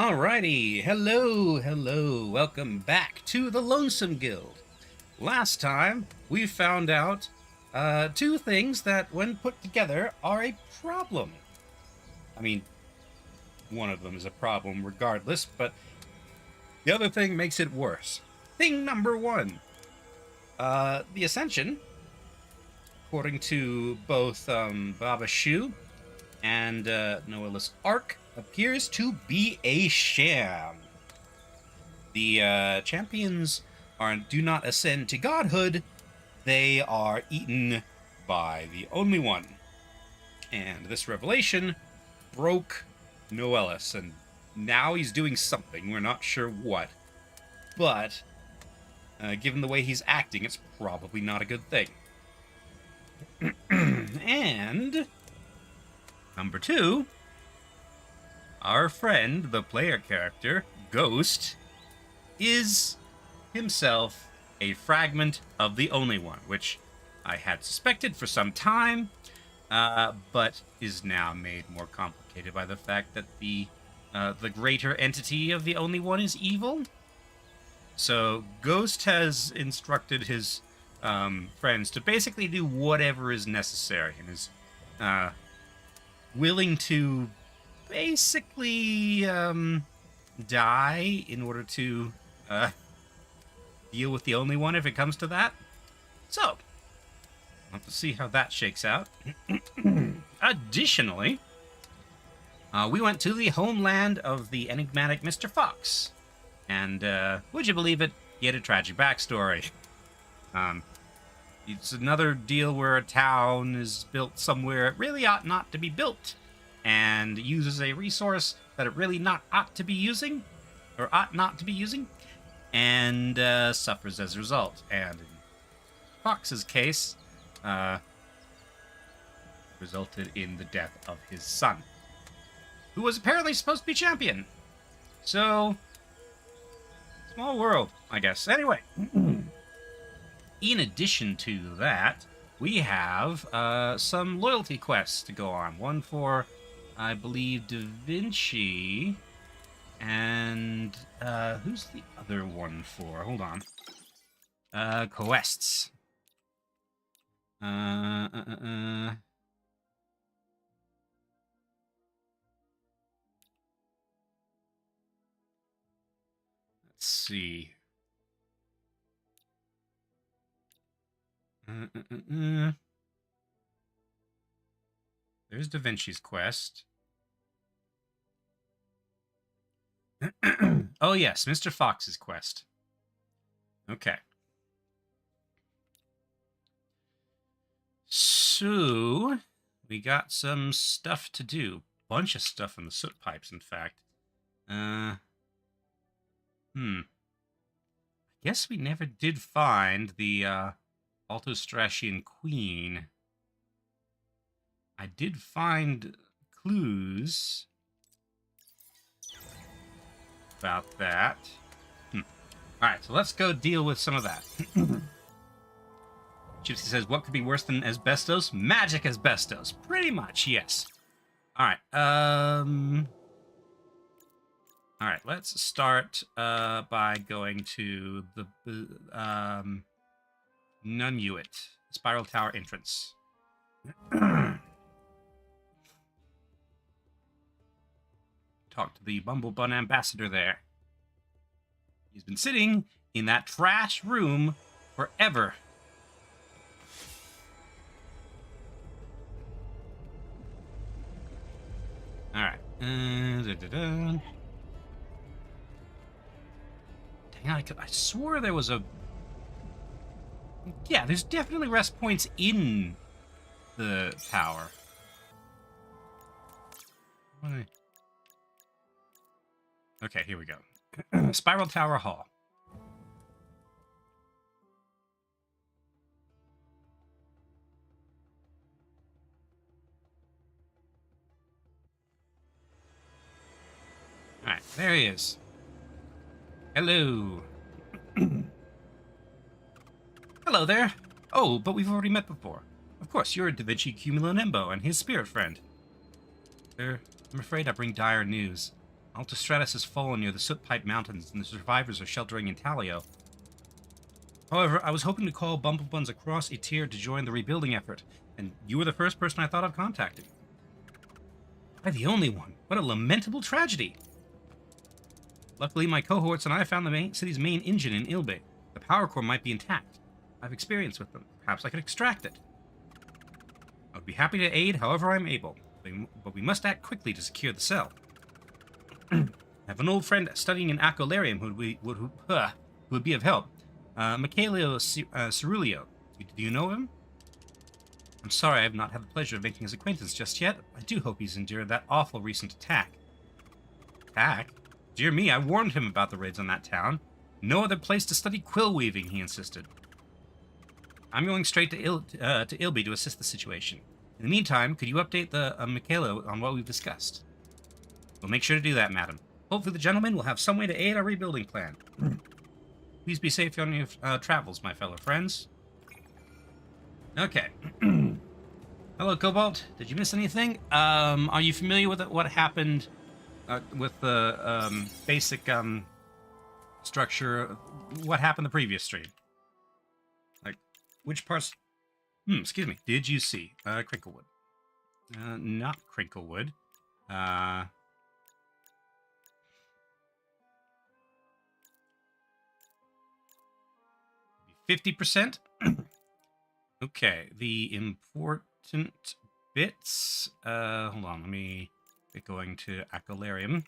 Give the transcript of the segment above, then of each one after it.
Alrighty, hello, welcome back to the Lonesome Guild. Last time, we found out two things that, when put together, are a problem. I mean, one of them is a problem regardless, but the other thing makes it worse. Thing number one, the Ascension, according to both Baba Shu and Noella's Arc, appears to be a sham. The champions do not ascend to godhood, they are eaten by the Only One. And this revelation broke Noella's, and now he's doing something, we're not sure what. But, given the way he's acting, it's probably not a good thing. And number two, our friend, the player character, Ghost, is himself a fragment of the Only One, which I had suspected for some time, but is now made more complicated by the fact that the greater entity of the Only One is evil. So Ghost has instructed his friends to basically do whatever is necessary, and is willing to basically die in order to deal with the Only One if it comes to that. So, we'll have to see how that shakes out. Additionally, we went to the homeland of the enigmatic Mr. Fox. And, would you believe it, he had a tragic backstory. It's another deal where a town is built somewhere it really ought not to be built, and uses a resource that it really ought to be using, and suffers as a result. And in Fox's case, resulted in the death of his son, who was apparently supposed to be champion. So, small world, I guess. Anyway, in addition to that, we have some loyalty quests to go on. One for, I believe, Da Vinci, and who's the other one for? Hold on. Quests. Let's see. There's Da Vinci's quest. Oh, yes, Mr. Fox's quest. Okay. So, we got some stuff to do. Bunch of stuff in the soot pipes, in fact. I guess we never did find the Altostracian Queen. I did find clues about that. Alright, so let's go deal with some of that. Gypsy says, what could be worse than asbestos? Magic asbestos. Pretty much, yes. Alright, Alright, let's start by going to the Nunuit, Spiral Tower entrance. Talk to the Bumblebun ambassador there. He's been sitting in that trash room forever. Alright. Dang, I swore there was a... Yeah, there's definitely rest points in the tower. Why? Okay, here we go. Spiral Tower Hall. Alright, there he is. Hello. Hello there. Oh, but we've already met before. Of course, you're Da Vinci Cumulo Nimbo and his spirit friend. I'm afraid I bring dire news. Altostratus has fallen near the Soot Pipe Mountains, and the survivors are sheltering in Talio. However, I was hoping to call Bumblebuns across Etere to join the rebuilding effort, and you were the first person I thought of contacting. Am I the only one? What a lamentable tragedy! Luckily, my cohorts and I found the city's main engine in Ilbe. The power core might be intact. I have experience with them. Perhaps I could extract it. I would be happy to aid however I'm able, but we must act quickly to secure the cell. I have an old friend studying in Acolarium who would be of help. Michaelio Cerulio. Do you know him? I'm sorry I have not had the pleasure of making his acquaintance just yet. I do hope he's endured that awful recent attack. Attack? Dear me, I warned him about the raids on that town. No other place to study quill weaving, he insisted. I'm going straight to Ilby to assist the situation. In the meantime, could you update the Michaelo on what we've discussed? We'll make sure to do that, madam. Hopefully the gentleman will have some way to aid our rebuilding plan. Please be safe on your travels, my fellow friends. Okay. Hello, Cobalt. Did you miss anything? Are you familiar with what happened with the basic structure? What happened the previous stream? Like, which parts? Excuse me. Did you see Crinklewood? Not Crinklewood. 50%? Okay, the important bits. Hold on, let me get going to Acolarium.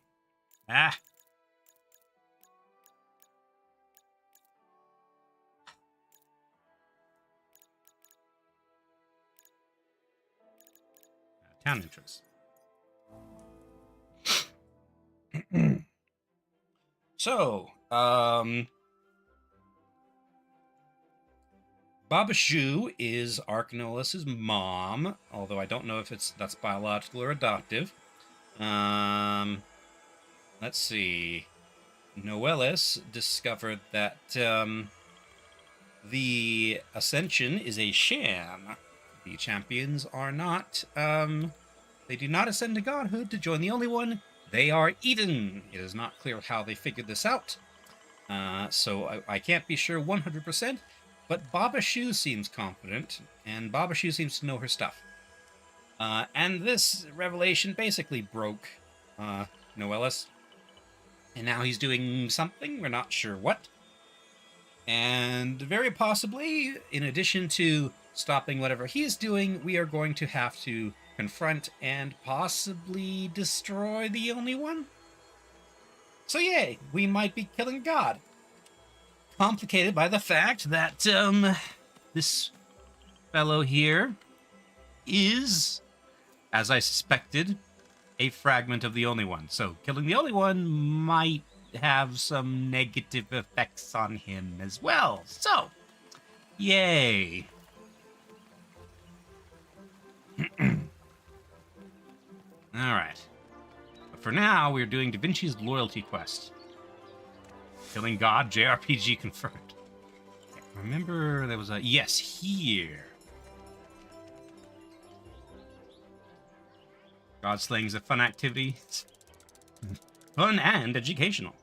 Town entrance. So, Babashu is Arcanolus's mom, although I don't know if that's biological or adoptive. Let's see. Noelis discovered that the Ascension is a sham. The champions are not, they do not ascend to godhood to join the only one. They are Eden. It is not clear how they figured this out. So I can't be sure 100%. But Baba Shu seems confident, and Baba Shu seems to know her stuff. And this revelation basically broke Noelis. And now he's doing something, we're not sure what. And very possibly, in addition to stopping whatever he's doing, we are going to have to confront and possibly destroy the only one. So yay, we might be killing God. Complicated by the fact that this fellow here is, as I suspected, a fragment of the Only One. So killing the Only One might have some negative effects on him as well. So, yay. Alright. But for now, we're doing Da Vinci's Loyalty Quest. Killing God, JRPG confirmed. Remember, there was a... Yes, here. God slaying is a fun activity. Fun and educational.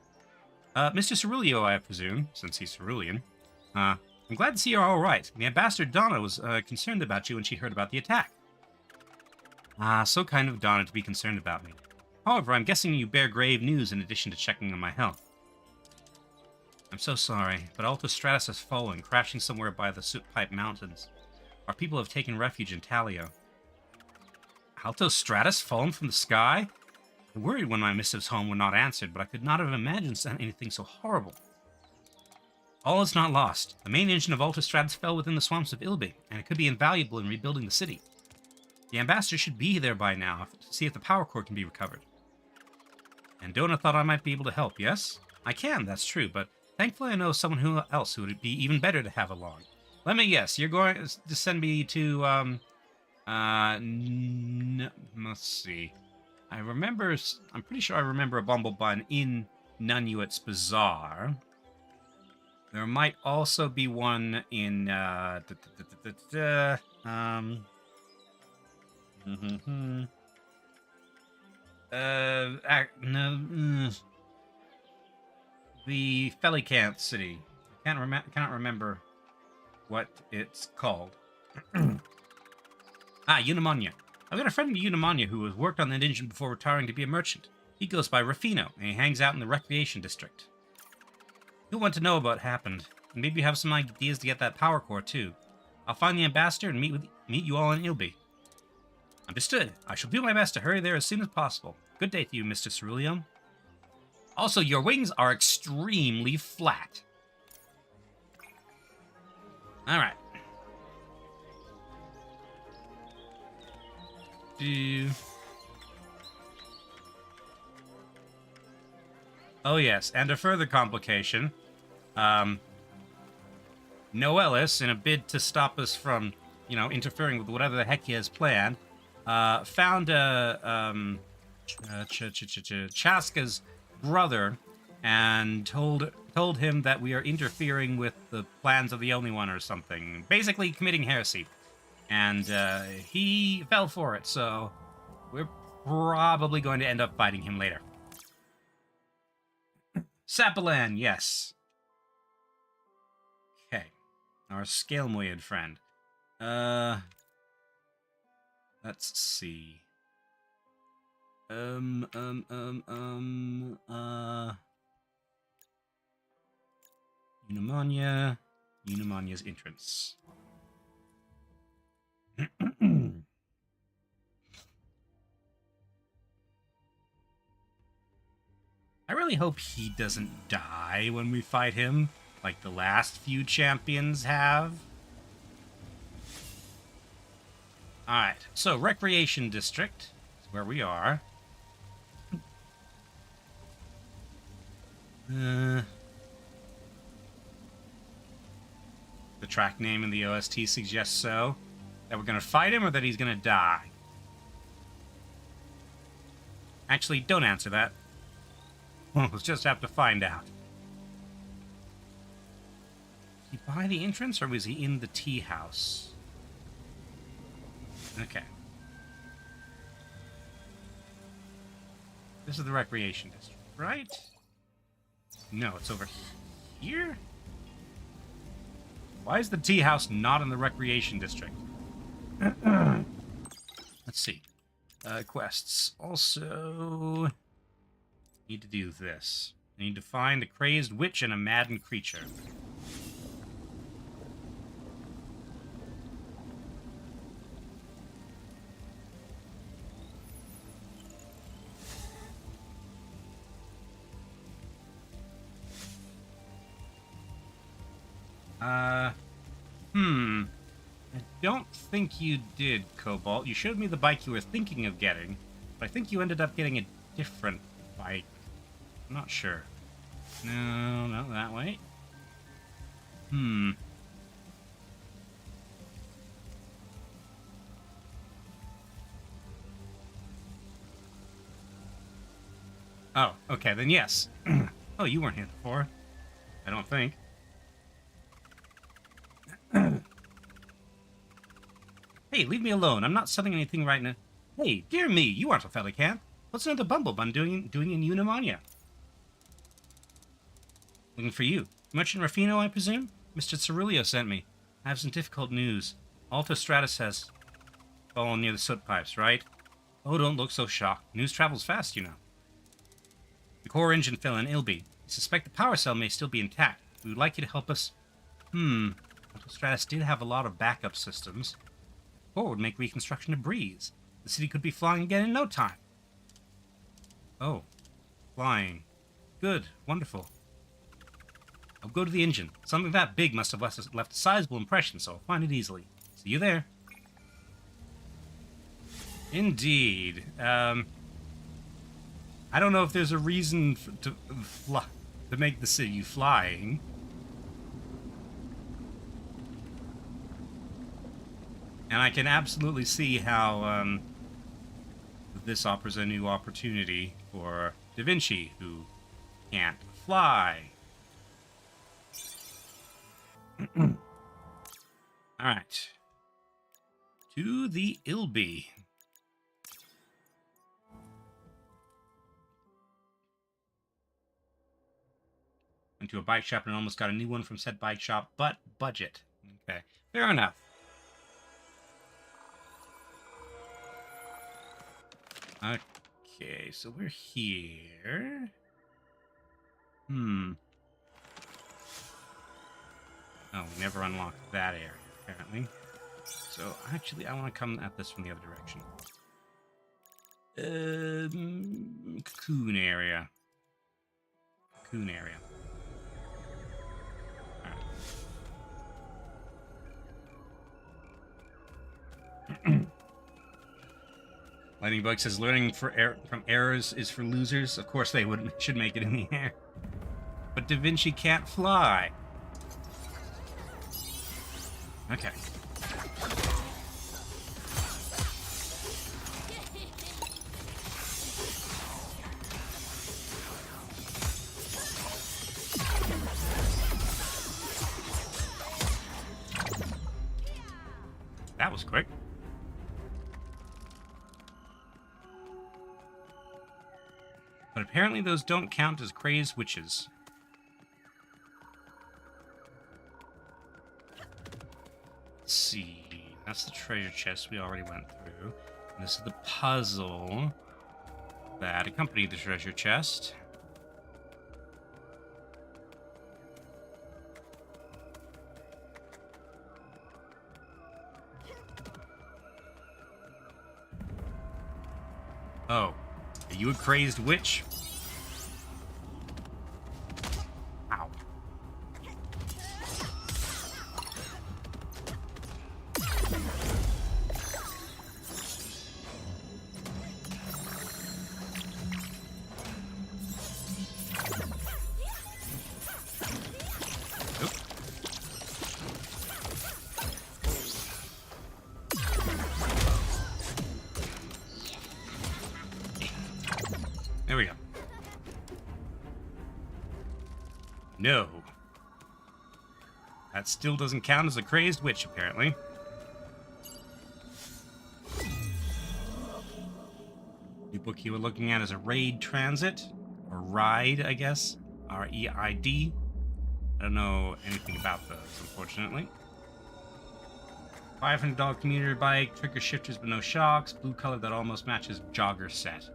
Mr. Cerulio, I presume, since he's Cerulean. I'm glad to see you're all right. The ambassador Donna was concerned about you when she heard about the attack. So kind of Donna to be concerned about me. However, I'm guessing you bear grave news in addition to checking on my health. I'm so sorry, but Altostratus has fallen, crashing somewhere by the Soot Pipe Mountains. Our people have taken refuge in Talio. Altostratus fallen from the sky? I worried when my missives home were not answered, but I could not have imagined anything so horrible. All is not lost. The main engine of Altostratus fell within the swamps of Ilby, and it could be invaluable in rebuilding the city. The ambassador should be there by now to see if the power core can be recovered. And Donna thought I might be able to help, yes? I can, that's true, but thankfully I know someone else who would be even better to have along. Let me guess, you're going to send me to, let's see. I'm pretty sure I remember a Bumblebun in Nunuit's Bazaar. There might also be one in, No, the Felicant city. Cannot remember what it's called. Unimonia. I've got a friend in Unimonia who has worked on the engine before retiring to be a merchant. He goes by Rafino, and he hangs out in the recreation district. He'll want to know about what happened, and maybe have some ideas to get that power core too. I'll find the ambassador and meet you all in Ilby. Understood. I shall do my best to hurry there as soon as possible. Good day to you, Mr. Ceruleum. Also, your wings are extremely flat. Alright. Oh yes, and a further complication. Noelis, in a bid to stop us from, interfering with whatever the heck he has planned, found Chaska's brother and told him that we are interfering with the plans of the Only One or something. Basically committing heresy. And he fell for it, so we're probably going to end up fighting him later. Sapalan, yes. Okay. Our Scalemoyed friend. Let's see. Unimonia's entrance. I really hope he doesn't die when we fight him, like the last few champions have. Alright, so Recreation District is where we are. The track name in the OST suggests so. That we're going to fight him or that he's going to die? Actually, don't answer that. We'll just have to find out. Did he buy the entrance or was he in the tea house? Okay. This is the Recreation District, right? No, it's over here? Why is the tea house not in the Recreation District? Let's see. Quests. Also, need to do this. I need to find a crazed witch and a maddened creature. I don't think you did, Cobalt. You showed me the bike you were thinking of getting, but I think you ended up getting a different bike. I'm not sure. No, not that way. Oh, okay, then yes. Oh, you weren't here before. I don't think. Hey, leave me alone. I'm not selling anything right now. Hey, dear me, you aren't a Felicant. What's another bumblebun doing in Unimonia? Looking for you. Merchant Rafino, I presume? Mr. Cerulio sent me. I have some difficult news. Alto Stratus has fallen near the soot pipes, right? Oh, don't look so shocked. News travels fast, you know. The core engine fell in Ilby. I suspect the power cell may still be intact. We would like you to help us. Alto Stratus did have a lot of backup systems. Core would make reconstruction a breeze. The city could be flying again in no time. Oh. Flying. Good. Wonderful. I'll go to the engine. Something that big must have left a sizable impression, so I'll find it easily. See you there. Indeed. I don't know if there's a reason to make the city flying. And I can absolutely see how this offers a new opportunity for Da Vinci, who can't fly. Alright. To the Ilby. Went to a bike shop and almost got a new one from said bike shop, but budget. Okay, fair enough. Okay, so we're here. Oh, we never unlocked that area, apparently. So, actually, I want to come at this from the other direction. Cocoon area. Cocoon area. Alright. Lightning Bug says, learning from errors is for losers. Of course they should make it in the air. But Da Vinci can't fly. Okay. That was quick. But apparently those don't count as crazed witches. Let's see. That's the treasure chest we already went through. And this is the puzzle that accompanied the treasure chest. Oh. Are you a crazed witch? Ow. There we go. No. That still doesn't count as a crazed witch, apparently. The book you were looking at is a raid transit. Or ride, I guess. R-E-I-D. I don't know anything about those, unfortunately. $500 commuter bike, trigger shifters but no shocks, blue color that almost matches jogger set.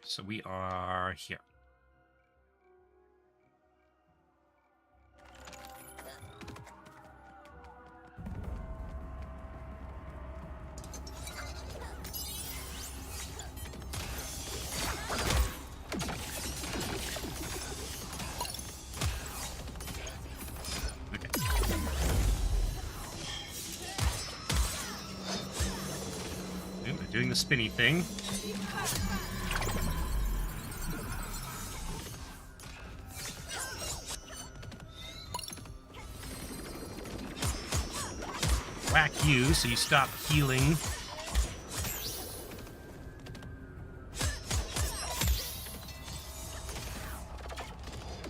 So we are here. Okay. We're doing the spinny thing. Whack you, so you stop healing.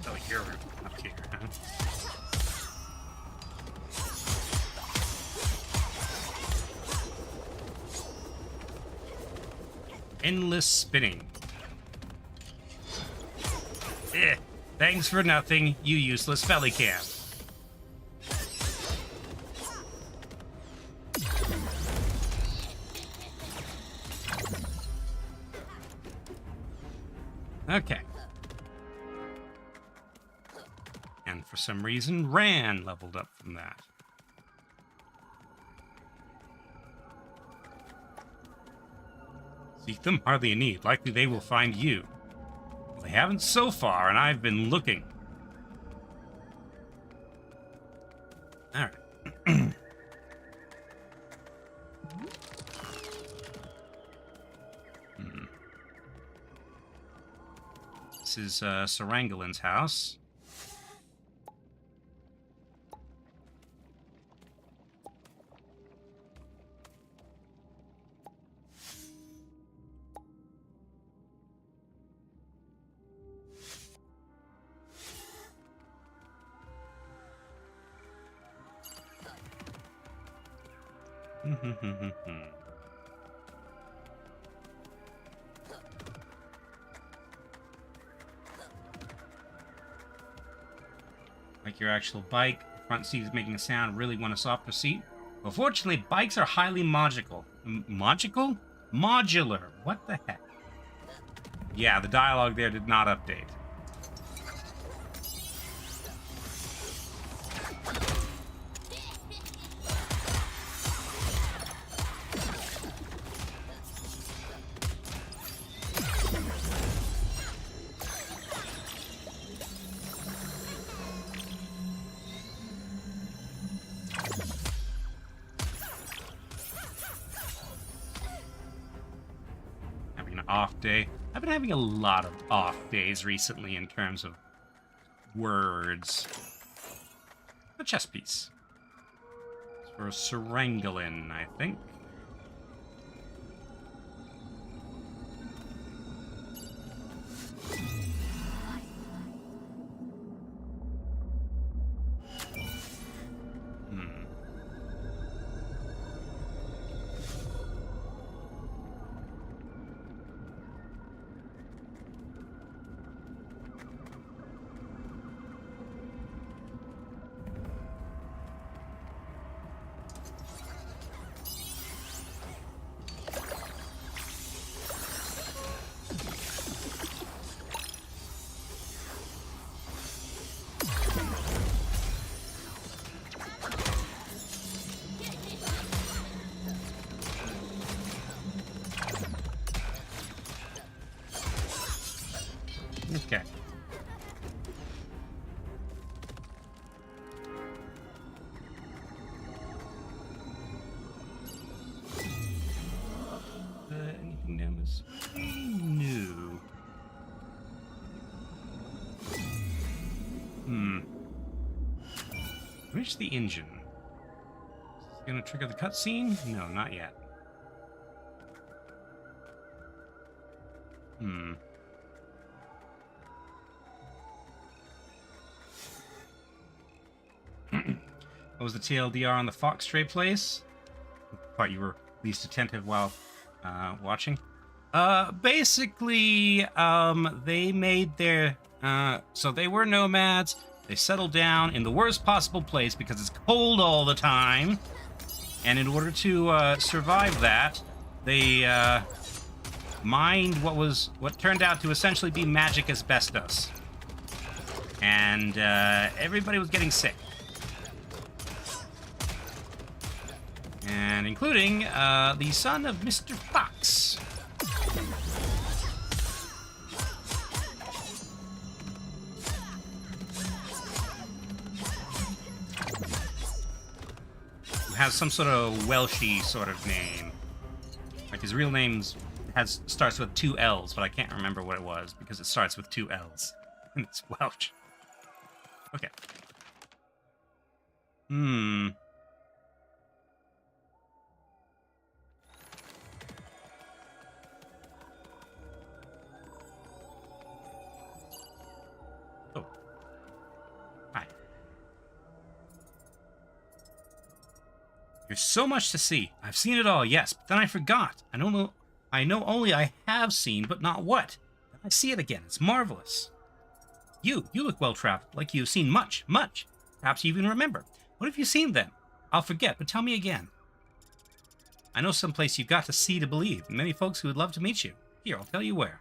Oh, you're up here, huh? Endless spinning. Thanks for nothing, you useless fellycam. Okay. And for some reason, Ran leveled up from that. Seek them? Hardly a need. Likely they will find you. Well, they haven't so far, and I've been looking. Alright. This is Sarangalin's house. Like your actual bike, front seat is making a sound. Really want a softer seat? Well, fortunately, bikes are highly modular. Modular? Modular. What the heck? Yeah, the dialogue there did not update. Off day. I've been having a lot of off days recently in terms of words. A chess piece. It's for Serangolin, I think. Okay. Anything down this way? No. Reach the engine. Is this gonna trigger the cutscene? No, not yet. What was the TLDR on the Fox Stray place? Thought you were least attentive while watching. Basically, they made their... so they were nomads. They settled down in the worst possible place because it's cold all the time. And in order to survive that, they mined what turned out to essentially be magic asbestos. And everybody was getting sick. And including the son of Mr. Fox. Who has some sort of Welshy sort of name. Like his real name starts with 2 L's, but I can't remember what it was because it starts with 2 L's. And it's Welsh. Okay. There's so much to see. I've seen it all, yes, but then I forgot. I know only I have seen, but not what. Then I see it again. It's marvelous. You look well-traveled, like you've seen much. Perhaps you even remember. What have you seen then? I'll forget, but tell me again. I know someplace you've got to see to believe, and many folks who would love to meet you. Here, I'll tell you where.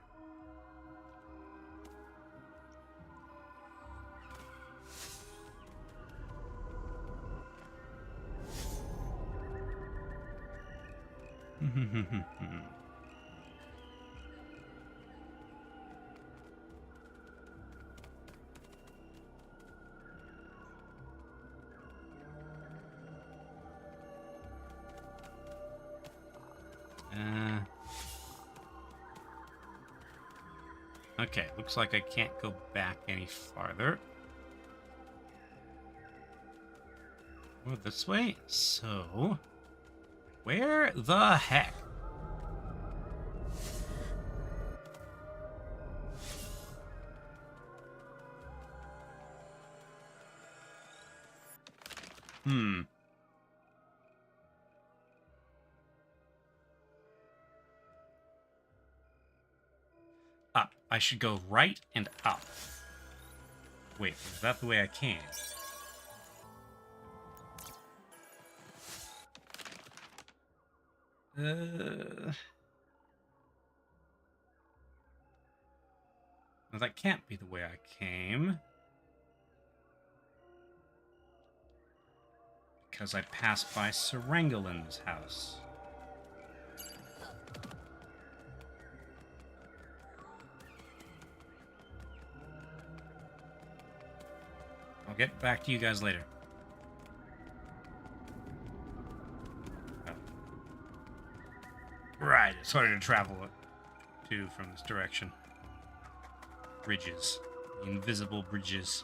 Okay, looks like I can't go back any farther. Or this way? So... where the heck? I should go right and up. Wait, is that the way I came? No, that can't be the way I came. Because I passed by Serangolin's house. I'll get back to you guys later. Oh. Right, it's harder to travel to from this direction. Bridges. Invisible bridges.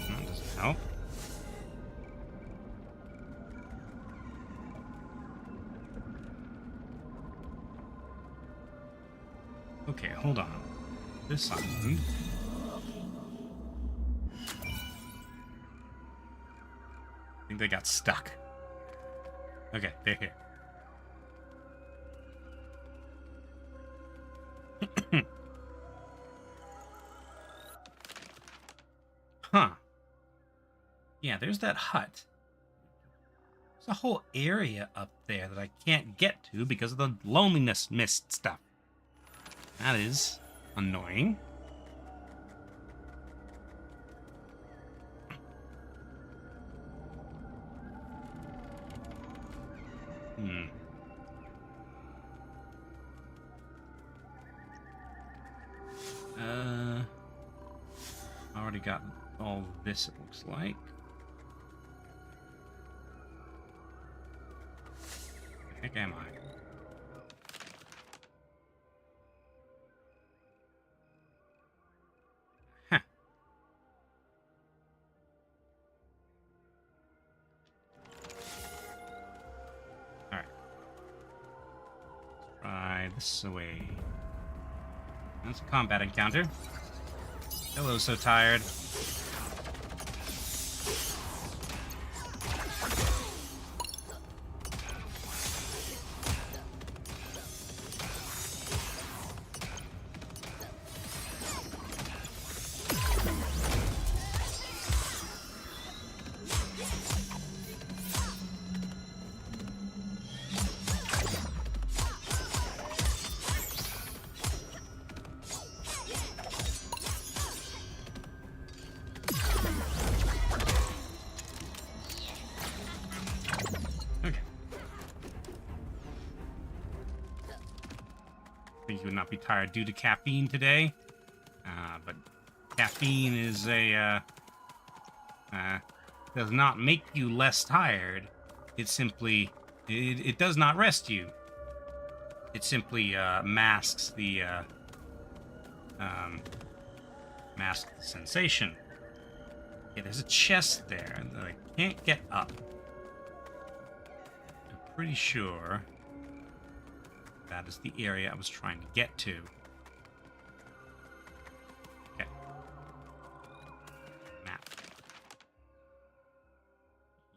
That doesn't help. Okay, hold on. This island. I think they got stuck. Okay, they're here. Huh. Yeah, there's that hut. There's a whole area up there that I can't get to because of the loneliness mist stuff. That is annoying. Already got all this, it looks like. The heck am I? Huh. Alright. Try this away. That's a combat encounter. Hello, so tired. You would not be tired due to caffeine today, but caffeine is does not make you less tired. It simply it does not rest you. It simply masks the sensation. Okay, there's a chest there that I can't get up. I'm pretty sure that is the area I was trying to get to. Okay. Map.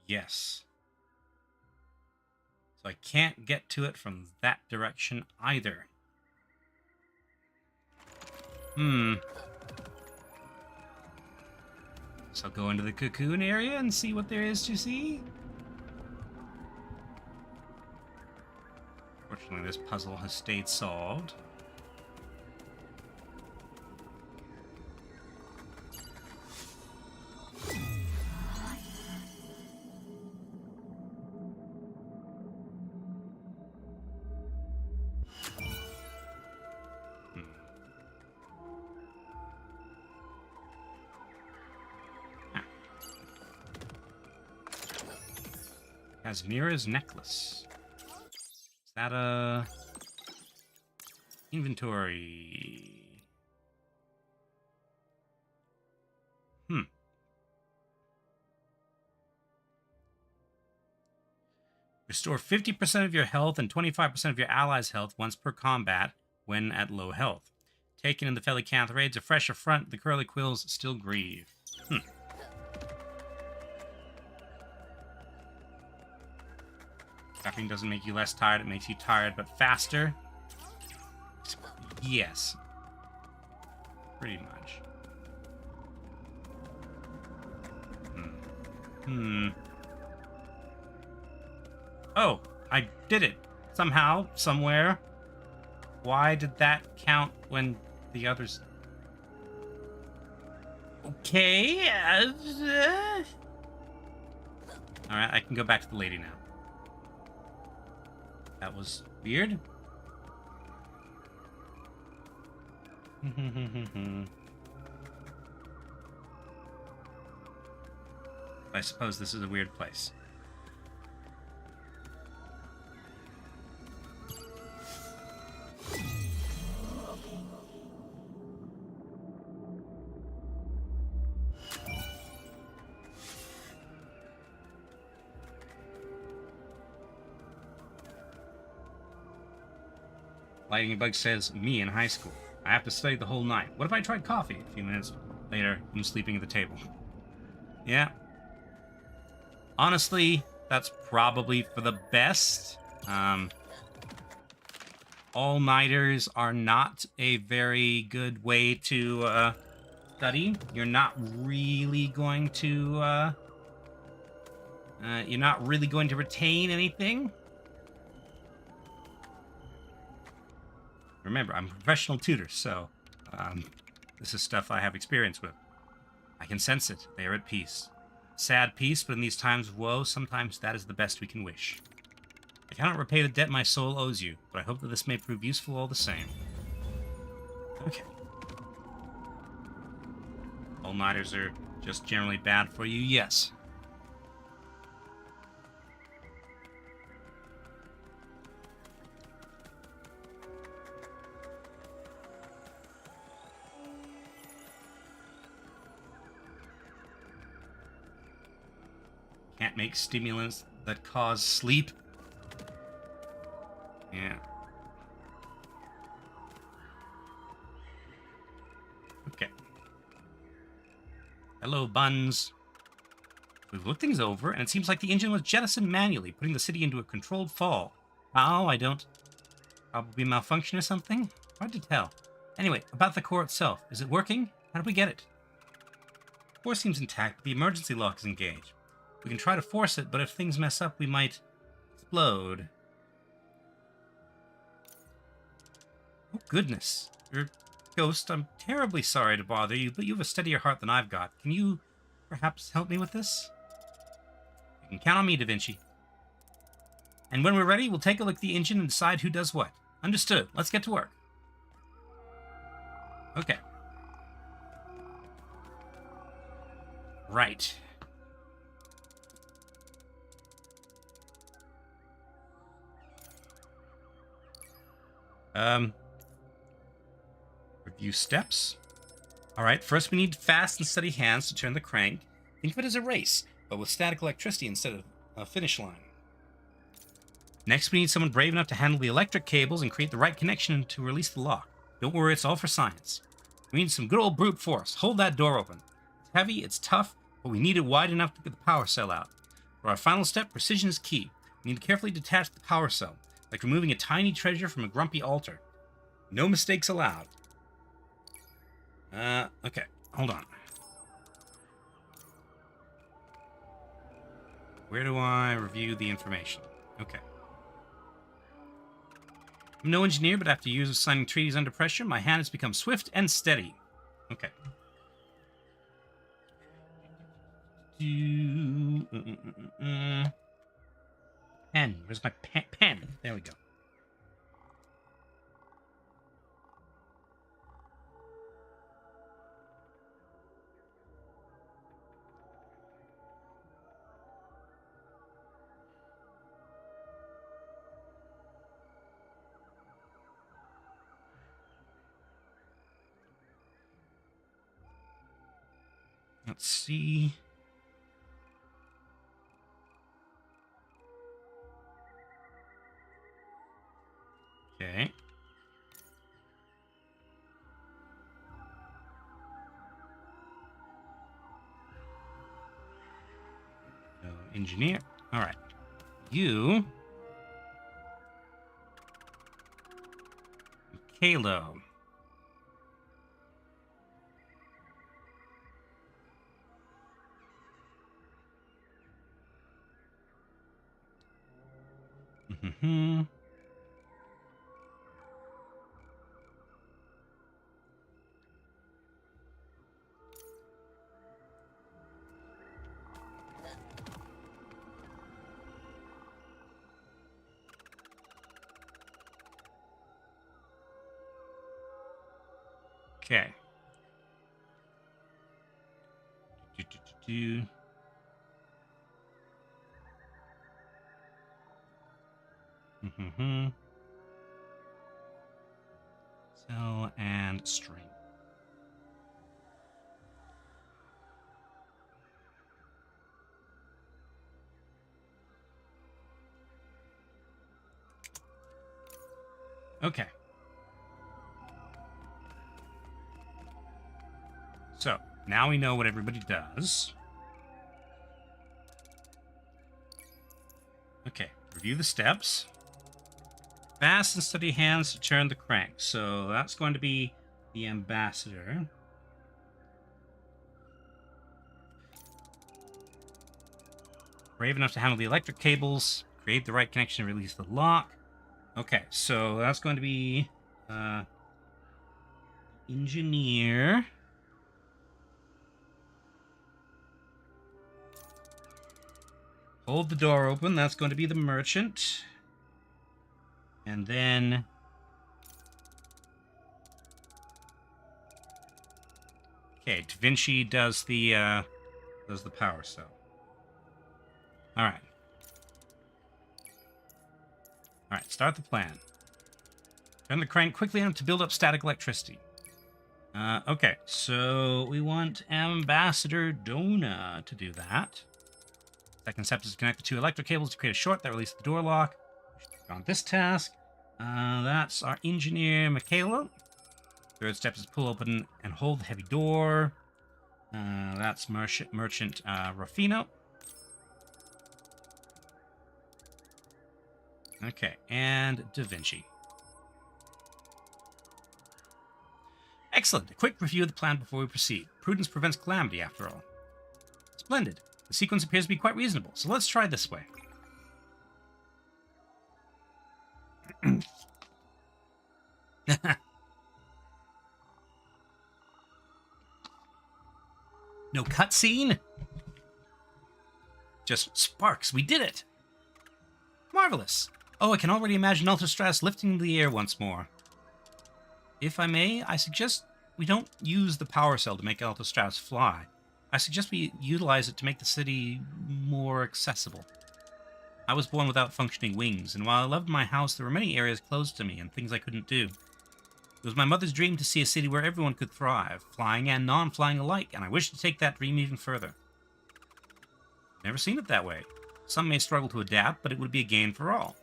Yes. So I can't get to it from that direction either. So I'll go into the cocoon area and see what there is to see. Fortunately, this puzzle has stayed solved. Has Mira's necklace. Is that a... Inventory. Restore 50% of your health and 25% of your allies' health once per combat when at low health. Taken in the Felly Canth raids, a fresh affront, the curly quills still grieve. Caffeine doesn't make you less tired, it makes you tired, but faster? Yes. Pretty much. Oh, I did it. Somehow, somewhere. Why did that count when the others... Okay. Alright, I can go back to the lady now. That was weird. I suppose this is a weird place. Lightning Bug says, me in high school. I have to study the whole night. What if I tried coffee? A few minutes later, I'm sleeping at the table. Yeah. Honestly, that's probably for the best. All-nighters are not a very good way to study. You're not really going to retain anything. Remember, I'm a professional tutor, so this is stuff I have experience with. I can sense it. They are at peace. Sad peace, but in these times of woe, sometimes that is the best we can wish. I cannot repay the debt my soul owes you, but I hope that this may prove useful all the same. Okay. All-nighters are just generally bad for you, yes. Can't make stimulants that cause sleep. Yeah. Okay. Hello, Buns. We've looked things over, and it seems like the engine was jettisoned manually, putting the city into a controlled fall. How? I don't... Probably malfunction or something? Hard to tell. Anyway, about the core itself. Is it working? How did we get it? The core seems intact, but the emergency lock is engaged. We can try to force it, but if things mess up, we might explode. Oh, goodness. Ghost, I'm terribly sorry to bother you, but you have a steadier heart than I've got. Can you perhaps help me with this? You can count on me, Da Vinci. And when we're ready, we'll take a look at the engine and decide who does what. Understood. Let's get to work. Okay. Right. Review steps. Alright, first we need fast and steady hands to turn the crank. Think of it as a race, but with static electricity instead of a finish line. Next, we need someone brave enough to handle the electric cables and create the right connection to release the lock. Don't worry, it's all for science. We need some good old brute force. Hold that door open. It's heavy, it's tough, but we need it wide enough to get the power cell out. For our final step, precision is key. We need to carefully detach the power cell, like removing a tiny treasure from a grumpy altar. No mistakes allowed. Okay, hold on. Where do I review the information? Okay. I'm no engineer, but after years of signing treaties under pressure, my hand has become swift and steady. Okay. Pen. Where's my pen? There we go. Let's see. Okay. So, engineer. All right. You. Halo. Mm-hmm. Okay. Mm-hmm. Cell and string. Okay. So, now we know what everybody does. Okay, review the steps. Fast and steady hands to turn the crank. So that's going to be the ambassador. Brave enough to handle the electric cables. Create the right connection to release the lock. Okay, so that's going to be engineer. Hold the door open. That's going to be the merchant. And then okay, Da Vinci does the power cell. All right. All right, start the plan. Turn the crank quickly enough to build up static electricity. Okay, so we want Ambassador Dona to do that. Second step is to connect the two electric cables to create a short that releases the door lock. On this task, that's our engineer, Michaela. Third step is pull open and hold the heavy door. That's merchant Rufino. Okay, and Da Vinci. Excellent. A quick review of the plan before we proceed. Prudence prevents calamity, after all. Splendid. The sequence appears to be quite reasonable, so let's try this way. No cutscene? Just sparks. We did it! Marvelous. Oh, I can already imagine Ultrastratus lifting into the air once more. If I may, I suggest we don't use the power cell to make Ultrastratus fly. I suggest we utilize it to make the city more accessible. I was born without functioning wings, and while I loved my house, there were many areas closed to me and things I couldn't do. It was my mother's dream to see a city where everyone could thrive, flying and non-flying alike, and I wish to take that dream even further. Never seen it that way. Some may struggle to adapt, but it would be a gain for all.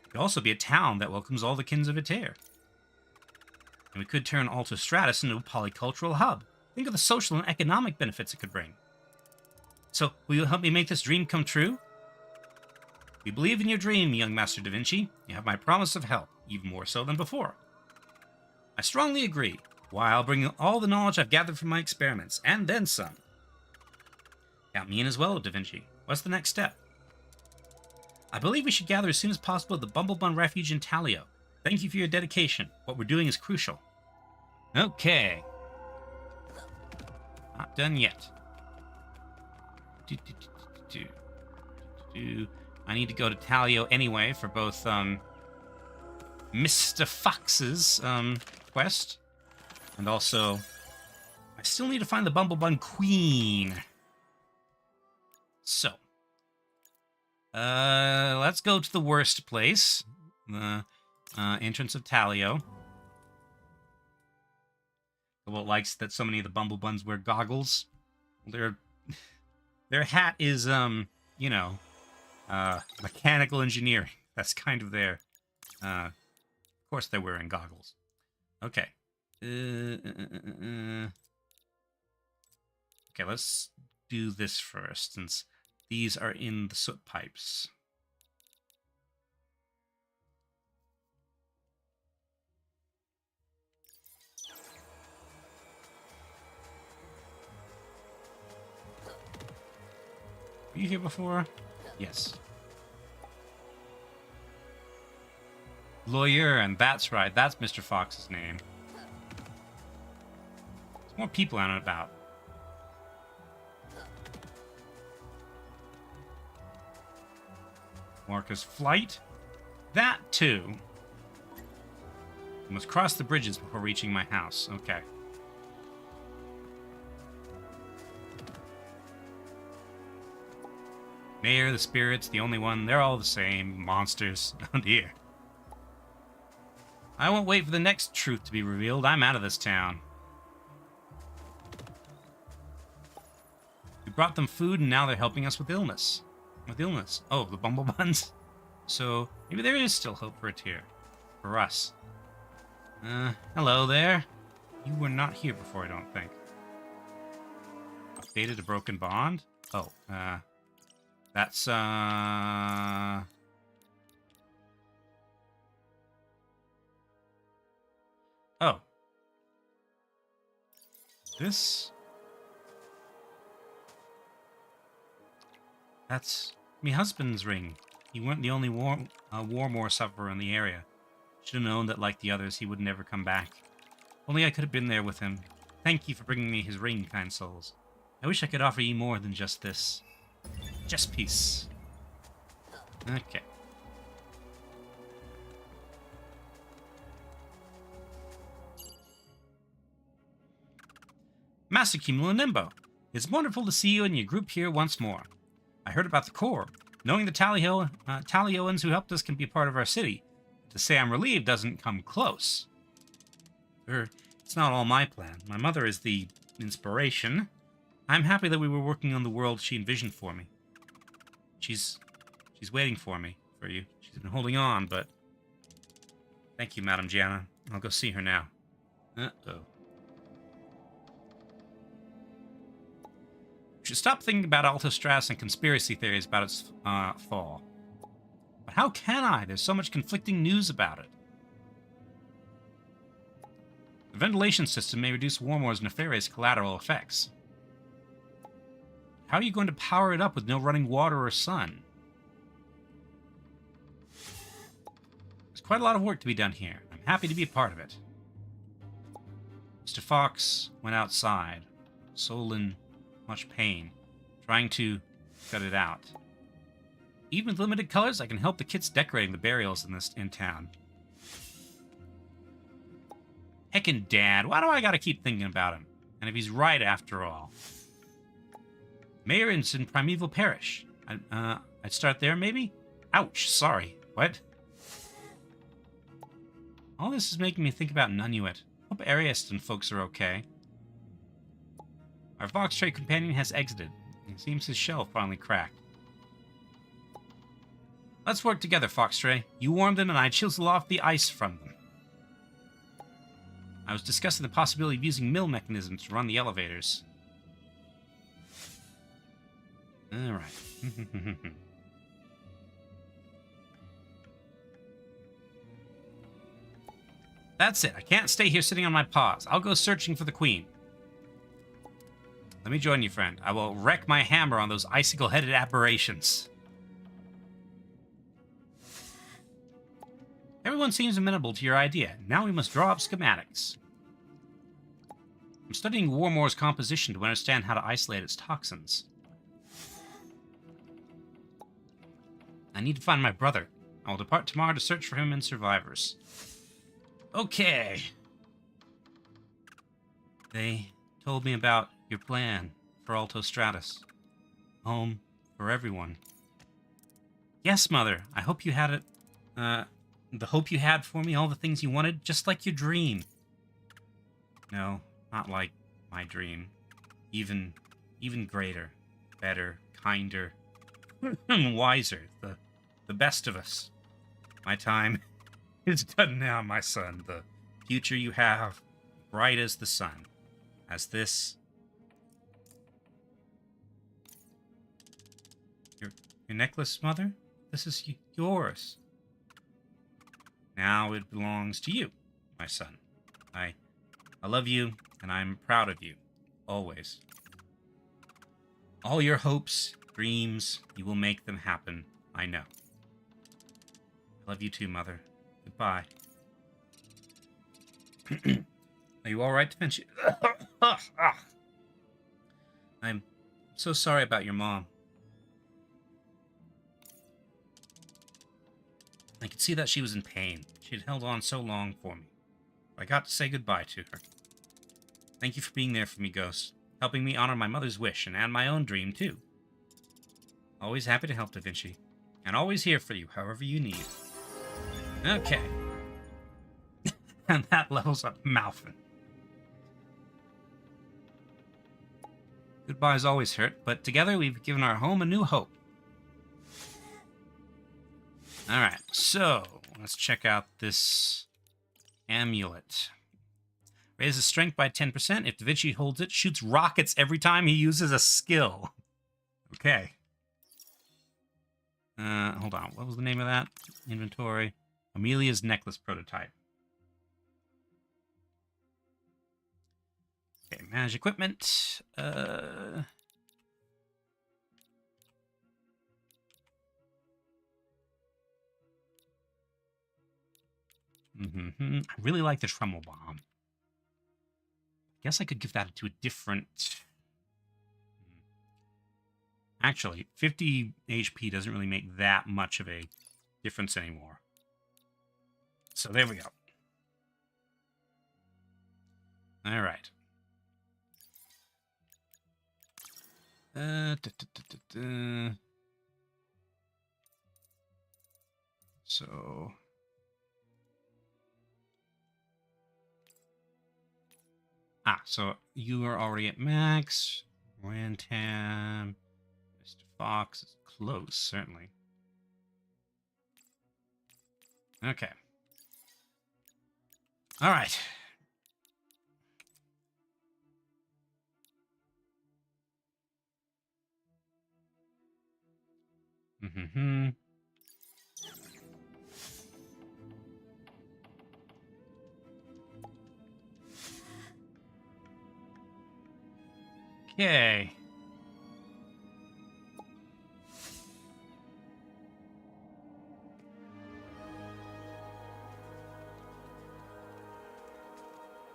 It could also be a town that welcomes all the kins of Etere. And we could turn Ultrastratus into a polycultural hub. Think of the social and economic benefits it could bring. So, will you help me make this dream come true? We believe in your dream, young Master Da Vinci. You have my promise of help, even more so than before. I strongly agree. Why, I'll bring all the knowledge I've gathered from my experiments, and then some. Count me in as well, Da Vinci. What's the next step? I believe we should gather as soon as possible at the Bumblebun Refuge in Talio. Thank you for your dedication. What we're doing is crucial. Okay. Not done yet. I need to go to Talio anyway for both Mr. Fox's quest, and also I still need to find the Bumblebun Queen. So, let's go to the worst place, the entrance of Talio. Well, likes that so many of the Bumblebuns wear goggles. Their hat is, you know, mechanical engineering. That's kind of their, of course they're wearing goggles. Okay. Okay, let's do this first, since these are in the soot pipes. Were you here before? Yes. Lawyer, and that's right, that's Mr. Fox's name. There's more people out and about. Marcus Flight? That too. You must cross the bridges before reaching my house. Okay. Mayor, the spirits, the only one, they're all the same. Monsters. Oh dear. I won't wait for the next truth to be revealed. I'm out of this town. We brought them food and now they're helping us with illness. With illness. Oh, the Bumblebuns? So, maybe there is still hope for Etere. For us. Hello there. You were not here before, I don't think. Updated a broken bond? Oh, that's, oh. This? That's me husband's ring. He weren't the only Warmore sufferer in the area. Should have known that, like the others, he would never come back. Only I could have been there with him. Thank you for bringing me his ring, kind souls. I wish I could offer you more than just this. Just peace. Okay. Master Cumulo Nimbo, it's wonderful to see you and your group here once more. I heard about the Corps. Knowing the Talioans who helped us can be part of our city. To say I'm relieved doesn't come close. It's not all my plan. My mother is the inspiration. I'm happy that we were working on the world she envisioned for me. She's waiting for me, for you. She's been holding on, but... Thank you, Madam Gianna. I'll go see her now. Uh-oh. We should stop thinking about Altostratus and conspiracy theories about its fall. But how can I? There's so much conflicting news about it. The ventilation system may reduce Warmore's nefarious collateral effects. How are you going to power it up with no running water or sun? There's quite a lot of work to be done here. I'm happy to be a part of it. Mr. Fox went outside, soul in much pain, trying to gut it out. Even with limited colors, I can help the kids decorating the burials in town. Heckin' Dad, why do I gotta keep thinking about him? And if he's right after all. Mayor is in Primeval Parish. I'd start there, maybe? Ouch, sorry. What? All this is making me think about Nunuet. Hope Ariaston folks are okay. Our Voxtray companion has exited. It seems his shell finally cracked. Let's work together, Foxtray. You warmed them and I chiseled off the ice from them. I was discussing the possibility of using mill mechanisms to run the elevators. Alright. That's it. I can't stay here sitting on my paws. I'll go searching for the Queen. Let me join you, friend. I will wreck my hammer on those icicle-headed aberrations. Everyone seems amenable to your idea. Now we must draw up schematics. I'm studying Warmore's composition to understand how to isolate its toxins. I need to find my brother. I will depart tomorrow to search for him and survivors. Okay. They told me about your plan for Altostratus. Home for everyone. Yes, Mother. I hope you had it, the hope you had for me, all the things you wanted, just like your dream. No, Not like my dream. Even greater, better, kinder, wiser. The best of us. My time is done now, my son. The future you have, bright as the sun. As this... Your necklace, mother? This is yours. Now it belongs to you, my son. I love you, and I'm proud of you. Always. All your hopes, dreams, you will make them happen, I know. I love you too, mother. Goodbye. Are you alright, Da Vinci? I'm so sorry about your mom. I could see that she was in pain. She had held on so long for me. I got to say goodbye to her. Thank you for being there for me, Ghost. Helping me honor my mother's wish and my own dream, too. Always happy to help, Da Vinci. And always here for you, however you need. Okay. And that levels up Malfin. Goodbyes always hurt, but together we've given our home a new hope. Alright, so let's check out this amulet. Raises strength by 10%. If Da Vinci holds it, shoots rockets every time he uses a skill. Okay. Hold on. What was the name of that? Inventory. Amelia's necklace prototype. Okay, manage equipment. I really like the Tremble Bomb. Guess I could give that to a different... Actually, 50 HP doesn't really make that much of a difference anymore. So there we go. All right. So... so you are already at max. Rantam. Mr. Fox is close, certainly. Okay. All right. Okay.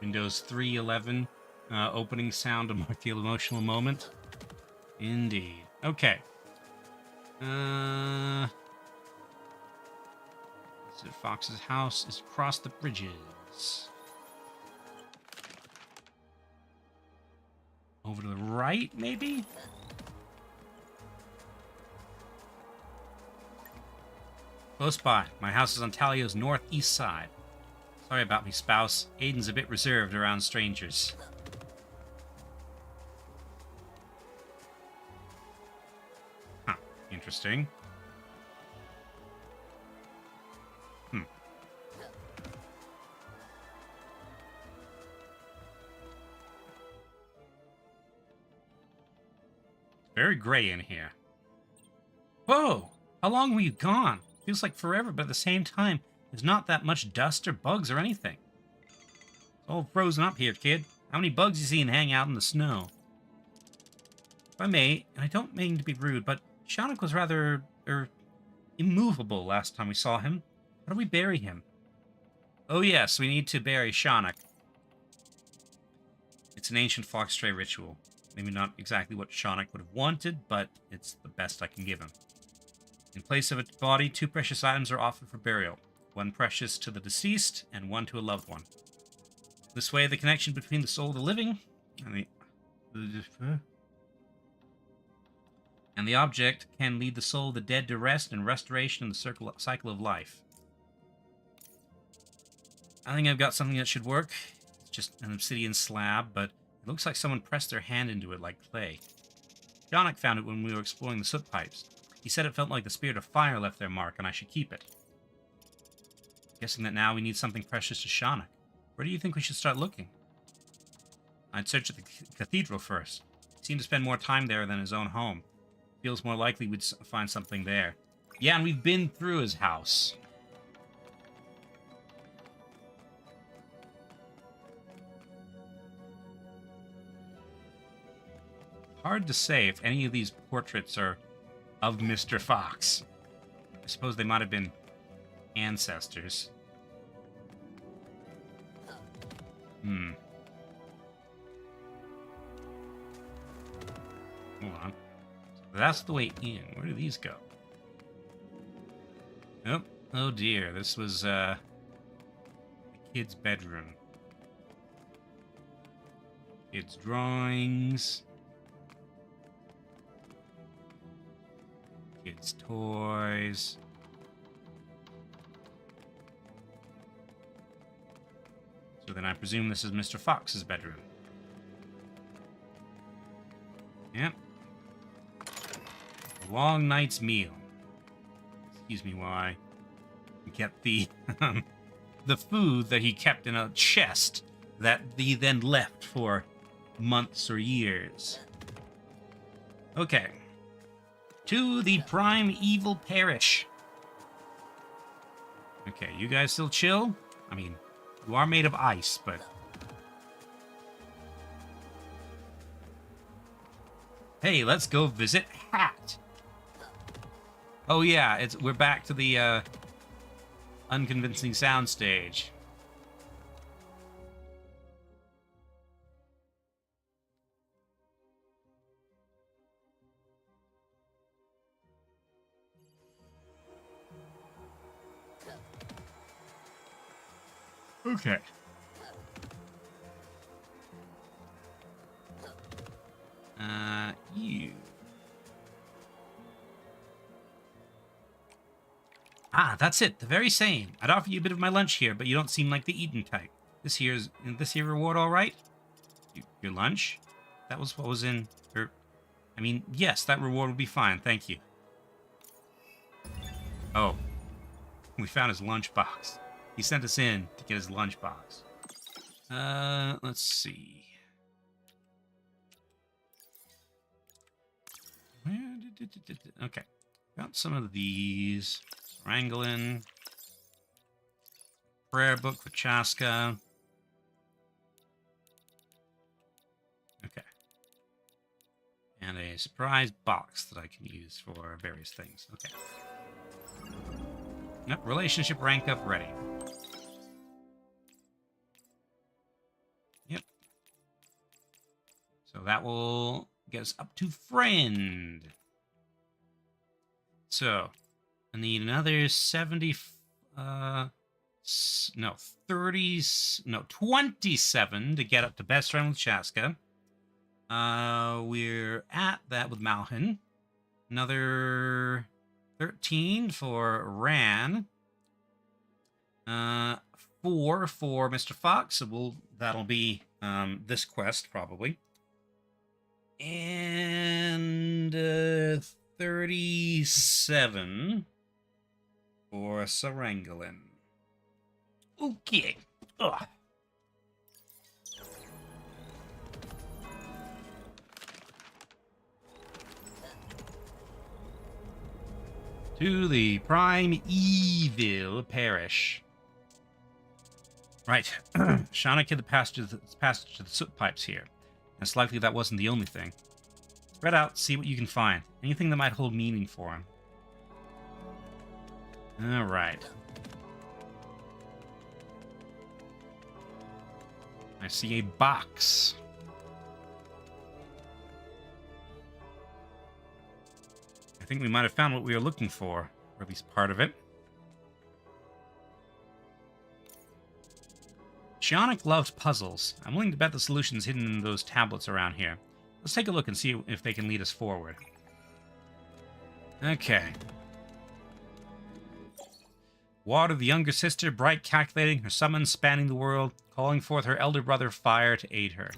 Windows 3.11. Opening sound to mark the emotional moment. Indeed. Okay. Fox's house is across the bridges. Over to the right, maybe? Close by. My house is on Talio's northeast side. Sorry about me, spouse. Aiden's a bit reserved around strangers. Huh. Interesting. Very gray in here. Whoa! How long were you gone? Feels like forever, but at the same time, there's not that much dust or bugs or anything. It's all frozen up here, kid. How many bugs you seen hang out in the snow? If I may, and I don't mean to be rude, but Shanak was rather, immovable last time we saw him. How do we bury him? Oh yes, we need to bury Shanak. It's an ancient foxtray ritual. Maybe not exactly what Shanak would have wanted, but it's the best I can give him. In place of a body, 2 precious items are offered for burial. One precious to the deceased, and one to a loved one. This way, the connection between the soul of the living and the object can lead the soul of the dead to rest and restoration in the cycle of life. I think I've got something that should work. It's just an obsidian slab, but it looks like someone pressed their hand into it like clay. Shonik found it when we were exploring the soot pipes. He said it felt like the spirit of fire left their mark, and I should keep it. Guessing that now we need something precious to Shonik. Where do you think we should start looking? I'd search at the cathedral first. He seemed to spend more time there than his own home. Feels more likely we'd find something there. Yeah, and we've been through his house. Hard to say if any of these portraits are of Mr. Fox. I suppose they might have been ancestors. Hold on. So that's the way in. Where do these go? Oh, oh dear. This was the kid's bedroom. Kids' drawings. Kids' toys. So then I presume this is Mr. Fox's bedroom. Yep. A long night's meal. Excuse me while I kept the the food that he kept in a chest that he then left for months or years. Okay. To the primeval parish. Okay, you guys still chill? I mean, you are made of ice, but... Hey, let's go visit Hat. Oh yeah, we're back to the unconvincing soundstage. Okay. You. Ah, that's it. The very same. I'd offer you a bit of my lunch here, but you don't seem like the eating type. Is this here reward all right? Your lunch? That was what was in your... I mean, yes, that reward would be fine. Thank you. Oh. We found his lunchbox. He sent us in to get his lunchbox. Let's see. Okay. Got some of these. Wrangling. Prayer book for Chaska. Okay. And a surprise box that I can use for various things. Okay. Yep, relationship rank up ready. Yep. So that will get us up to friend. So, I need another 70... no, 27 to get up to best friend with Chaska. We're at that with Malhin. Another 13 for Ran. 4 for Mr. Fox. So that'll be this quest probably. And 37 for Sarangolin. Okay. Ugh. To the primeval parish. Right. Shonik hid the passage to the soot pipes here. And it's likely that wasn't the only thing. Spread out, see what you can find. Anything that might hold meaning for him. Alright. I see a box. I think we might have found what we were looking for, or at least part of it. Shonik loves puzzles. I'm willing to bet the solution's hidden in those tablets around here. Let's take a look and see if they can lead us forward. Okay. Water, the younger sister, bright calculating, her summons spanning the world, calling forth her elder brother Fire to aid her.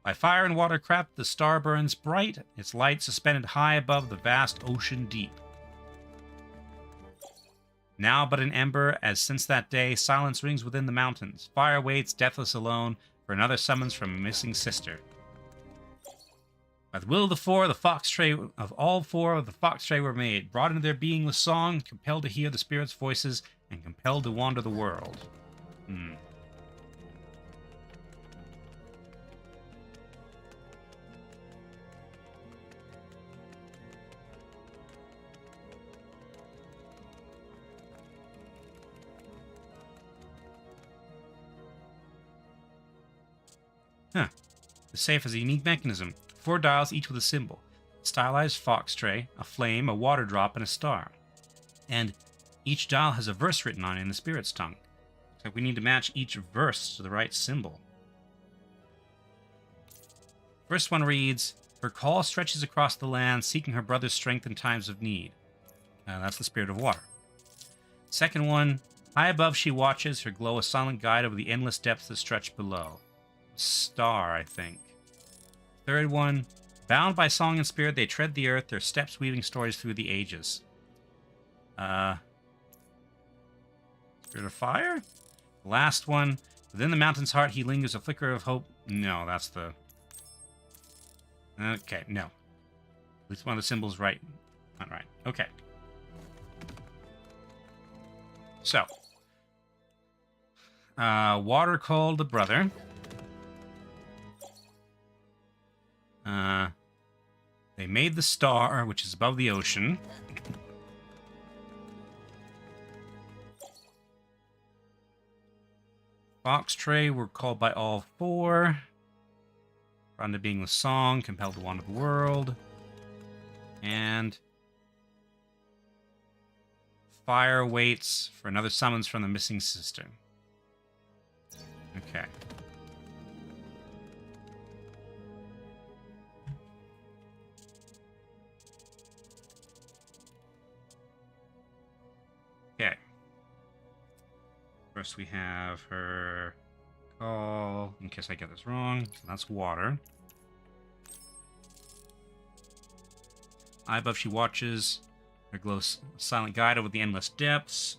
By fire and water craft, the star burns bright, its light suspended high above the vast ocean deep. Now but an ember, as since that day, silence rings within the mountains. Fire waits, deathless alone, for another summons from a missing sister. By the will of the four, the foxtray of all four of the foxtray were made, brought into their being with song, compelled to hear the spirits' voices, and compelled to wander the world. Huh. The safe has a unique mechanism. 4 dials, each with a symbol. A stylized fox tray, a flame, a water drop, and a star. And each dial has a verse written on it in the spirit's tongue. So we need to match each verse to the right symbol. First one reads, her call stretches across the land, seeking her brother's strength in times of need. That's the spirit of water. Second one, high above she watches, her glow a silent guide over the endless depths that stretch below. Star, I think. Third one, bound by song and spirit, they tread the earth, their steps weaving stories through the ages. Spirit of fire? Last one, within the mountain's heart he lingers a flicker of hope. No, that's the... Okay, no. At least one of the symbols right. Not right. Okay. So. Water called the brother. They made the star, which is above the ocean. Fox tray were called by all 4. Brought into being with song, compelled to wander the world. And fire waits for another summons from the missing sister. Okay. Okay. First we have her call, in case I get this wrong. So that's water. Eye above she watches. Her glows silent guide over the endless depths.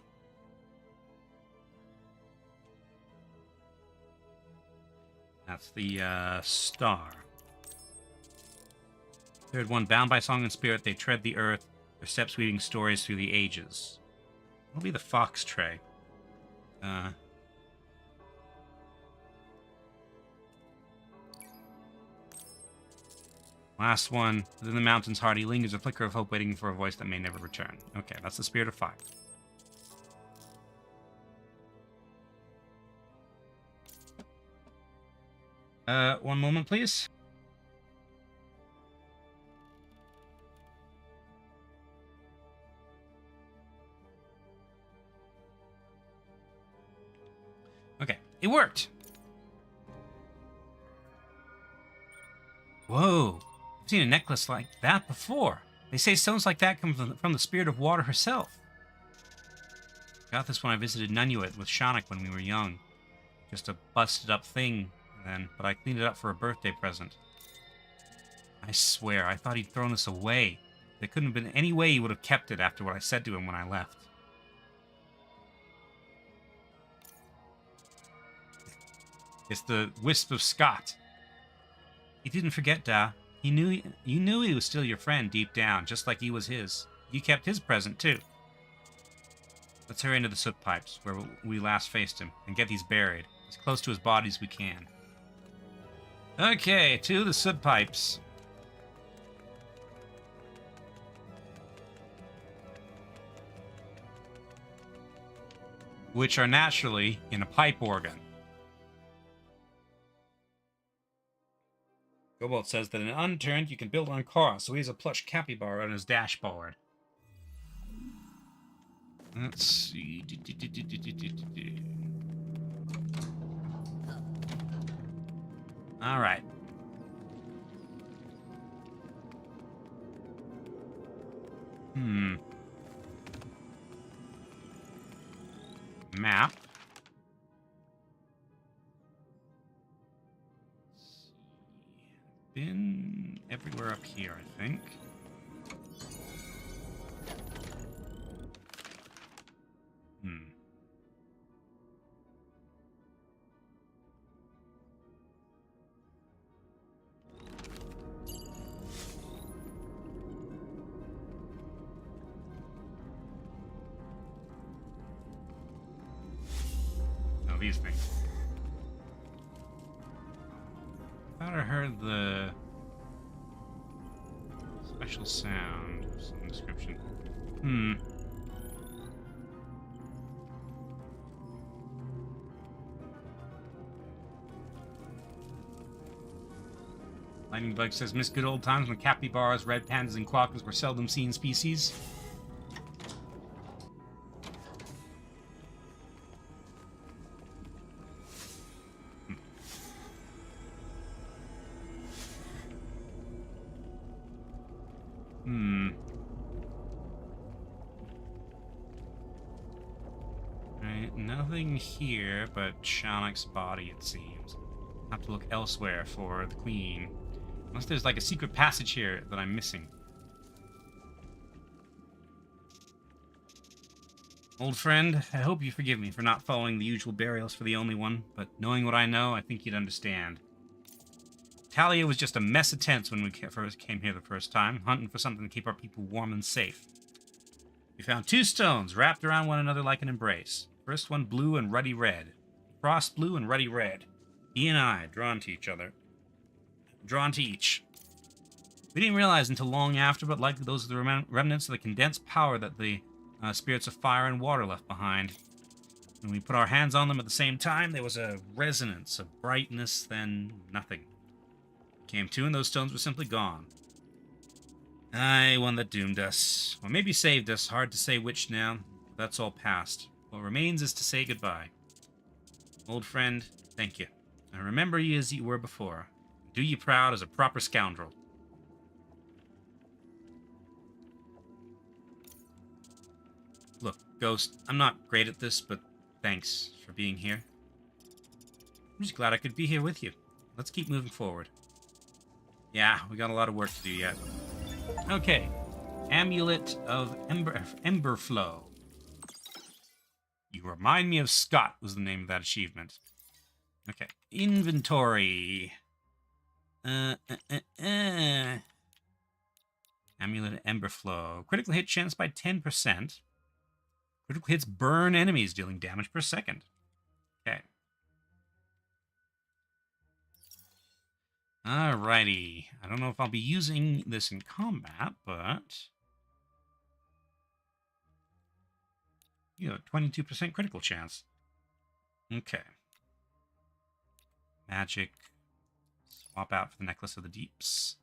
That's the star. Third one, bound by song and spirit, they tread the earth, their steps weaving stories through the ages. What'll be the fox tray? Last one, within the mountain's heart, he lingers a flicker of hope waiting for a voice that may never return. Okay, that's the spirit of fire. One moment, please. Okay, it worked. Whoa, I've seen a necklace like that before. They say stones like that come from the spirit of water herself. Got this when I visited Nunnuit with Shanak when we were young. Just a busted up thing then, but I cleaned it up for a birthday present. I swear, I thought he'd thrown this away. There couldn't have been any way he would have kept it after what I said to him when I left. It's the wisp of Scott. He didn't forget, Da. You knew he was still your friend deep down, just like you was his. You kept his present, too. Let's hurry into the soot pipes, where we last faced him, and get these buried, as close to his body as we can. Okay, to the soot pipes. Which are naturally in a pipe organ. Cobalt says that in Unturned, you can build on cars, so he has a plush capybara on his dashboard. Let's see. All right. map. Been everywhere up here, I think. No, these things. I thought I heard the special sound of some description. Lightning Bug says, miss good old times when capybaras, red pandas, and quokkas were seldom seen species. Right, nothing here but Shannok's body, it seems. I'll have to look elsewhere for the Queen. Unless there's like a secret passage here that I'm missing. Old friend, I hope you forgive me for not following the usual burials for the only one, but knowing what I know, I think you'd understand. Talia was just a mess of tents when we first came here the first time, hunting for something to keep our people warm and safe. We found 2 stones wrapped around one another like an embrace. First one blue and ruddy red. Frost blue and ruddy red. He and I, drawn to each other. Drawn to each. We didn't realize until long after, but likely those are the remnants of the condensed power that the spirits of fire and water left behind. When we put our hands on them at the same time, there was a resonance of brightness, then nothing. Came to, and those stones were simply gone. Aye, one that doomed us. Or maybe saved us, hard to say which now. That's all past. What remains is to say goodbye. Old friend, thank you. I remember you as you were before. Do you proud as a proper scoundrel. Look, Ghost, I'm not great at this, but thanks for being here. I'm just glad I could be here with you. Let's keep moving forward. Yeah, we got a lot of work to do yet. Okay. Amulet of Ember Flow. You remind me of Scott was the name of that achievement. Okay. Inventory. Amulet of Ember Flow. Critical hit chance by 10%. Critical hits burn enemies, dealing damage per second. Okay. Alrighty. I don't know if I'll be using this in combat, but... you have a 22% critical chance. Okay. Magic. Swap out for the Necklace of the Deeps.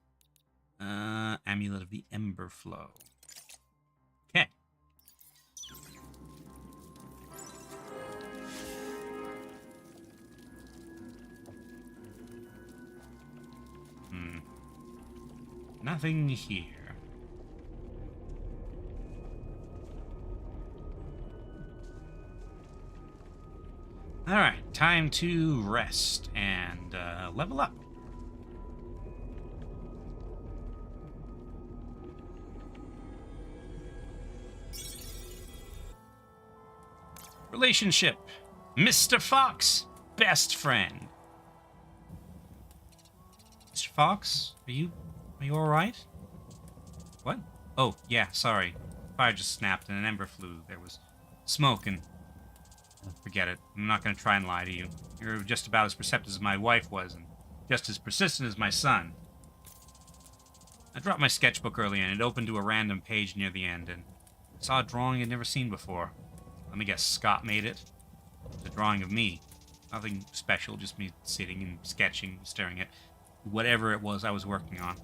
Amulet of the Ember Flow. Okay. Nothing here. Alright, time to rest and level up. Relationship. Mr. Fox, best friend. Mr. Fox, are you all right? What? Oh, yeah, sorry. Fire just snapped and an ember flew. There was smoke and... forget it. I'm not going to try and lie to you. You're just about as perceptive as my wife was, and just as persistent as my son. I dropped my sketchbook earlier, and it opened to a random page near the end, and I saw a drawing I'd never seen before. Let me guess, Scott made it? It's a drawing of me. Nothing special, just me sitting and sketching, staring at whatever it was I was working on.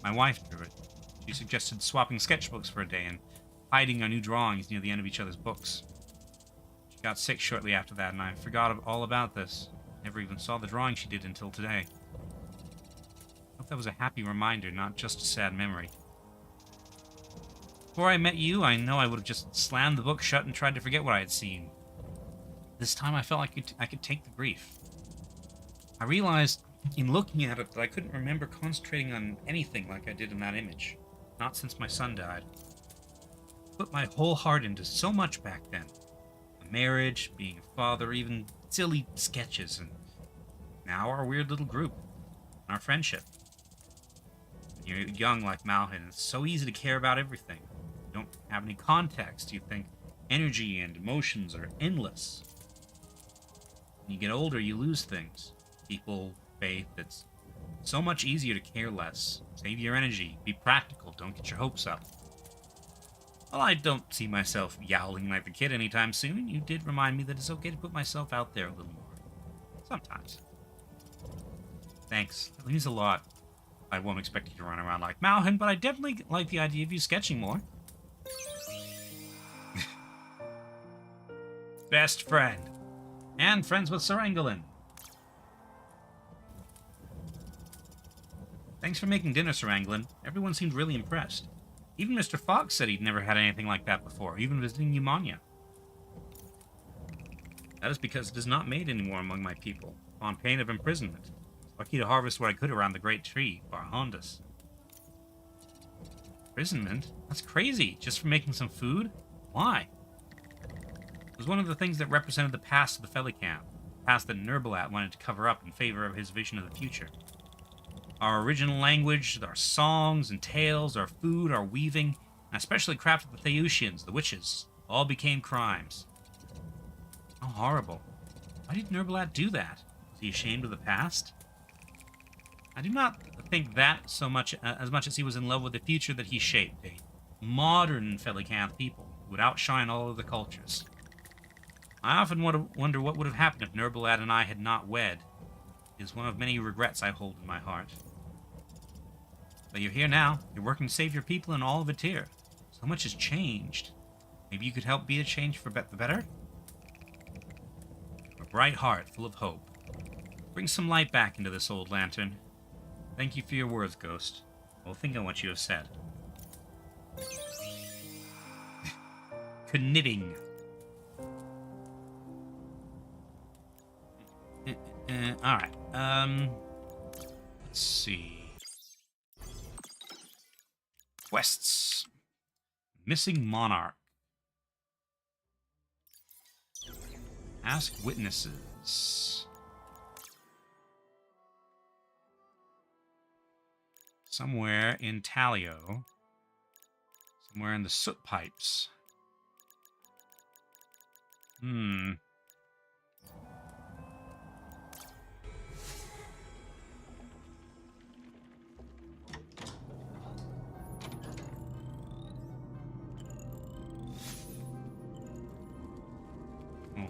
My wife drew it. She suggested swapping sketchbooks for a day and hiding our new drawings near the end of each other's books. She got sick shortly after that, and I forgot all about this. Never even saw the drawing she did until today. I hope that was a happy reminder, not just a sad memory. Before I met you, I know I would have just slammed the book shut and tried to forget what I had seen. this time I felt like I could take the grief. I realized in looking at it that I couldn't remember concentrating on anything like I did in that image. Not since my son died. I put my whole heart into so much back then. A marriage, being a father, even silly sketches, and now our weird little group. Our friendship. When you're young like Malhin, it's so easy to care about everything. You don't have any context. You think energy and emotions are endless. When you get older, you lose things. People, faith. It's so much easier to care less. Save your energy. Be practical. Don't get your hopes up. Well, I don't see myself yowling like the kid anytime soon. You did remind me that it's okay to put myself out there a little more. Sometimes. Thanks. That means a lot. I won't expect you to run around like Malhin, but I definitely like the idea of you sketching more. Best friend. And friends with Sir Engelin. Thanks for making dinner, Sir Engelin. Everyone seemed really impressed. Even Mr. Fox said he'd never had anything like that before, even visiting Umania. That is because it is not made anymore among my people, on pain of imprisonment. Lucky to harvest what I could around the great tree, Barhondas. Imprisonment? That's crazy, just for making some food? Why? It was one of the things that represented the past of the Felicamp, the past that Nerbalat wanted to cover up in favor of his vision of the future. Our original language, our songs and tales, our food, our weaving, and especially craft of the Theusians, the witches, all became crimes. How horrible. Why did Nerbalat do that? Was he ashamed of the past? I do not think that so much as much as he was in love with the future that he shaped, a modern Felicanth people who would outshine all other cultures. I often wonder what would have happened if Nerbalat and I had not wed. It is one of many regrets I hold in my heart. But you're here now. You're working to save your people and all of Etere. So much has changed. Maybe you could help be a change for the better? A bright heart full of hope. Bring some light back into this old lantern. Thank you for your words, Ghost. I will think on what you have said. Knitting. Alright. Let's see. Quests. Missing Monarch. Ask witnesses. Somewhere in Talio. Somewhere in the soot pipes. Hold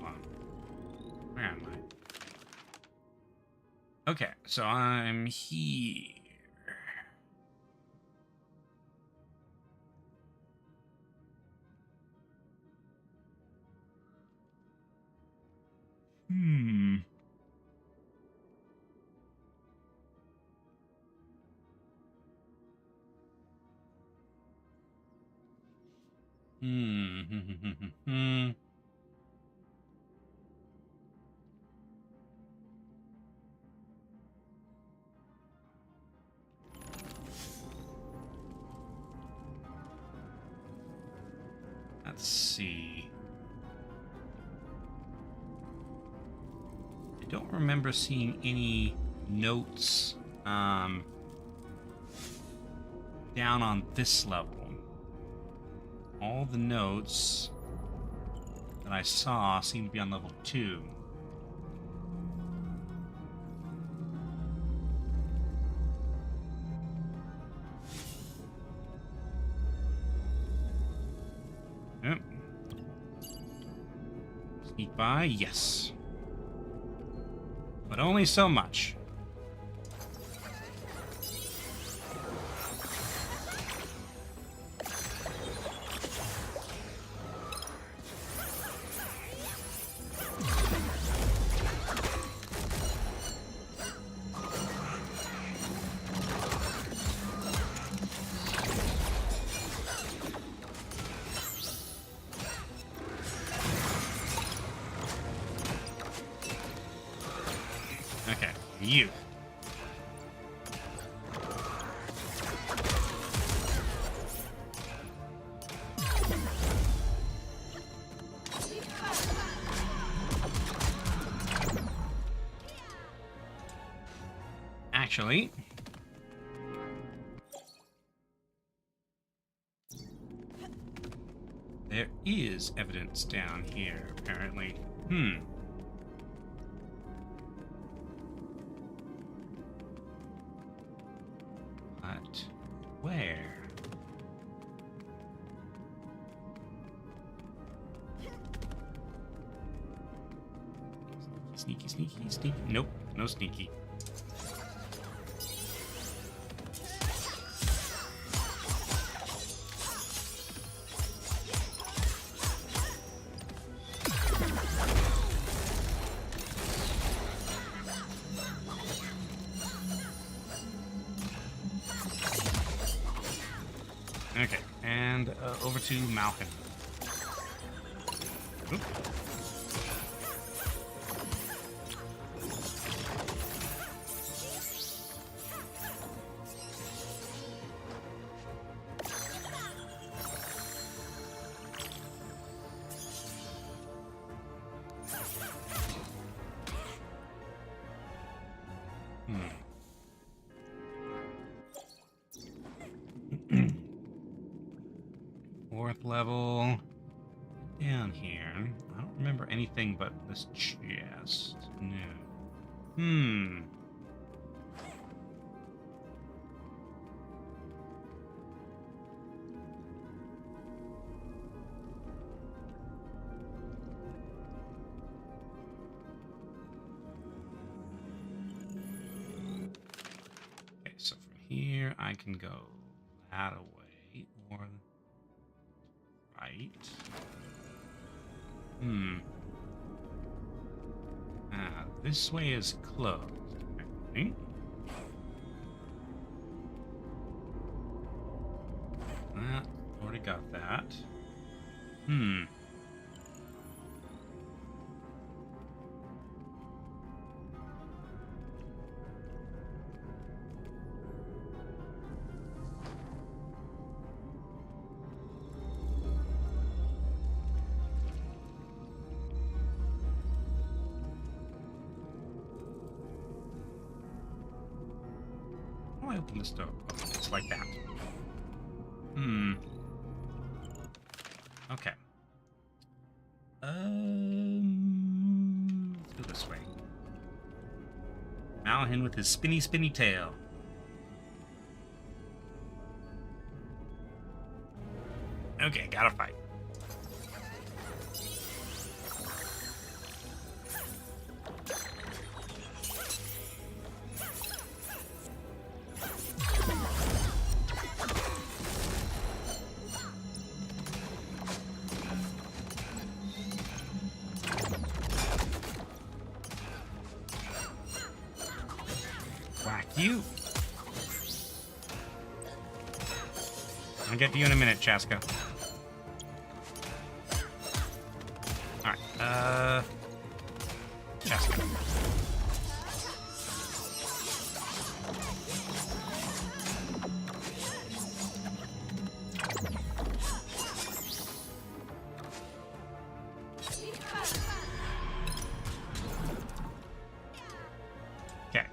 on. Where am I? Okay, so I'm here. Let's see. I don't remember seeing any notes down on this level. All the notes that I saw seem to be on level 2. Yep. Sneak by, yes. But only so much. You. Actually, there is evidence down here, apparently. But where? Sneaky, sneaky, sneaky. Nope, no sneaky. Okay, and over to Malkin. Oop. Fourth level. Down here. I don't remember anything but this chest. No. Okay, so from here I can go that away or right. This way is closed, apparently. Already got that. I open this door? Oh, it's like that. Okay. Let's go this way. Malhin with his spinny, spinny tail. Okay, gotta fight. You. I'll get to you in a minute, Chaska. Alright, Chaska. Okay.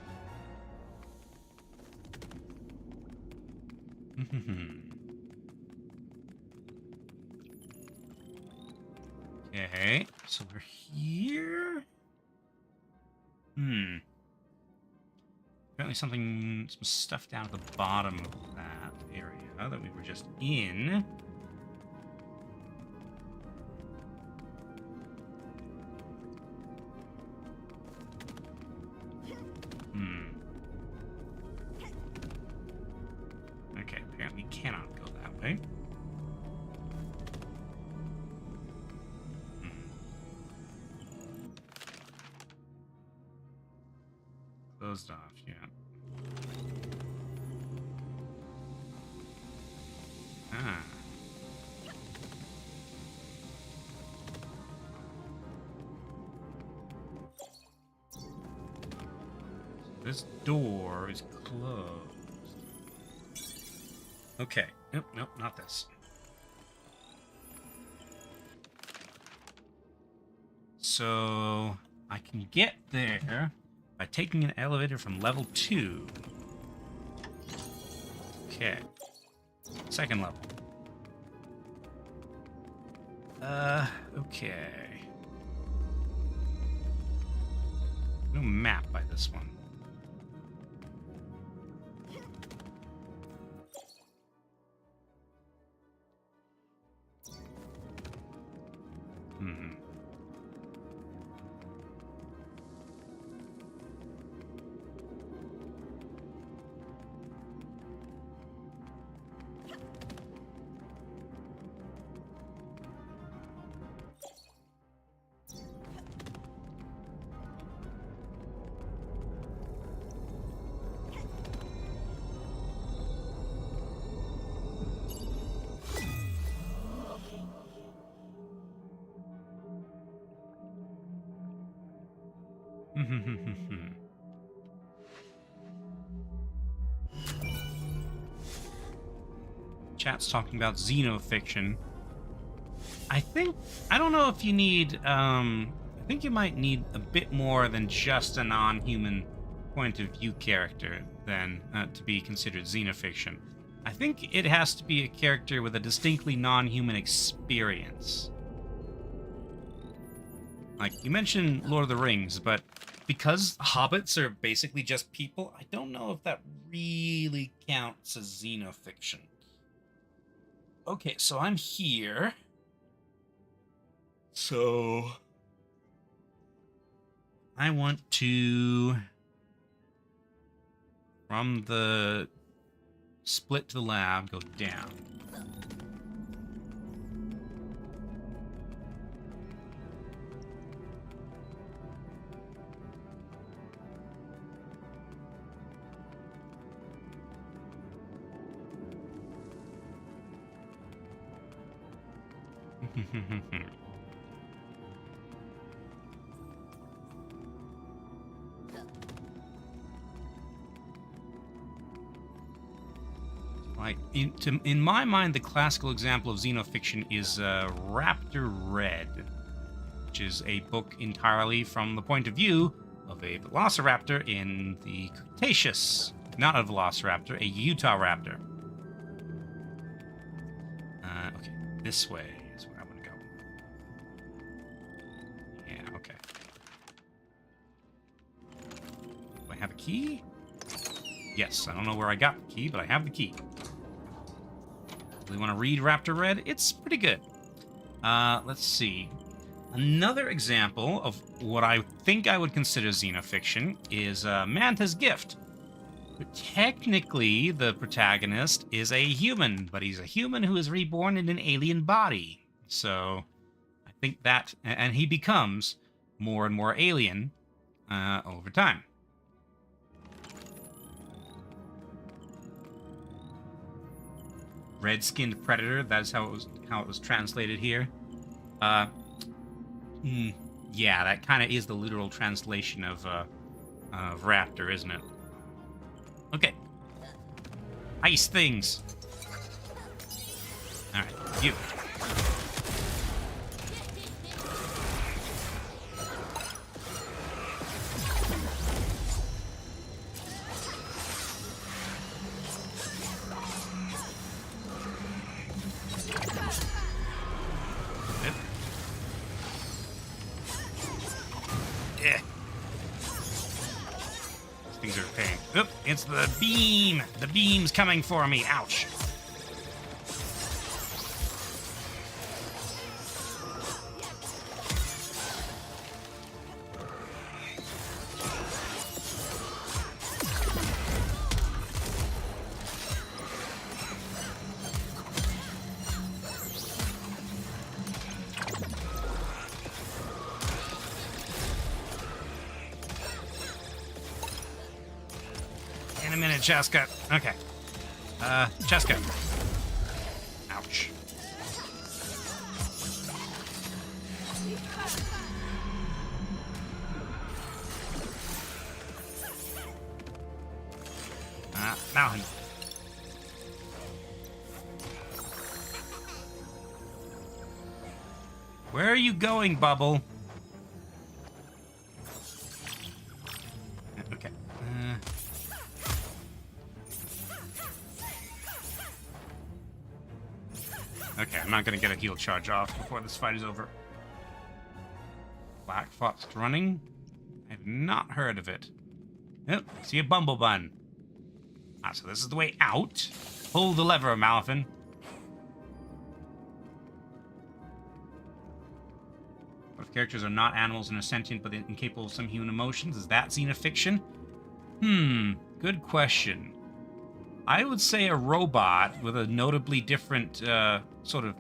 Okay, so we're here. Apparently some stuff down at the bottom of that area that we were just in. Okay, apparently cannot go that way. Closed off, yeah. this door is closed. Okay. Nope, nope, not this. So I can get there by taking an elevator from level 2. Okay. Second level. Okay. No map by this one. Chat's talking about xenofiction. I don't know if you need, I think you might need a bit more than just a non-human point of view character than to be considered xenofiction. I think it has to be a character with a distinctly non-human experience. Like, you mentioned Lord of the Rings, but because hobbits are basically just people, I don't know if that really counts as xenofiction. Okay, so I'm here. So I want to, from the split to the lab, go down. Like, in my mind, the classical example of xenofiction is Raptor Red, which is a book entirely from the point of view of a velociraptor in the Cretaceous. Not a velociraptor, a Utah raptor. Okay, this way is where I want to go. Yeah, okay. Do I have a key? Yes, I don't know where I got the key, but I have the key. We want to read Raptor Red? It's pretty good. Let's see. Another example of what I think I would consider xenofiction is Manta's Gift. But technically, the protagonist is a human, but he's a human who is reborn in an alien body. So, I think that... And he becomes more and more alien over time. Red-skinned predator, that's how it was translated here. Yeah, that kind of is the literal translation of raptor, isn't it? Okay. Ice things. Alright, you. It's the beam! The beam's coming for me! Ouch! In a minute, Cheska. Okay. Cheska. Ouch. Mountain. Where are you going, Bubble? Okay. Okay, I'm not gonna get a heal charge off before this fight is over. Black Fox running? I've not heard of it. Oh, see a Bumblebun. Ah, so this is the way out. Pull the lever, Malfin. What if characters are not animals and are sentient but incapable of some human emotions? Is that xenofiction? Good question. I would say a robot with a notably different sort of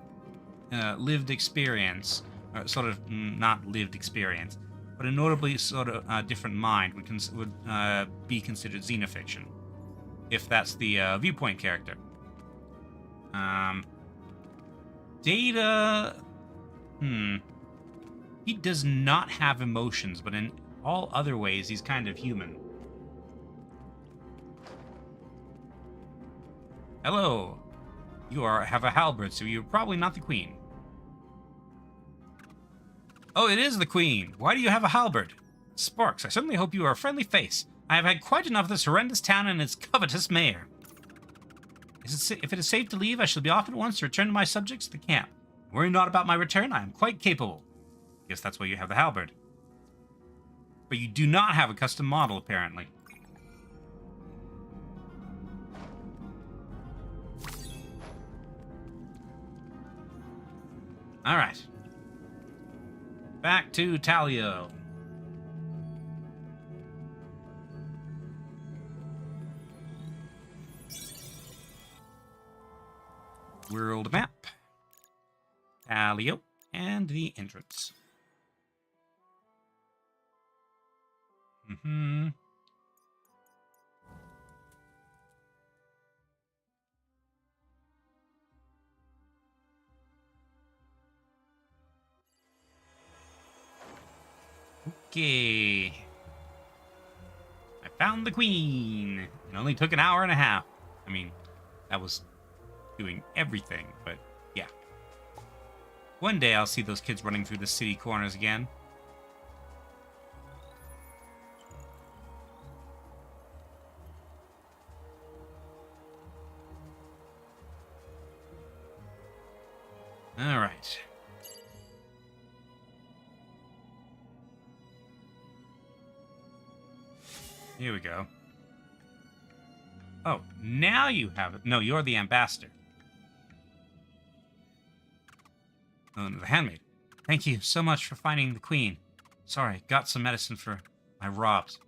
lived experience, or sort of not lived experience, but a notably sort of different mind would be considered xenofiction, if that's the viewpoint character. Data, he does not have emotions, but in all other ways, he's kind of human. Hello. You have a halberd, so you're probably not the queen. Oh, it is the queen. Why do you have a halberd? Sparks, I certainly hope you are a friendly face. I have had quite enough of this horrendous town and its covetous mayor. If it is safe to leave, I shall be off at once to return to my subjects at the camp. Worry not about my return, I am quite capable. Guess that's why you have the halberd. But you do not have a custom model, apparently. Alright. Back to Talio. World map. Talio. And the entrance. Okay. I found the queen. It only took an hour and a half. I mean, that was doing everything, but yeah. One day I'll see those kids running through the city corners again. All right. Here we go. Oh, now you have it. No, you're the ambassador. Oh, no, the handmaid. Thank you so much for finding the queen. Sorry, got some medicine for my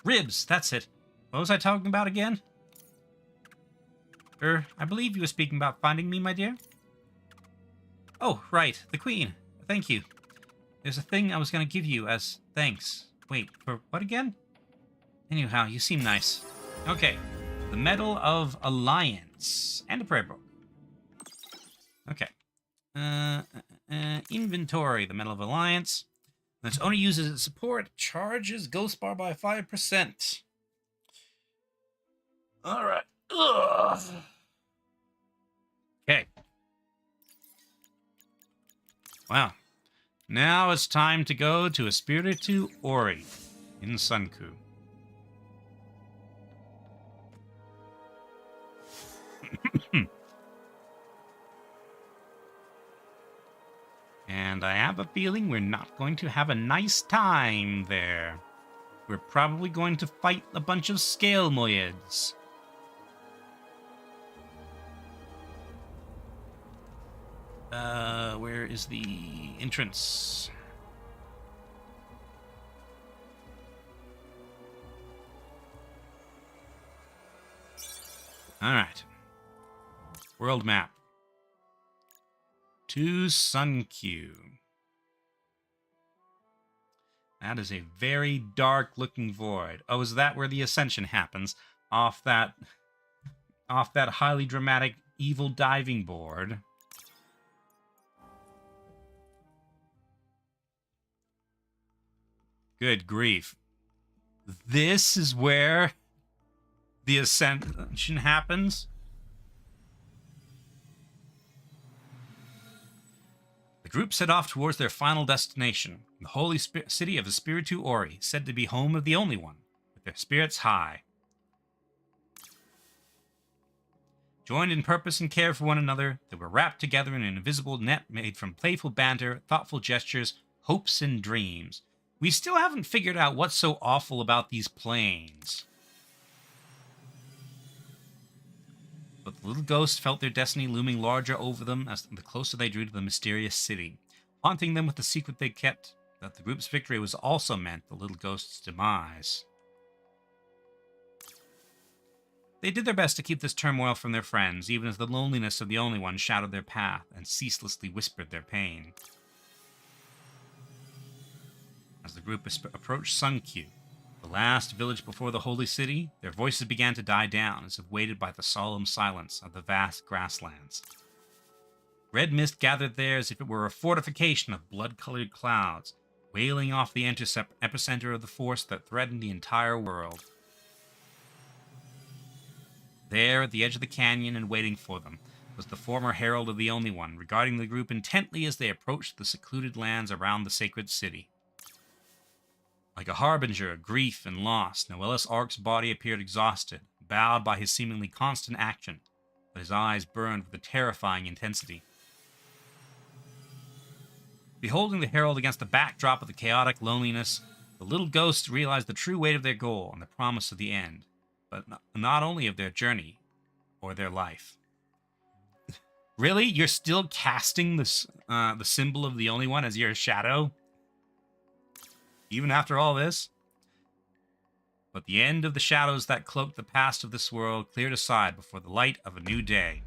ribs, that's it. What was I talking about again? I believe you were speaking about finding me, my dear. Oh, right, the queen. Thank you. There's a thing I was going to give you as thanks. Wait, for what again? Anyhow, you seem nice. Okay. The Medal of Alliance. And a prayer book. Okay. Inventory. The Medal of Alliance. When its owner uses its support, charges Ghost Bar by 5%. Alright. Okay. Wow. Now it's time to go to Espiritu Ori in Sunku. And I have a feeling we're not going to have a nice time there. We're probably going to fight a bunch of scale moyeds. Where is the entrance? Alright. World map. To Sunku. That is a very dark looking void. Oh, is that where the ascension happens? Off that highly dramatic evil diving board. Good grief. This is where the ascension happens. The group set off towards their final destination, the holy city of Espiritu Ori, said to be home of the Only One, with their spirits high. Joined in purpose and care for one another, they were wrapped together in an invisible net made from playful banter, thoughtful gestures, hopes, and dreams. We still haven't figured out what's so awful about these planes. But the little ghosts felt their destiny looming larger over them as the closer they drew to the mysterious city, haunting them with the secret they kept, that the group's victory was also meant the little ghost's demise. They did their best to keep this turmoil from their friends, even as the loneliness of the Only One shadowed their path and ceaselessly whispered their pain. As the group approached Sunkyu, the last village before the holy city, their voices began to die down as if weighted by the solemn silence of the vast grasslands. Red mist gathered there as if it were a fortification of blood-colored clouds, wailing off the epicenter of the force that threatened the entire world. There, at the edge of the canyon and waiting for them, was the former Herald of the Only One, regarding the group intently as they approached the secluded lands around the sacred city. Like a harbinger of grief and loss, Noellus Ark's body appeared exhausted, bowed by his seemingly constant action, but his eyes burned with a terrifying intensity. Beholding the Herald against the backdrop of the chaotic loneliness, the little ghosts realized the true weight of their goal and the promise of the end, but not only of their journey or their life. Really? You're still casting this, the symbol of the Only One as your shadow? Even after all this? But the end of the shadows that cloaked the past of this world cleared aside before the light of a new day.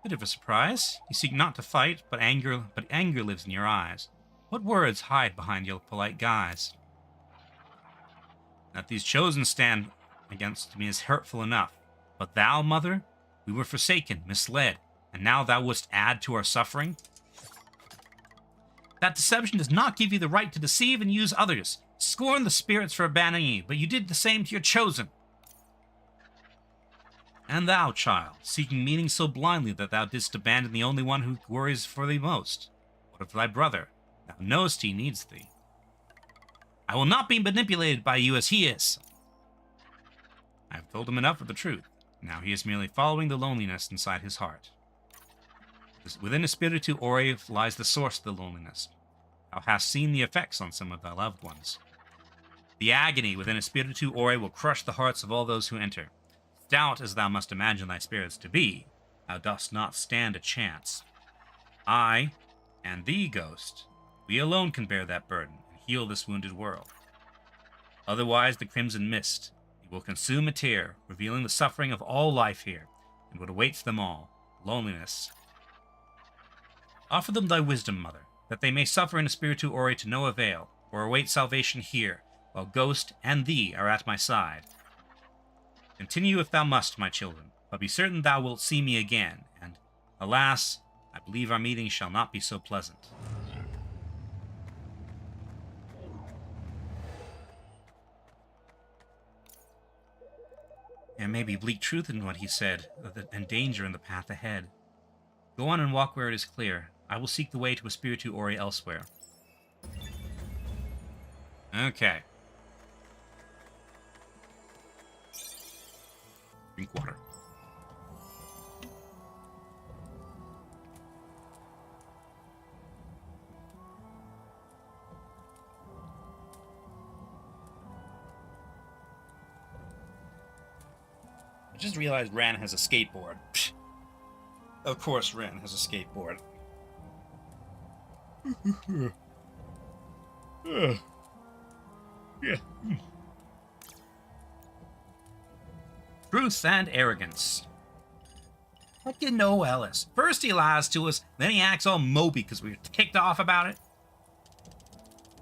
Bit of a surprise. You seek not to fight, but anger lives in your eyes. What words hide behind your polite guise? That these chosen stand against me is hurtful enough. But thou, mother, we were forsaken, misled, and now thou wouldst add to our suffering? That deception does not give you the right to deceive and use others. Scorn the spirits for abandoning you, but you did the same to your chosen. And thou, child, seeking meaning so blindly that thou didst abandon the Only One who worries for thee most. What of thy brother? Thou knowest he needs thee. I will not be manipulated by you as he is. I have told him enough of the truth. Now he is merely following the loneliness inside his heart. Within Espiritu Ori lies the source of the loneliness. Thou hast seen the effects on some of thy loved ones. The agony within Espiritu Ori will crush the hearts of all those who enter. Stout as thou must imagine thy spirits to be, thou dost not stand a chance. I, and thee, ghost, we alone can bear that burden and heal this wounded world. Otherwise, the crimson mist, it will consume Etere, revealing the suffering of all life here, and what awaits them all, loneliness. Offer them thy wisdom, mother, that they may suffer in Espiritu Ori to no avail, or await salvation here, while Ghost and thee are at my side. Continue if thou must, my children, but be certain thou wilt see me again, and, alas, I believe our meeting shall not be so pleasant. There may be bleak truth in what he said, and danger in the path ahead. Go on and walk where it is clear. I will seek the way to Espiritu Ori elsewhere. Okay. Drink water. I just realized Ran has a skateboard. Psh. Of course Ran has a skateboard. Yeah. Truth and arrogance. Fucking Noellus. First he lies to us, then he acts all mopey because we were ticked off about it.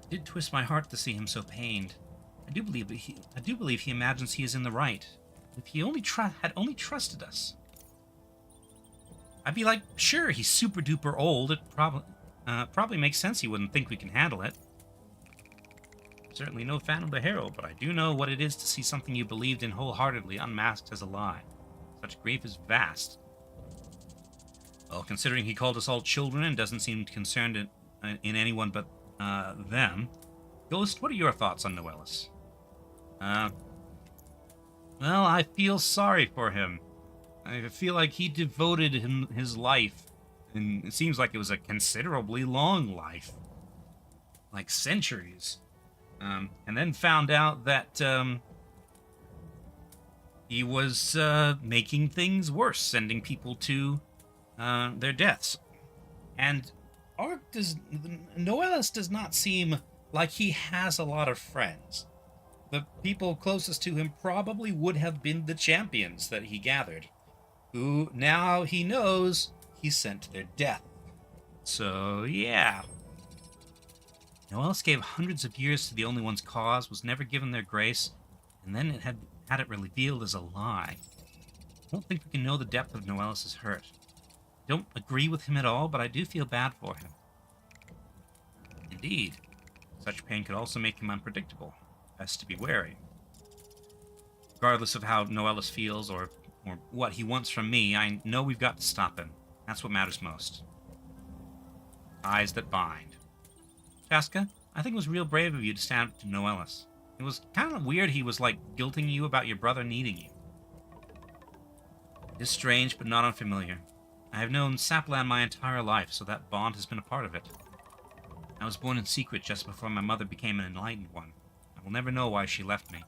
It did twist my heart to see him so pained. I do believe he imagines he is in the right. If he had only trusted us. I'd be like, sure, he's super duper old. It probably makes sense he wouldn't think we can handle it. certainly no fan of the Herald, but I do know what it is to see something you believed in wholeheartedly unmasked as a lie. Such grief is vast. Well, considering he called us all children and doesn't seem concerned in anyone but them. Ghost, what are your thoughts on Noelis? Well, I feel sorry for him. I feel like he devoted his life, and it seems like it was a considerably long life. Like centuries. And then found out that he was making things worse, sending people to their deaths. And Noelis does not seem like he has a lot of friends. The people closest to him probably would have been the champions that he gathered, who now he knows he sent to their death. So, yeah. Noelis gave hundreds of years to the Only One's cause, was never given their grace, and then it had it revealed as a lie. I don't think we can know the depth of Noelis' hurt. I don't agree with him at all, but I do feel bad for him. Indeed. Such pain could also make him unpredictable. Best to be wary. Regardless of how Noelis feels or what he wants from me, I know we've got to stop him. That's what matters most. Ties that bind. Chaska, I think it was real brave of you to stand up to Noelis. It was kind of weird he was like guilting you about your brother needing you. It is strange, but not unfamiliar. I have known Sapland my entire life, so that bond has been a part of it. I was born in secret just before my mother became an enlightened one. I will never know why she left me.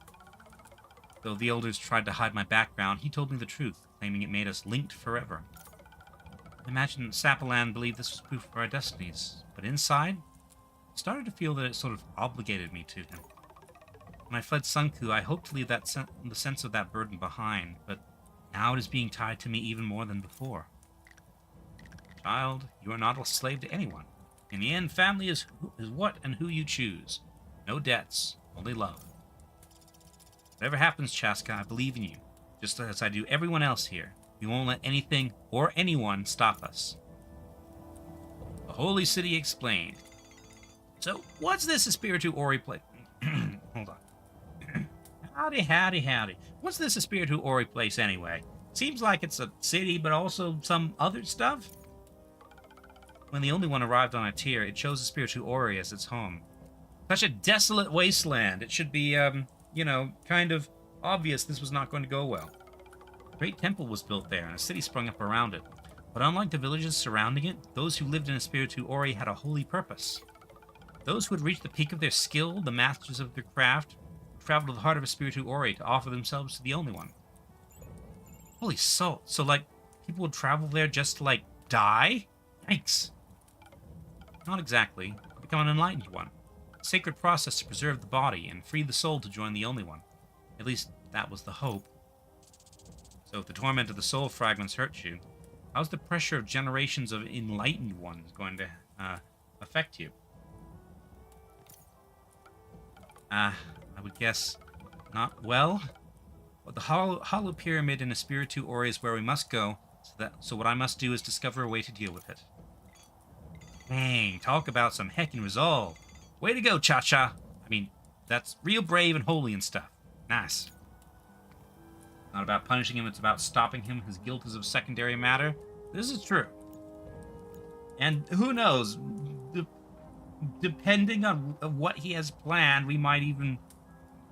Though the elders tried to hide my background, he told me the truth, claiming it made us linked forever. I imagine Sapland believed this was proof of our destinies, but inside, I started to feel that it sort of obligated me to him. When I fled Sunku, I hoped to leave the sense of that burden behind, but now it is being tied to me even more than before. Child, you are not a slave to anyone. In the end, family is what and who you choose. No debts, only love. Whatever happens, Chaska, I believe in you, just as I do everyone else here. We won't let anything or anyone stop us. The Holy City explained. So, what's this Espiritu Ori place? Hold on. Howdy. What's this Espiritu Ori place anyway? Seems like it's a city, but also some other stuff? When the Only One arrived on Etere, it chose Espiritu Ori as its home. Such a desolate wasteland. It should be, kind of obvious this was not going to go well. A great temple was built there, and a city sprung up around it. But unlike the villages surrounding it, those who lived in Espiritu Ori had a holy purpose. Those who had reached the peak of their skill, the masters of their craft, traveled to the heart of Espiritu Ori to offer themselves to the Only One. Holy salt. So, people would travel there just to, die? Yikes. Not exactly. Become an enlightened one. A sacred process to preserve the body and free the soul to join the Only One. At least, that was the hope. So if the torment of the soul fragments hurt you, how's the pressure of generations of enlightened ones going to affect you? I would guess not well. But the hollow pyramid in Espiritu Ori is where we must go, so what I must do is discover a way to deal with it. Dang, talk about some heckin' resolve. Way to go, Cha-Cha. I mean, that's real brave and holy and stuff. Nice. Not about punishing him, it's about stopping him. His guilt is of secondary matter. This is true. And who knows, depending on what he has planned, we might even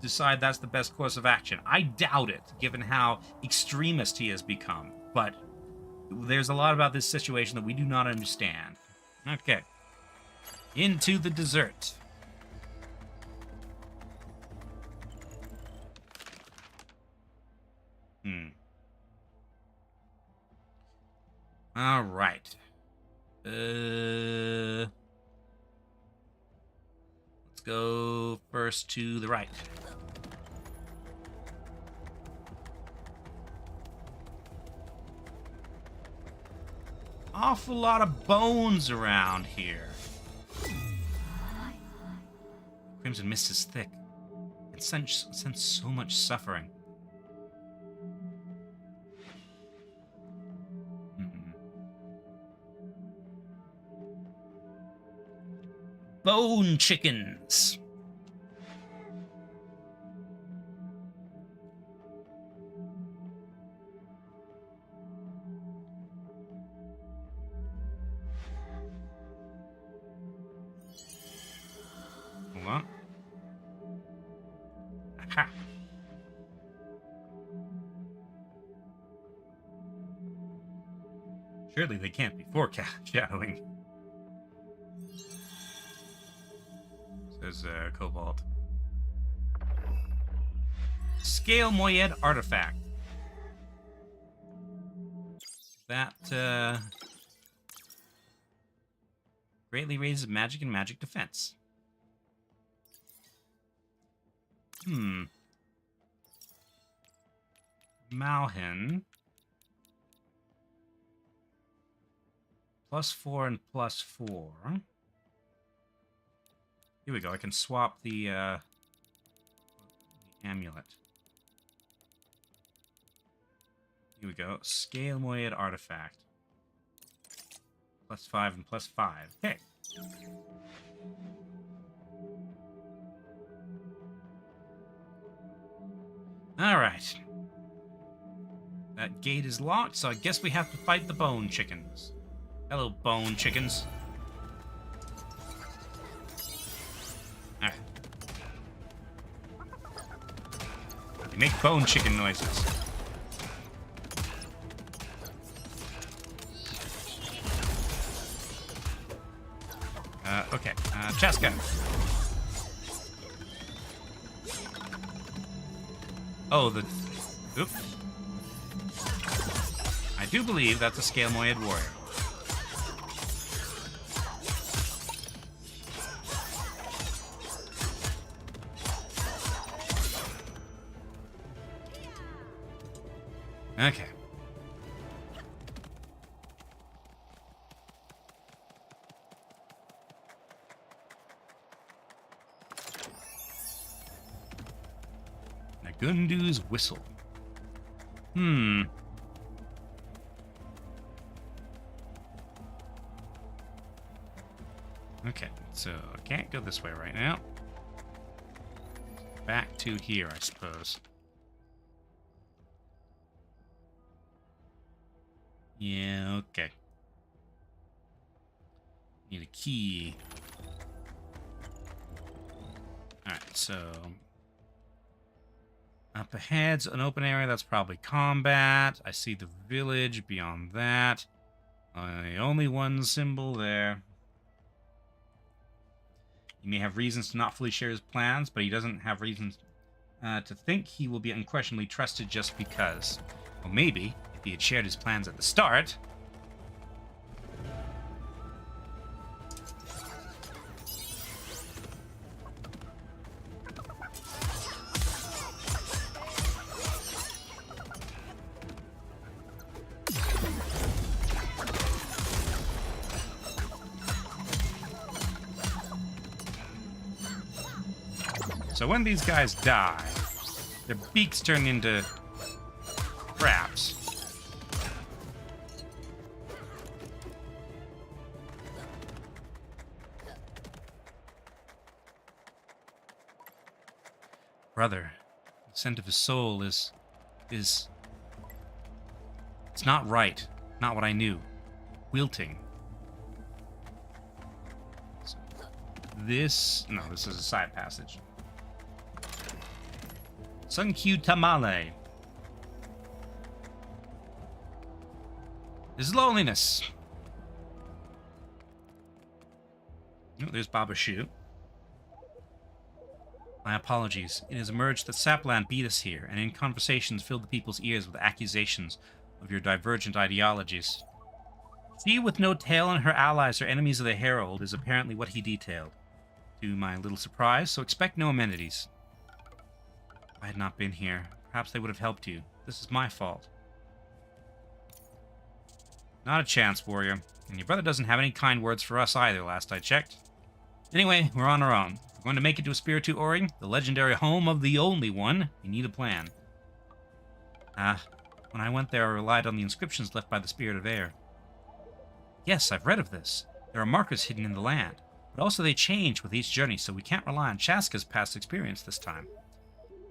decide that's the best course of action. I doubt it, given how extremist he has become. But there's a lot about this situation that we do not understand. Okay. Into the dessert. All right. Let's go first to the right. Awful lot of bones around here. Crimson mist is thick. It sends so much suffering. Bone chickens. Ha! Surely they can't be foreshadowing. Says Cobalt. Scale Moyed artifact. That greatly raises magic and magic defense. Malhin. +4 and +4. Here we go. I can swap the amulet. Here we go. Scale Moyed artifact. +5 and +5. Okay. Alright. That gate is locked, so I guess we have to fight the bone chickens. Hello, bone chickens. Alright. They make bone chicken noises. Okay. Chaska. Oh, the... Oops. I do believe that's a Scale Moyed warrior. Okay. Nagundu's whistle. Okay, so I can't go this way right now. Back to here, I suppose. Yeah, okay. Need a key. Alright, so... Up ahead's an open area, that's probably combat. I see the village beyond that. Only one symbol there. He may have reasons to not fully share his plans, but he doesn't have reasons to think he will be unquestionably trusted just because. Well, maybe, if he had shared his plans at the start... So when these guys die, their beaks turn into traps. Brother, the scent of his soul is... It's not right. Not what I knew. Wilting. So this... No, this is a side passage. Sunkyu Tamale. This is loneliness. Oh, there's Baba Shu. My apologies. It has emerged that Sapland beat us here, and in conversations filled the people's ears with accusations of your divergent ideologies. She with no tail and her allies are enemies of the Herald is apparently what he detailed. To my little surprise, so expect no amenities. If I had not been here, perhaps they would have helped you. This is my fault. Not a chance, warrior. And your brother doesn't have any kind words for us either, last I checked. Anyway, we're on our own. If we're going to make it to Espiritu Ori, the legendary home of the only one, we need a plan. When I went there, I relied on the inscriptions left by the Spirit of Air. Yes, I've read of this. There are markers hidden in the land, but also they change with each journey, so we can't rely on Chaska's past experience this time.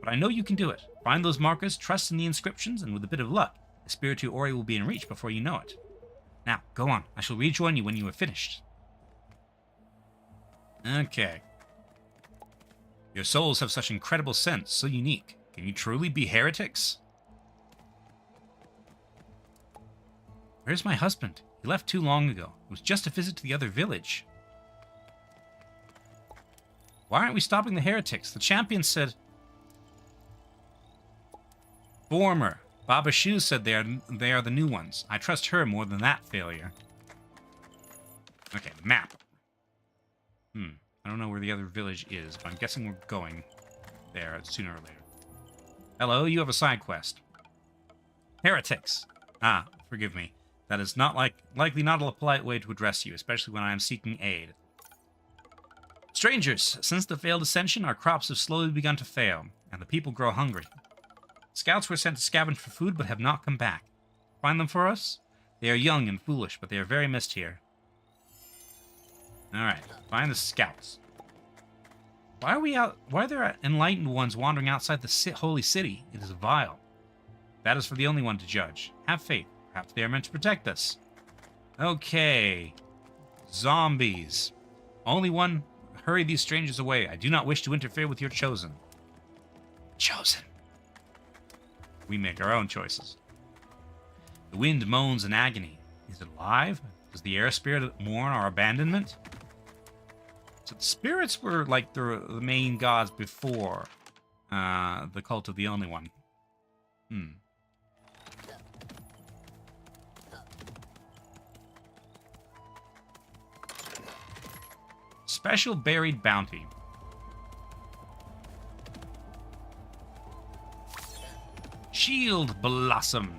But I know you can do it. Find those markers, trust in the inscriptions, and with a bit of luck, Espiritu Ori will be in reach before you know it. Now, go on. I shall rejoin you when you have finished. Okay. Your souls have such incredible sense, so unique. Can you truly be heretics? Where's my husband? He left too long ago. It was just a visit to the other village. Why aren't we stopping the heretics? The champion said... Former. Baba Shu said they are the new ones. I trust her more than that failure. Okay, map. I don't know where the other village is, but I'm guessing we're going there sooner or later. Hello, you have a side quest. Heretics. Ah, forgive me. That is likely not a polite way to address you, especially when I am seeking aid. Strangers, since the failed ascension, our crops have slowly begun to fail, and the people grow hungry. Scouts were sent to scavenge for food, but have not come back. Find them for us? They are young and foolish, but they are very missed here. Alright, find the scouts. Why are there enlightened ones wandering outside the holy city? It is vile. That is for the only one to judge. Have faith. Perhaps they are meant to protect us. Okay. Zombies. Only one. Hurry these strangers away. I do not wish to interfere with your chosen. Chosen. We make our own choices. The wind moans in agony. Is it alive? Does the air spirit mourn our abandonment? So the spirits were like the main gods before the cult of the only one. Special buried bounty. Shield blossom.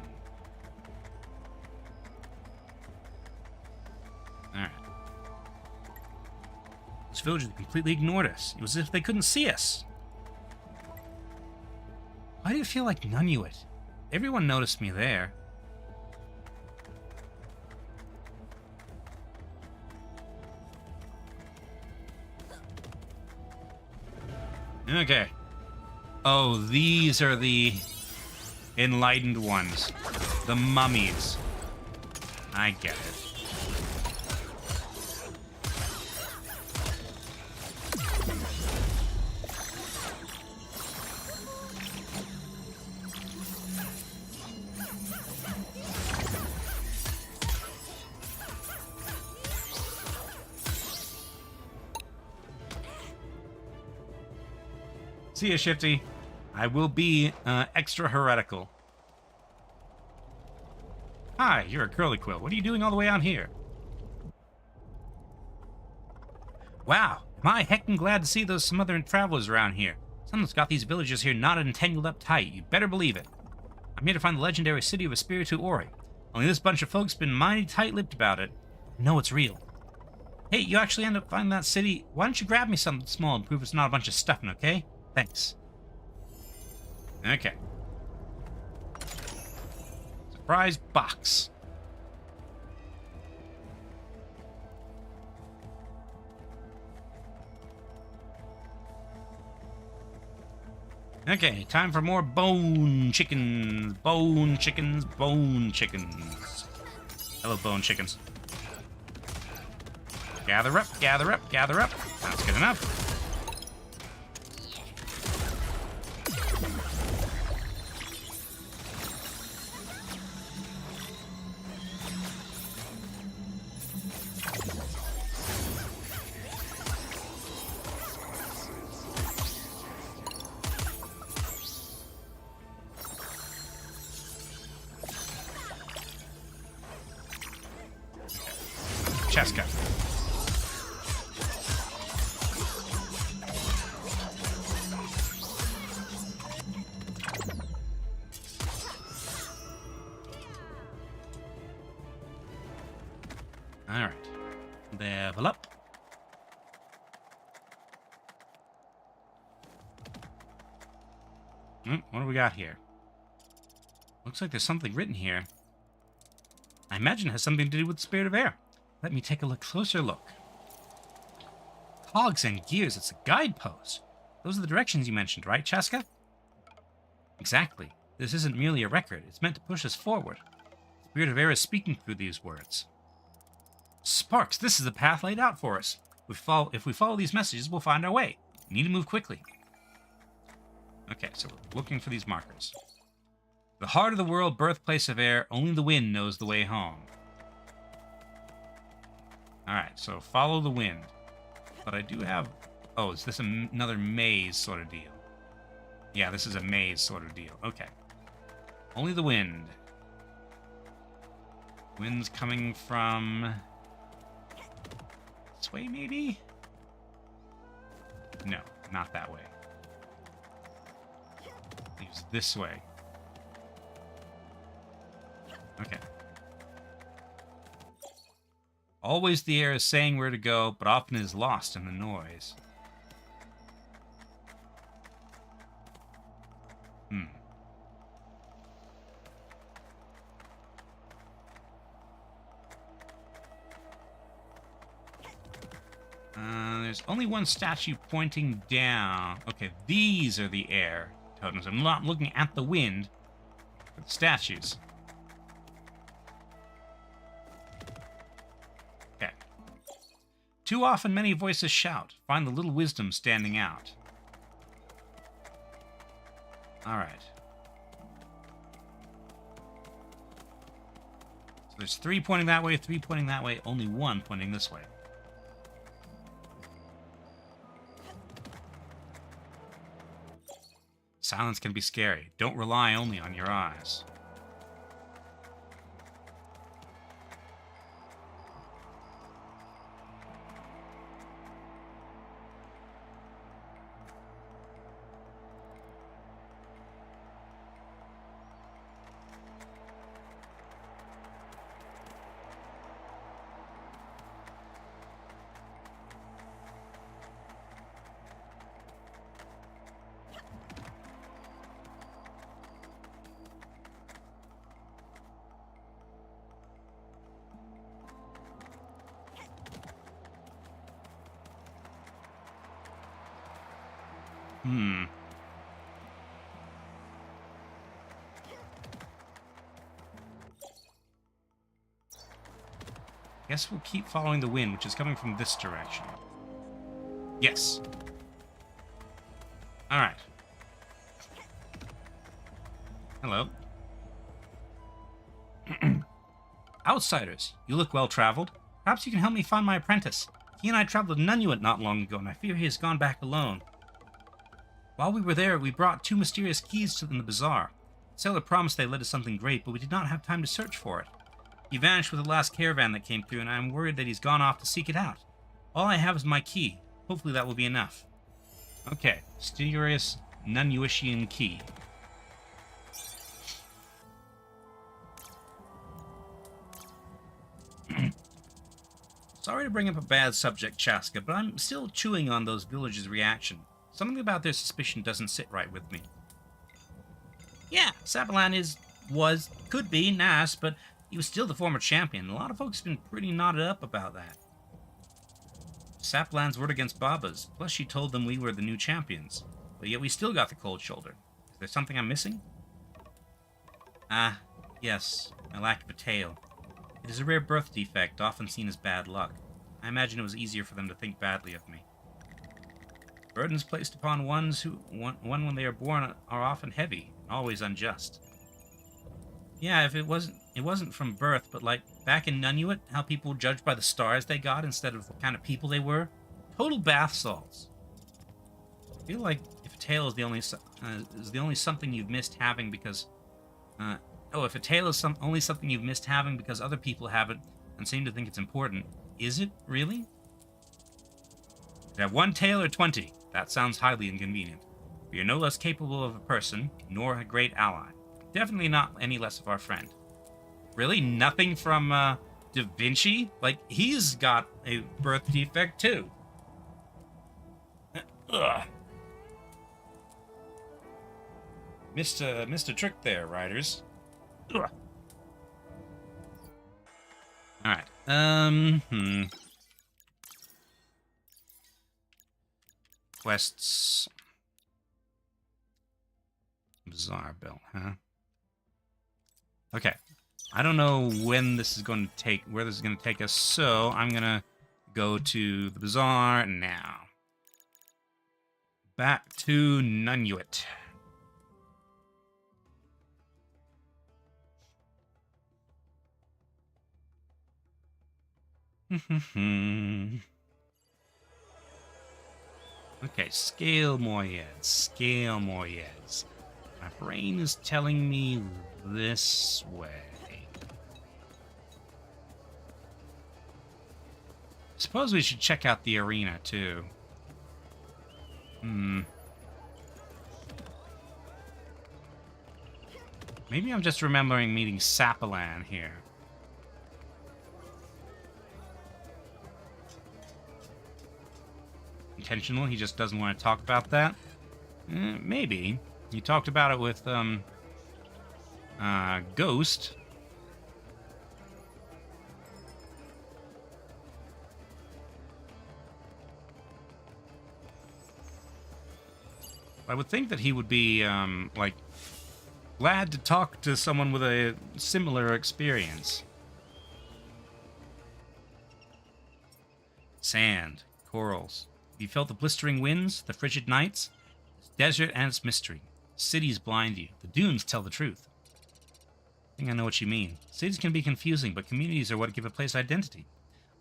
Alright. These villagers completely ignored us. It was as if they couldn't see us. Why do you feel like Nunuit? Everyone noticed me there. Okay. Oh, these are the enlightened ones. The mummies. I get it. See ya, Shifty. I will be extra heretical. Hi, you're a curly quill. What are you doing all the way out here? Wow, am I heckin' glad to see some other travelers around here. Someone's got these villagers here knotted and tangled up tight. You better believe it. I'm here to find the legendary city of Espiritu Ori. Only this bunch of folks been mighty tight-lipped about it. I know it's real. Hey, you actually end up finding that city. Why don't you grab me something small and prove it's not a bunch of stuffing, okay? Thanks. Okay. Surprise box. Okay, time for more bone chickens. Bone chickens, bone chickens. Hello, bone chickens. Gather up, gather up, gather up. That's good enough. Cheska. All right. Level up. What do we got here? Looks like there's something written here. I imagine it has something to do with the spirit of air. Let me take a closer look. Cogs and gears, it's a guidepost. Those are the directions you mentioned, right, Cheska? Exactly. This isn't merely a record. It's meant to push us forward. The spirit of air is speaking through these words. Sparks, this is the path laid out for us. If we follow these messages, we'll find our way. We need to move quickly. Okay, so we're looking for these markers. The heart of the world, birthplace of air, only the wind knows the way home. Alright, so follow the wind. But I do have... Oh, is this another maze sort of deal? Yeah, this is a maze sort of deal. Okay. Only the wind. Wind's coming from... this way, maybe? No, not that way. Leaves this way. Okay. Always the air is saying where to go, but often is lost in the noise. There's only one statue pointing down. Okay, these are the air totems. I'm not looking at the wind, but the statues. Okay. Too often many voices shout. Find the little wisdom standing out. Alright. So there's 3 pointing that way, 3 pointing that way, only 1 pointing this way. Silence can be scary. Don't rely only on your eyes. Guess we'll keep following the wind, which is coming from this direction. Yes. Alright. Hello. Outsiders, you look well-traveled. Perhaps you can help me find my apprentice. He and I traveled to Nunnuit not long ago, and I fear he has gone back alone. While we were there, we brought 2 mysterious keys in the bazaar. The seller promised they led to something great, but we did not have time to search for it. He vanished with the last caravan that came through, and I am worried that he's gone off to seek it out. All I have is my key. Hopefully that will be enough. Okay, mysterious Nunnuitian key. Sorry to bring up a bad subject, Chaska, but I'm still chewing on those villagers' reaction. Something about their suspicion doesn't sit right with me. Yeah, Sabalan could be nice, but he was still the former champion. A lot of folks have been pretty knotted up about that. Saplan's word against Baba's, plus she told them we were the new champions. But yet we still got the cold shoulder. Is there something I'm missing? Ah, yes, my lack of a tail. It is a rare birth defect, often seen as bad luck. I imagine it was easier for them to think badly of me. Burdens placed upon ones when they are born are often heavy, always unjust. Yeah, if it wasn't from birth, but like back in Nunnuit, how people were judged by the stars they got instead of what kind of people they were. Total bath salts. I feel like if a tail is the only something you've missed having because, if a tail is only something you've missed having because other people have it and seem to think it's important, is it really? You have 1 tail or 20. That sounds highly inconvenient. But you're no less capable of a person, nor a great ally. Definitely not any less of our friend. Really? Nothing from, Da Vinci? Like, he's got a birth defect, too. Ugh. Missed a trick there, riders. Ugh. Alright, Quests. Bizarre belt, huh? Okay. I don't know when this is going to take, where this is going to take us, so I'm going to go to the bazaar now. Back to Nunnuit. Okay, scale more yet. Scale more yet. My brain is telling me this way. Suppose we should check out the arena, too. Maybe I'm just remembering meeting Sapalan here. Intentional, he just doesn't want to talk about that? Maybe. He talked about it with, Ghost. I would think that he would be, like, glad to talk to someone with a similar experience. Sand, corals. You felt the blistering winds, the frigid nights, desert and its mystery. Cities blind you. The dunes tell the truth. I think I know what you mean. Cities can be confusing, but communities are what give a place identity.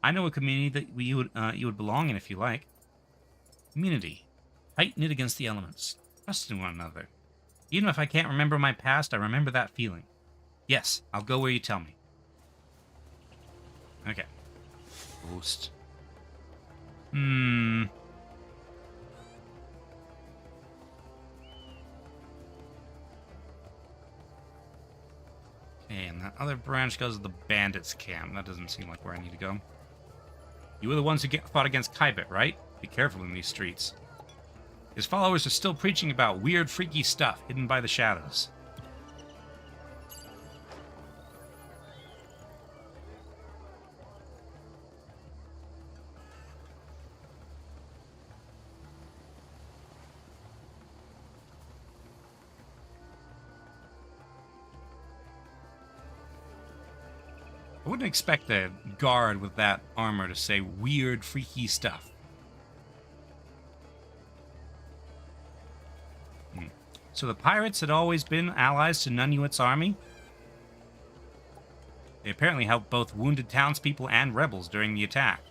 I know a community that you would belong in if you like. Community. Tight-knit against the elements. Trust in one another. Even if I can't remember my past, I remember that feeling. Yes, I'll go where you tell me. Okay. Ghost. Okay, and that other branch goes to the bandits' camp. That doesn't seem like where I need to go. You were the ones who fought against Kybit, right? Be careful in these streets. His followers are still preaching about weird, freaky stuff hidden by the shadows. I wouldn't expect a guard with that armor to say weird, freaky stuff. So the pirates had always been allies to Nunuit's army? They apparently helped both wounded townspeople and rebels during the attack.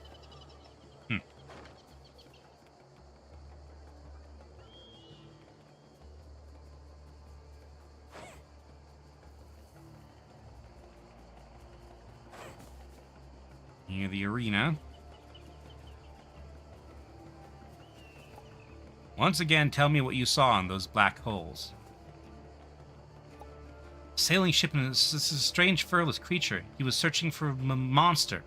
Near the arena. Once again, tell me what you saw in those black holes. Sailing ship and this is a strange furless creature. He was searching for a monster.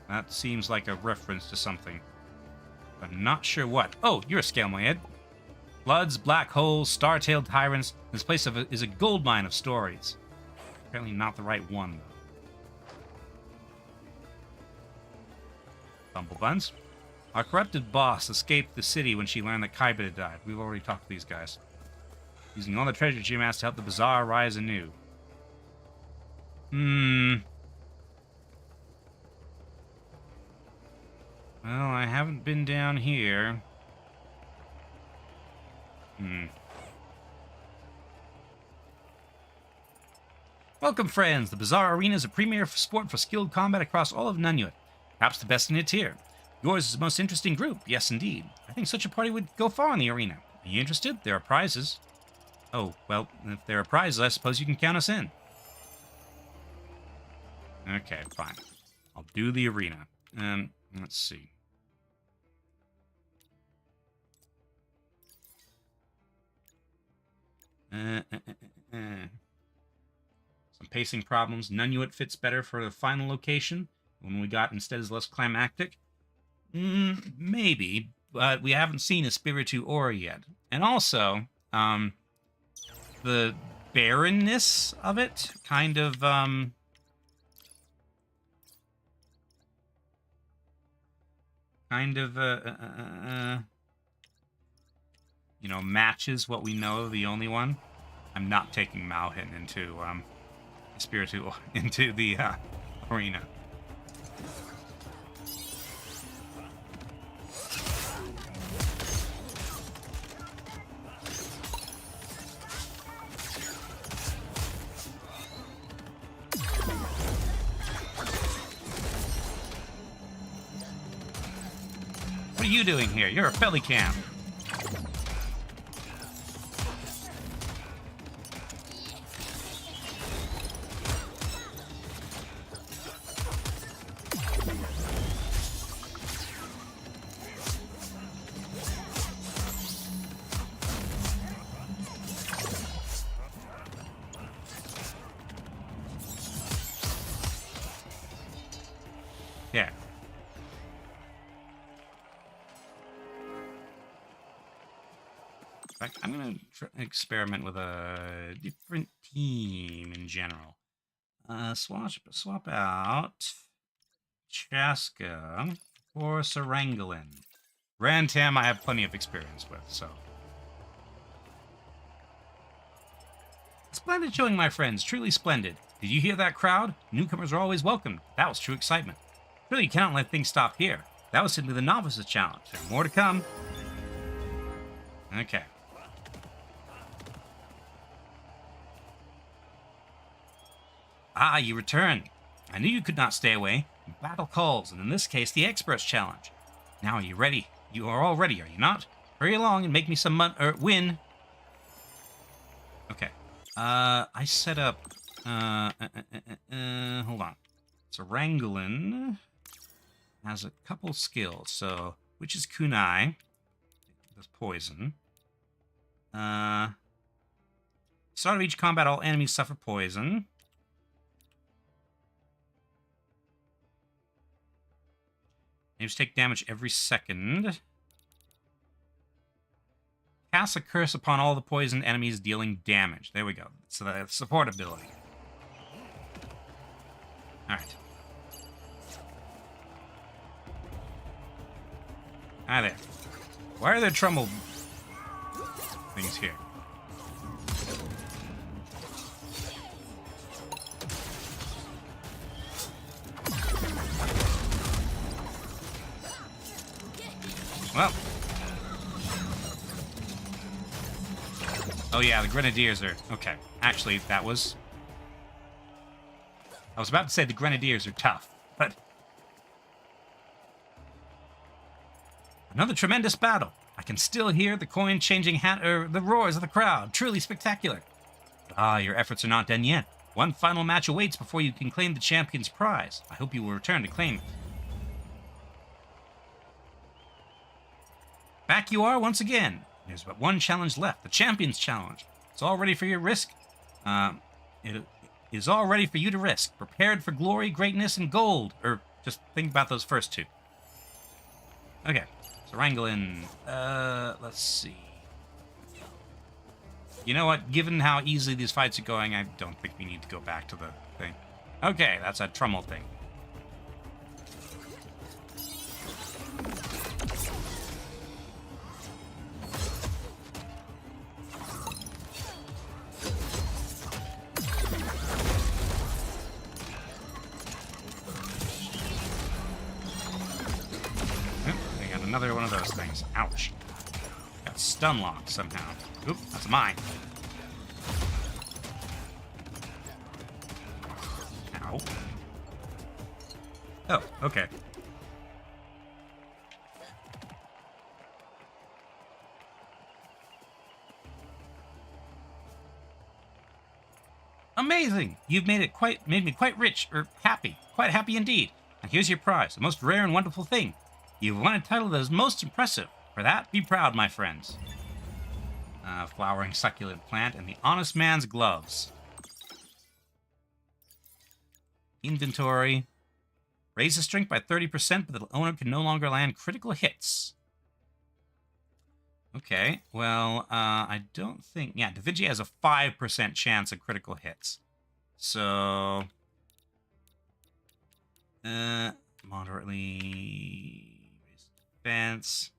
That seems like a reference to something. I'm not sure what. Oh, you're a scale, my head. Floods, black holes, star-tailed tyrants. This place is a gold mine of stories. Apparently not the right one, though. Bumblebuns. Our corrupted boss escaped the city when she learned that Kybit had died. We've already talked to these guys. Using all the treasure she amassed to help the bazaar rise anew. Well, I haven't been down here. Welcome, friends. The Bazaar Arena is a premier sport for skilled combat across all of Nunuit. Perhaps the best in Etere. Yours is the most interesting group. Yes, indeed. I think such a party would go far in the arena. Are you interested? There are prizes. Oh, well, if there are prizes, I suppose you can count us in. Okay, fine. I'll do the arena. Let's see. Some pacing problems. Nunuit fits better for the final location. The one we got instead is less climactic. Maybe, but we haven't seen a Spiritu Aura yet. And also, the barrenness of it kind of, you know, matches what we know of the only one. I'm not taking Malhin into, Spiritu, into the, arena. you doing here? You're a felly camp. Yeah. In fact, I'm going to experiment with a different team in general. Swap out Chaska for Sarangalin. Rantam I have plenty of experience with, so. Splendid showing, my friends. Truly splendid. Did you hear that crowd? Newcomers are always welcome. That was true excitement. Really, you cannot let things stop here. That was simply the novices challenge. There's more to come. Okay. Ah, you returned. I knew you could not stay away. Battle calls, and in this case, the experts challenge. Now, are you ready? You are all ready, are you not? Hurry along and make me some win. Okay. I set up. Hold on. So Rangalin has a couple skills. So, which is Kunai? Does poison. Start of each combat, all enemies suffer poison. Enemies take damage every second. Cast a curse upon all the poisoned enemies, dealing damage. There we go. So that's support ability. Alright. Hi there. Why are there trumble things here? Well. Oh yeah, the Grenadiers are... Okay. Actually, that was... I was about to say the Grenadiers are tough, but... Another tremendous battle. I can still hear the coin-changing the roars of the crowd. Truly spectacular. Ah, your efforts are not done yet. One final match awaits before you can claim the champion's prize. I hope you will return to claim it. Back you are once again. There's but one challenge left, the Champion's Challenge. It's all ready for your risk. It is all ready for you to risk. Prepared for glory, greatness, and gold. Or just think about those first two. Okay, so Rangalin. Let's see. You know what? Given how easily these fights are going, I don't think we need to go back to the thing. Okay, that's a Trummel thing. Another one of those things. Ouch. Got stun locked somehow. Oop, that's mine. Ow. Oh, okay. Amazing! You've made me quite rich, or happy. Quite happy indeed. And here's your prize, a most rare and wonderful thing. You've won a title that is most impressive. For that, be proud, my friends. Flowering succulent plant and the honest man's gloves. Inventory. Raise the strength by 30%, but the owner can no longer land critical hits. Okay, well, I don't think... Yeah, Da Vinci has a 5% chance of critical hits. So... moderately... defense,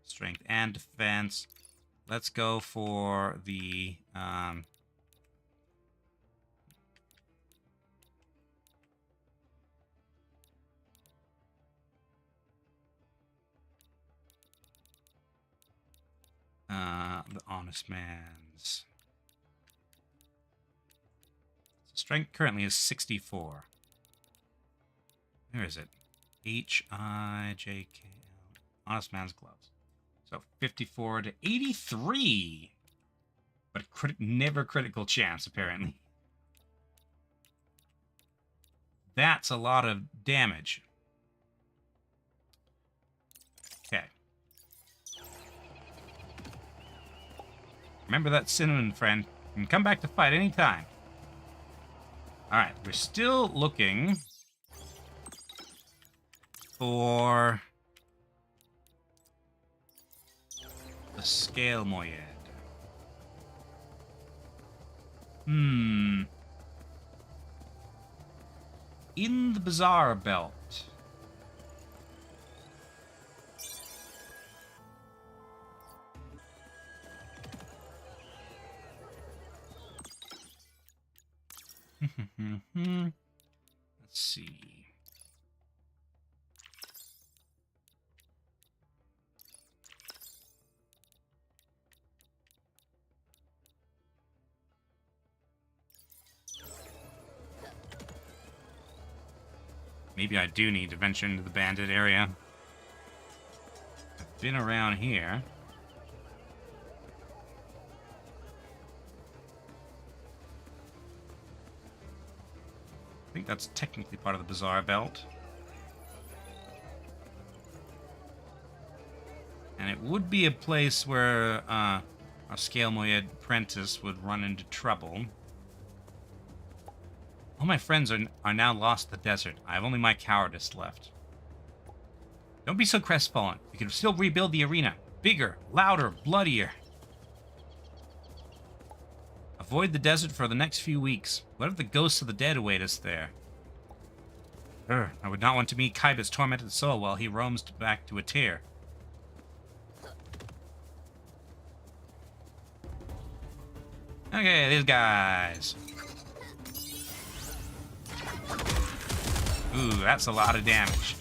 strength and defense. Let's go for the honest man's strength currently is 64. Where is it? H-I-J-K-L. Honest man's gloves. So 54 to 83. But never critical chance, apparently. That's a lot of damage. Okay. Remember that cinnamon, friend. You can come back to fight anytime. Alright, we're still looking for the scale moyed. In the Bazaar Belt. Let's see. Maybe I do need to venture into the bandit area. I've been around here. I think that's technically part of the Bazaar Belt. And it would be a place where a Scale Moyed apprentice would run into trouble. All my friends are now lost in the desert. I have only my cowardice left. Don't be so crestfallen. We can still rebuild the arena. Bigger, louder, bloodier. Avoid the desert for the next few weeks. What if the ghosts of the dead await us there? I would not want to meet Kaiba's tormented soul while he roams back to Etere. Okay, these guys. Ooh, that's a lot of damage.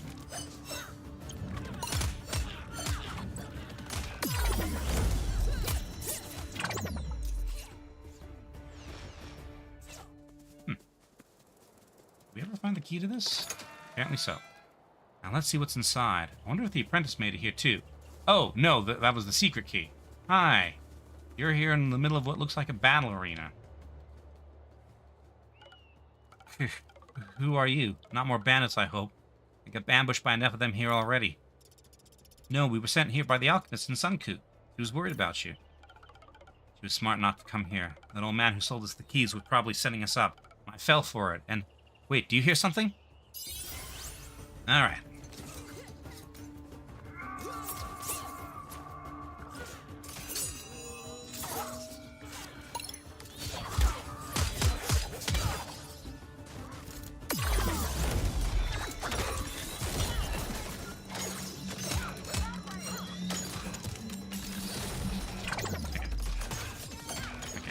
We ever find the key to this? Apparently so. Now let's see what's inside. I wonder if the apprentice made it here too. Oh, no, that was the secret key. Hi. You're here in the middle of what looks like a battle arena. Who are you? Not more bandits, I hope. I got ambushed by enough of them here already. No, we were sent here by the alchemist in Sunku. He was worried about you. She was smart not to come here. That old man who sold us the keys was probably setting us up. I fell for it, and... Wait, do you hear something? Alright.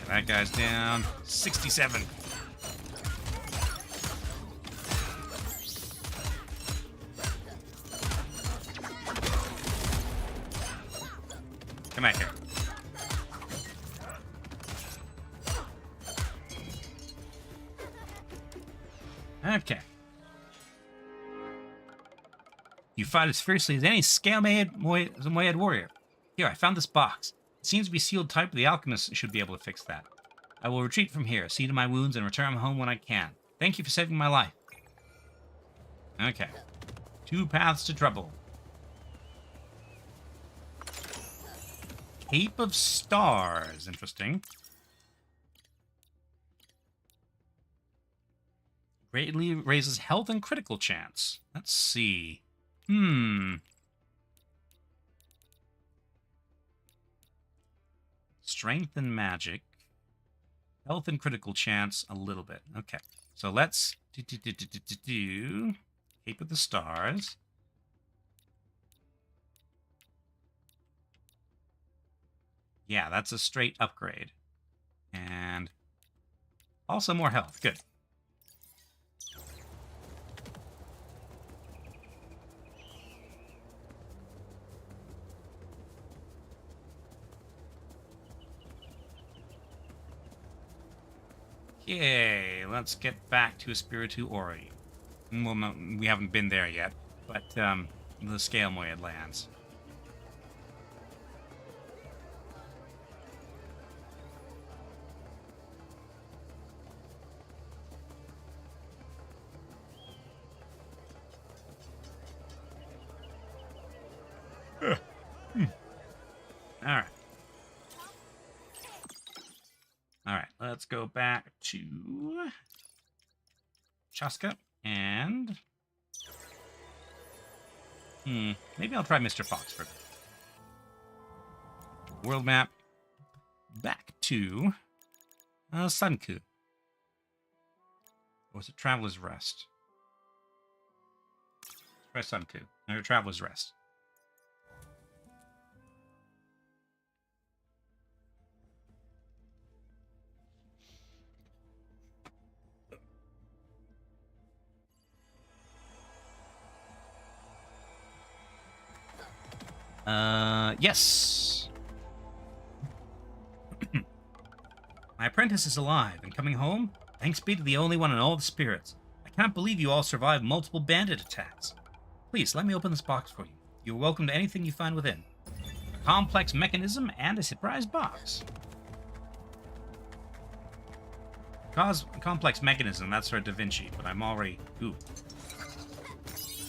That guy's down. 67. Come back here. Okay. You fight as fiercely as any scale-made Moyed warrior. Here, I found this box. It seems to be sealed tight, but the alchemist should be able to fix that. I will retreat from here, see to my wounds, and return home when I can. Thank you for saving my life. Okay. 2 paths to trouble. Cape of Stars. Interesting. Greatly raises health and critical chance. Let's see. Strength and magic. Health and critical chance a little bit. Okay. So let's do Cape of the Stars. Yeah, that's a straight upgrade. And also more health. Good. Okay, let's get back to Espiritu Ori. Well, no, we haven't been there yet, but the Scale Moyed lands. let's go back to Chaska and... maybe I'll try Mr. Fox for a bit. World map. Back to Sunku. Or was it Traveler's Rest? Try Sunku. Or Traveler's Rest. Yes. My apprentice is alive and coming home. Thanks be to the only one in all the spirits. I can't believe you all survived multiple bandit attacks. Please, let me open this box for you. You're welcome to anything you find within. A complex mechanism and a surprise box. Complex mechanism, that's for Da Vinci, but I'm already... Ooh.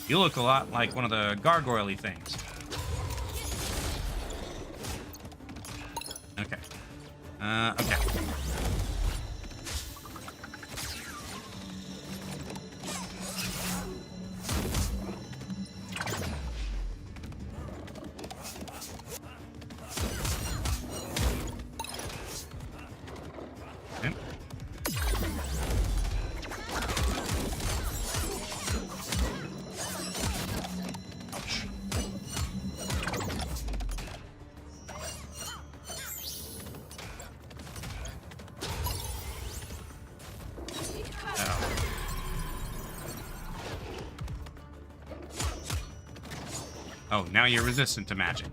You look a lot like one of the gargoyle-y things. Okay. Okay. Oh, now you're resistant to magic.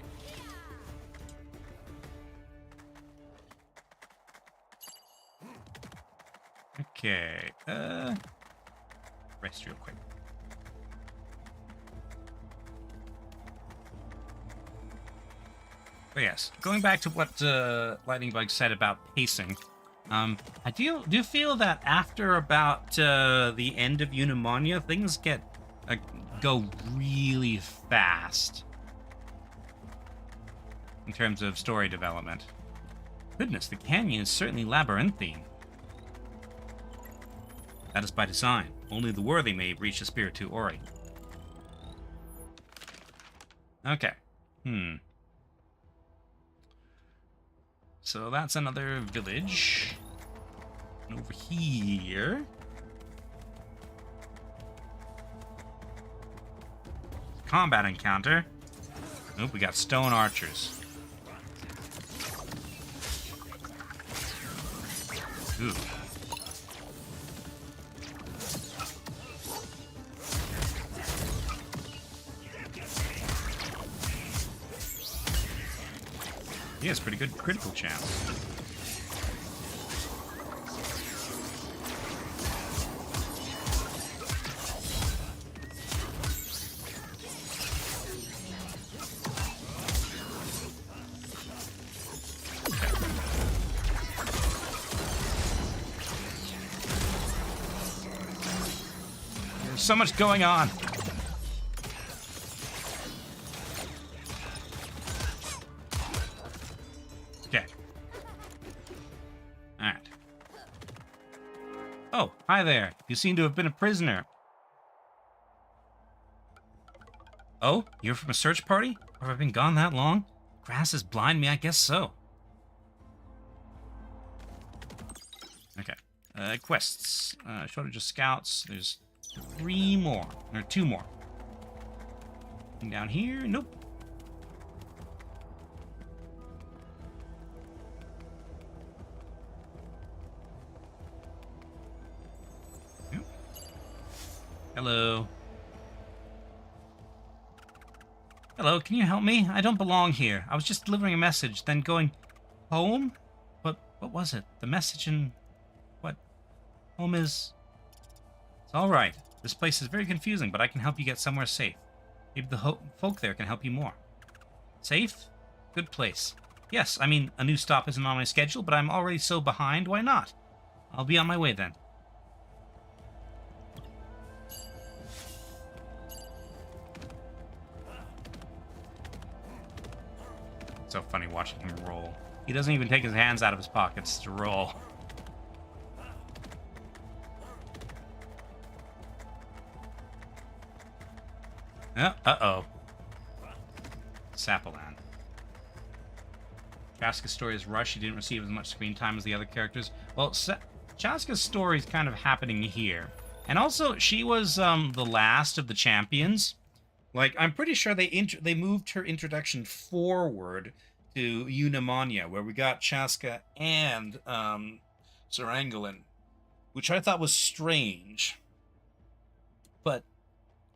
Okay, rest real quick. But yes, going back to what Lightning Bug said about pacing, I do feel that after about the end of Unimonia, things go really fast in terms of story development. Goodness, the canyon is certainly labyrinthine. That is by design. Only the worthy may reach the Spiritu Ori. Okay. So that's another village. And over here... combat encounter. Nope, we got stone archers. Ooh. He has pretty good critical chance. So much going on. Okay. All right. Oh, hi there. You seem to have been a prisoner. Oh, you're from a search party? Or have I been gone that long? Grass has blinded me, I guess so. Okay. Quests. Shortage of scouts. There's 3 more. Or 2 more. And down here? Nope. Nope. Hello. Hello, can you help me? I don't belong here. I was just delivering a message, then going home? But what was it? The message and what? Home is... It's alright. This place is very confusing, but I can help you get somewhere safe. Maybe the folk there can help you more. Safe? Good place. Yes, I mean, a new stop isn't on my schedule, but I'm already so behind, why not? I'll be on my way then. So funny watching him roll. He doesn't even take his hands out of his pockets to roll. Uh-oh. Sapalan. Chaska's story is rushed. She didn't receive as much screen time as the other characters. Well, Chaska's story is kind of happening here. And also, she was the last of the champions. Like, I'm pretty sure they moved her introduction forward to Eunomania, where we got Chaska and Sarangalin, which I thought was strange. But,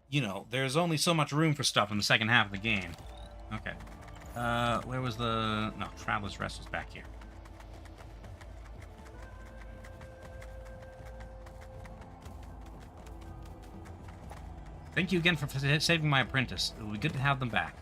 you know, there's only so much room for stuff in the second half of the game. Okay. Where was the... No, Traveler's Rest was back here. Thank you again for saving my apprentice. It will be good to have them back.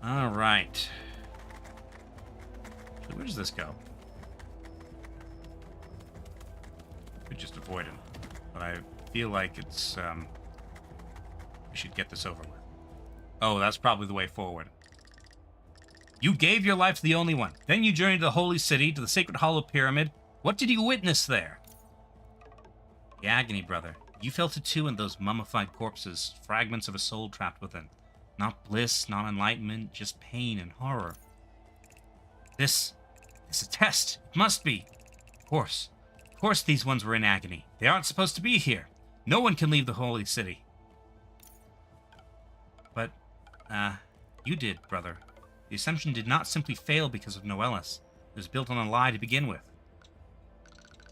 All right. So where does this go? We just avoid him, but I feel like it's we should get this over with. Oh, that's probably the way forward. You gave your life to the Only One. Then you journeyed to the Holy City, to the Sacred Hollow Pyramid. What did you witness there? The agony, brother. You felt it too in those mummified corpses, fragments of a soul trapped within. Not bliss, not enlightenment, just pain and horror. This is a test. It must be. Of course these ones were in agony. They aren't supposed to be here. No one can leave the Holy City. But, you did, brother. The Ascension did not simply fail because of Noelis. It was built on a lie to begin with.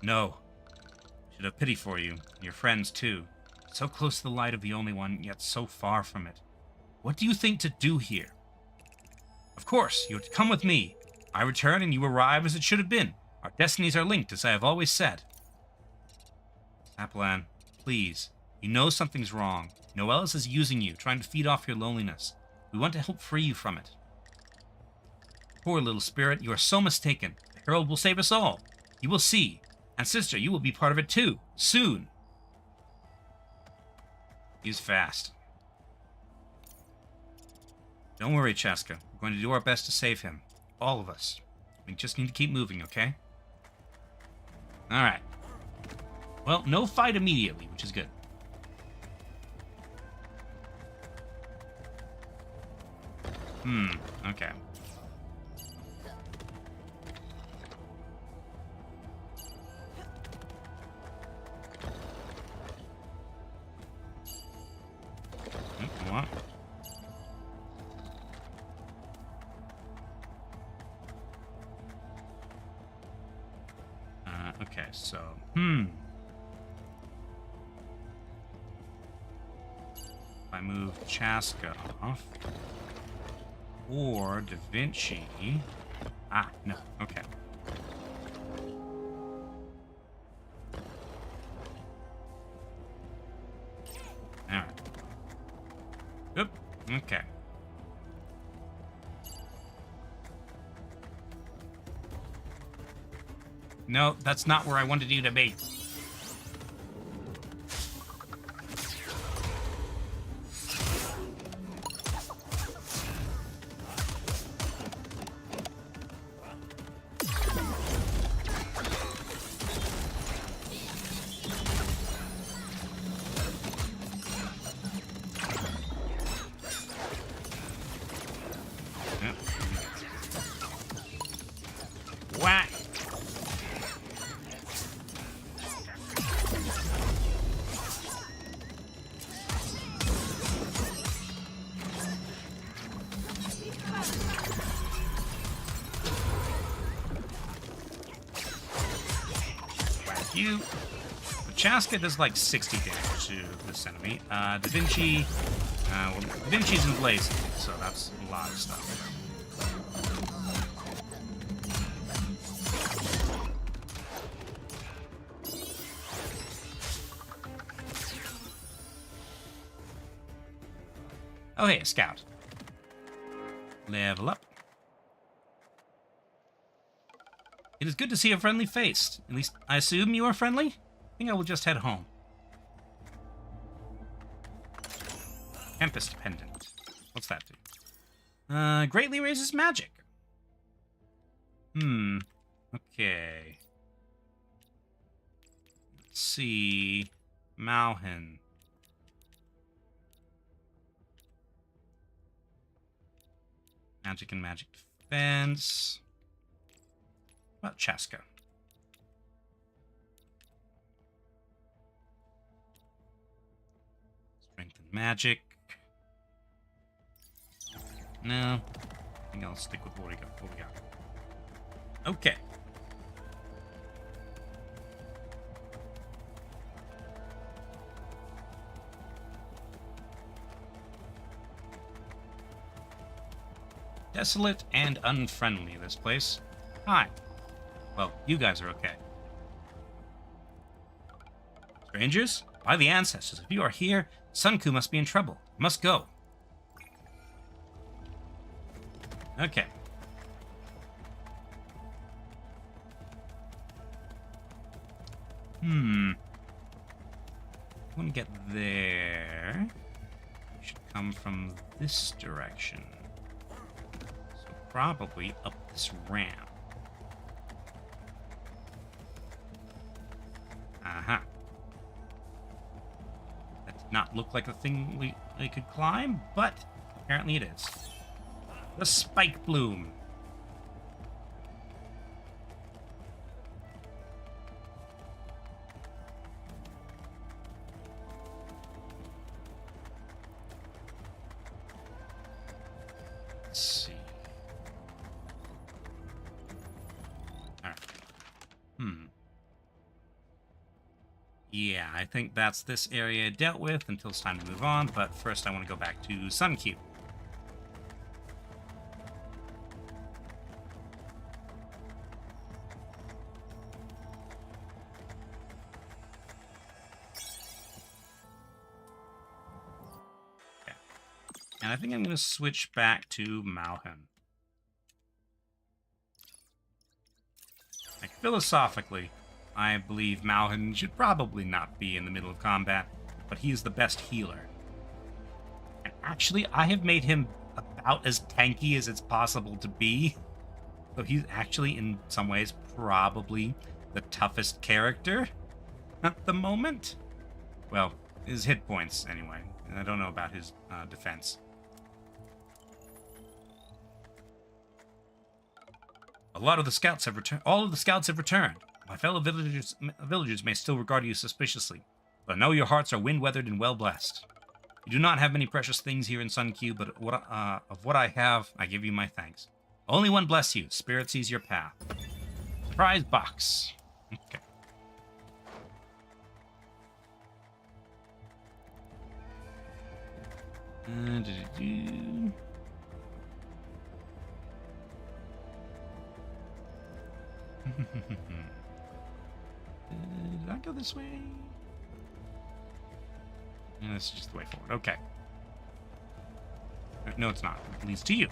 No. I should have pity for you, and your friends too. So close to the light of the Only One, yet so far from it. What do you think to do here? Of course, you have to come with me. I return and you arrive as it should have been. Our destinies are linked, as I have always said. Sapalan, please. You know something's wrong. Noelis is using you, trying to feed off your loneliness. We want to help free you from it. Poor little spirit, you are so mistaken. The Herald will save us all. You will see. And sister, you will be part of it too. Soon. He's fast. Don't worry, Chaska. We're going to do our best to save him. All of us. We just need to keep moving, okay? Alright. Well, no fight immediately, which is good. Okay. Come on. Okay, so, If I move Chaska off, or Da Vinci... Ah, no, okay. Alright. Oop, okay. No, that's not where I wanted you to be. Whack! You. Chaska does like 60 damage to this enemy. Da Vinci. Well, Da Vinci's in Blaze, so that's a lot of stuff. Oh, hey, a scout. Level up. It is good to see a friendly face. At least, I assume you are friendly? I think I will just head home. Tempest Pendant. What's that do? Greatly raises magic. Okay. Let's see. Malhin. Magic and magic defense. What about Chaska? Strength and magic. No. I think I'll stick with what we got. Okay. Desolate and unfriendly, this place. Hi. Well, you guys are okay. Strangers? By the ancestors, if you are here, Sunku must be in trouble. Must go. Okay. Wouldn't get there. We should come from this direction. So probably up this ramp. Aha. That did not look like a thing we could climb, but apparently it is. The Spike Bloom. Let's see. All right. Yeah, I think that's this area dealt with until it's time to move on, but first I want to go back to Sunku. And I think I'm going to switch back to Malhin. Like, philosophically, I believe Malhin should probably not be in the middle of combat, but he is the best healer. And actually, I have made him about as tanky as it's possible to be. So he's actually, in some ways, probably the toughest character at the moment. Well, his hit points, anyway. I don't know about his defense. A lot of the scouts have returned. All of the scouts have returned. My fellow villagers may still regard you suspiciously, but I know your hearts are wind-weathered and well-blessed. You do not have many precious things here in Sunku, but of what I have, I give you my thanks. Only one bless you. Spirit sees your path. Surprise box. Okay. Did I go this way? And this is just the way forward. Okay. No, it's not. It leads to you.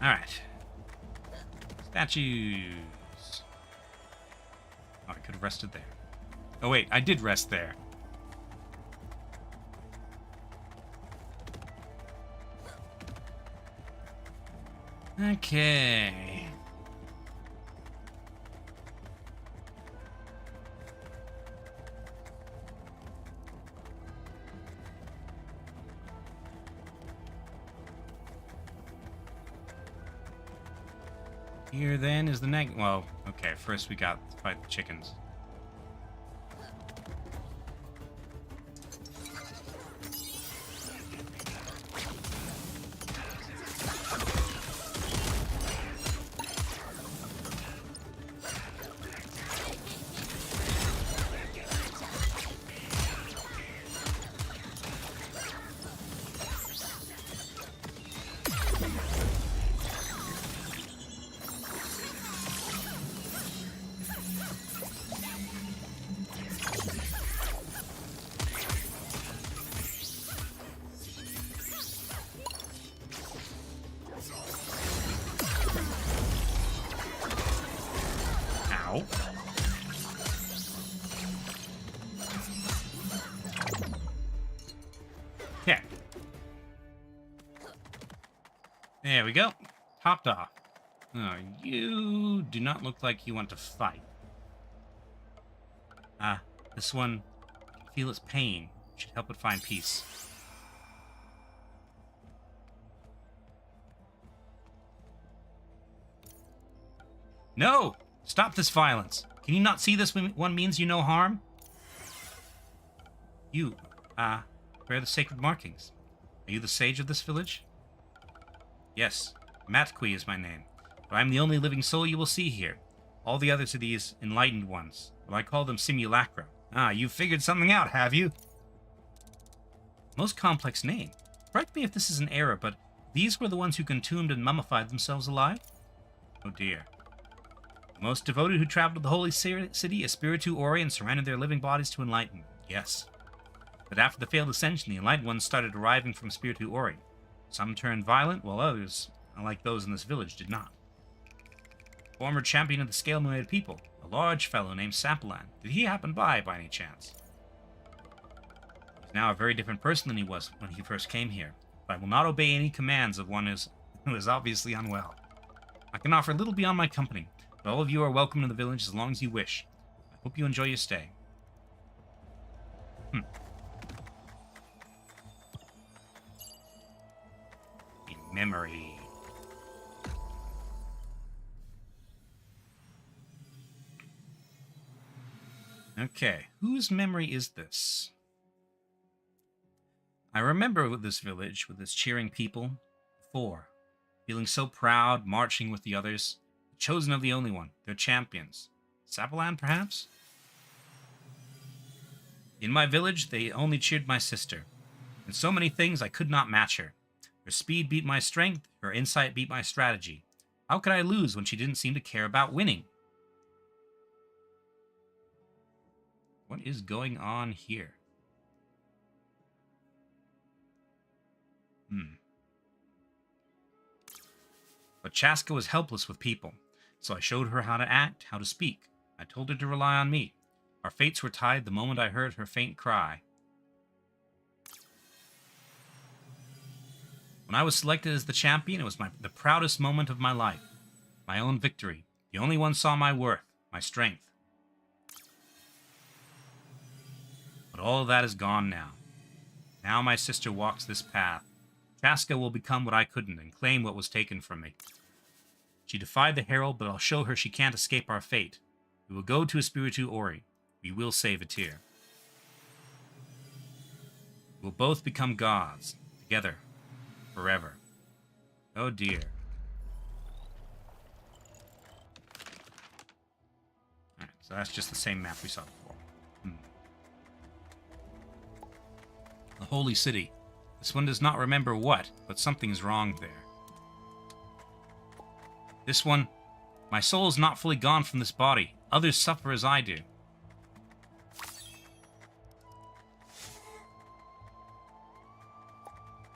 All right. Statues. Oh, I could have rested there. Oh, wait. I did rest there. Okay. Here then is the next. Well, okay. First we got to fight the chickens. There we go. Topped off. Oh, you do not look like you want to fight. This one, feel its pain. Should help it find peace. No! Stop this violence. Can you not see this one means you no harm? You, bear the sacred markings. Are you the sage of this village? Yes, Matkwi is my name, but I am the only living soul you will see here. All the others are these enlightened ones, but I call them simulacra. Ah, you've figured something out, have you? Most complex name. Correct me if this is an error, but these were the ones who consumed and mummified themselves alive? Oh dear. The most devoted who traveled to the holy city, Espiritu Ori, and surrendered their living bodies to enlighten. Yes. But after the failed ascension, the enlightened ones started arriving from Espiritu Ori. Some turned violent, while others, unlike those in this village, did not. Former champion of the scale-moated people, a large fellow named Sapalan. Did he happen by any chance? He's now a very different person than he was when he first came here, but I will not obey any commands of one who is obviously unwell. I can offer little beyond my company, but all of you are welcome to the village as long as you wish. I hope you enjoy your stay. A memory. Okay, whose memory is this? I remember this village with its cheering people before, feeling so proud, marching with the others, chosen of the only one, their champions. Sapalan, perhaps? In my village, they only cheered my sister. In so many things, I could not match her. Her speed beat my strength, her insight beat my strategy. How could I lose when she didn't seem to care about winning? What is going on here? But Chaska was helpless with people, so I showed her how to act, how to speak. I told her to rely on me. Our fates were tied the moment I heard her faint cry. When I was selected as the champion, it was the proudest moment of my life. My own victory. The only one saw my worth, my strength. But all of that is gone now. Now my sister walks this path. Chaska will become what I couldn't and claim what was taken from me. She defied the Herald, but I'll show her she can't escape our fate. We will go to Espiritu Ori. We will save Etere. We'll both become gods, together, forever. Oh dear. Alright, so that's just the same map we saw before. The Holy City. This one does not remember what, but something is wrong there. This one, my soul is not fully gone from this body. Others suffer as I do.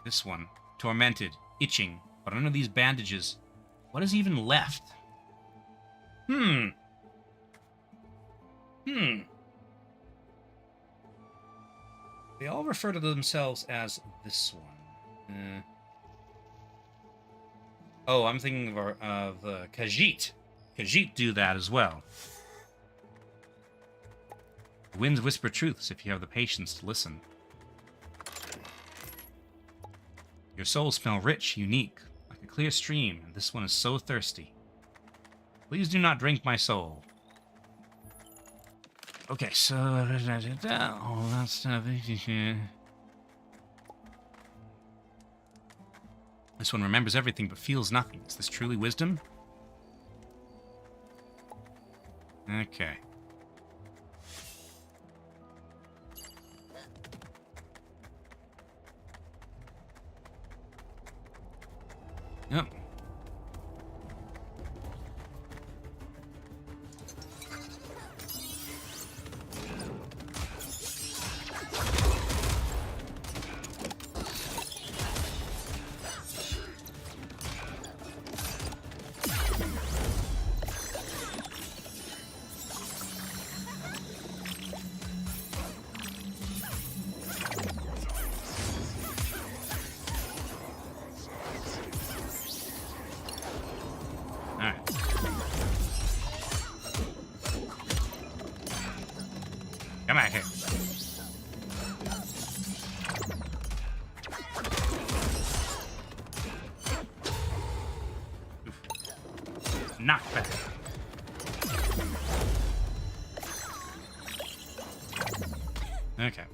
This one, tormented, itching, but under these bandages, what is even left? They all refer to themselves as this one. Oh, I'm thinking of Khajiit. Khajiit do that as well. The winds whisper truths if you have the patience to listen. Your souls smell rich, unique, like a clear stream, and this one is so thirsty. Please do not drink my soul. Okay, so all that stuff. This one remembers everything but feels nothing. Is this truly wisdom? Okay. Yep. Come out here. Oof. Knockback. Okay.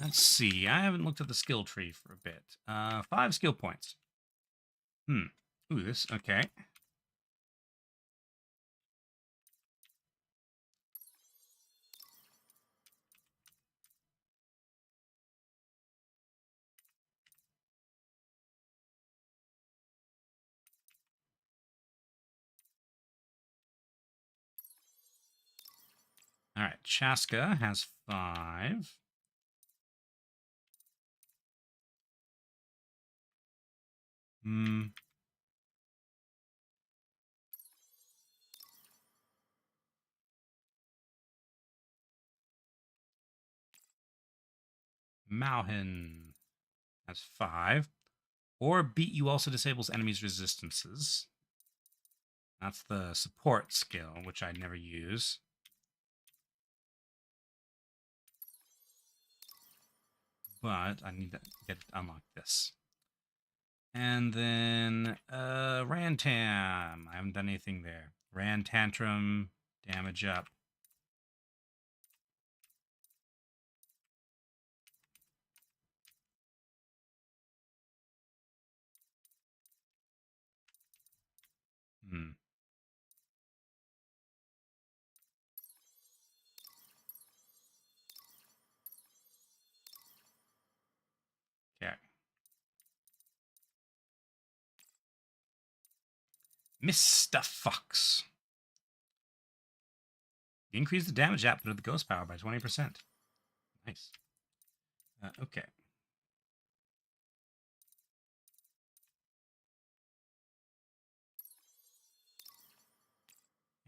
Let's see. I haven't looked at the skill tree for a bit. 5 skill points. Ooh, this. Okay. All right. Chaska has 5. Malhin has 5. Or beat you also disables enemies' resistances. That's the support skill, which I never use. But I need to get to unlock this. And then Rantam. I haven't done anything there. Ran Tantrum, damage up. Okay. Mr. Fox. Increase the damage output of the ghost power by 20%. Nice. Okay.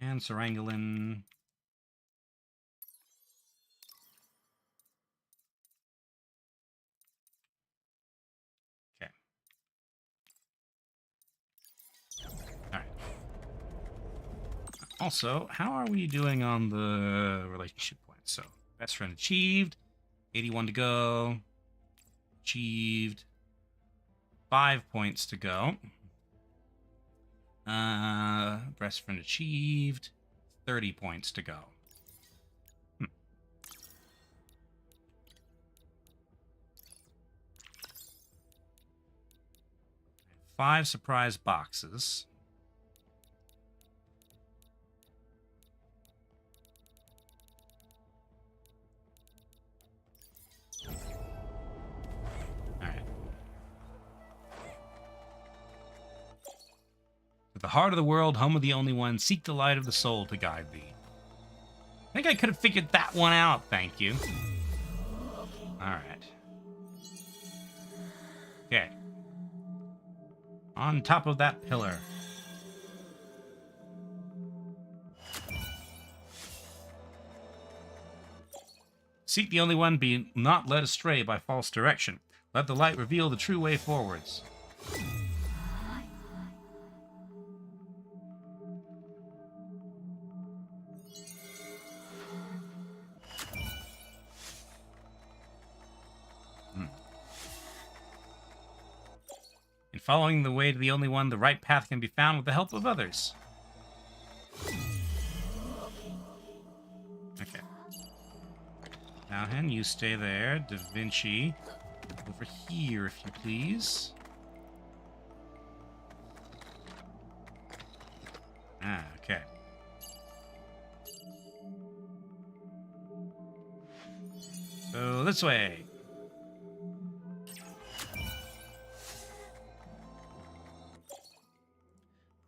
And Sarangolin. Okay. All right. Also, how are we doing on the relationship points? So, best friend achieved. 81 to go. Achieved. 5 points to go. Best friend achieved. 30 points to go. 5 surprise boxes. Alright. To the heart of the world, home of the only one, seek the light of the soul to guide thee. I think I could have figured that one out, thank you. Alright. Okay. On top of that pillar. Seek the only one, be not led astray by false direction. Let the light reveal the true way forwards. In following the way to the only one, the right path can be found with the help of others. Okay. Malhan, you stay there. Da Vinci, over here, if you please. Ah, okay. So, this way.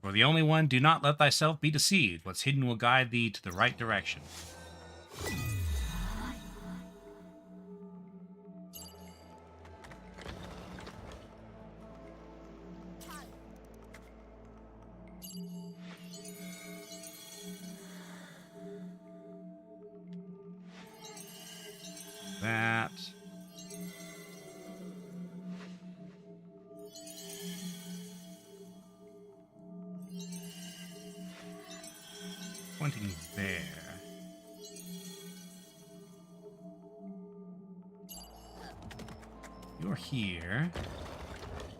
For the only one, do not let thyself be deceived. What's hidden will guide thee to the right direction. That. pointing there. You're here.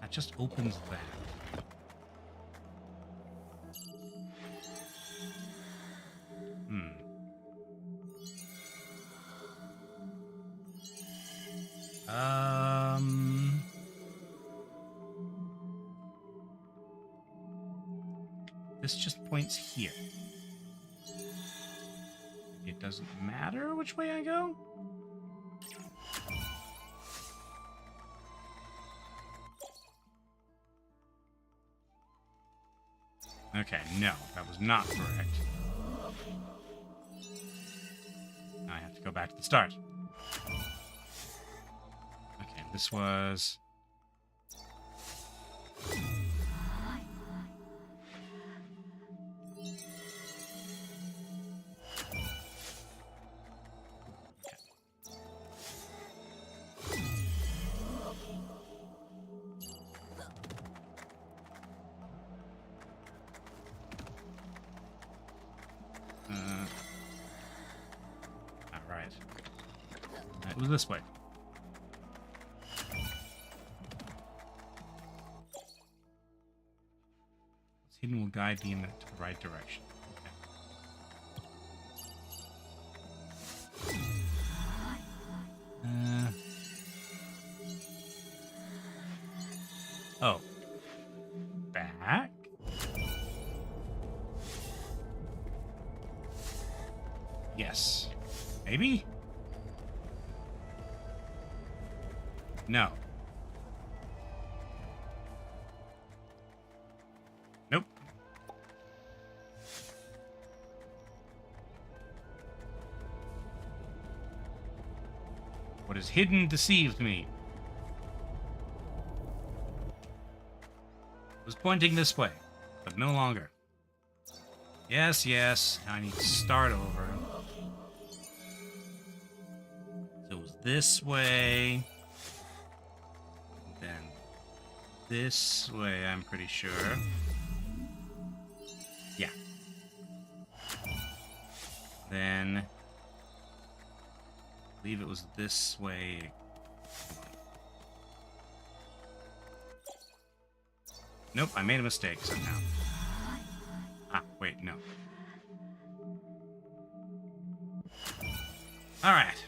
That just opens that. This just points here. It doesn't matter which way I go? Okay, no, that was not correct. Now I have to go back to the start. Okay, this was... Alright. It was this way. This hidden will guide me in the right direction. Okay. Oh. Back? Yes. Maybe? No. Nope. What is hidden deceived me. It was pointing this way, but no longer. Yes, yes. Now I need to start over. So it was this way. Then this way, I'm pretty sure. Yeah. Then I believe it was this way. Nope, I made a mistake somehow. Ah, wait, no. Alright.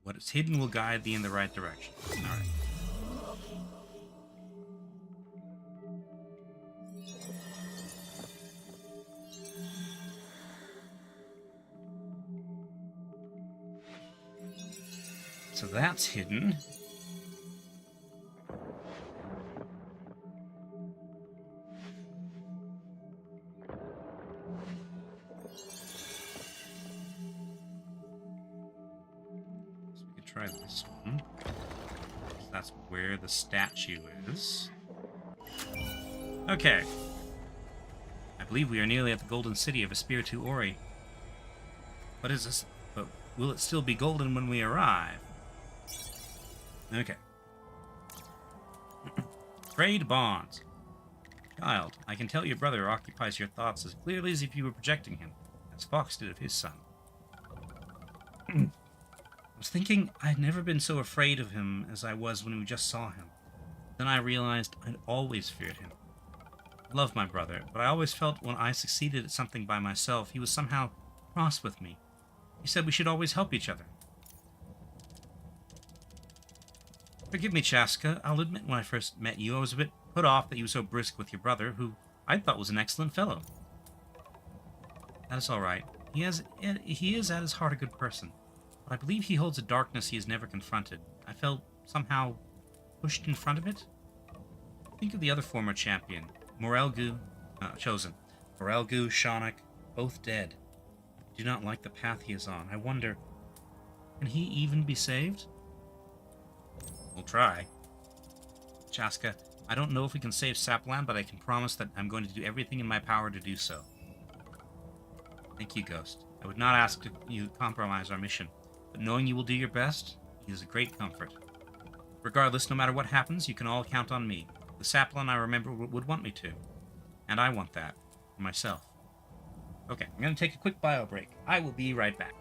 What is hidden will guide thee in the right direction. Alright. So that's hidden. Try this one. That's where the statue is. Okay. I believe we are nearly at the golden city of Espiritu Ori. What is this? But will it still be golden when we arrive? Okay. Trade bonds. Child, I can tell your brother occupies your thoughts as clearly as if you were projecting him, as Fox did of his son. I was thinking I'd never been so afraid of him as I was when we just saw him. Then I realized I'd always feared him. I love my brother, but I always felt when I succeeded at something by myself, he was somehow cross with me. He said we should always help each other. Forgive me, Chaska. I'll admit when I first met you, I was a bit put off that you were so brisk with your brother, who I thought was an excellent fellow. That is all right. He is at his heart a good person. I believe he holds a darkness he has never confronted. I felt somehow pushed in front of it. Think of the other former champion, Morelgu, chosen. Morelgu, Shonik, both dead. I do not like the path he is on. I wonder, can he even be saved? We'll try. Chaska, I don't know if we can save Sapland, but I can promise that I'm going to do everything in my power to do so. Thank you, Ghost. I would not ask you to compromise our mission. But knowing you will do your best is a great comfort. Regardless, no matter what happens, you can all count on me. The Saplan I remember would want me to. And I want that for myself. Okay, I'm going to take a quick bio break. I will be right back.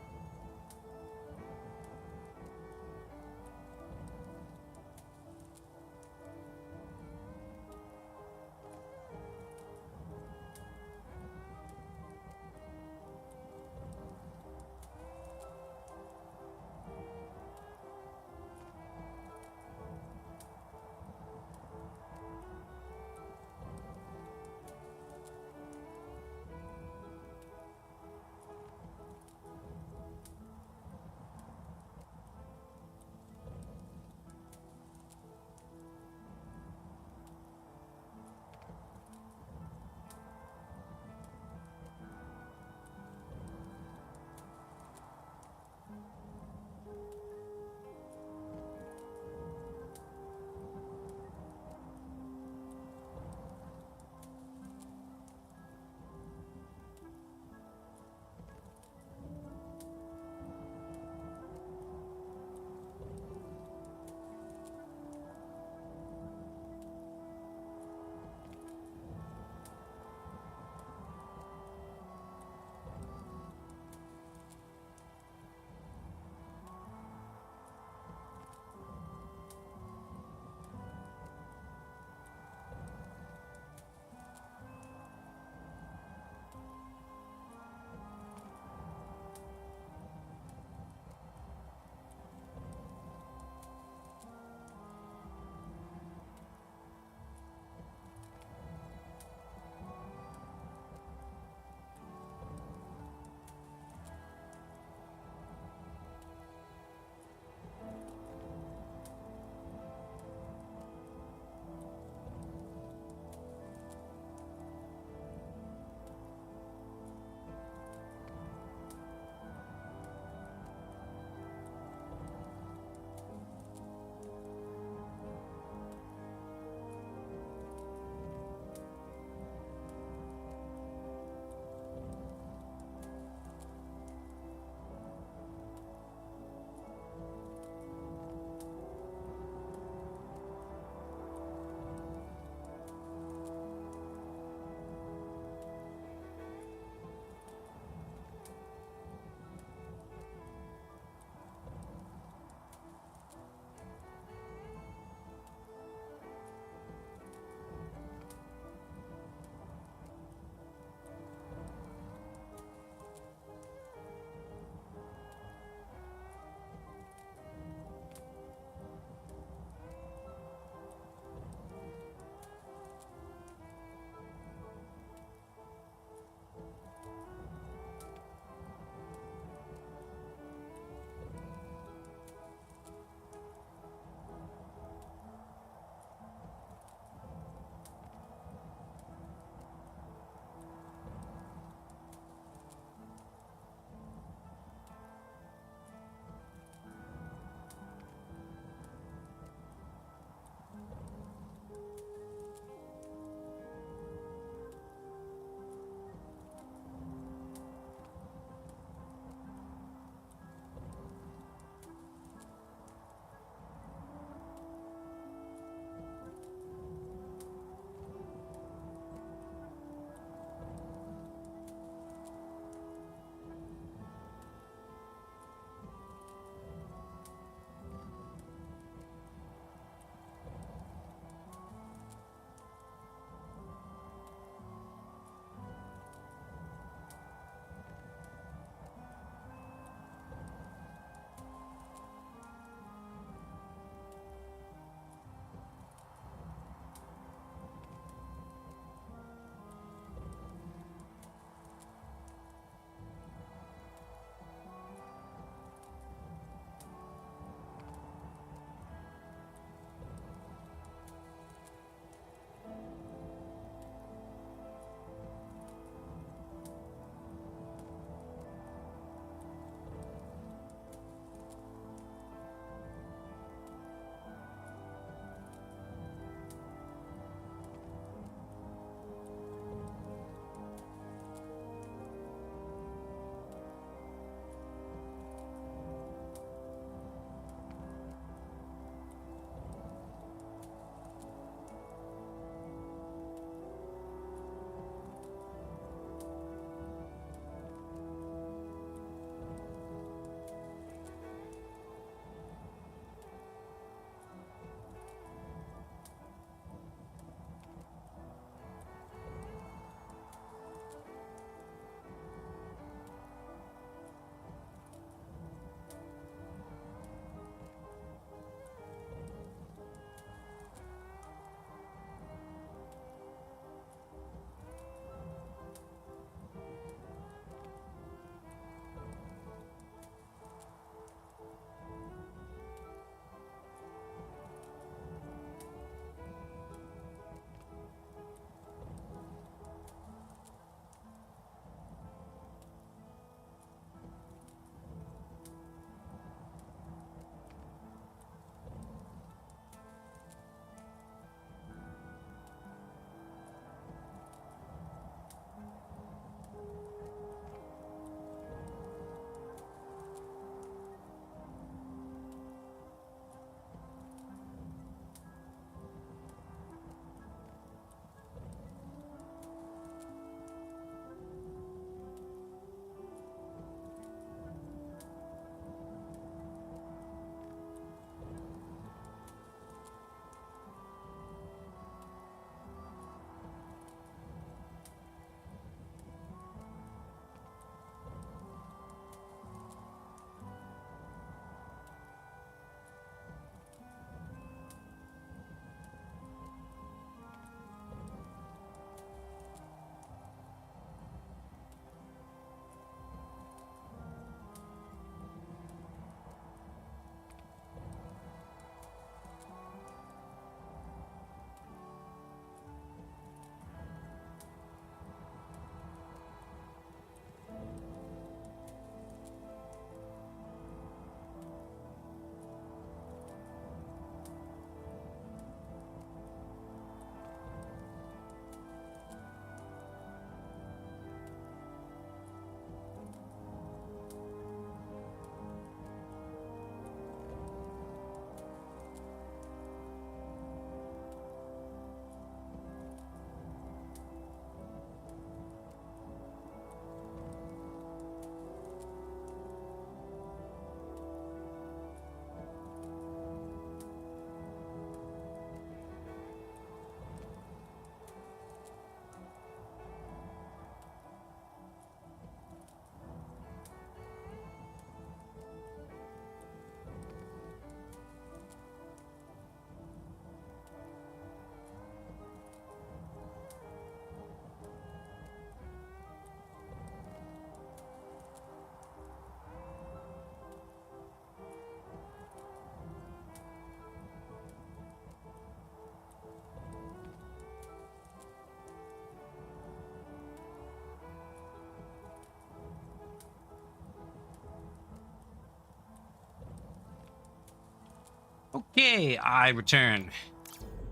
Okay, I return.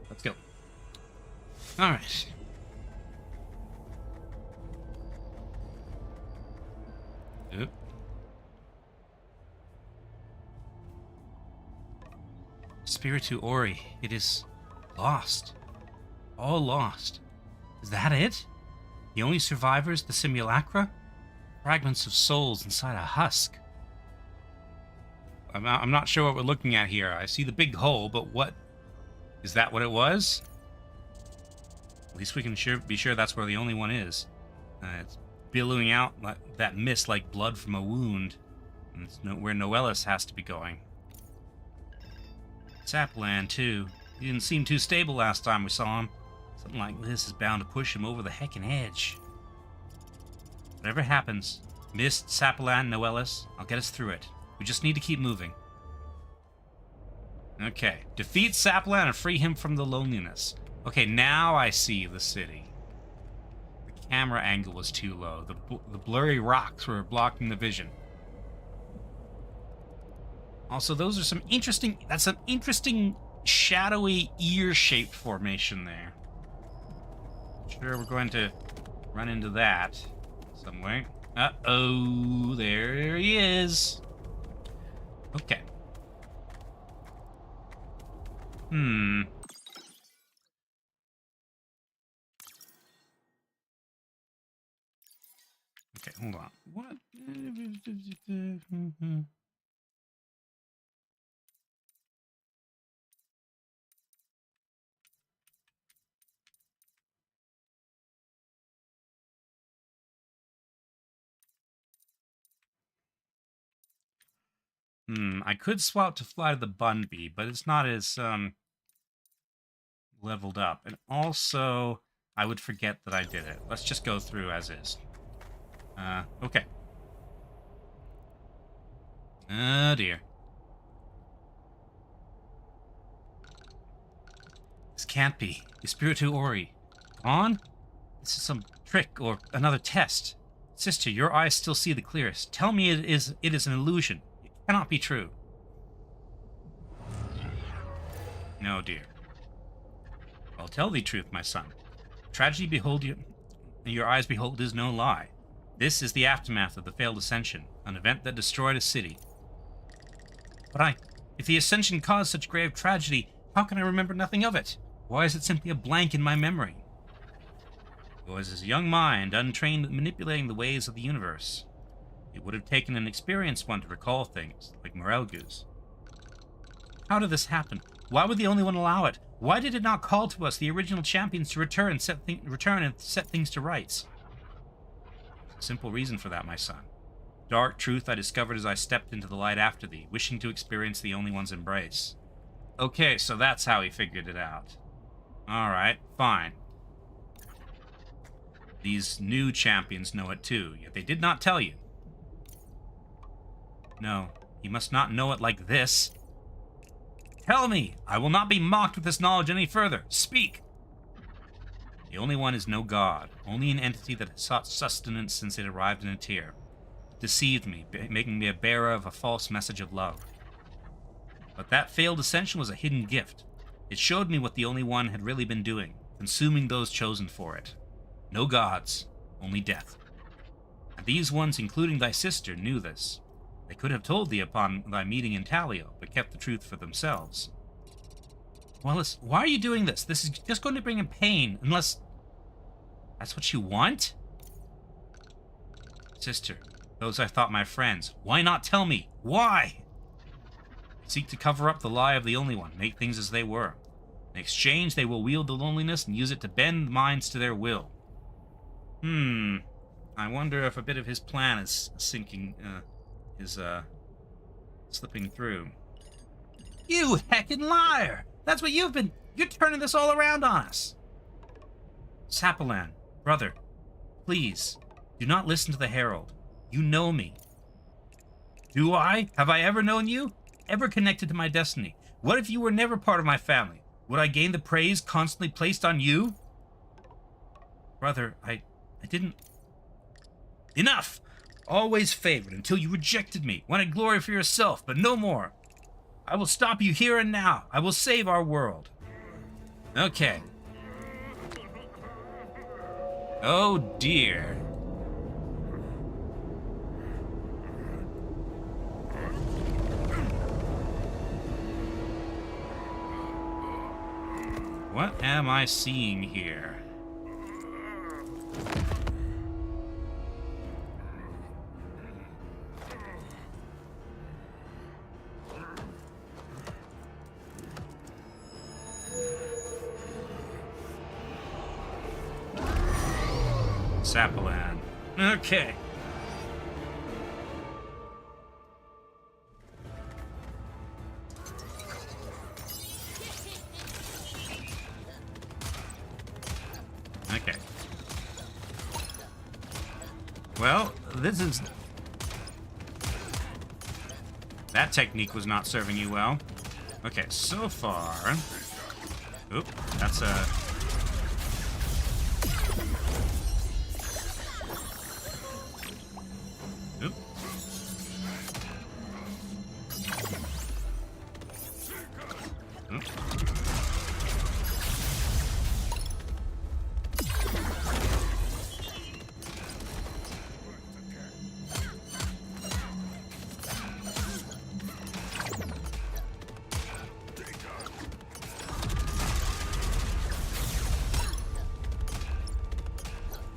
Let's go. All right. Yep. Spiritu Ori, it is lost. All lost. Is that it? The only survivors, the simulacra? Fragments of souls inside a husk. I'm not sure what we're looking at here. I see the big hole, but what... Is that what it was? At least we can be sure that's where the only one is. It's billowing out like that mist like blood from a wound. And it's where Noelis has to be going. Sapland, too. He didn't seem too stable last time we saw him. Something like this is bound to push him over the heckin' edge. Whatever happens, Mist, Sapland, Noelis, I'll get us through it. We just need to keep moving. Okay. Defeat Sapland and free him from the loneliness. Okay, now I see the city. The camera angle was too low. The blurry rocks were blocking the vision. Also, those are some interesting... That's an interesting shadowy ear-shaped formation there. Sure, we're going to run into that some way. Uh-oh, there he is. Okay. Okay, hold on. What? I could swap to fly to the Bun Bee, but it's not as leveled up. And also, I would forget that I did it. Let's just go through as is. Okay. Oh dear. This can't be. Espiritu Ori. On? This is some trick or another test. Sister, your eyes still see the clearest. Tell me it is an illusion. It cannot be true. No, dear. I'll tell thee truth, my son. Tragedy behold you, your eyes behold is no lie. This is the aftermath of the failed ascension, an event that destroyed a city. But if the ascension caused such grave tragedy, how can I remember nothing of it? Why is it simply a blank in my memory? It was his young mind, untrained at manipulating the ways of the universe. It would have taken an experienced one to recall things, like Morelgu's. How did this happen? Why would the only one allow it? Why did it not call to us, the original champions, to return and set things to rights? There's a simple reason for that, my son. Dark truth I discovered as I stepped into the light after thee, wishing to experience the only one's embrace. Okay, so that's how he figured it out. Alright, fine. These new champions know it too, yet they did not tell you. No, he must not know it like this. Tell me! I will not be mocked with this knowledge any further. Speak! The only one is no god, only an entity that has sought sustenance since it arrived in Etere. It deceived me, making me a bearer of a false message of love. But that failed ascension was a hidden gift. It showed me what the only one had really been doing, consuming those chosen for it. No gods, only death. And these ones, including thy sister, knew this. They could have told thee upon thy meeting in Talio, but kept the truth for themselves. Wallace, why are you doing this? This is just going to bring him pain, unless... That's what you want? Sister, those I thought my friends, why not tell me? Why? Seek to cover up the lie of the only one, make things as they were. In exchange, they will wield the loneliness and use it to bend minds to their will. I wonder if a bit of his plan is slipping through. You heckin' liar! That's what you've been... You're turning this all around on us! Sapalan, brother, please, do not listen to the Herald. You know me. Do I? Have I ever known you? Ever connected to my destiny? What if you were never part of my family? Would I gain the praise constantly placed on you? Brother, I didn't... Enough! Always favored until you rejected me, wanted glory for yourself, but no more. I will stop you here and now. I will save our world. Okay. Oh dear. What am I seeing here? Sapalan. Okay. Okay. Well, this is... That technique was not serving you well. Okay, so far... Oop, that's a... Oop. Oop.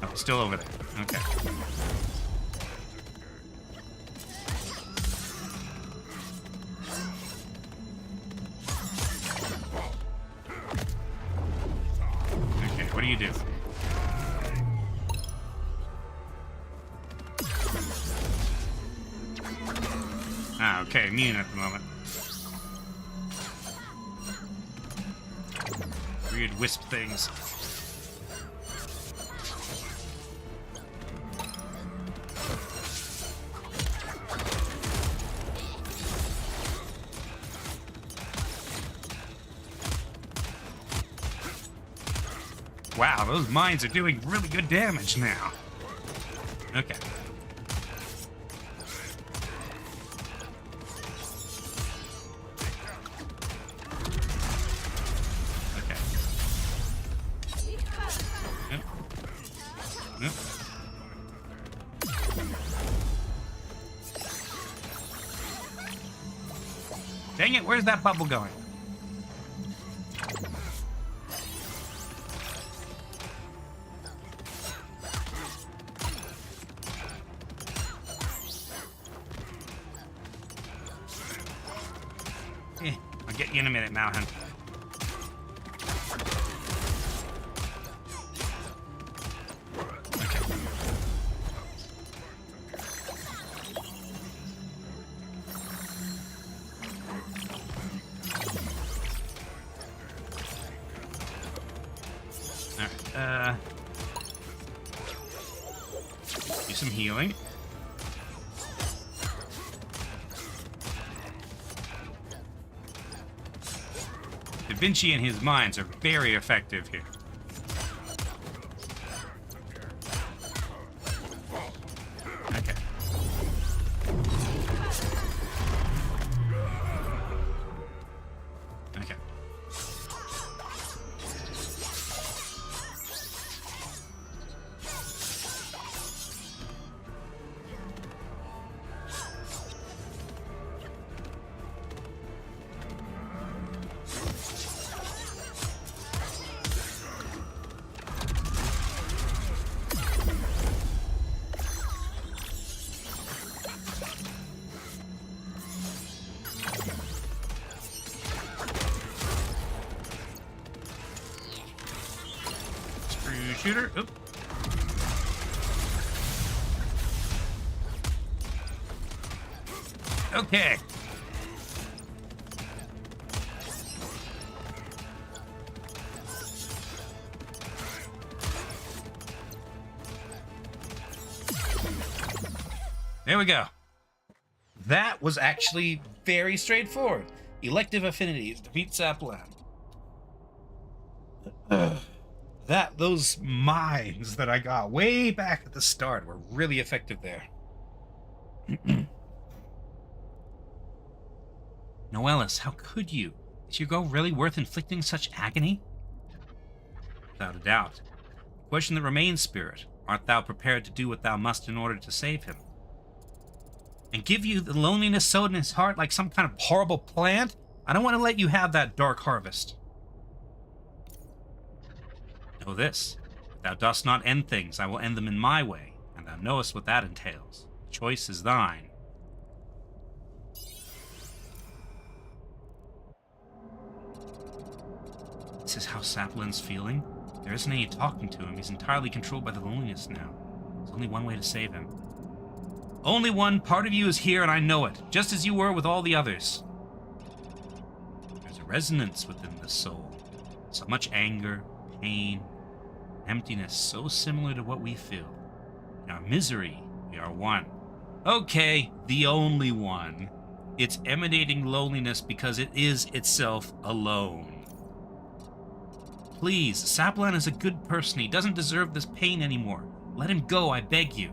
Oh, still over there. Okay. What do you do? Ah, okay, immune at the moment. Weird wisp things. Wow, those mines are doing really good damage now. Okay. Okay. Yep. Yep. Dang it, where's that bubble going? I'll get you in a minute now, hun. Okay. Alright, do some healing. Da Vinci and his mines are very effective here. Okay. Okay. Shooter. Oop. Okay. There we go. That was actually very straightforward. Elective affinities, defeat Sapland. Those mines that I got way back at the start were really effective there. Noelis, how could you? Is your goal really worth inflicting such agony? Without a doubt. The question that remains, Spirit, art thou prepared to do what thou must in order to save him? And give you the loneliness sowed in his heart like some kind of horrible plant? I don't want to let you have that dark harvest. Know this, if thou dost not end things, I will end them in my way, and thou knowest what that entails. The choice is thine. This is how Saplin's feeling? There isn't any talking to him. He's entirely controlled by the loneliness now. There's only one way to save him. Only one part of you is here, and I know it, just as you were with all the others. There's a resonance within the soul. So much anger, pain, emptiness, so similar to what we feel. In our misery, we are one. Okay, the only one. It's emanating loneliness because it is itself alone. Please, Saplan is a good person. He doesn't deserve this pain anymore. Let him go, I beg you.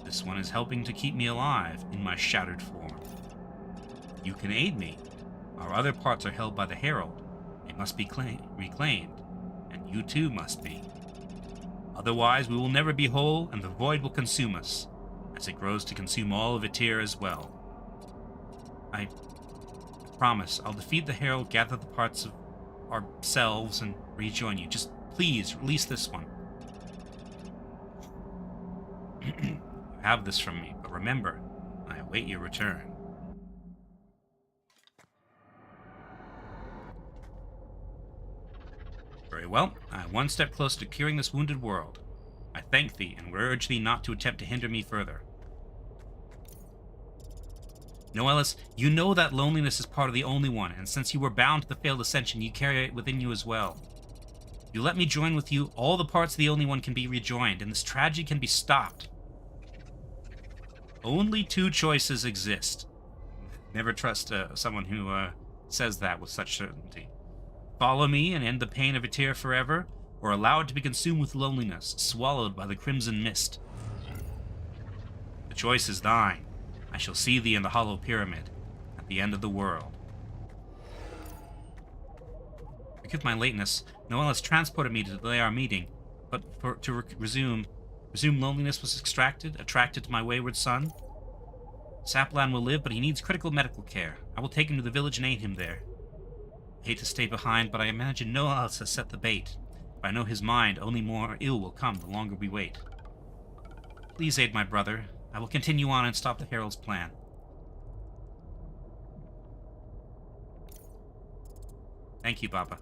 This one is helping to keep me alive in my shattered form. You can aid me. Our other parts are held by the Herald. They must be reclaimed, and you too must be. Otherwise, we will never be whole, and the void will consume us, as it grows to consume all of Etere as well. I promise, I'll defeat the Herald, gather the parts of ourselves, and rejoin you. Just please, release this one. You have this from me, but remember, I await your return. Very well, I am one step closer to curing this wounded world. I thank thee, and urge thee not to attempt to hinder me further. Noelis, you know that loneliness is part of the Only One, and since you were bound to the failed ascension, you carry it within you as well. If you let me join with you, all the parts of the Only One can be rejoined, and this tragedy can be stopped. Only two choices exist. Never trust someone who says that with such certainty. Follow me and end the pain of Etere forever, or allow it to be consumed with loneliness, swallowed by the crimson mist. The choice is thine. I shall see thee in the hollow pyramid, at the end of the world. Forgive my lateness. Noelis transported me to delay our meeting, but to resume loneliness was attracted to my wayward son. Saplan will live, but he needs critical medical care. I will take him to the village and aid him there. I hate to stay behind, but I imagine Noelis has set the bait. If I know his mind, only more ill will come the longer we wait. Please aid my brother. I will continue on and stop the Herald's plan. Thank you, Baba.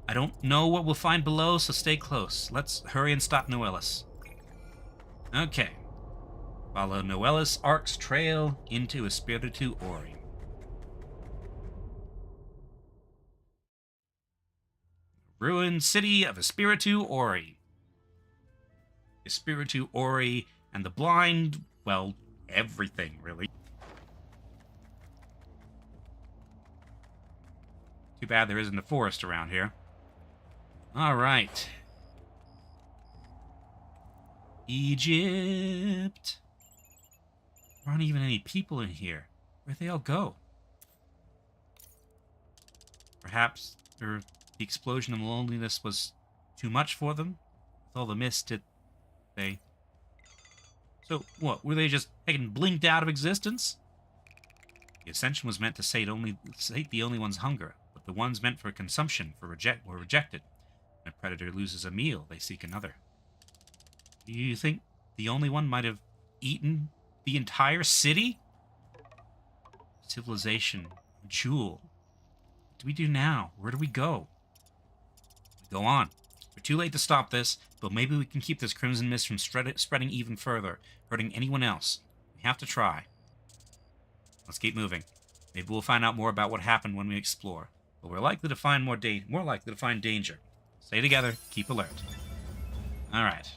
I don't know what we'll find below, so stay close. Let's hurry and stop Noelis. Okay. Follow Noelis Ark's trail into Espiritu Ori. Ruined city of Espiritu Ori. Espiritu Ori and the blind, well, everything, really. Too bad there isn't a forest around here. Alright. Egypt. There aren't even any people in here. Where'd they all go? Perhaps the explosion of loneliness was too much for them? With all the mist, they... So, what, were they just taken blinked out of existence? The ascension was meant to sate the only one's hunger, but the ones meant for consumption were rejected. When a predator loses a meal, they seek another. Do you think the only one might have eaten the entire city? Civilization, jewel. What do we do now? Where do we go? We go on. We're too late to stop this, but maybe we can keep this crimson mist from spreading even further, hurting anyone else. We have to try. Let's keep moving. Maybe we'll find out more about what happened when we explore, but we're likely to find more likely to find danger. Stay together, keep alert. All right.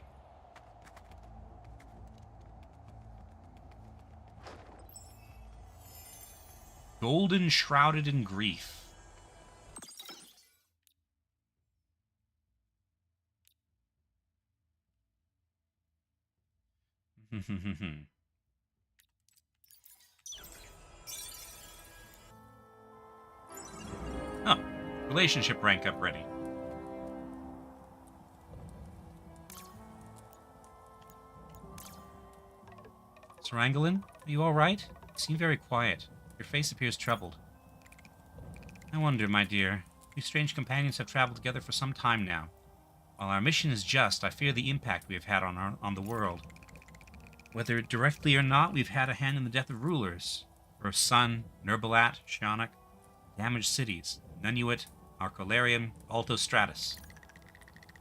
Golden shrouded in grief. Relationship rank up ready. Sir Angelin, are you alright? You seem very quiet. Your face appears troubled. I wonder, my dear. You strange companions have traveled together for some time now. While our mission is just, I fear the impact we have had on the world. Whether directly or not, we've had a hand in the death of rulers. Her Sun, Nerbalat, Shianak, damaged cities, Nunuit, Arcolarium, Alto Stratus.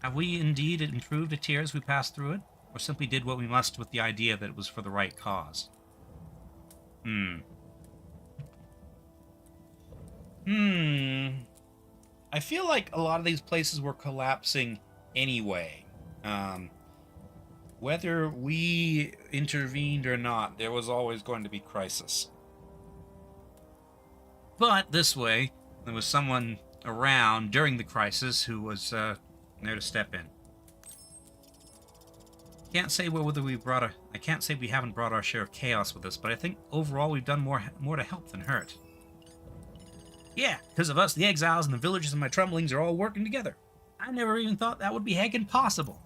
Have we indeed improved Etere as we passed through it, or simply did what we must with the idea that it was for the right cause? I feel like a lot of these places were collapsing anyway. Whether we intervened or not, there was always going to be crisis. But this way, there was someone around during the crisis who was there to step in. Can't say whether we I can't say we haven't brought our share of chaos with us, but I think overall we've done more to help than hurt. Yeah, because of us, the exiles and the villagers and my tremblings are all working together. I never even thought that would be heckin' possible.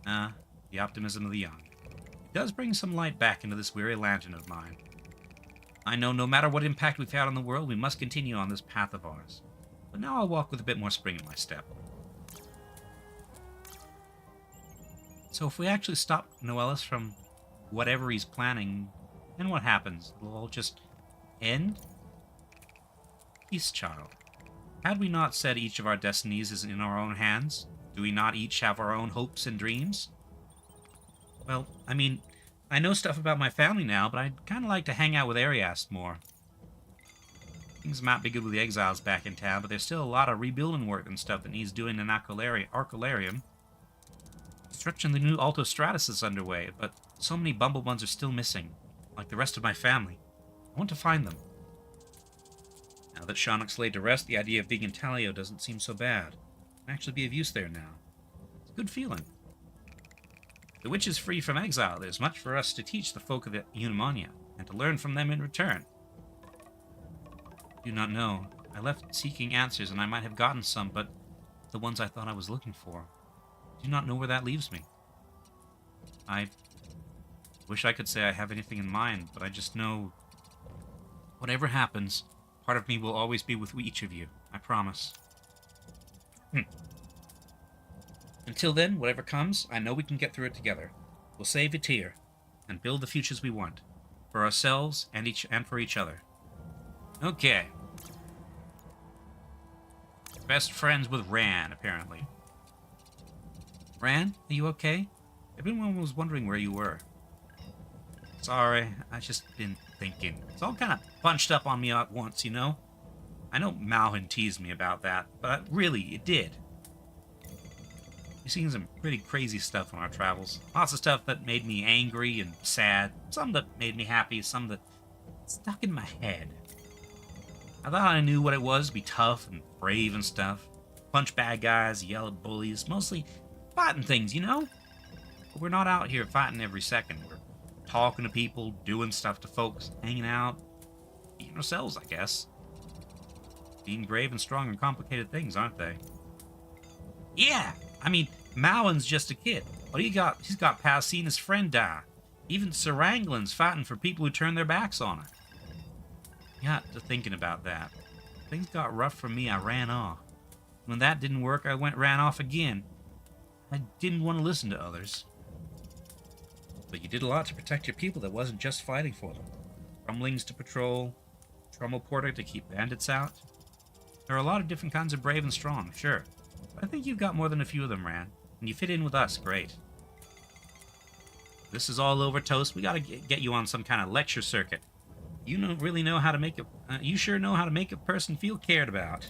The optimism of the young. It does bring some light back into this weary lantern of mine. I know no matter what impact we've had on the world, we must continue on this path of ours. But now I'll walk with a bit more spring in my step. So if we actually stop Noelis from whatever he's planning, then what happens? It'll all just end? Peace, child. Had we not said each of our destinies is in our own hands? Do we not each have our own hopes and dreams? Well, I mean, I know stuff about my family now, but I'd kind of like to hang out with Arias more. Things might be good with the exiles back in town, but there's still a lot of rebuilding work and stuff that needs doing in Arcolarium. Construction of the new Alto Stratus is underway, but so many bumble ones are still missing, like the rest of my family. I want to find them. Now that Shianak's laid to rest, the idea of being in Talio doesn't seem so bad. I can actually be of use there now. It's a good feeling. The witch is free from exile. There's much for us to teach the folk of the Eudaimonia, and to learn from them in return. I do not know. I left seeking answers, and I might have gotten some, but the ones I thought I was looking for. I do not know where that leaves me. I wish I could say I have anything in mind, but I just know whatever happens, part of me will always be with each of you. I promise. Until then, whatever comes, I know we can get through it together. We'll save Etere and build the futures we want, for ourselves and for each other. Okay. Best friends with Ran, apparently. Ran, are you okay? Everyone was wondering where you were. Sorry, I just been thinking. It's all kind of bunched up on me at once, you know? I know Malhin teased me about that, but really, it did. We've seen some pretty crazy stuff on our travels. Lots of stuff that made me angry and sad. Some that made me happy, some that stuck in my head. I thought I knew what it was to be tough and brave and stuff. Punch bad guys, yell at bullies, mostly fighting things, you know? But we're not out here fighting every second. We're talking to people, doing stuff to folks, hanging out, being ourselves, I guess. Being brave and strong are complicated things, aren't they? Yeah! I mean, Malwin's just a kid. What he's got past seeing his friend die. Even Sir Anglin's fighting for people who turn their backs on her. Got to thinking about that. Things got rough for me, I ran off. When that didn't work, I ran off again. I didn't want to listen to others. But you did a lot to protect your people that wasn't just fighting for them. Crumblings to patrol, Trommel Porter to keep bandits out. There are a lot of different kinds of brave and strong, sure. But I think you've got more than a few of them, Ran. And you fit in with us, great. This is all over, Toast. We gotta get you on some kind of lecture circuit. You really know how to make you sure know how to make a person feel cared about.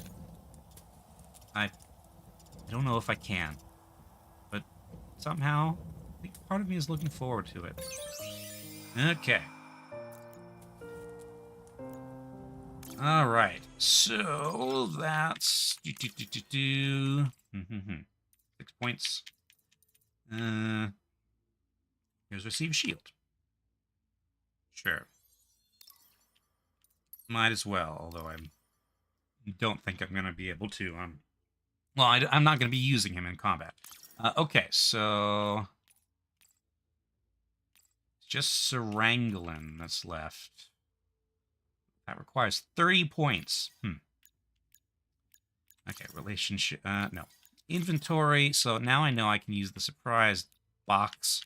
I don't know if I can. But somehow, I think part of me is looking forward to it. Okay. Alright, so that's 6 points. Here's receive shield. Sure. Might as well, although I'm don't think I'm going to be able to. Well, I'm not going to be using him in combat. Okay, so just Sarangolin that's left. That requires 30 points. Okay, relationship. No. Inventory. So now I know I can use the surprise box,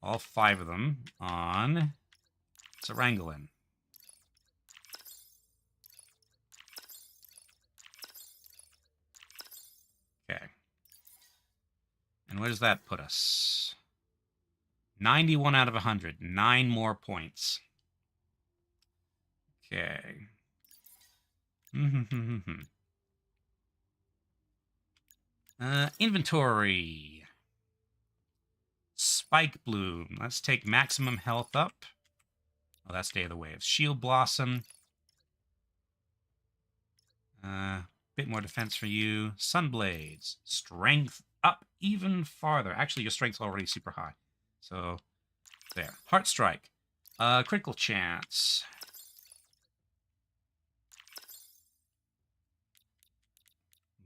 all 5 of them, on Sarangolin. Okay. And where does that put us? 91 out of 100. 9 more points. Okay. Inventory. Spike Bloom. Let's take maximum health up. Oh, that's Day of the Waves. Shield Blossom. Bit more defense for you. Sunblades. Strength up even farther. Actually, your strength's already super high. So, there. Heart Strike. Critical chance.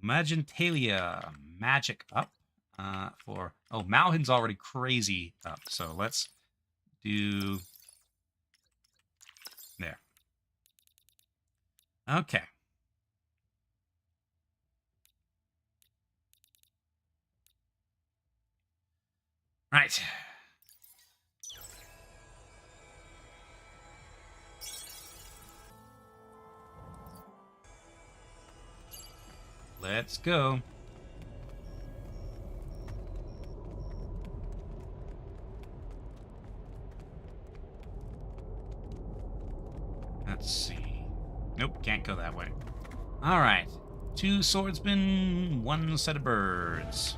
Magentalia. Magic up. For... Oh, Malhin's already crazy up. So, let's do... There. Okay. Right. Let's go. Let's see. Nope, can't go that way. All right. 2 swordsmen, 1 set of birds.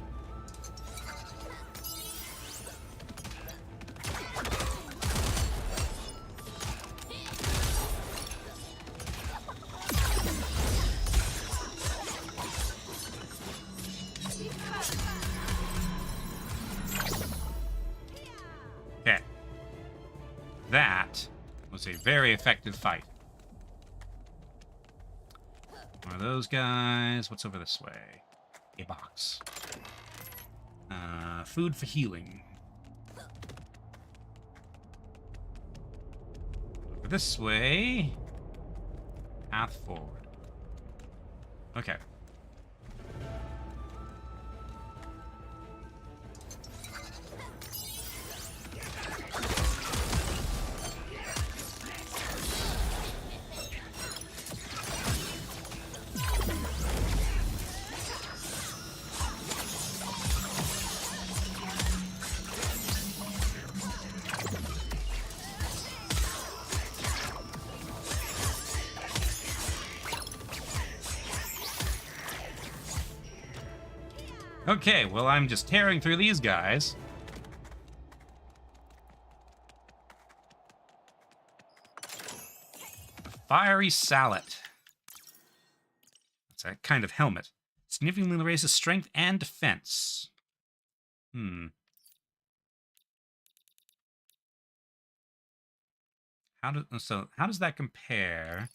Okay. That was a very effective fight. One of those guys. What's over this way? A box. Food for healing. Over this way. Path forward. Okay. Okay, well, I'm just tearing through these guys. A fiery sallet. That's a kind of helmet. Significantly raises strength and defense. How does that compare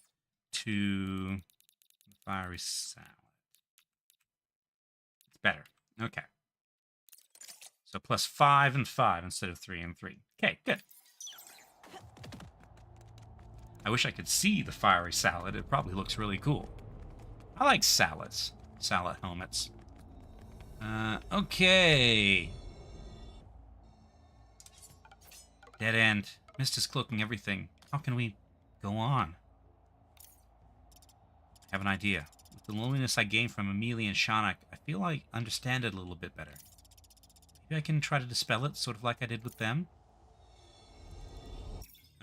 to the fiery sallet? It's better. Okay. So plus 5 and 5 instead of 3 and 3. Okay, good. I wish I could see the fiery sallet. It probably looks really cool. I like sallets. Sallet helmets. Okay. Dead end. Mist is cloaking everything. How can we go on? I have an idea. With the loneliness I gained from Amelia and Shanak, I feel I understand it a little bit better. Maybe I can try to dispel it, sort of like I did with them.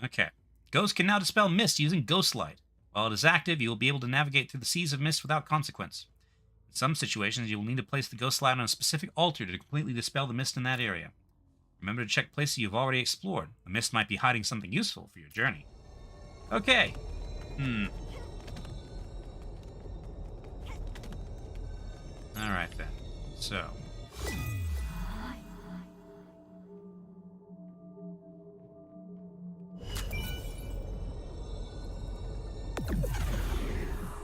Okay. Ghosts can now dispel mist using Ghost Light. While it is active, you will be able to navigate through the seas of mist without consequence. In some situations, you will need to place the Ghost Light on a specific altar to completely dispel the mist in that area. Remember to check places you've already explored. The mist might be hiding something useful for your journey. Okay. Alright then. So.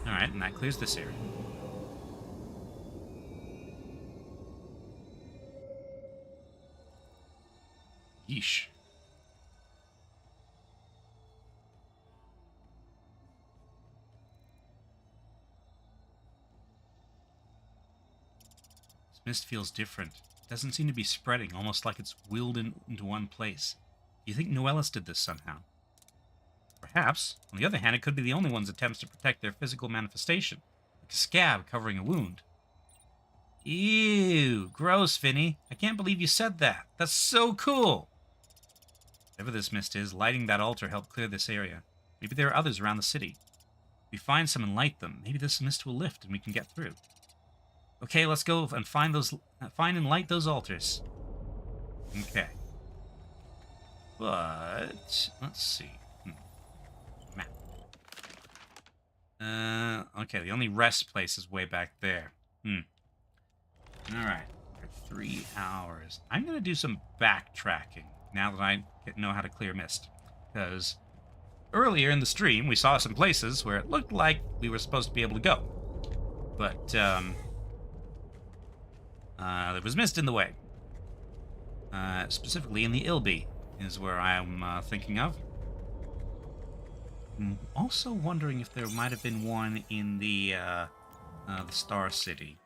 Alright. Alright, and that clears this area. Yeesh. This mist feels different. It doesn't seem to be spreading, almost like it's willed into one place. Do you think Noelis did this somehow? Perhaps. On the other hand, it could be the only one's attempts to protect their physical manifestation, like a scab covering a wound. Ew, gross, Vinny. I can't believe you said that. That's so cool. Whatever this mist is, lighting that altar helped clear this area. Maybe there are others around the city. If we find some and light them, maybe this mist will lift and we can get through. Okay, let's go and find and light those altars. Okay. But let's see. Map. Okay, the only rest place is way back there. Alright. 3 hours. I'm gonna do some backtracking now that I know how to clear mist. Because earlier in the stream, we saw some places where it looked like we were supposed to be able to go. But, there was mist in the way. Specifically in the Ilby is where I'm thinking of. I'm also wondering if there might have been one in the Star City.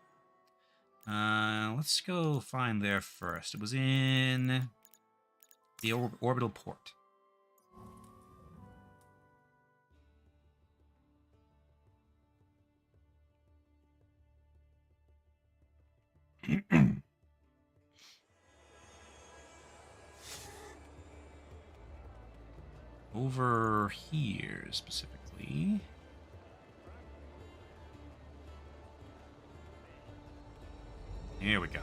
Let's go find there first. It was in the orbital port. Over here, specifically. Here we go.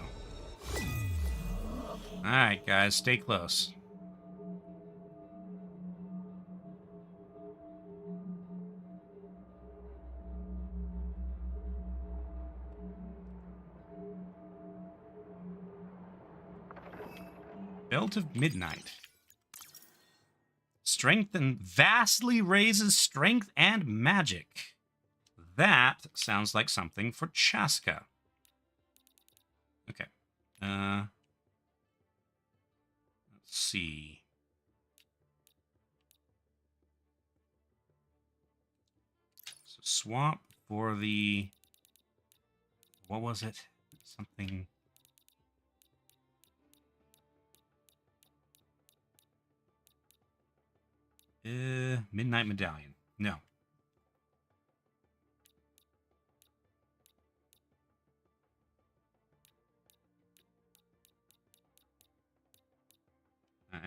Alright, guys, stay close. Belt of Midnight. Strength and vastly raises strength and magic. That sounds like something for Chaska. Okay. Let's see. So swap for the... What was it? Something... Midnight Medallion. No.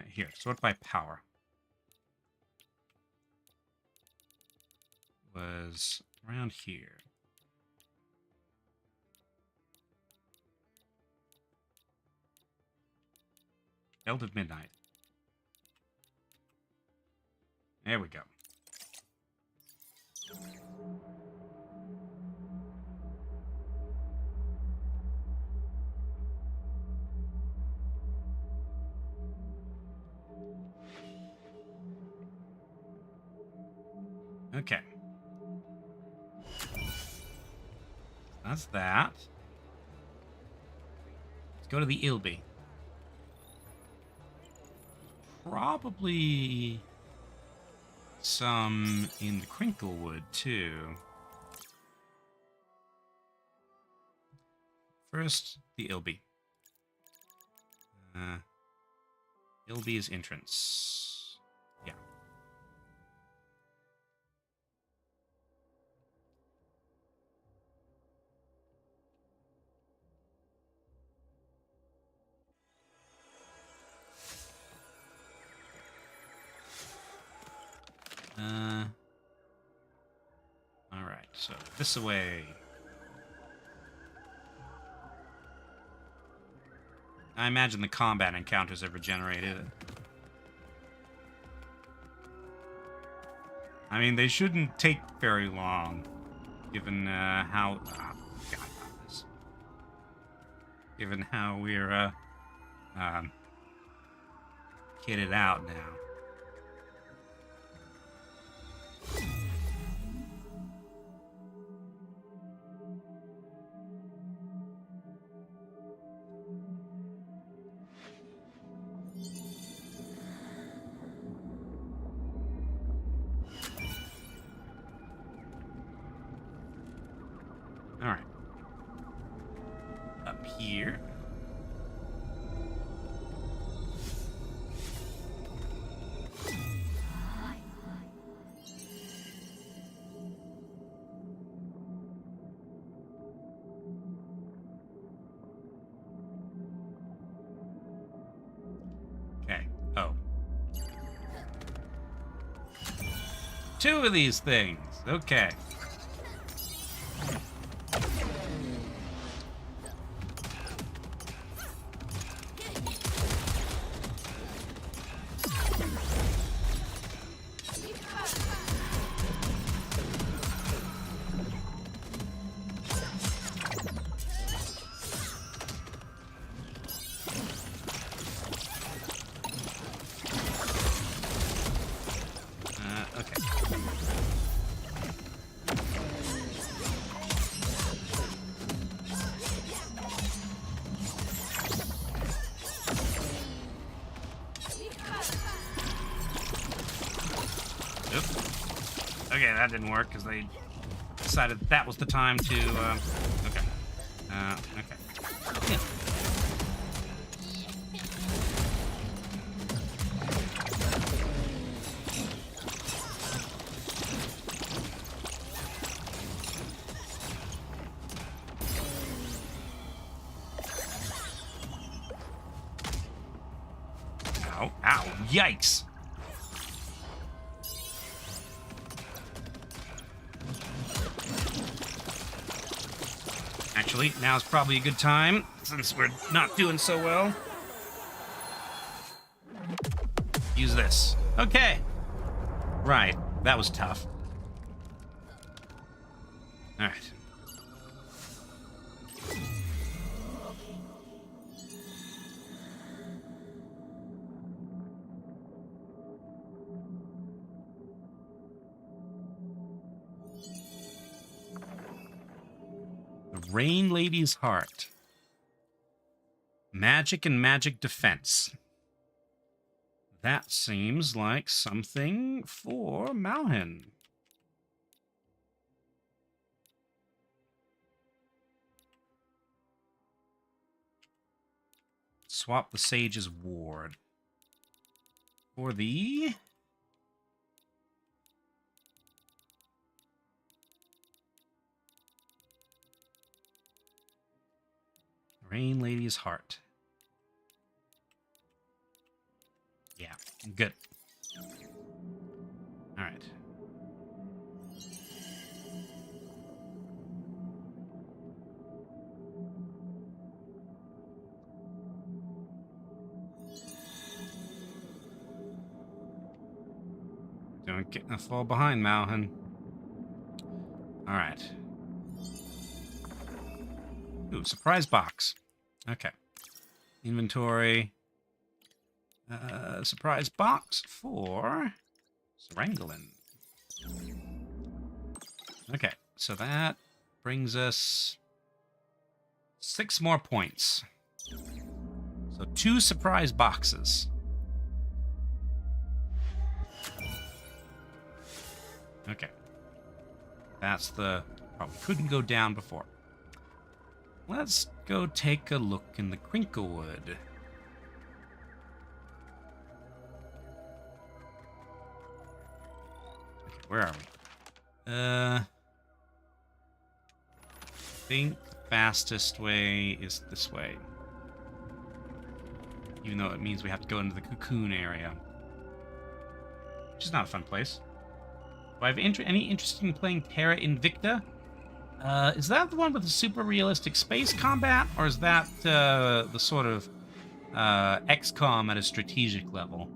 Here, sort by power. Was around here. Belt of Midnight. There we go. Okay. That's that. Let's go to the Ilby. Probably some in the Crinklewood, too. First, the Ilby. Ilby's entrance. Yeah. Alright, so this way. I imagine the combat encounters are regenerated. I mean, they shouldn't take very long, given how... Oh, I forgot about this. Given how we're kitted out now. 2 of these things. Okay. Okay, that didn't work because they decided that was the time to. Okay. Okay. Yeah. Ow! Ow! Yikes! Actually, now's probably a good time, since we're not doing so well. Use this. Okay. Right. That was tough. Alright. Rain Lady's Heart. Magic and magic defense. That seems like something for Malhin. Swap the Sage's Ward. For the... Rain Lady's Heart. Yeah, good. All right. Don't fall behind, Malhin. All right. Ooh, surprise box. Okay. Inventory. Surprise box for Sarangolin. Okay, so that brings us 6 more points. So 2 surprise boxes. Okay. That's the... Oh, we couldn't go down before. Let's go take a look in the Crinklewood. Okay, where are we? I think the fastest way is this way. Even though it means we have to go into the cocoon area. Which is not a fun place. Do I have any interest in playing Terra Invicta? Is that the one with the super realistic space combat, or is that the sort of XCOM at a strategic level?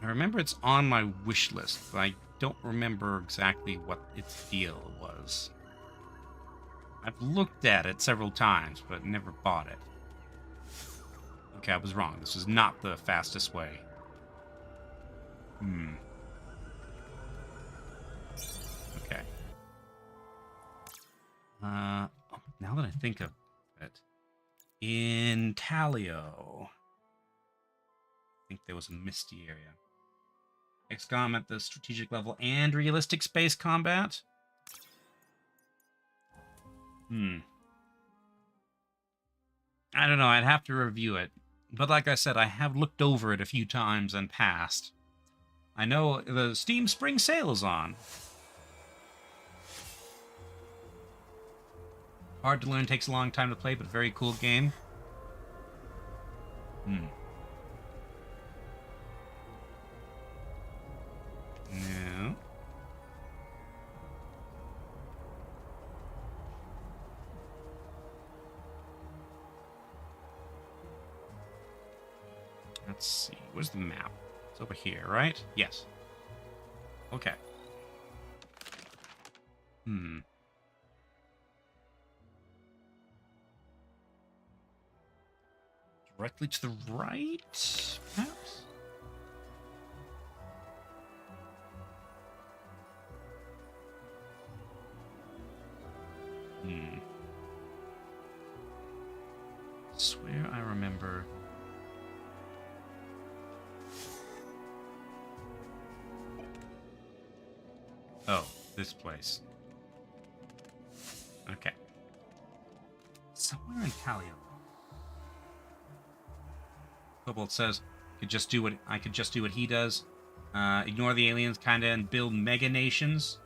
I remember it's on my wish list, but I don't remember exactly what its deal was. I've looked at it several times, but never bought it. Okay, I was wrong. This is not the fastest way. Okay. Now that I think of it, in Talio, I think there was a misty area. XCOM at the strategic level and realistic space combat. I don't know. I'd have to review it. But like I said, I have looked over it a few times and passed. I know the Steam Spring Sale is on. Hard to learn, takes a long time to play, but very cool game. No. Let's see. Where's the map? It's over here, right? Yes. Okay. Directly to the right, perhaps? Swear I remember. Oh, this place. Okay. Somewhere in Talia. Cobalt says, I could just do what he does. Ignore the aliens, kinda, and build mega nations.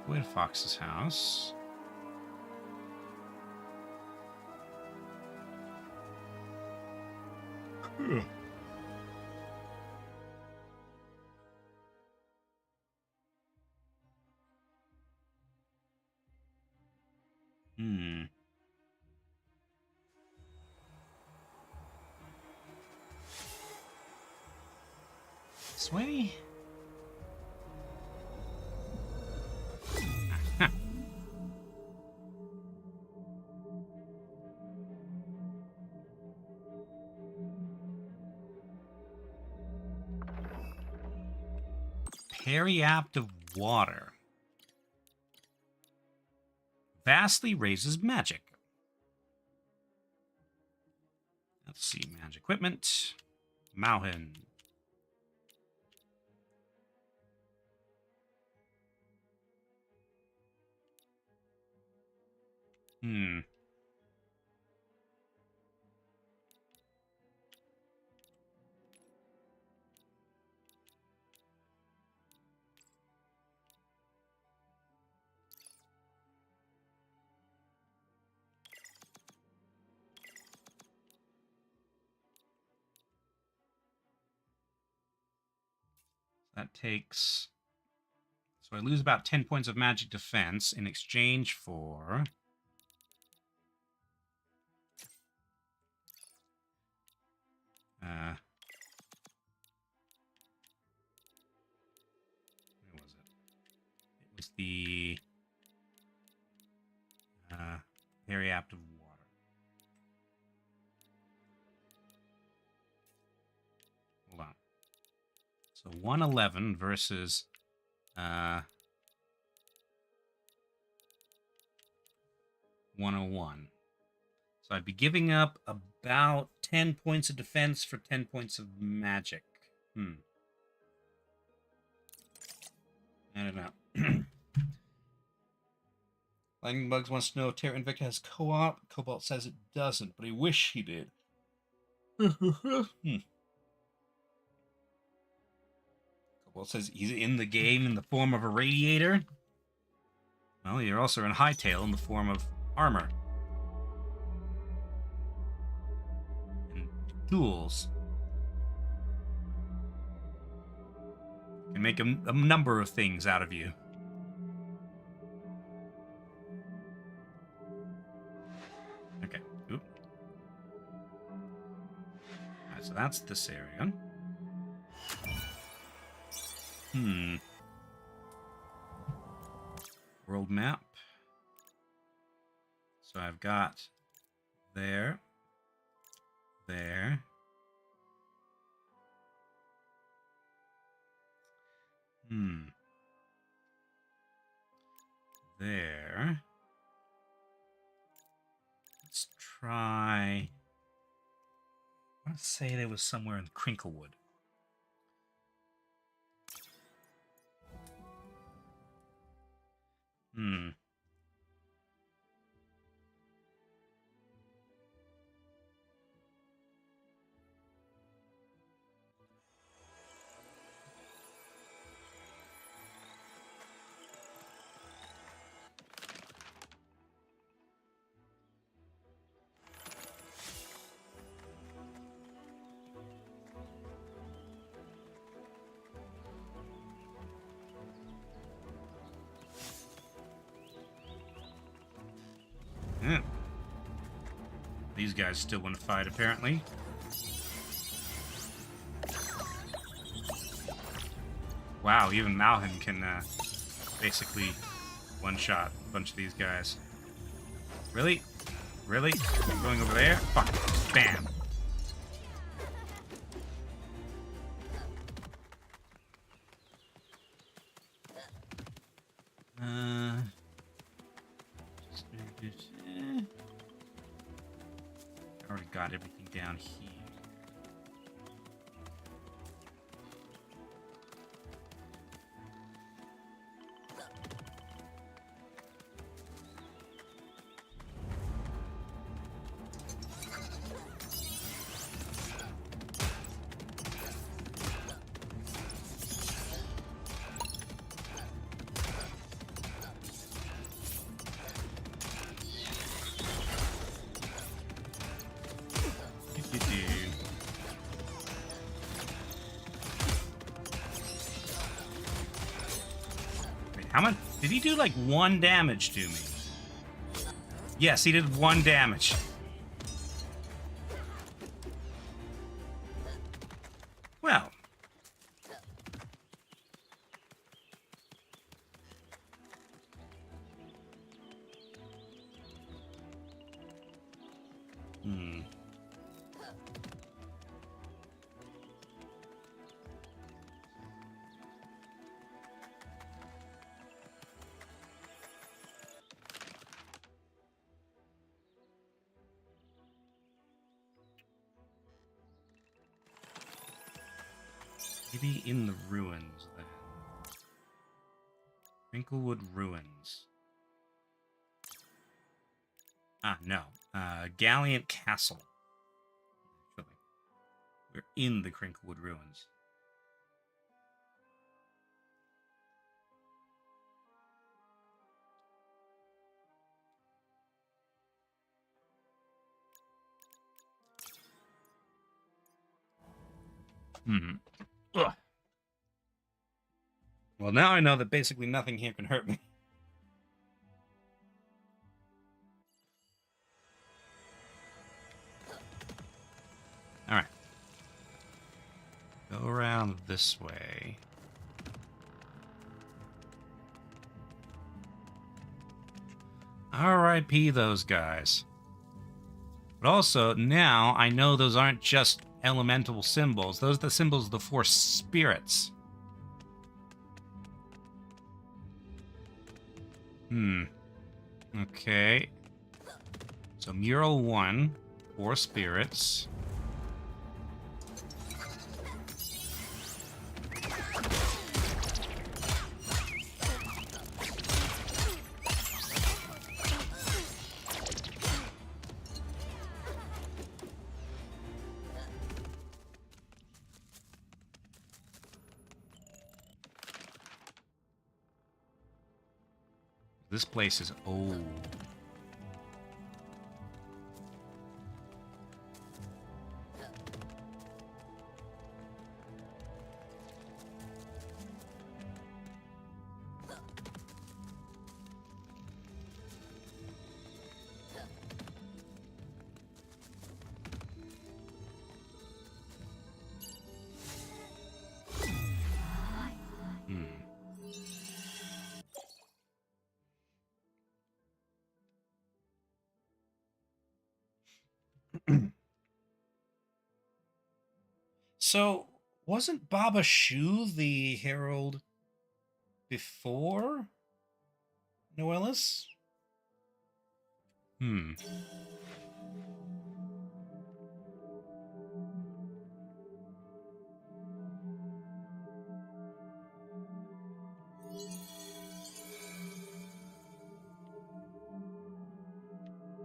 Way to Fox's house. This way? Periapt of water. Vastly raises magic. Let's see, magic equipment. Mauhin. That takes... So I lose about 10 points of magic defense in exchange for... where was it? It was the... Periapt of water. Hold on. So 111 versus... 101. So I'd be giving up about 10 points of defense for 10 points of magic. I don't know. Lightning Bugs wants to know if Terra Invicta has co-op. Cobalt says it doesn't, but I wish he did. Cobalt says he's in the game in the form of a radiator. Well, you're also in Hightail in the form of armor. And tools. Can make a number of things out of you. Okay. Oop. Alright, so that's this area. World map. So I've got there, there, there. Let's try... I want to say there was somewhere in Crinklewood. these guys still want to fight, apparently. Wow, even Malhan can basically one-shot a bunch of these guys. Really? Really? I'm going over there? Fuck. Bam. I already got everything down here. How much? Did he do like 1 damage to me? Yes, he did 1 damage. Well. Maybe in the ruins, then. Crinklewood Ruins. Ah, no. Gallant Castle. Actually, we're in the Crinklewood Ruins. Ugh. Well, now I know that basically nothing here can hurt me. Alright. Go around this way. R.I.P. those guys. But also, now I know those aren't just elemental symbols. Those are the symbols of the 4 spirits. Okay. So mural 1, 4 spirits. This place is old. So, wasn't Baba Shu the Herald before Noelis?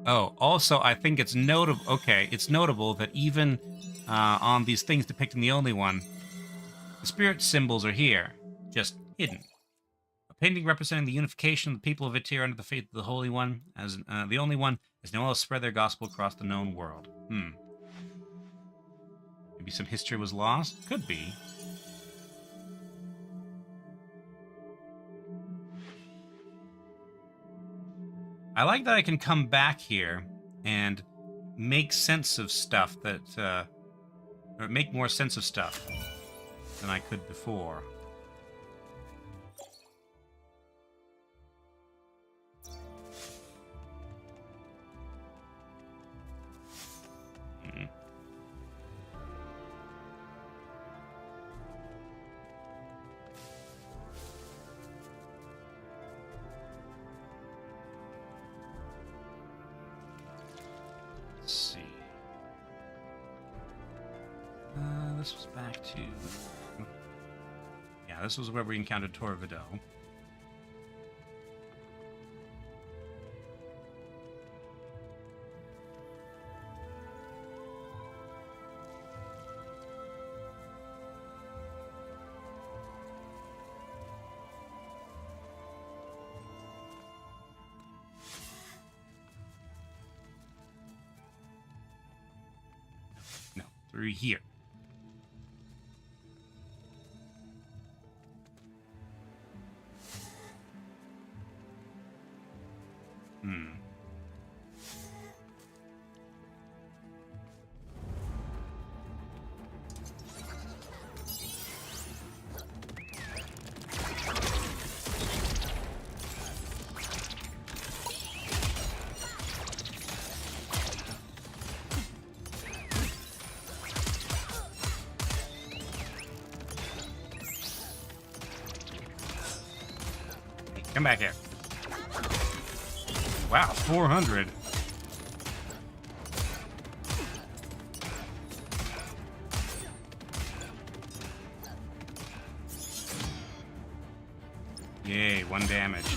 Oh, also, I think it's notable. Okay, it's notable that even on these things depicting the Only One, the spirit symbols are here, just hidden. A painting representing the unification of the people of Etere under the faith of the Holy One, as the Only One, as Noel spread their gospel across the known world. Maybe some history was lost? Could be. I like that I can come back here and make sense of stuff that, or make more sense of stuff than I could before. This was back to... Yeah, this was where we encountered Torvido. No, through here. Come back here. Wow, 400. Yay, 1 damage.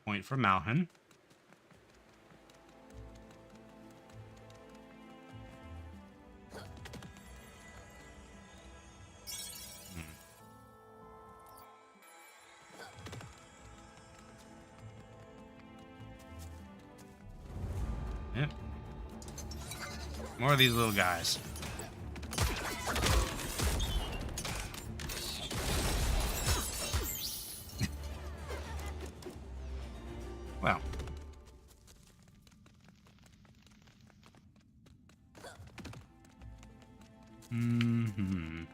Point for Malhan. Yep. More of these little guys. Well. Mm-hmm.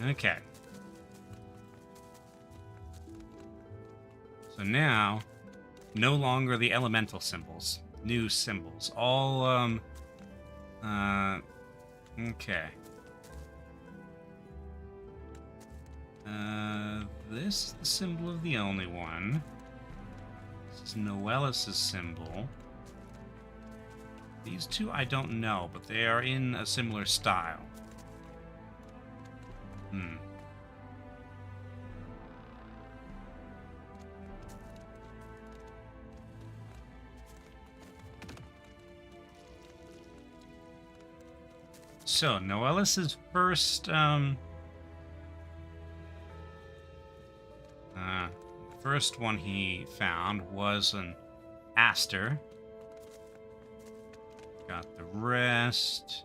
Okay. So now, no longer the elemental symbols. New symbols. All, okay. This is the symbol of the only one. This is Noellis' symbol. These two I don't know, but they are in a similar style. So, Noellis' first one he found was an Aster. Got the rest.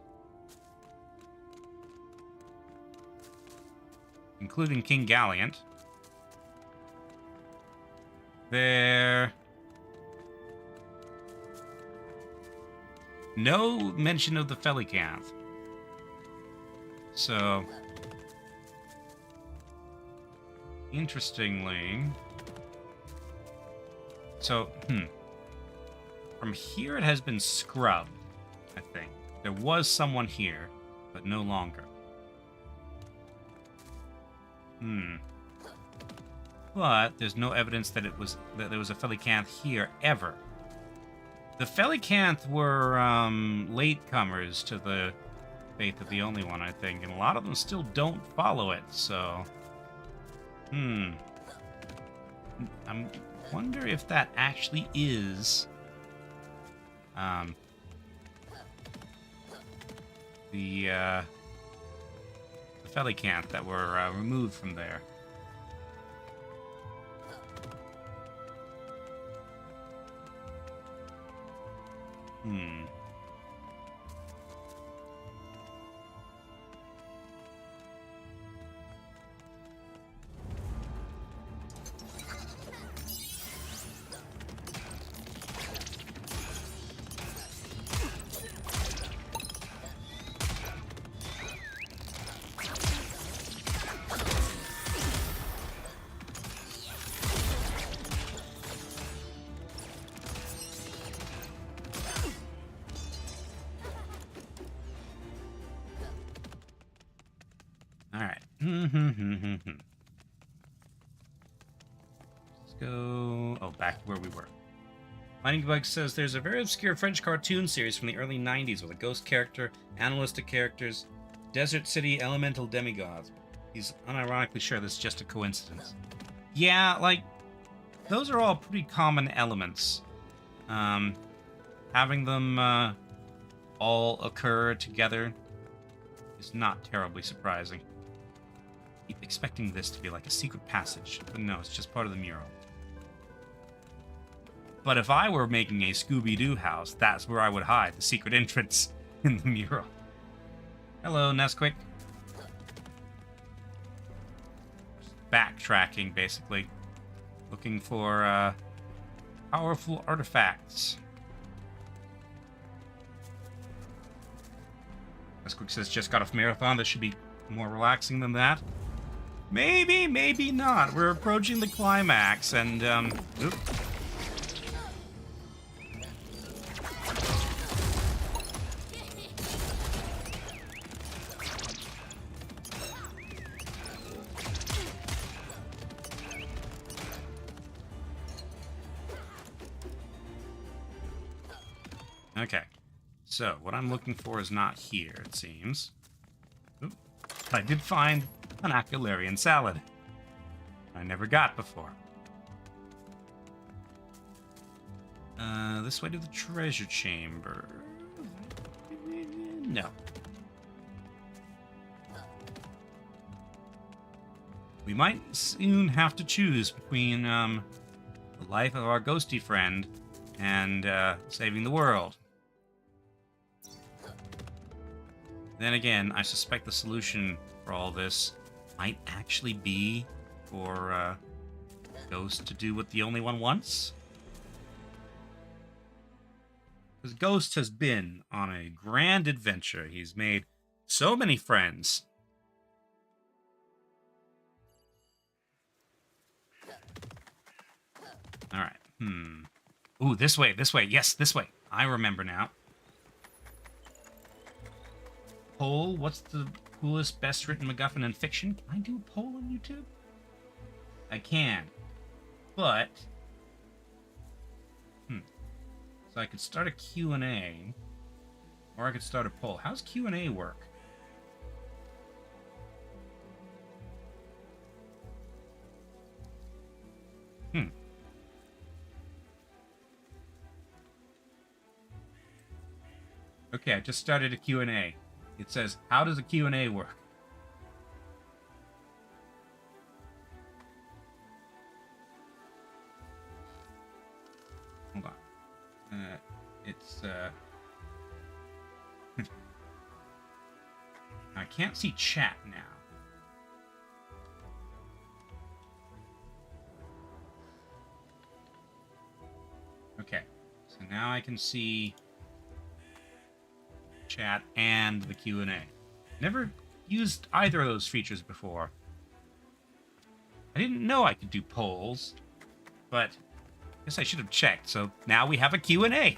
Including King Galliant. There. No mention of the Felicanth. So, interestingly, from here it has been scrubbed, I think. There was someone here, but no longer. But there's no evidence that there was a Felicanth here ever. The Felicanth were latecomers to the Faith of the Only One, I think, and a lot of them still don't follow it, so... I wonder if that actually is... the Felicant that were removed from there. Alright. Let's go... Oh, back where we were. Mining Bug says there's a very obscure French cartoon series from the early 90s with a ghost character, animalistic characters, desert city, elemental demigods. He's unironically sure this is just a coincidence. Yeah, like, those are all pretty common elements. Having them all occur together is not terribly surprising. Keep expecting this to be like a secret passage, but no, it's just part of the mural. But if I were making a Scooby-Doo house, that's where I would hide the secret entrance in the mural. Hello, Nesquik. Backtracking, basically. Looking for powerful artifacts. Nesquik says, just got off marathon. This should be more relaxing than that. Maybe, maybe not. We're approaching the climax, and, Oops. Okay, so what I'm looking for is not here, it seems. Oop. I did find an Acularian salad. I never got before. This way to the treasure chamber. No. We might soon have to choose between the life of our ghosty friend and saving the world. Then again, I suspect the solution for all this might actually be for Ghost to do what the only one wants. Because Ghost has been on a grand adventure. He's made so many friends. Alright, Ooh, this way, yes, this way. I remember now. Poll, what's the coolest, best written MacGuffin in fiction? Can I do a poll on YouTube? I can. But... So I could start a Q&A, or I could start a poll. How's Q&A work? Okay, I just started a Q&A. It says, how does a Q&A work? Hold on. I can't see chat now. Okay, so now I can see chat and the Q&A. Never used either of those features before. I didn't know I could do polls, but I guess I should have checked. So now we have a Q&A.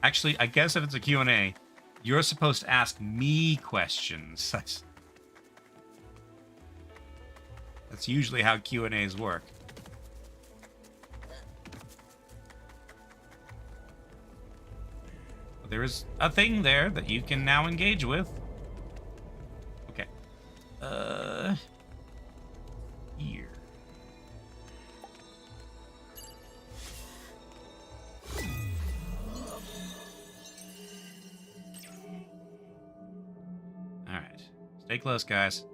Actually, I guess if it's a Q&A, you're supposed to ask me questions. That's usually how Q&As work. There is a thing there that you can now engage with. Okay. Here. All Stay close, guys.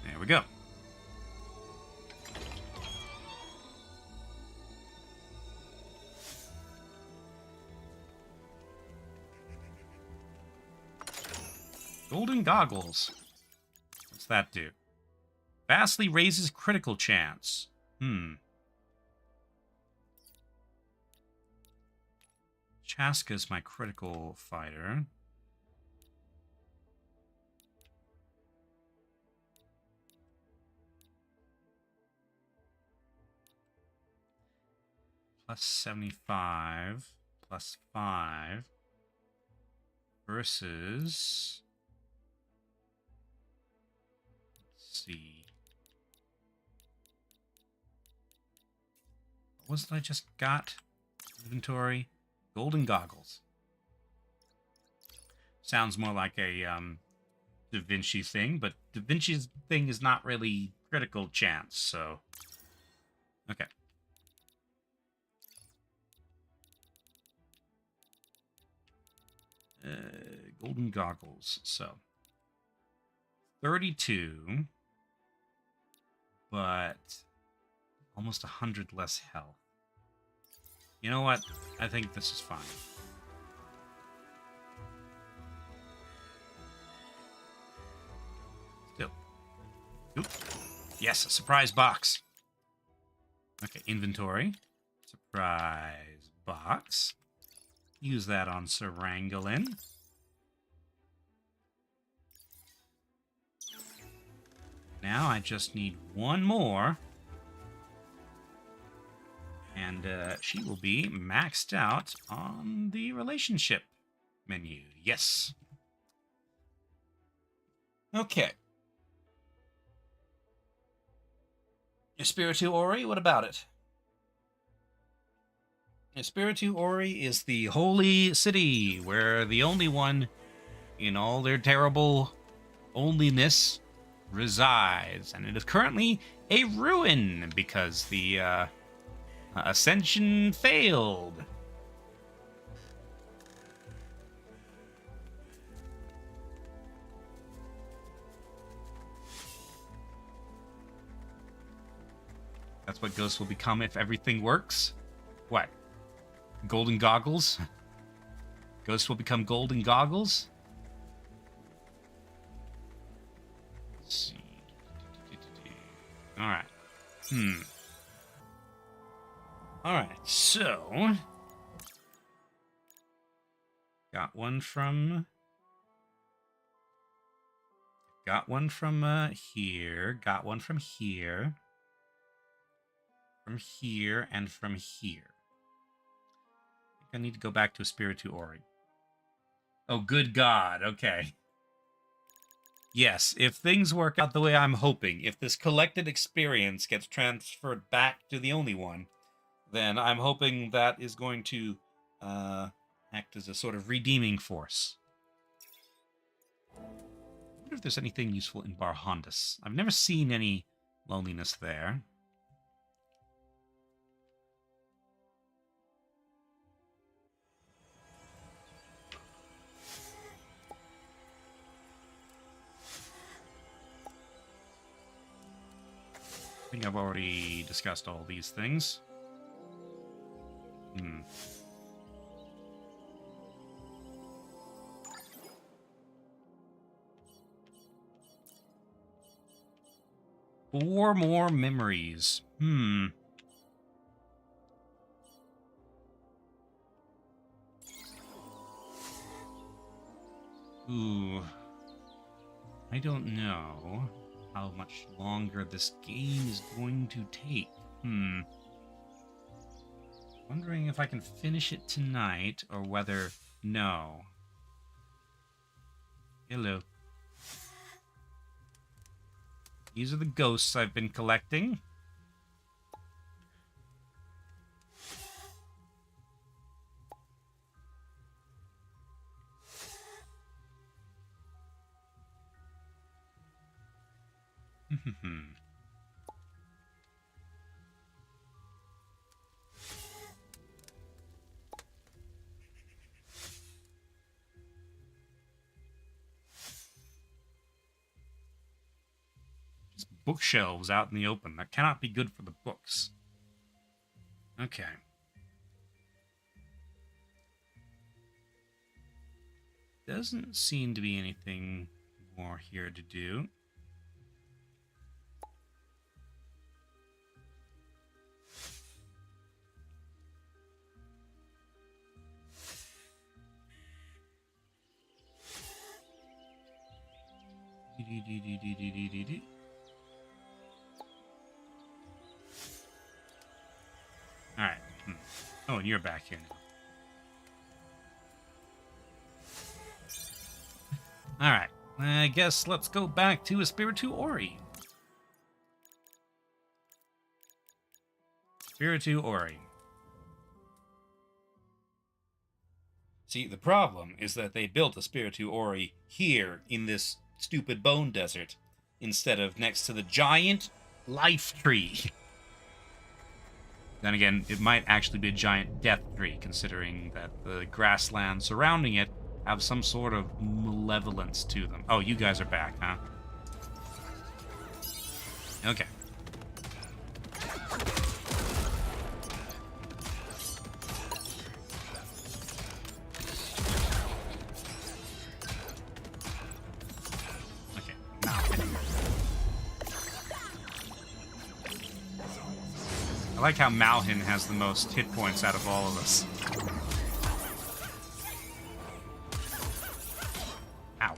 There we go. Golden goggles. What's that do? Vastly raises critical chance. Chaska's my critical fighter. Plus 75, plus 5, versus... Let's see. What was it I just got? Inventory. Golden goggles. Sounds more like a Da Vinci thing, but Da Vinci's thing is not really critical chance, so... Okay. Golden goggles, so... 32, but almost 100 less health. You know what? I think this is fine. Still. Oop. Yes, a surprise box. Okay, inventory. Surprise box. Use that on Sarangolin. Now I just need one more. And she will be maxed out on the relationship menu. Yes. Okay. Espiritu Ori, what about it? Espiritu Ori is the holy city where the only one in all their terrible onlyness resides. And it is currently a ruin because the ascension failed. That's what Ghost will become if everything works. What? Golden goggles? Ghost will become golden goggles? Let's see. Alright. Alright, so... Got one from here. Got one from here. From here and from here. I think I need to go back to Espiritu Ori. Oh, good God. Okay. Yes, if things work out the way I'm hoping, if this collected experience gets transferred back to the only one, then I'm hoping that is going to act as a sort of redeeming force. I wonder if there's anything useful in Barhondus. I've never seen any loneliness there. I think I've already discussed all these things. 4 more memories. Ooh. I don't know how much longer this game is going to take. Wondering if I can finish it tonight or whether... No. Hello. These are the ghosts I've been collecting. bookshelves out in the open. That cannot be good for the books. Okay. Doesn't seem to be anything more here to do. Alright. Oh, and you're back here now. Alright. I guess let's go back to Espiritu Ori. Espiritu Ori. See, the problem is that they built Espiritu Ori here in this stupid bone desert instead of next to the giant life tree. Then again, it might actually be a giant death tree, considering that the grasslands surrounding it have some sort of malevolence to them. Oh, you guys are back, huh? Okay. I like how Malhin has the most hit points out of all of us. Ow.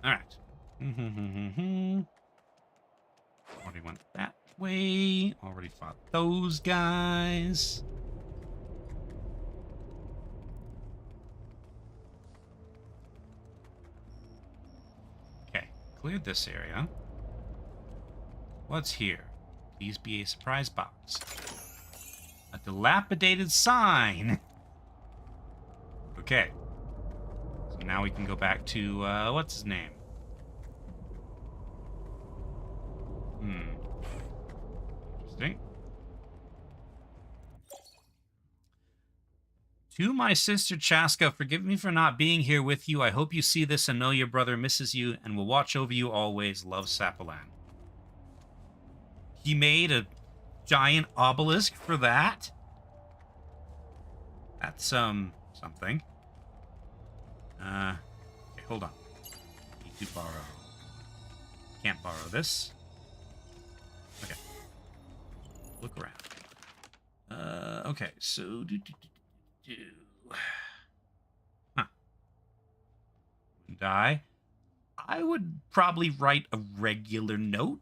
Alright. Already went that way. Already fought those guys. Cleared this area. What's here? Please be a surprise box. A dilapidated sign. Okay. So now we can go back to, what's his name? Interesting. To my sister Chaska, forgive me for not being here with you. I hope you see this and know your brother misses you and will watch over you always. Love, Sapalan. He made a giant obelisk for that? That's, something. Okay, hold on. Need to borrow. Can't borrow this. Okay. Look around. Okay, so... Huh. Die. I would probably write a regular note,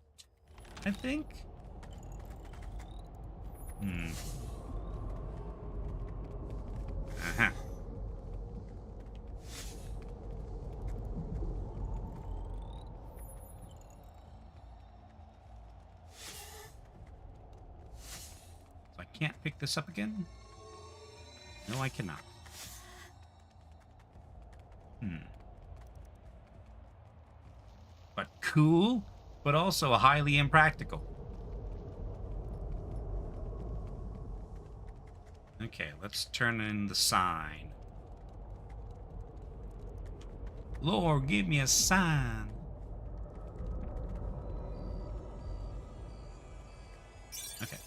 I think. Uh-huh. So I can't pick this up again? No, I cannot. But cool, but also highly impractical. Okay, let's turn in the sign. Lord, give me a sign. Okay.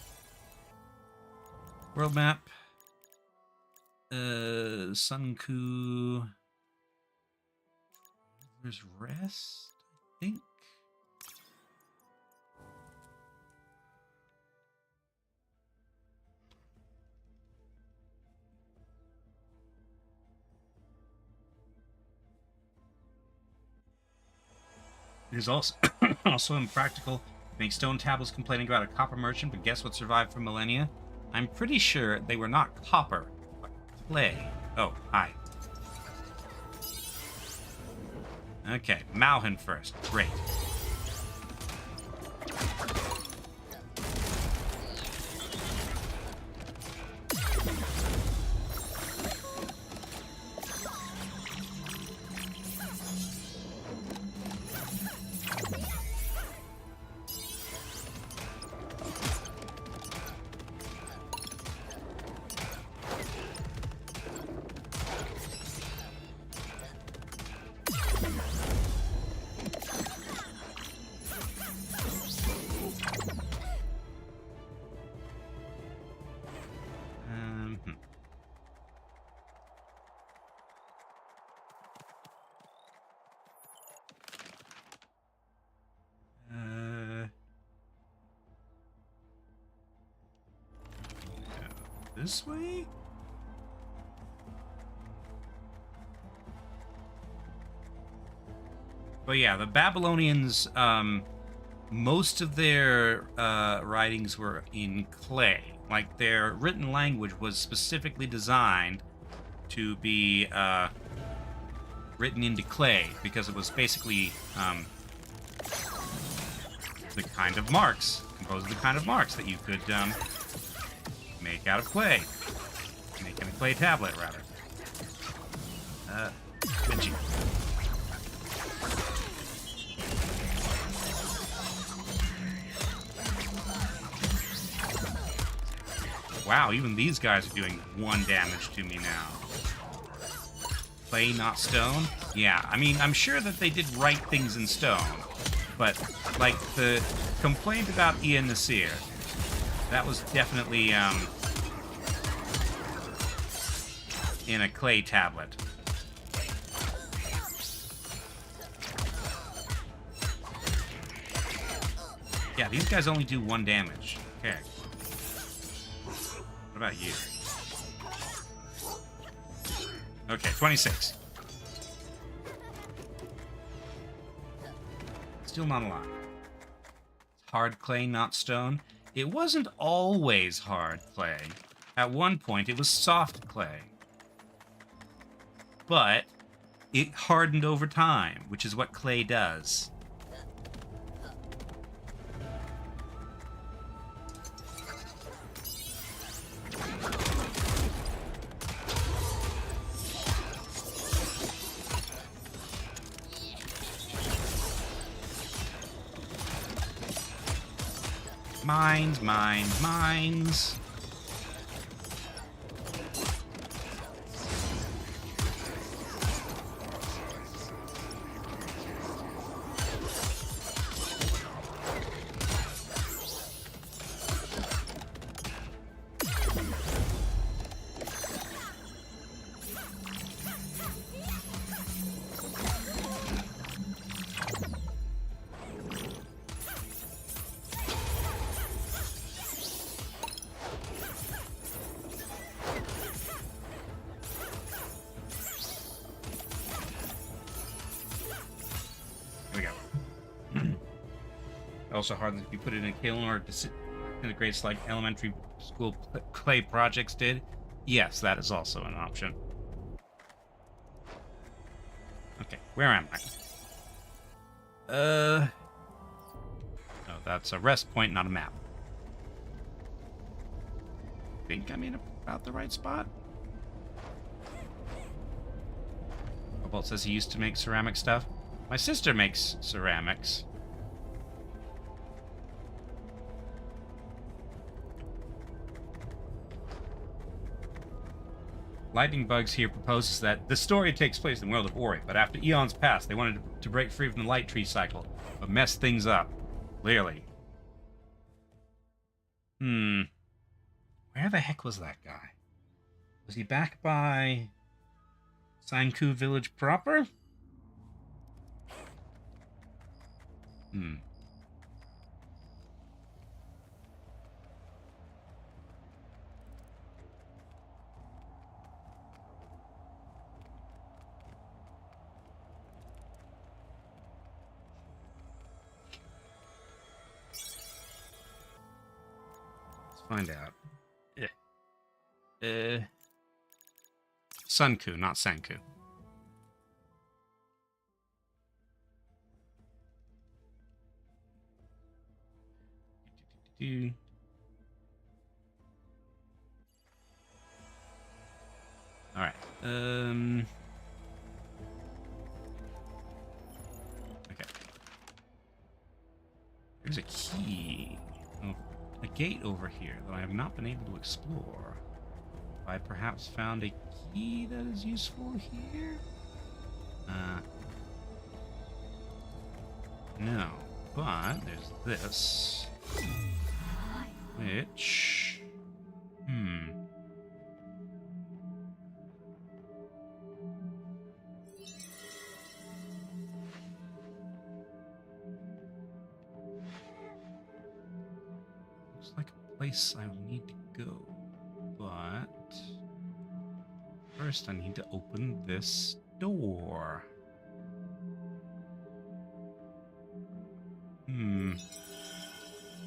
World map. Sunku. There's rest, I think. It is also also impractical to make stone tablets complaining about a copper merchant, but guess what survived for millennia? I'm pretty sure they were not copper, but clay. Oh, hi. Okay, Malhin first. Great. This way? But yeah, the Babylonians, most of their writings were in clay. Like, their written language was specifically designed to be written into clay, because it was basically the kind of marks, composed of the kind of marks that you could make out of clay. Make in a clay tablet, rather. Mingy. Wow, even these guys are doing 1 damage to me now. Clay, not stone? Yeah, I mean, I'm sure that they did write things in stone. But, like, the complaint about Ian Nasir, that was definitely, in a clay tablet. Yeah, these guys only do 1 damage. Okay. What about you? Okay, 26. Still not a lot. Hard clay, not stone. It wasn't always hard clay. At one point, it was soft clay. But it hardened over time, which is what clay does. Mines, mines, mines. Also hardens if you put it in a kiln or disintegrates like elementary school clay projects did. Yes, that is also an option. Okay, where am I? Oh, that's a rest point, not a map. Think I'm in about the right spot? Cobalt says he used to make ceramic stuff. My sister makes ceramics. Lightning Bugs here proposes that the story takes place in the world of Ori, but after eons passed, they wanted to break free from the light tree cycle, but messed things up. Clearly. Where the heck was that guy? Was he back by Sanku village proper? Find out. Sunku, not Sanku. Alright. Okay. There's a key. A gate over here that I have not been able to explore. I perhaps found a key that is useful here? No. But there's this. Which... looks like a place I will need to go. But But first I need to open this door.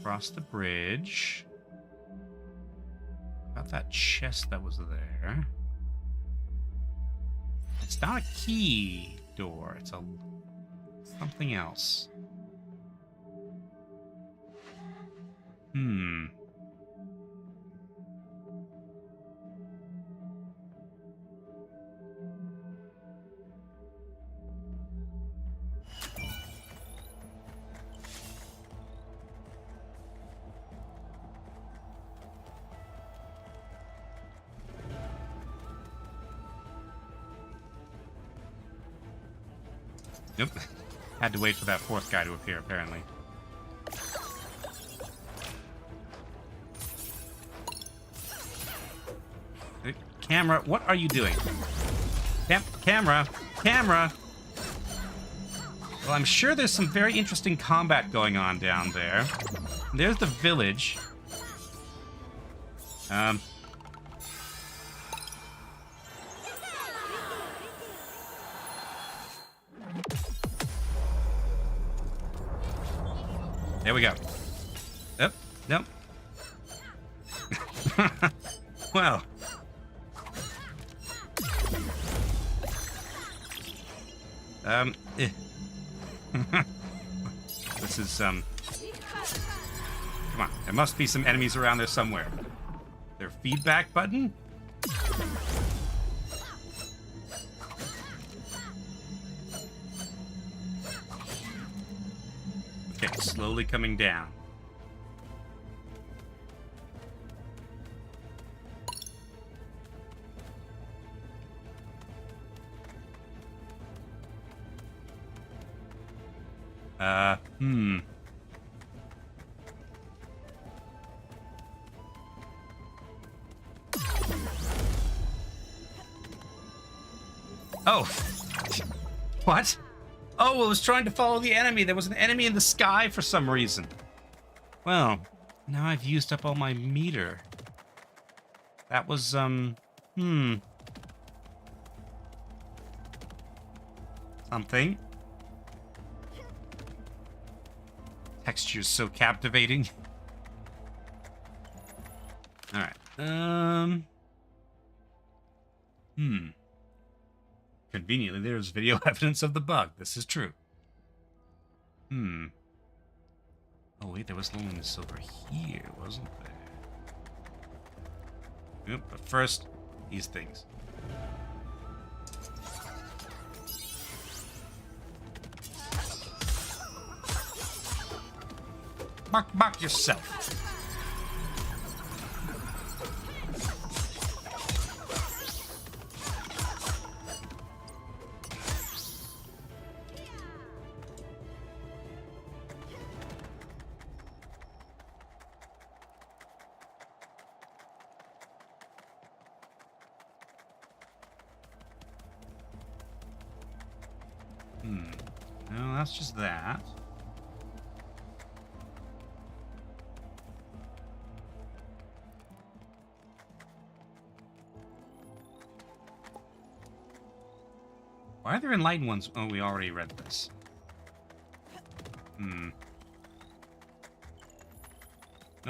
Cross the bridge. Got that chest that was there. It's not a key door. It's a something else. Nope. Had to wait for that fourth guy to appear, apparently. Camera, what are you doing? Camera! Camera! Well, I'm sure there's some very interesting combat going on down there. There's the village. There we go. Yep. Nope. Well. This is, come on. There must be some enemies around there somewhere. Their feedback button? Okay, slowly coming down. Oh. What? Oh, it was trying to follow the enemy. There was an enemy in the sky for some reason. Well, now I've used up all my meter. That was, something. Texture's so captivating. Alright. Conveniently, there's video evidence of the bug. This is true. Oh, wait, there was loneliness over here, wasn't there? Yep, but first, these things. Bark yourself. No, that's just that. Why are there enlightened ones? Oh, we already read this. No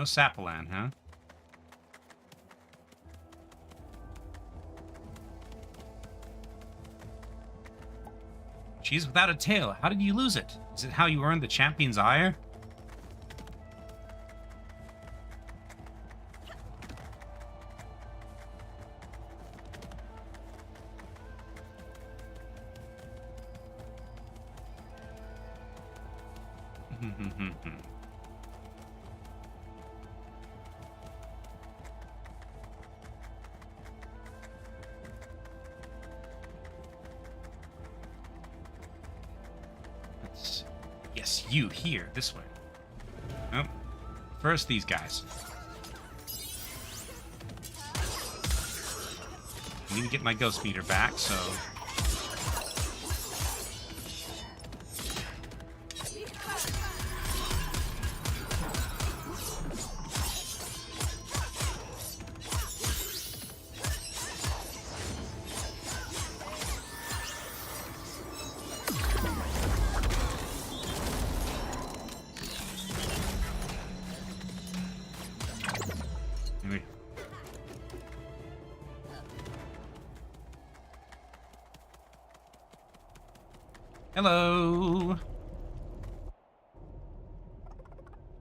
Sapalan, huh? She's without a tail. How did you lose it? Is it how you earned the champion's ire? Yes, you here, this way. Oh, first these guys. I need to get my ghost meter back, so... Hello.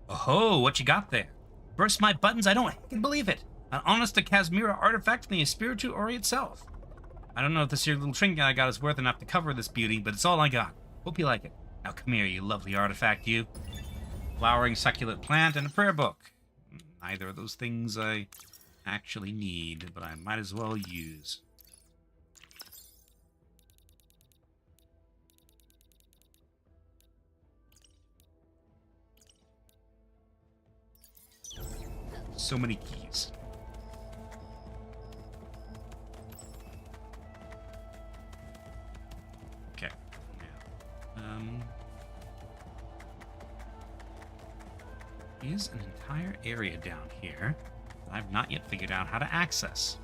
Oh, what you got there? Burst my buttons, I don't can believe it. An honest to Casmira artifact from the Espiritu Ori itself. I don't know if this here little trinket I got is worth enough to cover this beauty, but it's all I got. Hope you like it. Now come here, you lovely artifact, you. Flowering succulent plant and a prayer book. Neither of those things I actually need, but I might as well use. So many keys. Okay. Now, is an entire area down here that I've not yet figured out how to access.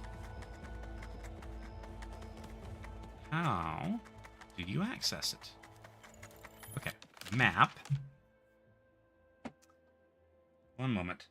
How do you access it? Okay, map. One moment.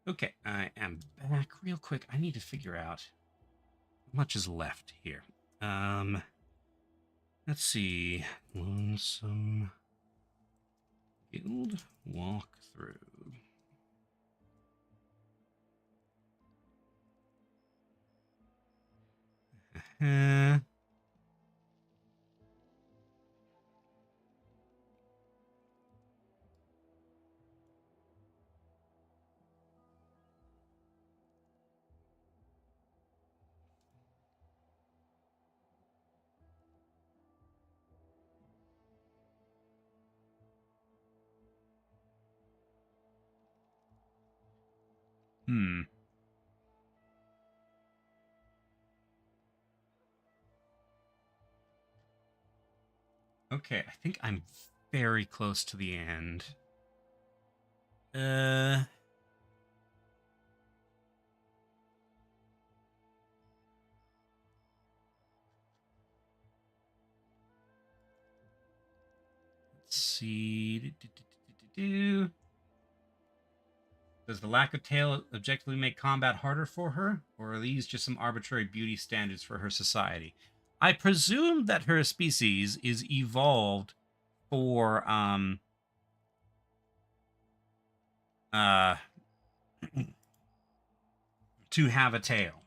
Okay, I am back real quick. I need to figure out how much is left here. Let's see. Lonesome Guild walkthrough. Okay, I think I'm very close to the end. Let's see. Does the lack of tail objectively make combat harder for her? Or are these just some arbitrary beauty standards for her society? I presume that her species is evolved for to have a tail.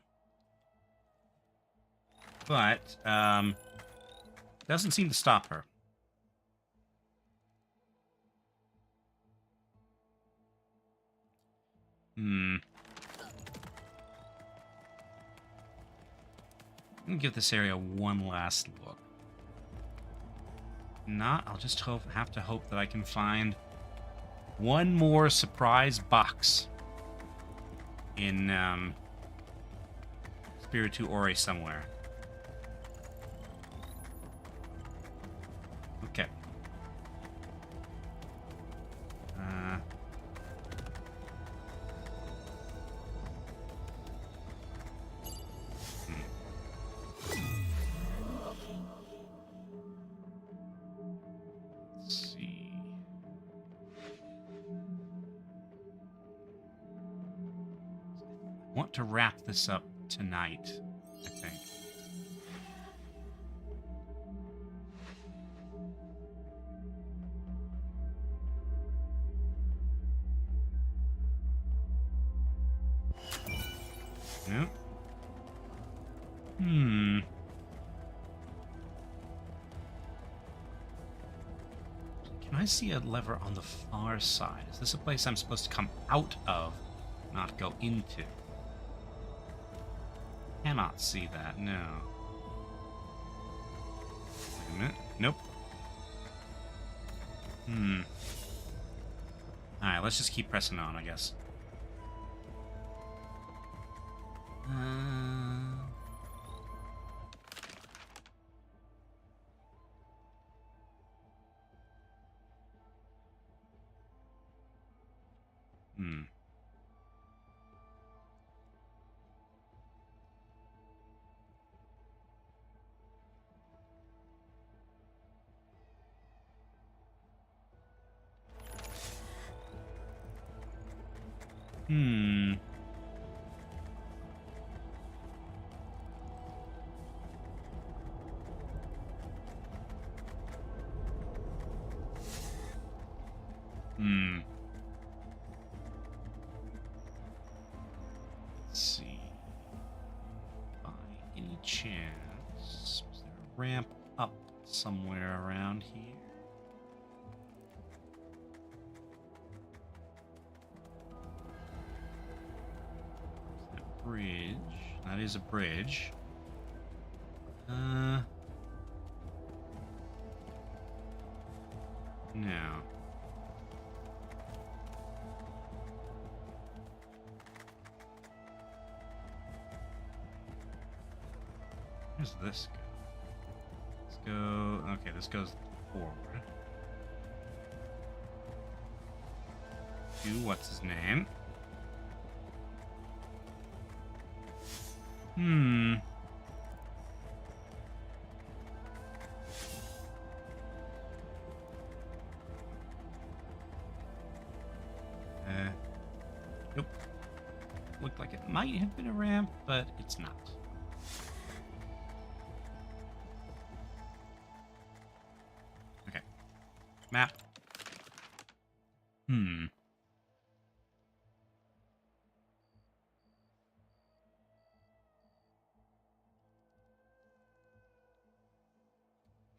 But doesn't seem to stop her. Let me give this area one last look. Not, I'll just have to hope that I can find one more surprise box in Spiritu Ori somewhere. Okay. Let's see. I want to wrap this up tonight, I think. Nope. Can I see a lever on the far side? Is this a place I'm supposed to come out of, not go into? Cannot see that, no. Wait a minute. Nope. Alright, let's just keep pressing on, I guess. Let's see. By any chance, was there a ramp up somewhere around here? Is that bridge? That is a bridge. No. Where's this go? Let's go... Okay, this goes forward. To what's his name? Nope. Looked like it might have been a ramp, but it's not. Okay. Map.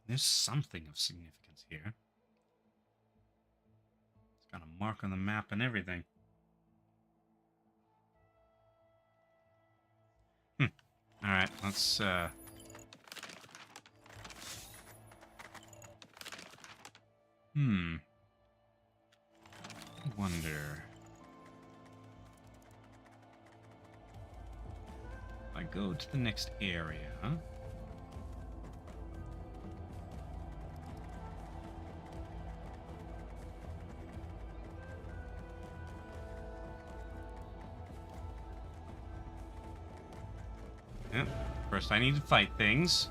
There's something of significance here. It's got a mark on the map and everything. Alright, let's, I wonder... If I go to the next area... Yep. First I need to fight things.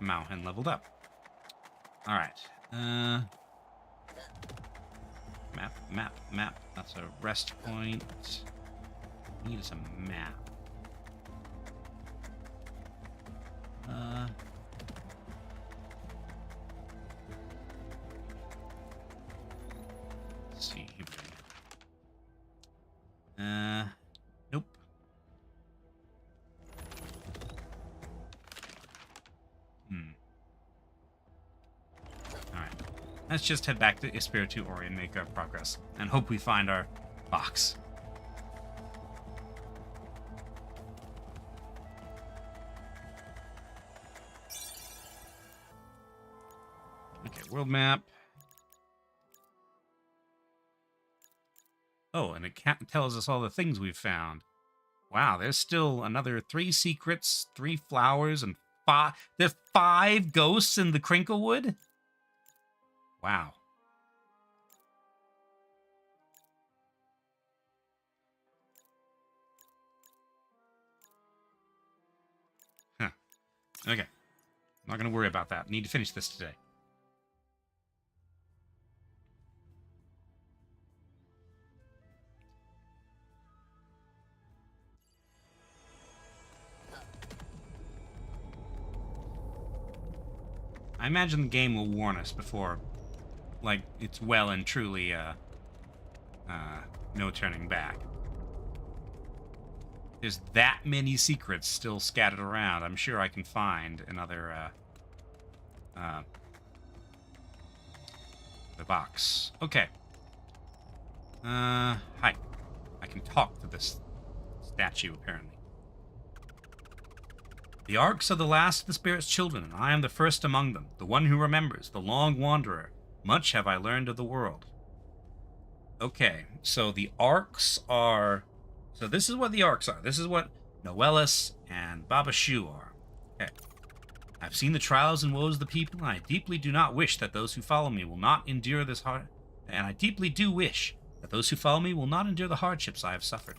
ammo and leveled up. Alright. Map. That's a rest point. We need is a map. Let's see. Here we go. Nope. Alright. Let's just head back to Espiritu Ori and make our progress. And hope we find our box. Okay, world map. Oh, and it tells us all the things we've found. Wow, there's still another 3 secrets, 3 flowers, and 5... There's 5 ghosts in the Crinklewood? Wow. Huh. Okay. I'm not going to worry about that. Need to finish this today. I imagine the game will warn us before, like, it's well and truly, no turning back. There's that many secrets still scattered around. I'm sure I can find another, the box. Okay. Hi. I can talk to this statue, apparently. The arcs are the last of the spirit's children, and I am the first among them, the one who remembers, the long wanderer. Much have I learned of the world. Okay, so the arcs are... So this is what the arcs are. This is what Noelis and Baba Shu are. Okay. I've seen the trials and woes of the people, and I deeply do not wish that those who follow me will not endure this hard... And I deeply do wish that those who follow me will not endure the hardships I have suffered.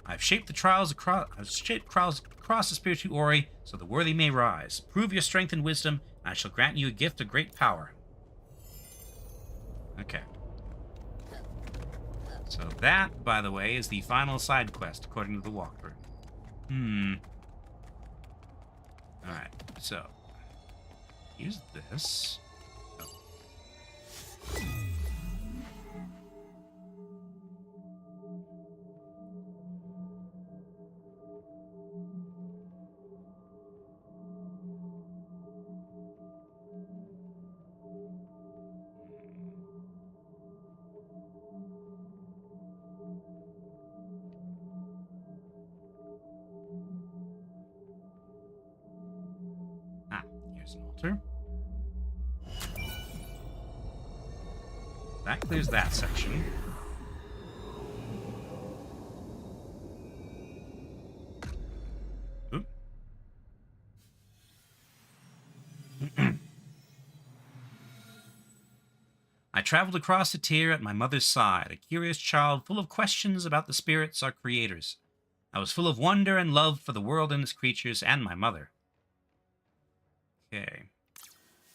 I've shaped the trials across the Spiritu Ori, so the worthy may rise. Prove your strength and wisdom, and I shall grant you a gift of great power. Okay. So that, by the way, is the final side quest, according to the walkthrough. Alright, so... Use this. Oh. Here's an altar. That clears that section. Oop. I traveled across Etere at my mother's side, a curious child full of questions about the spirits, our creators. I was full of wonder and love for the world and its creatures, and my mother. Okay,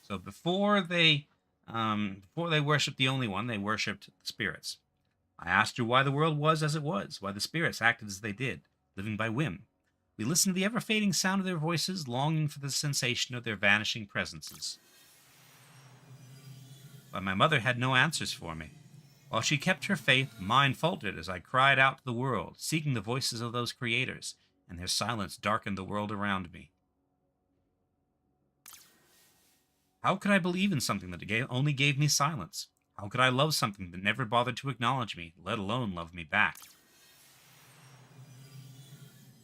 so before they worshipped the Only One, they worshipped the spirits. I asked her why the world was as it was, why the spirits acted as they did, living by whim. We listened to the ever-fading sound of their voices, longing for the sensation of their vanishing presences. But my mother had no answers for me. While she kept her faith, mine faltered as I cried out to the world, seeking the voices of those creators, and their silence darkened the world around me. How could I believe in something that only gave me silence? How could I love something that never bothered to acknowledge me, let alone love me back?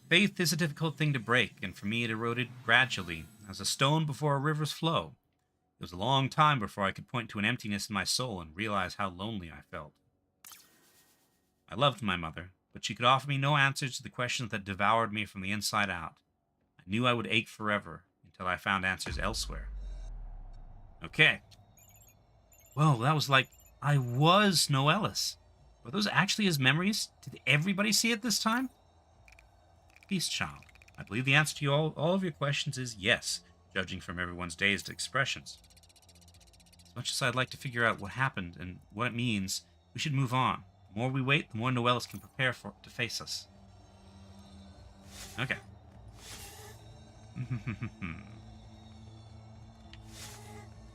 Faith is a difficult thing to break, and for me it eroded gradually, as a stone before a river's flow. It was a long time before I could point to an emptiness in my soul and realize how lonely I felt. I loved my mother, but she could offer me no answers to the questions that devoured me from the inside out. I knew I would ache forever until I found answers elsewhere. Okay. Well, that was like, I was Noelis. Were those actually his memories? Did everybody see it this time? Peace, child. I believe the answer to all of your questions is yes. judging from everyone's dazed expressions. As much as I'd like to figure out what happened and what it means, we should move on. The more we wait, the more Noelis can prepare to face us. Okay.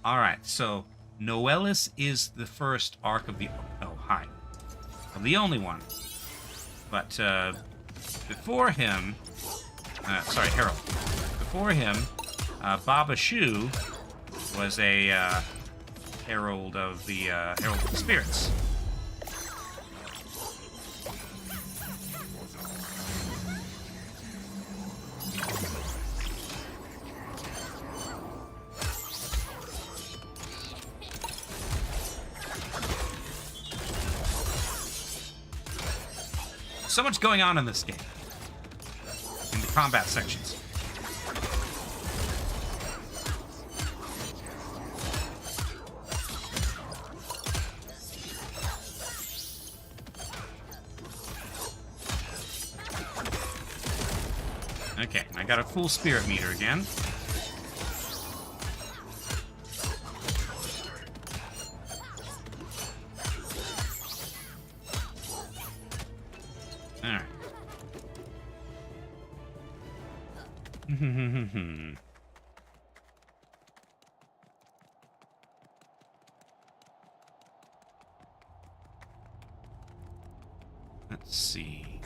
Alright, so Noelis is the first arc of the... Oh, hi. Well, the only one. But, before him... sorry, Herald. Before him, Baba Shu was a, Herald of the, Herald of the Spirits. So much going on in this game. In the combat sections. Okay, I got a full spirit meter again. Alright. Let's see.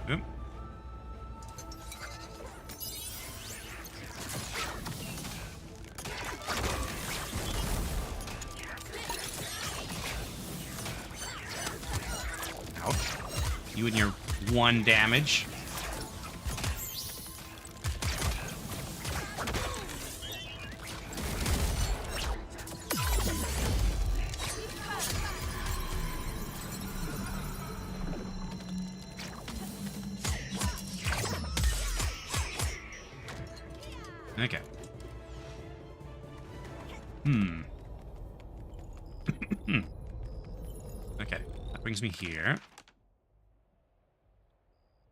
Oop. Ouch. You and your 1 damage. Okay. Okay, that brings me here.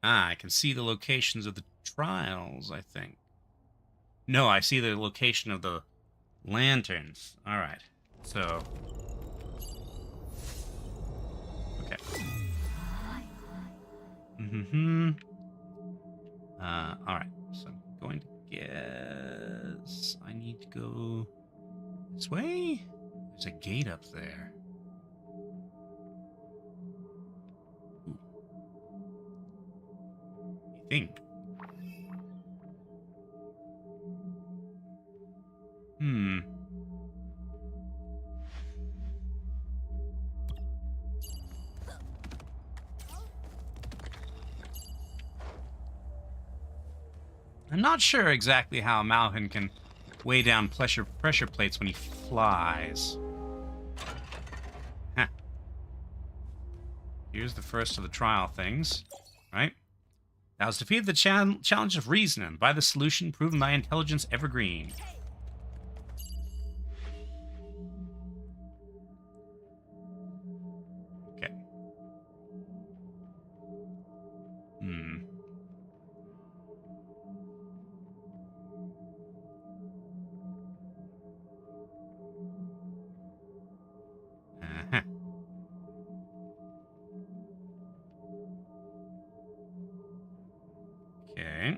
Ah, I can see the locations of the trials, I think. No, I see the location of the lanterns. Alright, so... Okay. Alright, so I'm going to guess... I need to go... this way? There's a gate up there. Think. I'm not sure exactly how Malhin can weigh down pressure plates when he flies. Huh. Here's the first of the trial things, right? Thou hast defeated the challenge of reason, and by the solution proven thy intelligence evergreen. Okay. Uh-huh. Okay.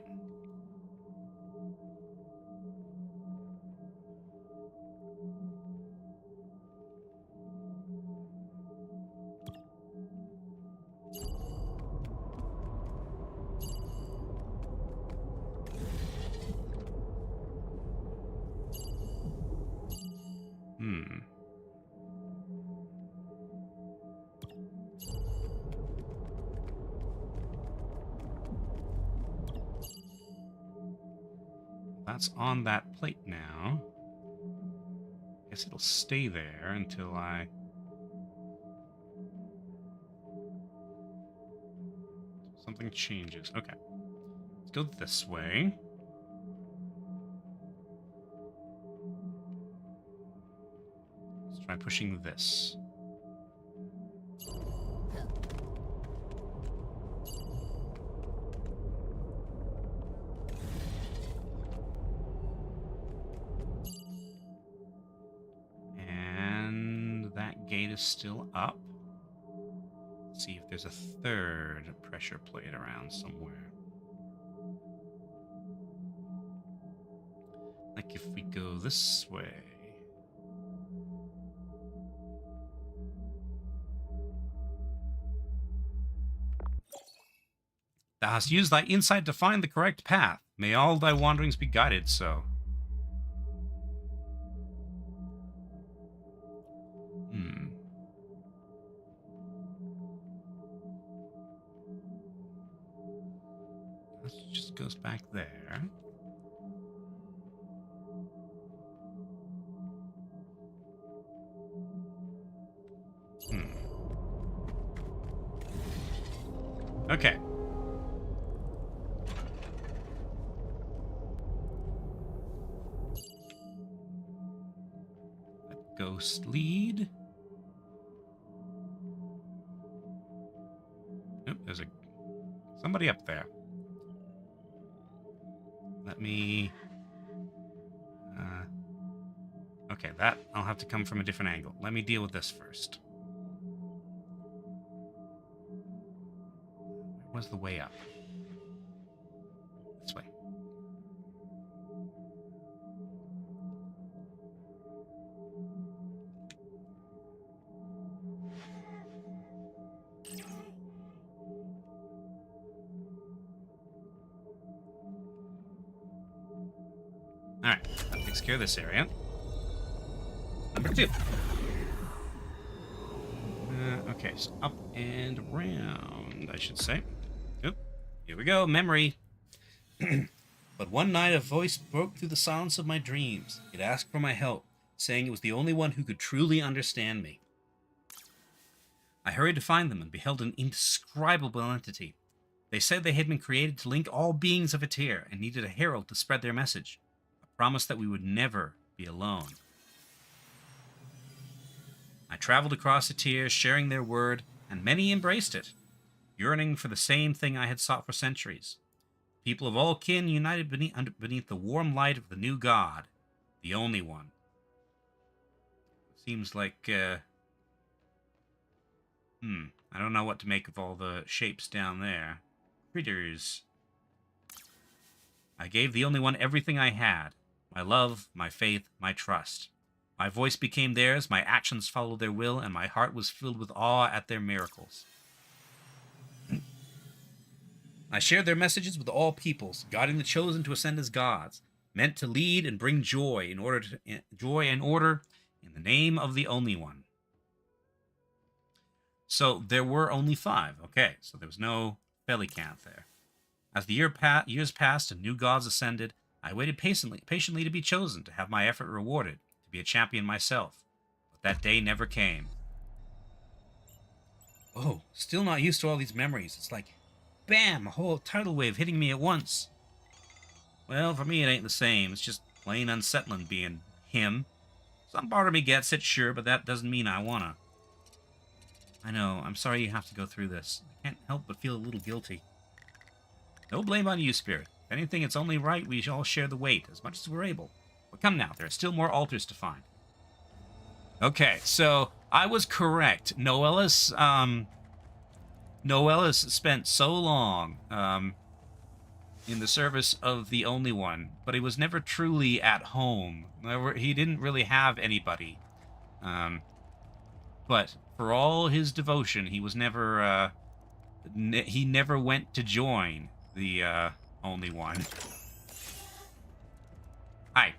That's on that plate now. Guess it'll stay there until something changes. Okay. Let's go this way. Let's try pushing this. gate is still up. Let's see if there's a third pressure plate around somewhere. Like if we go this way. Thou hast used thy insight to find the correct path. May all thy wanderings be guided so. This just goes back there. Okay. Let ghost lead. Nope, there's somebody up there. Let me... okay, that I'll have to come from a different angle. Let me deal with this first. Where's the way up? This way. Alright, that takes care of this area. Number 2. Okay, so up and around, I should say. Oop, here we go, memory. But one night a voice broke through the silence of my dreams. It asked for my help, saying it was the only one who could truly understand me. I hurried to find them and beheld an indescribable entity. They said they had been created to link all beings of Etere and needed a herald to spread their message. A promise that we would never be alone. I traveled across Etere, sharing their word, and many embraced it, yearning for the same thing I had sought for centuries. People of all kin united beneath the warm light of the new god, the only one. Seems like, I don't know what to make of all the shapes down there. Critters. I gave the only one everything I had. My love, my faith, my trust. My voice became theirs, my actions followed their will, and my heart was filled with awe at their miracles. I shared their messages with all peoples, guiding the chosen to ascend as gods, meant to lead and bring joy and order in the name of the only one. So there were only 5. Okay, so there was no belly count there. As the years passed and new gods ascended, I waited patiently to be chosen, to have my effort rewarded, to be a champion myself. But that day never came. Oh, still not used to all these memories. It's like, bam, a whole tidal wave hitting me at once. Well, for me it ain't the same. It's just plain unsettling being him. Some part of me gets it, sure, but that doesn't mean I wanna. I know, I'm sorry you have to go through this. I can't help but feel a little guilty. No blame on you, Spirit. If anything, it's only right we all share the weight, as much as we're able. But come now, there are still more altars to find. Okay, so I was correct. Noella's spent so long in the service of the Only One, but he was never truly at home. He didn't really have anybody. But for all his devotion, he was never he never went to join the Only One. Hi.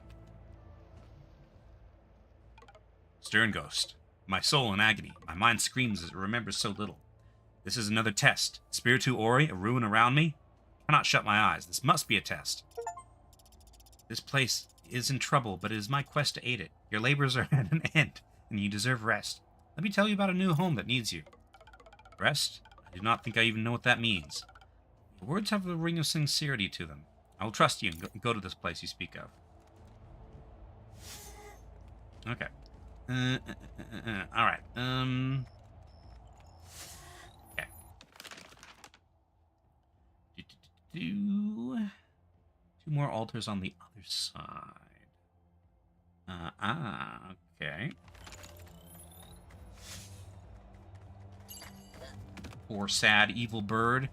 Stern Ghost. My soul in agony. My mind screams as it remembers so little. This is another test. Spiritu Ori, a ruin around me? I cannot shut my eyes. This must be a test. This place is in trouble, but it is my quest to aid it. Your labors are at an end, and you deserve rest. Let me tell you about a new home that needs you. Rest? I do not think I even know what that means. Your words have a ring of sincerity to them. I will trust you and go to this place you speak of. Okay. Alright. Okay. Two more altars on the other side. Okay. poor, sad, evil bird.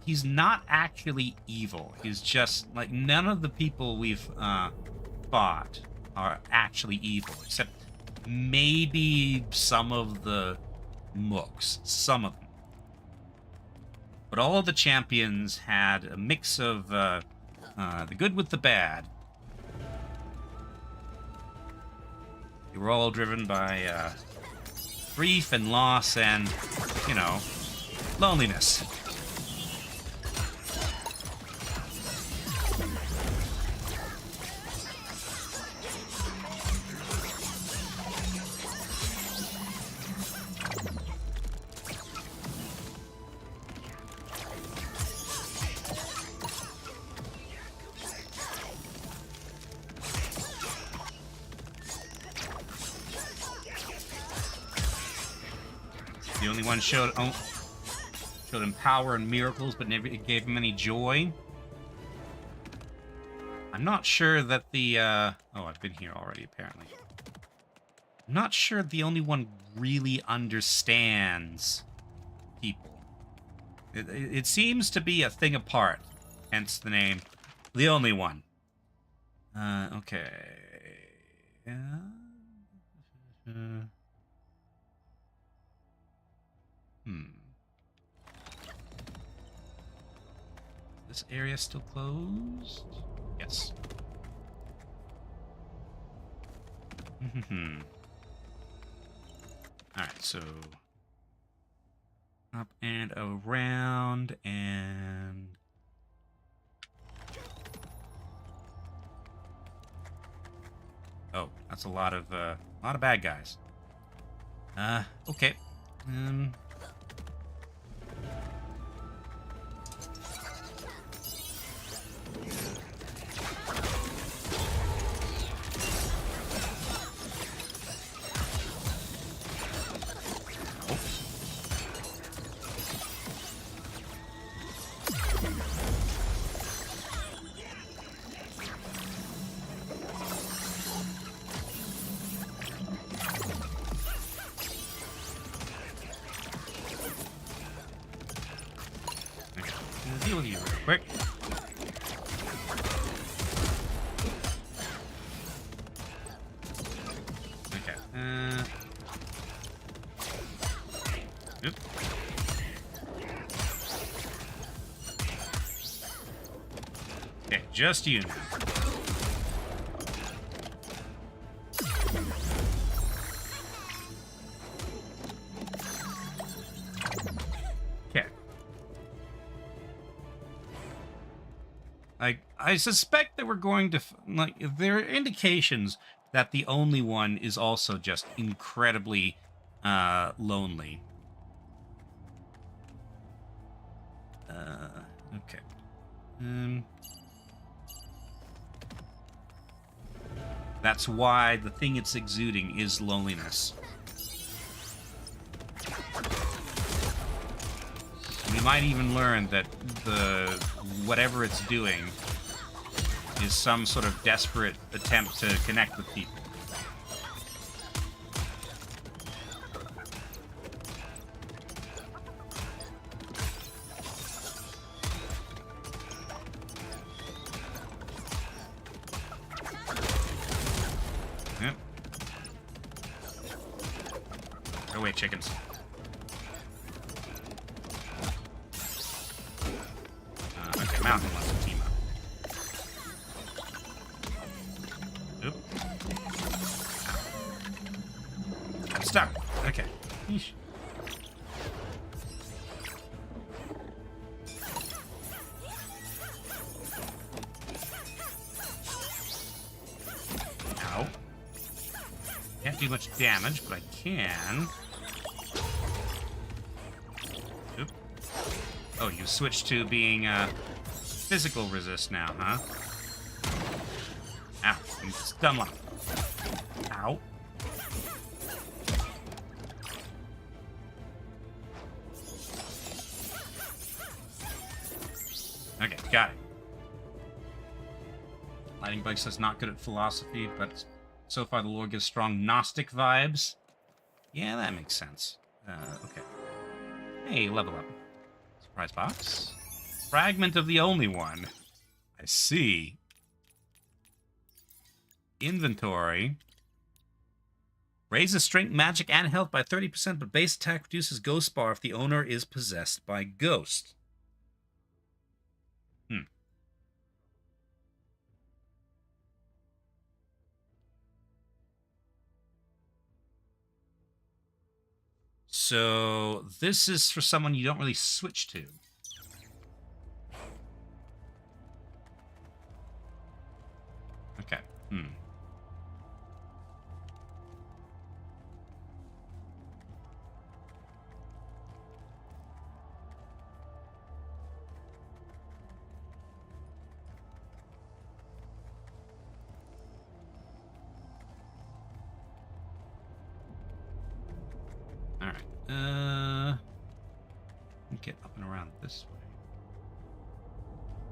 He's not actually evil. He's just, like, none of the people we've fought are actually evil, except maybe some of the mooks. Some of them. But all of the champions had a mix of the good with the bad. They were all driven by grief and loss and, you know, loneliness. The only one showed him power and miracles, but never gave him any joy. I'm not sure that the oh, I've been here already, apparently. I'm not sure the only one really understands people. It seems to be a thing apart, hence the name, the only one. Okay. This area still closed? Yes. Alright, so up and around and oh, that's a lot of bad guys. Okay. Deal with you real quick. Okay. Oop. Okay, just you now. I suspect that we're going to, like, there are indications that the only one is also just incredibly lonely. Okay. That's why the thing it's exuding is loneliness. We might even learn that whatever it's doing is some sort of desperate attempt to connect with people. Yep. Go away, chickens. Okay, mountain wants to team up. Oop. I'm stuck. Okay. Yeesh. Ow. Can't do much damage, but I can. Oop. Oh, you switched to being physical resist now, huh? Ow. I'm stun locked. Ow. Okay, got it. Lightning Bug says not good at philosophy, but so far the lore gives strong Gnostic vibes. Yeah, that makes sense. Okay. Hey, level up. Surprise box. Fragment of the only one. I see. Inventory. Raises strength, magic, and health by 30%, but base attack reduces ghost bar if the owner is possessed by ghost. So this is for someone you don't really switch to. Okay. Alright. Get up and around this way.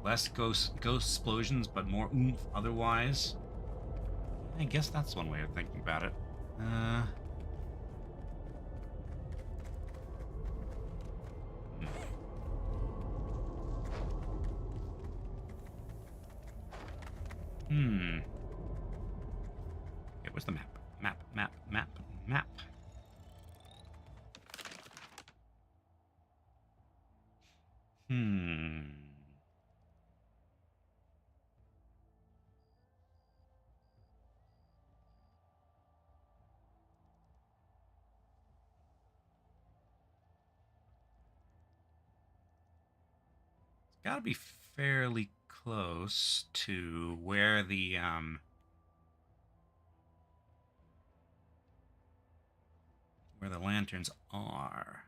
Less ghost explosions, but more oomph otherwise. I guess that's one way of thinking about it. Okay, where's the map? Map. It's gotta be fairly close to where the lanterns are.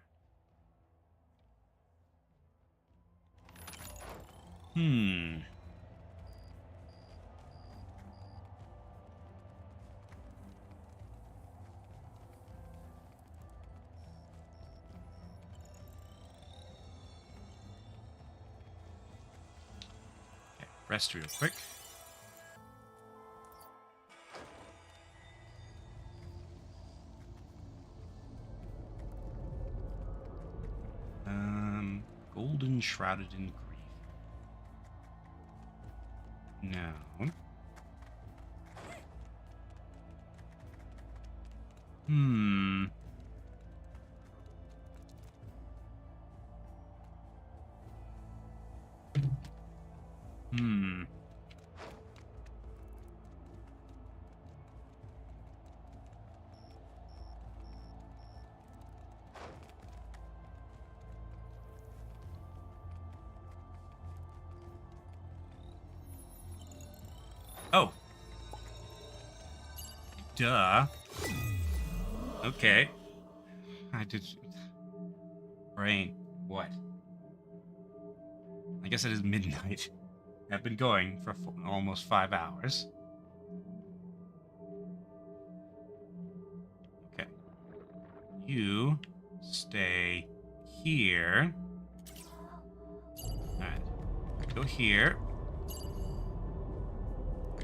Okay, rest real quick. Golden shrouded in grief. No. Oh. Duh. Okay. I did... Brain. What? I guess it is midnight. I've been going for almost 5 hours. Okay. You stay here. Alright. Go here.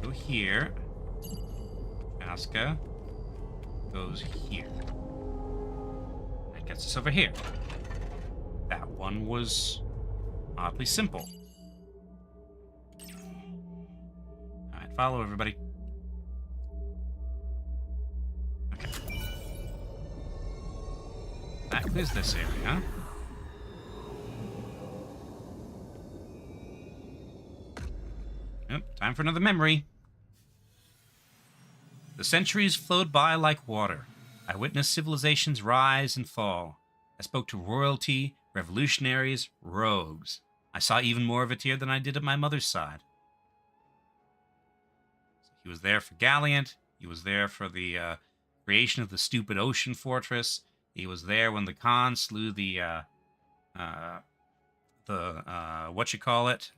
Go here. Aska goes here. That gets us over here. That one was oddly simple. Alright, follow everybody. Okay. That clears this area. Yep, time for another memory. The centuries flowed by like water. I witnessed civilizations rise and fall. I spoke to royalty, revolutionaries, rogues. I saw even more of Etere than I did at my mother's side. He was there for Galliant. He was there for the creation of the stupid ocean fortress. He was there when the Khan slew the whatchamacallit.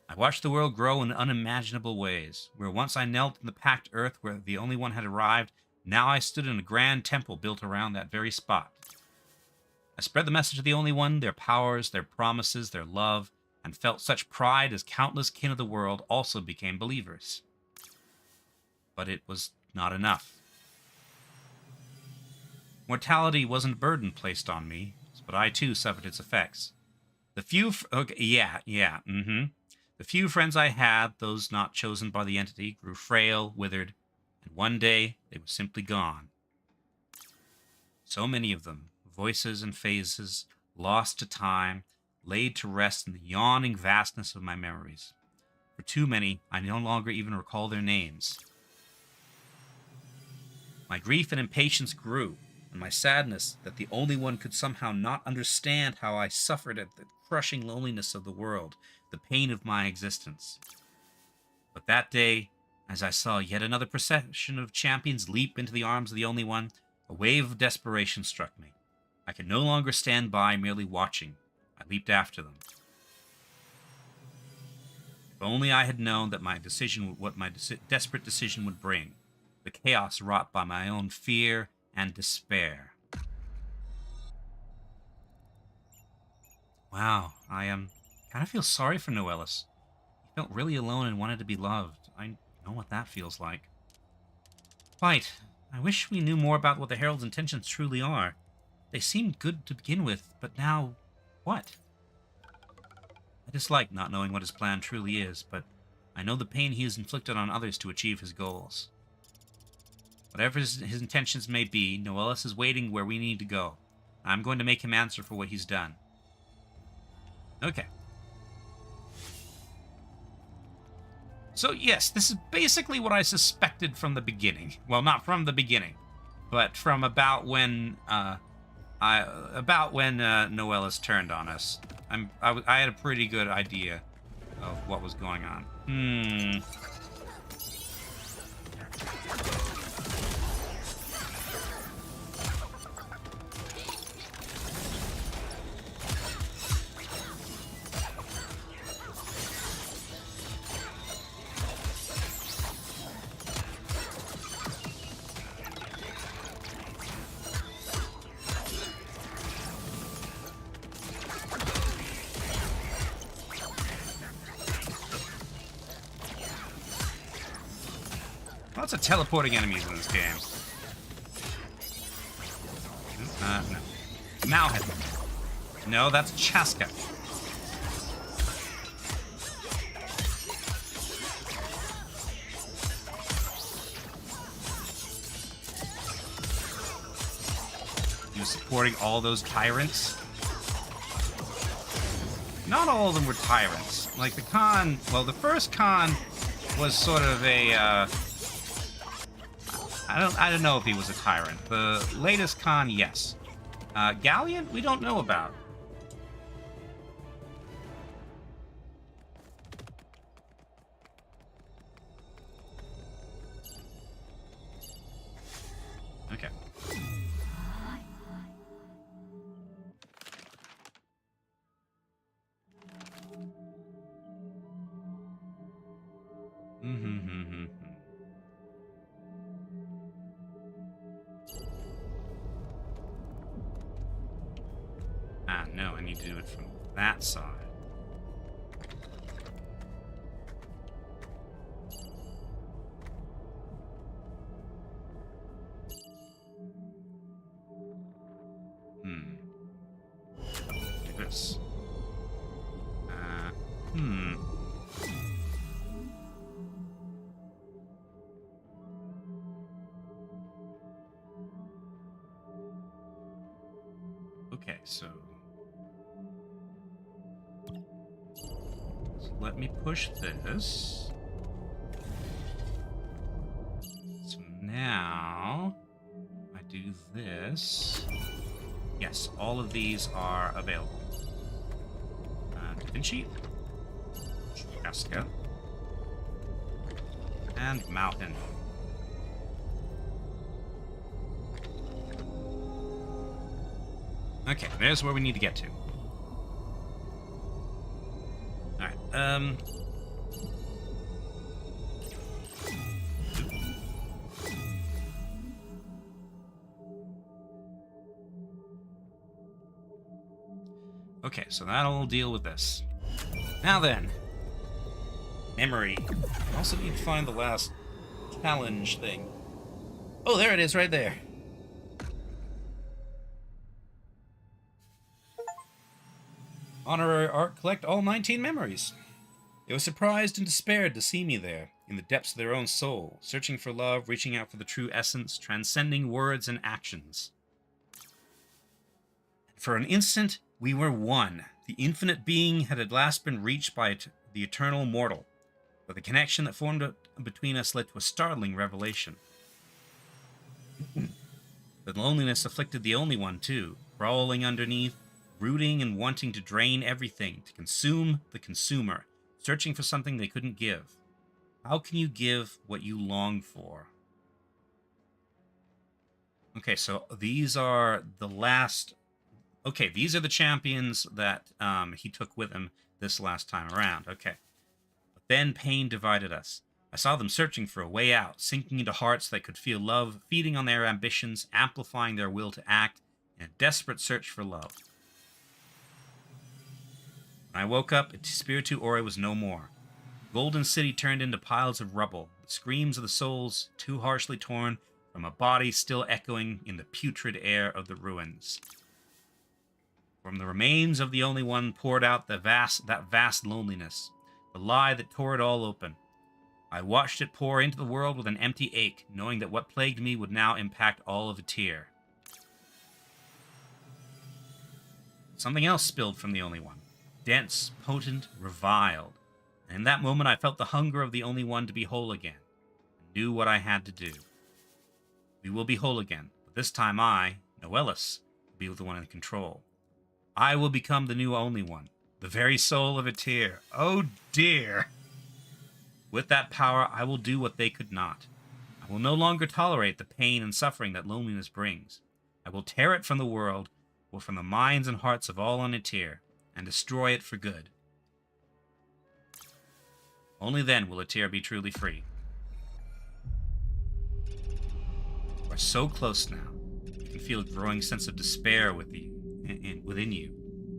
I watched the world grow in unimaginable ways. Where once I knelt in the packed earth where the only one had arrived, now I stood in a grand temple built around that very spot. I spread the message of the only one, their powers, their promises, their love, and felt such pride as countless kin of the world also became believers. But it was not enough. Mortality wasn't a burden placed on me. It was but I too suffered its effects. The few... The few friends I had, those not chosen by the entity, grew frail, withered, and one day they were simply gone. So many of them, voices and faces, lost to time, laid to rest in the yawning vastness of my memories. For too many, I no longer even recall their names. My grief and impatience grew, and my sadness that the only one could somehow not understand how I suffered at the crushing loneliness of the world, the pain of my existence. But that day, as I saw yet another procession of champions leap into the arms of the only one, a wave of desperation struck me. I could no longer stand by merely watching. I leaped after them. If only I had known that what my desperate decision would bring, the chaos wrought by my own fear and despair. Wow, I kind of feel sorry for Noelis. He felt really alone and wanted to be loved. I know what that feels like. Quite. I wish we knew more about what the Herald's intentions truly are. They seemed good to begin with, but now, what? I dislike not knowing what his plan truly is, but I know the pain he has inflicted on others to achieve his goals. Whatever his intentions may be, Noelis is waiting where we need to go. I'm going to make him answer for what he's done. Okay. So yes, this is basically what I suspected from the beginning. Well, not from the beginning, but from about when Noelis turned on us. I had a pretty good idea of what was going on. Lots of teleporting enemies in this game. No. Malhan. No, that's Chaska. You supporting all those tyrants? Not all of them were tyrants. Like the Khan, well, the first Khan was sort of a, I don't know if he was a tyrant. The latest Khan, yes. Galleon, we don't know about. Okay. No, I need to do it from that side. Do this. Okay, so let me push this. So now I do this. Yes, all of these are available. Da Vinci, Chaska, and Malhan. Okay, there's where we need to get to. Alright, okay, so that'll deal with this. Now then, memory. I also need to find the last challenge thing. Oh, there it is, right there. Honorary art collect all 19 memories. They were surprised and despaired to see me there, in the depths of their own soul, searching for love, reaching out for the true essence, transcending words and actions. For an instant, we were one. The infinite being had at last been reached by the eternal mortal, but the connection that formed between us led to a startling revelation. The loneliness afflicted the only one, too, crawling underneath, rooting and wanting to drain everything, to consume the consumer, searching for something they couldn't give. How can you give what you long for? Okay, so these are the last... Okay, these are the champions that he took with him this last time around. Okay. But then pain divided us. I saw them searching for a way out, sinking into hearts that could feel love, feeding on their ambitions, amplifying their will to act, in a desperate search for love. When I woke up, Spiritu Ore was no more. The Golden City turned into piles of rubble, the screams of the souls too harshly torn from a body still echoing in the putrid air of the ruins. From the remains of the Only One poured out that vast loneliness, the lie that tore it all open. I watched it pour into the world with an empty ache, knowing that what plagued me would now impact all of Etere. Something else spilled from the Only One. Dense, potent, reviled. And in that moment I felt the hunger of the Only One to be whole again, and knew what I had to do. We will be whole again, but this time I, Noelis, will be the one in control. I will become the new Only One, the very soul of Etere. Oh dear! With that power, I will do what they could not. I will no longer tolerate the pain and suffering that loneliness brings. I will tear it from the world, or from the minds and hearts of all on Etere, and destroy it for good. Only then will Etere be truly free. You are so close now. You can feel a growing sense of despair within you.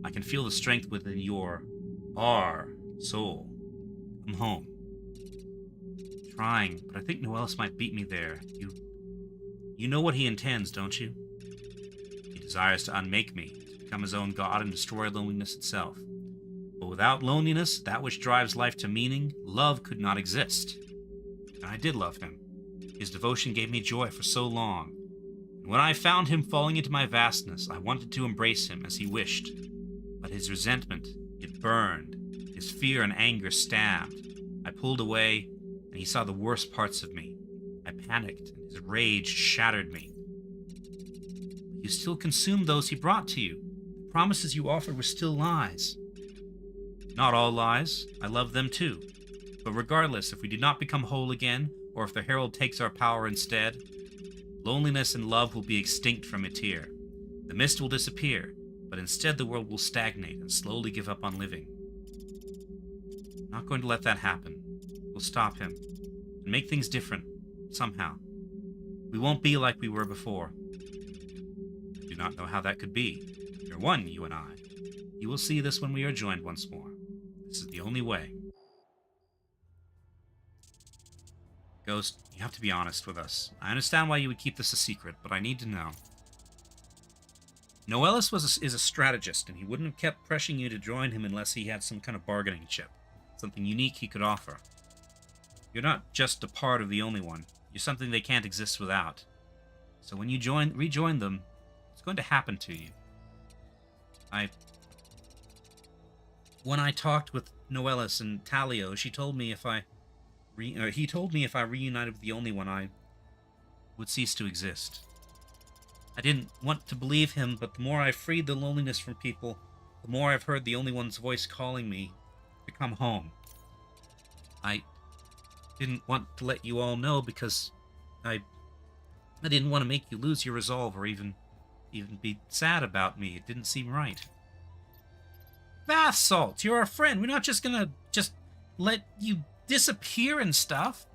I can feel the strength within our soul. Come home. Trying, but I think Noelis might beat me there. You know what he intends, don't you? He desires to unmake me, to become his own god and destroy loneliness itself. But without loneliness, that which drives life to meaning, love could not exist. And I did love him. His devotion gave me joy for so long. And when I found him falling into my vastness, I wanted to embrace him as he wished. But his resentment, it burned. His fear and anger stabbed. I pulled away, and he saw the worst parts of me. I panicked, and his rage shattered me. But you still consumed those he brought to you. The promises you offered were still lies. Not all lies. I love them too. But regardless, if we do not become whole again, or if the Herald takes our power instead, loneliness and love will be extinct from Etere. The mist will disappear, but instead the world will stagnate and slowly give up on living. I'm not going to let that happen. We'll stop him, and make things different, somehow. We won't be like we were before. I do not know how that could be. You're one, you and I. You will see this when we are joined once more. This is the only way. Ghost, you have to be honest with us. I understand why you would keep this a secret, but I need to know. Noelis is a strategist, and he wouldn't have kept pressuring you to join him unless he had some kind of bargaining chip. Something unique he could offer. You're not just a part of the Only One. You're something they can't exist without. So when you rejoin them, it's going to happen to you. When I talked with Noelis and Talio, she told me he told me if I reunited with the Only One, I would cease to exist. I didn't want to believe him, but the more I freed the loneliness from people, the more I've heard the Only One's voice calling me to come home. I didn't want to let you all know because I didn't want to make you lose your resolve or even be sad about me. It didn't seem right. Bath salts, you're our friend. We're not just gonna let you disappear and stuff.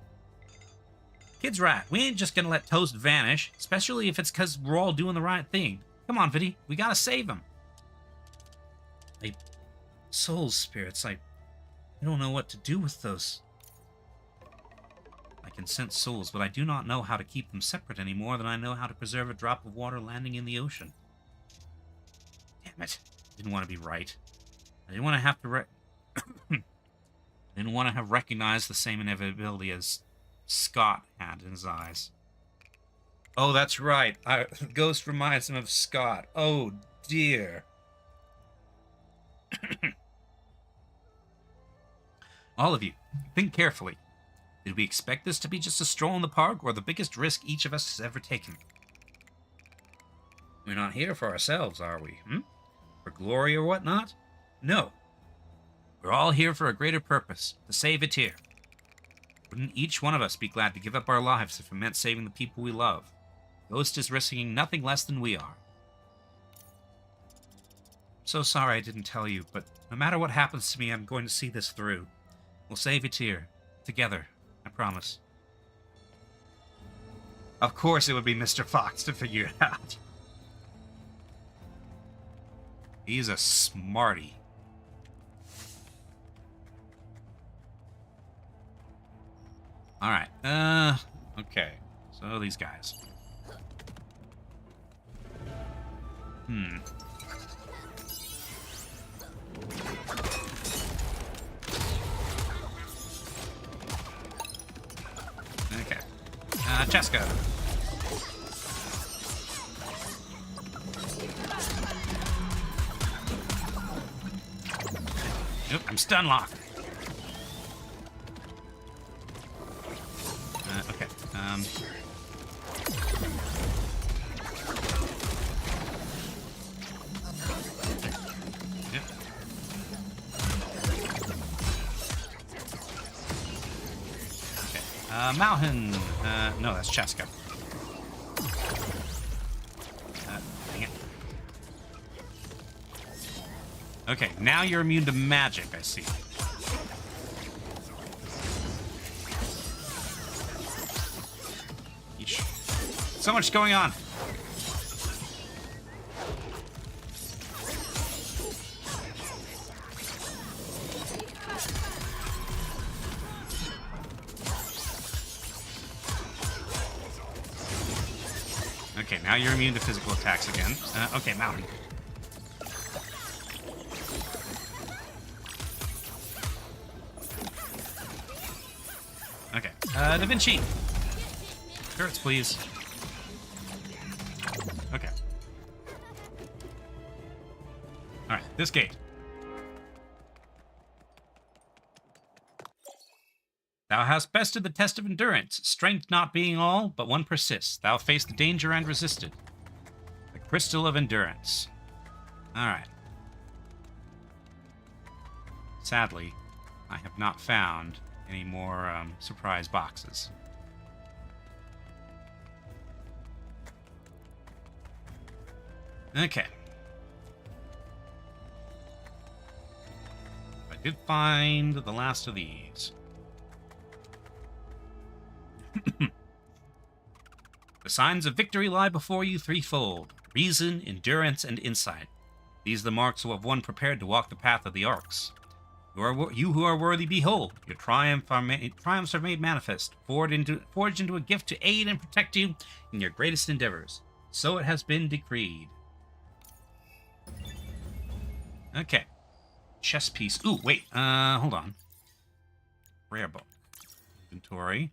Kid's right. We ain't just gonna let Toast vanish, especially if it's because we're all doing the right thing. Come on, Vidi. We gotta save him. Soul spirits, I don't know what to do with those. I can sense souls, but I do not know how to keep them separate any more than I know how to preserve a drop of water landing in the ocean. Damn it. I didn't want to be right. I didn't want to have to didn't want to have recognized the same inevitability as Scott had in his eyes. Oh, that's right. Ghost reminds him of Scott. Oh, dear. All of you, think carefully. Did we expect this to be just a stroll in the park, or the biggest risk each of us has ever taken? We're not here for ourselves, are we? For glory or whatnot? No. We're all here for a greater purpose, to save Etere. Wouldn't each one of us be glad to give up our lives if it meant saving the people we love? Ghost is risking nothing less than we are. I'm so sorry I didn't tell you, but no matter what happens to me, I'm going to see this through. We'll save Etere. Together. I promise. Of course it would be Mr. Fox to figure it out. He's a smarty. Alright, okay. So these guys. Okay. Cheska. Nope, I'm stun locked. Okay. Yep. Okay. Mountain. No, that's Cheska. Dang it. Okay, now you're immune to magic, I see. Yeesh. So much going on. Okay, now you're immune to physical attacks again. Okay, mountain. Okay, Da Vinci. Turrets, please. Okay. Alright, this gate. Thou hast bested the test of endurance, strength not being all, but one persists. Thou faced the danger and resisted. The crystal of endurance. Alright. Sadly, I have not found any more surprise boxes. Okay. I did find the last of these. The signs of victory lie before you threefold: reason, endurance, and insight. These are the marks of one prepared to walk the path of the arcs. You who are worthy, behold, your triumphs are made manifest, forged into a gift to aid and protect you in your greatest endeavors. So it has been decreed. Okay. Chess piece. Ooh, wait. Hold on. Rare book. Inventory.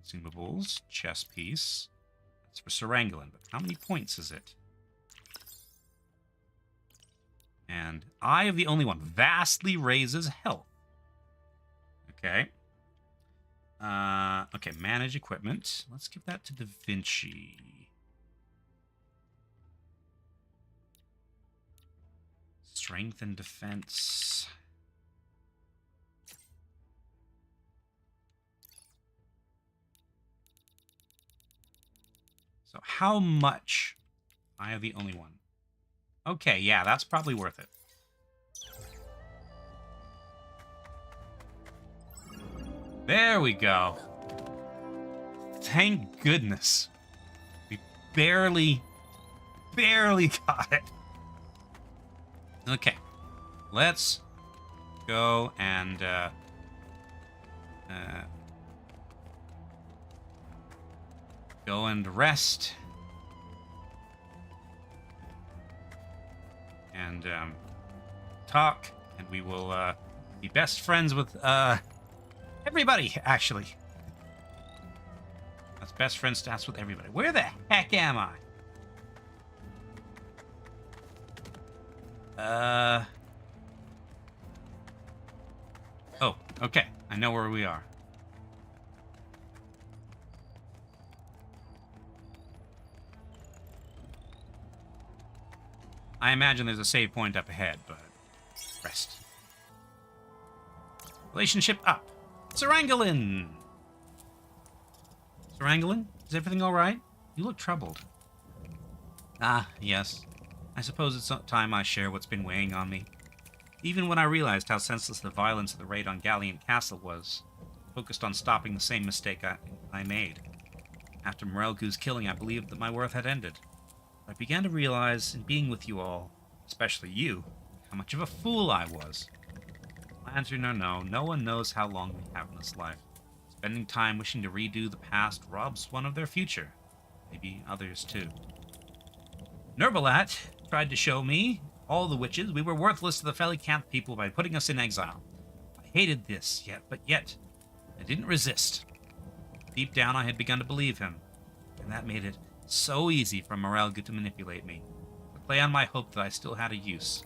Consumables. Chess piece. That's for Sarangolin, but how many points is it? And Eye of the Only One. Vastly raises health. Okay. Okay, manage equipment. Let's give that to Da Vinci. Strength and defense. So how much? Eye of the Only One. Okay, yeah, that's probably worth it. There we go. Thank goodness. We barely got it. Okay. Let's go and go and rest. And talk And we will be best friends with everybody, actually. That's best friend stats with everybody. Where the heck am I? Oh, okay. I know where we are. I imagine there's a save point up ahead, but rest. Relationship up. Sarangolin! Sarangolin, is everything alright? You look troubled. Ah, yes. I suppose it's time I share what's been weighing on me. Even when I realized how senseless the violence of the raid on Galleon Castle was, focused on stopping the same mistake I made. After Morelgu's killing, I believed that my worth had ended. I began to realize, in being with you all, especially you, how much of a fool I was. Lantern or no one knows how long we have in this life. Spending time wishing to redo the past robs one of their future. Maybe others too. Nerbalat tried to show me, all the witches, we were worthless to the Felicanth people by putting us in exile. I hated this, but yet, I didn't resist. Deep down I had begun to believe him, and that made it so easy for Morelgu to manipulate me, to play on my hope that I still had a use.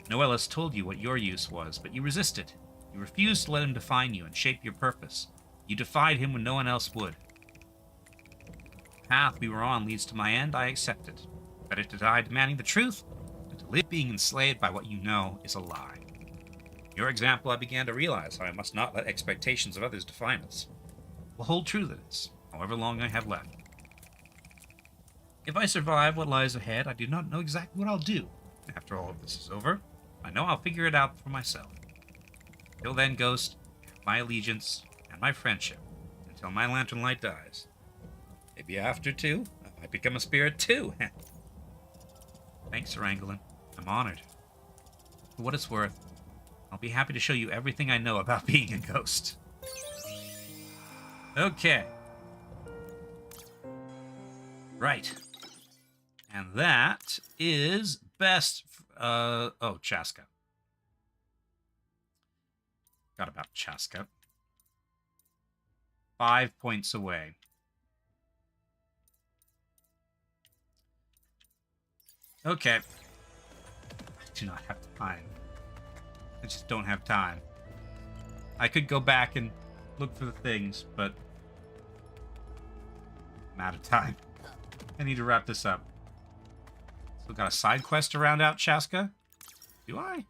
Noelis told you what your use was, but you resisted. You refused to let him define you and shape your purpose. You defied him when no one else would. The path we were on leads to my end, I accept it. Better to die demanding the truth than to live being enslaved by what you know is a lie. In your example, I began to realize how I must not let expectations of others define us. Will hold true to this, however long I have left. If I survive what lies ahead, I do not know exactly what I'll do. After all of this is over, I know I'll figure it out for myself. Till then, Ghost, my allegiance and my friendship, until my lantern light dies. Maybe after too, I might become a spirit too. Thanks, Sarangolin. I'm honored. For what it's worth, I'll be happy to show you everything I know about being a ghost. Okay. Right. And that is best... oh, Chaska. Forgot about Chaska. 5 points away. Okay. I do not have time. I just don't have time. I could go back and look for the things, but I'm out of time. I need to wrap this up. Still got a side quest to round out Chaska? Do I?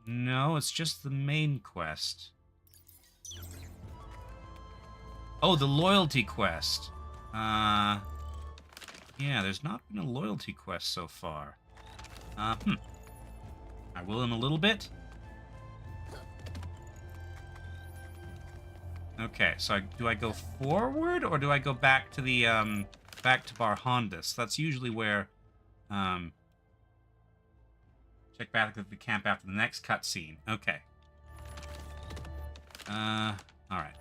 No, it's just the main quest. Oh, the loyalty quest. Yeah, there's not been a loyalty quest so far. I will in a little bit. Okay, so do I go forward or do I go back to the back to Barhondus? That's usually where check back at the camp after the next cutscene. Okay. All right.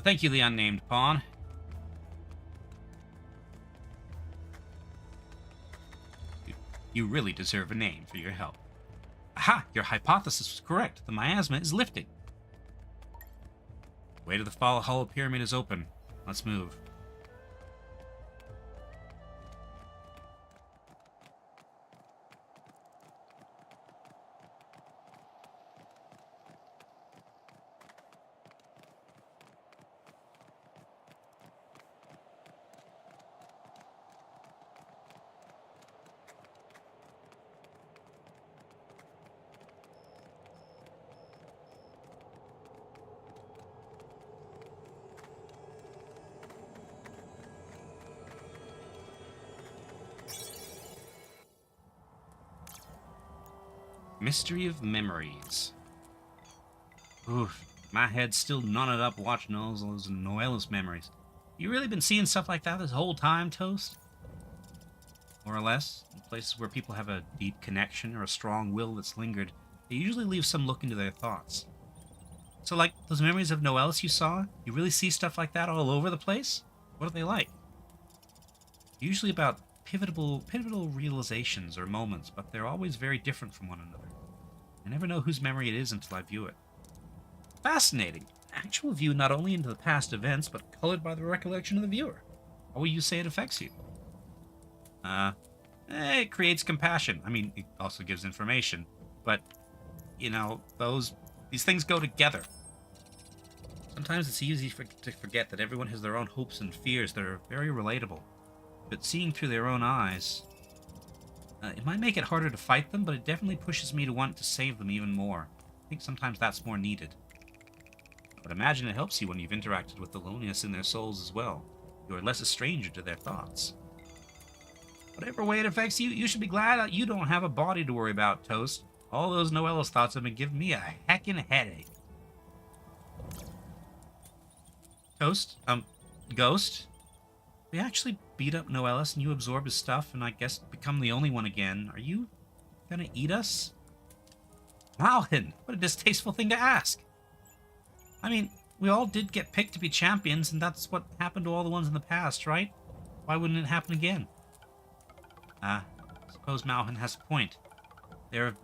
Thank you, the unnamed pawn. You really deserve a name for your help. Aha! Your hypothesis was correct. The miasma is lifting. The way to the Hollow Pyramid is open. Let's move. Mystery of Memories. Oof, my head's still knotted up watching all those Noelis memories. You really been seeing stuff like that this whole time, Toast? More or less, in places where people have a deep connection or a strong will that's lingered, they usually leave some look into their thoughts. So like, those memories of Noelis you saw, you really see stuff like that all over the place? What are they like? Usually about pivotal realizations or moments, but they're always very different from one another. I never know whose memory it is until I view it. Fascinating. Actual view not only into the past events, but colored by the recollection of the viewer. How will you say it affects you? It creates compassion. I mean, it also gives information, but, you know, these things go together. Sometimes it's easy to forget that everyone has their own hopes and fears that are very relatable. But seeing through their own eyes, it might make it harder to fight them, but it definitely pushes me to want to save them even more. I think sometimes that's more needed. But imagine it helps you when you've interacted with the loneliness in their souls as well. You are less a stranger to their thoughts. Whatever way it affects you, you should be glad that you don't have a body to worry about, Toast. All those Noella's thoughts have been giving me a heckin' headache. Toast? Ghost? We actually beat up Noella's and you absorb his stuff and I guess become the only one again. Are you gonna eat us? Malhin, what a distasteful thing to ask. I mean, we all did get picked to be champions and that's what happened to all the ones in the past, right? Why wouldn't it happen again? I suppose Malhin has a point. There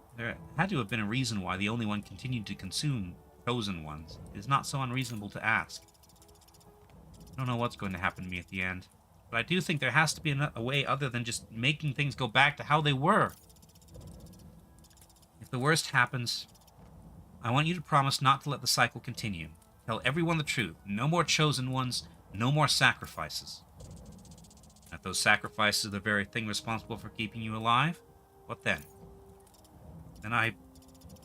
had to have been a reason why the only one continued to consume chosen ones. It is not so unreasonable to ask. I don't know what's going to happen to me at the end, but I do think there has to be a way other than just making things go back to how they were. If the worst happens, I want you to promise not to let the cycle continue. Tell everyone the truth. No more chosen ones, no more sacrifices. If those sacrifices are the very thing responsible for keeping you alive, what then? Then I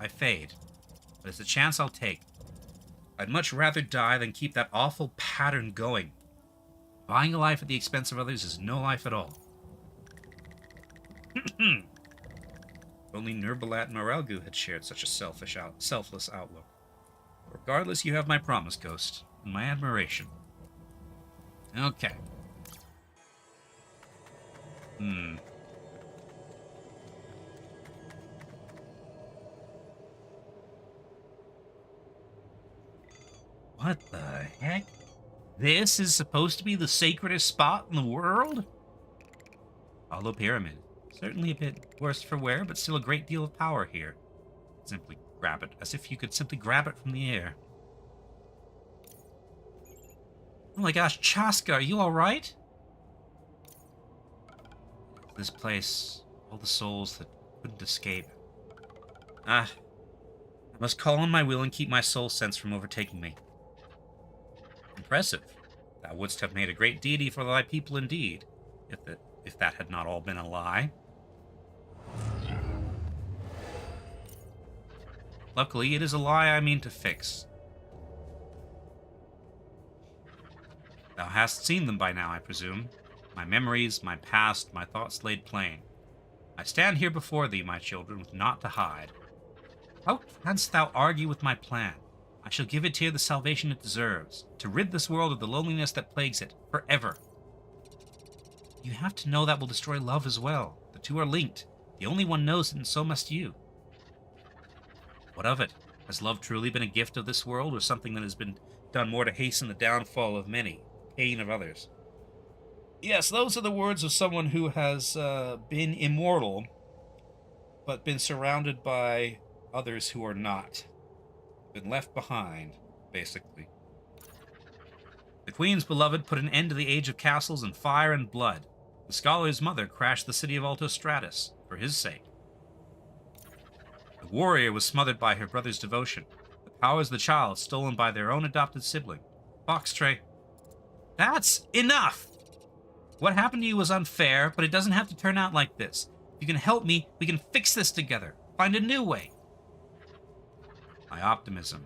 fade. But it's a chance I'll take. I'd much rather die than keep that awful pattern going. Buying a life at the expense of others is no life at all. Only Nurbalat and Morelgu had shared such a selfless outlook. Regardless, you have my promise, Ghost, and my admiration. Okay. What the heck? This is supposed to be the sacredest spot in the world? Hollow Pyramid. Certainly a bit worse for wear, but still a great deal of power here. Simply grab it, as if you could simply grab it from the air. Oh my gosh, Chaska, are you alright? This place, all the souls that couldn't escape. I must call on my will and keep my soul sense from overtaking me. Impressive. Thou wouldst have made a great deity for thy people indeed, if that had not all been a lie. Luckily, it is a lie I mean to fix. Thou hast seen them by now, I presume. My memories, my past, my thoughts laid plain. I stand here before thee, my children, with naught to hide. How canst thou argue with my plan? I shall give Etere the salvation it deserves, to rid this world of the loneliness that plagues it, forever. You have to know that will destroy love as well. The two are linked. The only one knows it, and so must you. What of it? Has love truly been a gift of this world, or something that has been done more to hasten the downfall of many, pain of others? Yes, those are the words of someone who has been immortal, but been surrounded by others who are not. Been left behind, basically. The Queen's beloved put an end to the age of castles and fire and blood. The scholar's mother crashed the city of Altostratus for his sake. The warrior was smothered by her brother's devotion. The powers of the child stolen by their own adopted sibling. Foxtray. That's enough! What happened to you was unfair, but it doesn't have to turn out like this. If you can help me, we can fix this together. Find a new way. My optimism.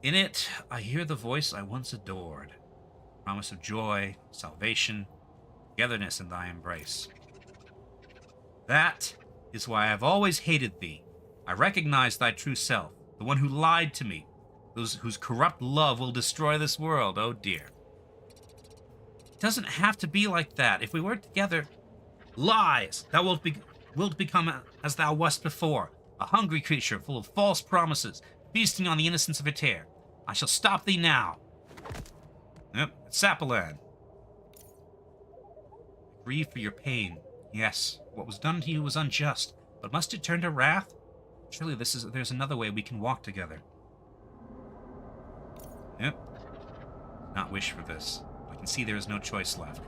In it, I hear the voice I once adored. Promise of joy, salvation, togetherness in thy embrace. That is why I've always hated thee. I recognize thy true self, the one who lied to me, whose corrupt love will destroy this world, oh dear. It doesn't have to be like that. If we work together, lies, thou wilt become as thou wast before, a hungry creature full of false promises, feasting on the innocence of Etere. I shall stop thee now. Yep, it's Sapalan. Grieve for your pain. Yes, what was done to you was unjust, but must it turn to wrath? Surely there's another way we can walk together. Yep. Not wish for this. I can see there is no choice left.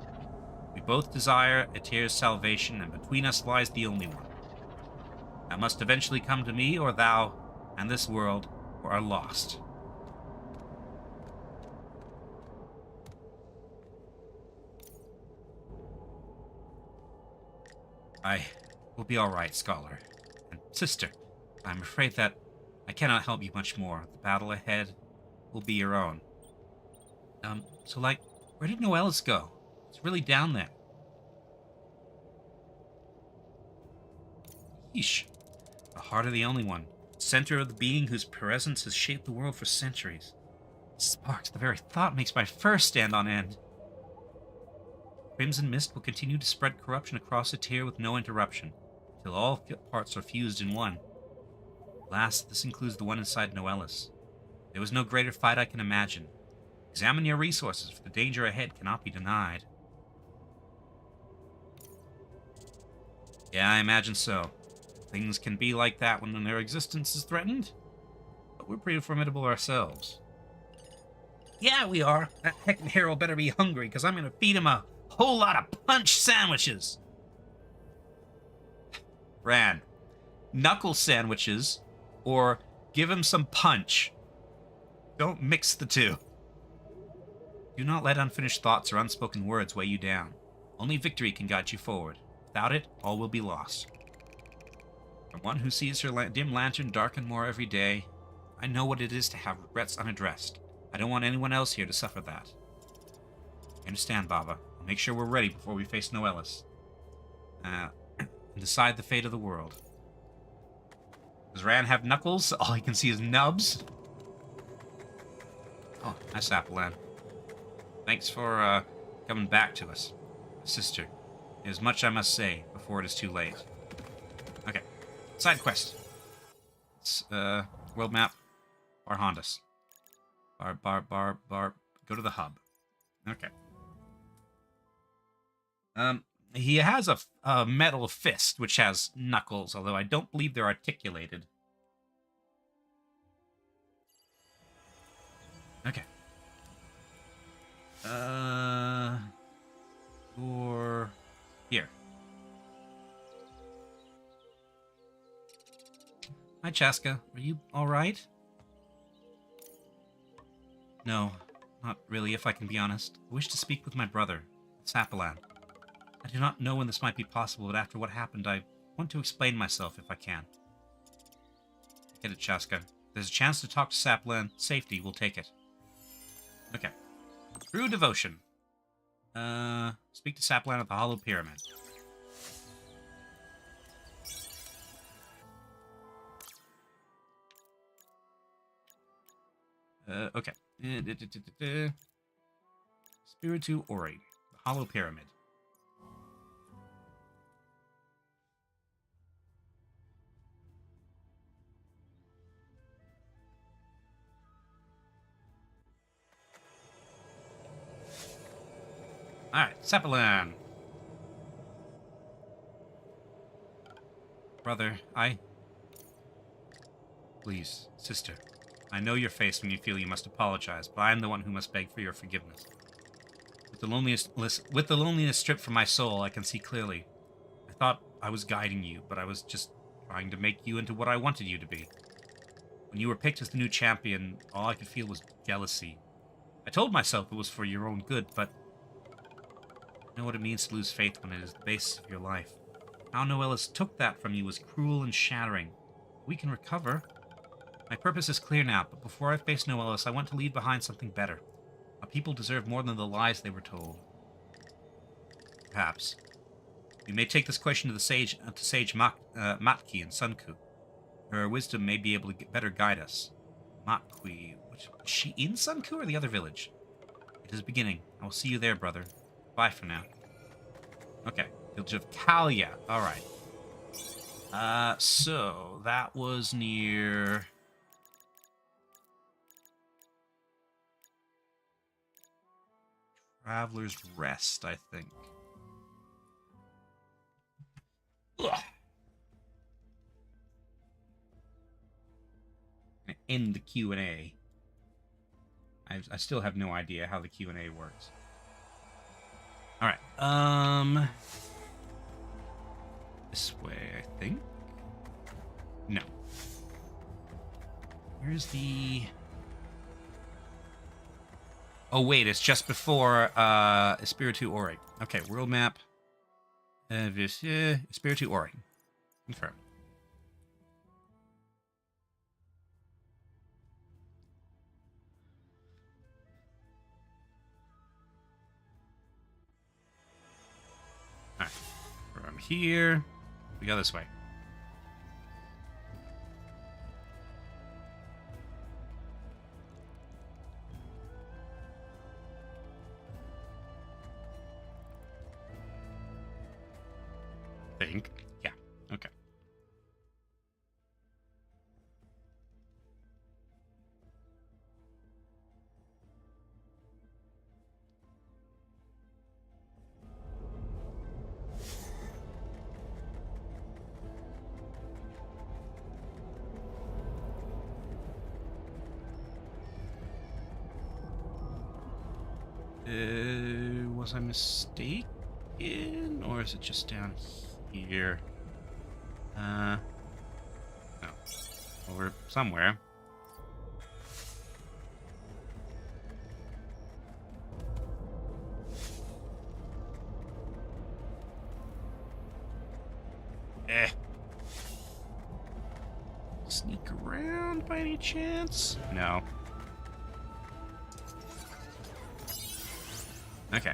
We both desire Etere's salvation, and between us lies the only one. Thou must eventually come to me, or thou and this world are lost. I will be all right, Scholar. And sister, I'm afraid that I cannot help you much more. The battle ahead will be your own. So, like, where did Noelis go? It's really down there. Yeesh. The heart of the only one. Center of the being whose presence has shaped the world for centuries. Sparks, the very thought makes my fur stand on end. Crimson Mist will continue to spread corruption across Etere with no interruption, until all parts are fused in one. Last, this includes the one inside Noelis. There was no greater fight I can imagine. Examine your resources, for the danger ahead cannot be denied. Yeah, I imagine so. Things can be like that when their existence is threatened. But we're pretty formidable ourselves. Yeah, we are. That heckin' Herald better be hungry, because I'm going to feed him a whole lot of punch sandwiches. Ran. Knuckle sandwiches, or give him some punch. Don't mix the two. Do not let unfinished thoughts or unspoken words weigh you down. Only victory can guide you forward. Without it, all will be lost. From one who sees her dim lantern darken more every day, I know what it is to have regrets unaddressed. I don't want anyone else here to suffer that. I understand, Baba. I'll make sure we're ready before we face Noelis. And decide the fate of the world. Does Ran have knuckles? All he can see is nubs? Oh, nice Sapalan. Thanks for coming back to us. Sister, there's much I must say before it is too late. Okay. Side quest. It's, world map. Bar Hondas. Bar. Go to the hub. Okay. He has a metal fist, which has knuckles, although I don't believe they're articulated. Okay. Or here. Hi, Chaska. Are you alright? No, not really, if I can be honest. I wish to speak with my brother, Sapalan. I do not know when this might be possible, but after what happened, I want to explain myself if I can. Get it, Chaska. If there's a chance to talk to Sapalan, safety, we'll take it. Okay. True devotion. Speak to Sapalan at the Hollow Pyramid. Okay. Spiritu Ori, the Hollow Pyramid. Alright, Sapalan. Brother, Please, sister. I know your face when you feel you must apologize, but I am the one who must beg for your forgiveness. With the loneliness stripped from my soul, I can see clearly. I thought I was guiding you, but I was just trying to make you into what I wanted you to be. When you were picked as the new champion, all I could feel was jealousy. I told myself it was for your own good, but I know what it means to lose faith when it is the basis of your life. How Noelis took that from you was cruel and shattering. We can recover. My purpose is clear now, but before I face Noelis, I want to leave behind something better. Our people deserve more than the lies they were told. Perhaps. We may take this question to Sage Matki and Sunku. Her wisdom may be able to better guide us. Matki, is she in Sunku or the other village? It is beginning. I will see you there, brother. Bye for now. Okay. Village of Kalia. Alright. So, that was near... Traveler's Rest, I think. Ugh. End the Q&A. I still have no idea how the Q&A works. All right. This way, I think. No. Where's the... Oh, wait, it's just before Espiritu Ori. Okay, world map. Espiritu Ori. Confirm. Alright. From here, we go this way. Think. Yeah. Okay. Was I mistaken? Or is it just down here? No. Over somewhere. Sneak around by any chance? No. Okay.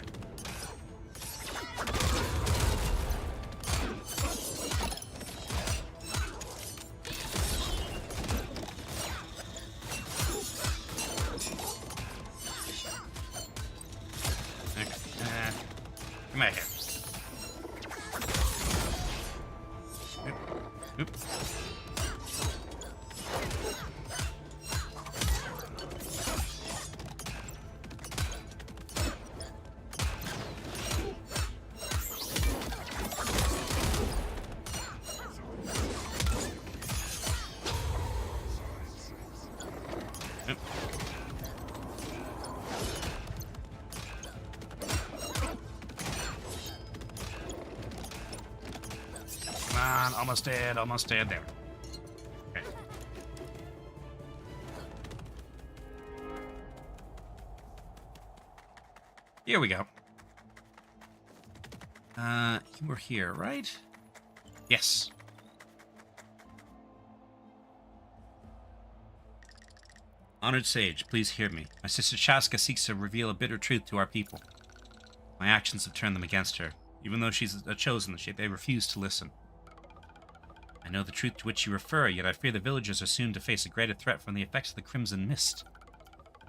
Come back here. Oop. Almost dead there. Okay. Here we go. You were here, right? Yes. Honored sage, please hear me. My sister Chaska seeks to reveal a bitter truth to our people. My actions have turned them against her. Even though she's a chosen, they refuse to listen. I know the truth to which you refer, yet I fear the villagers are soon to face a greater threat from the effects of the Crimson Mist.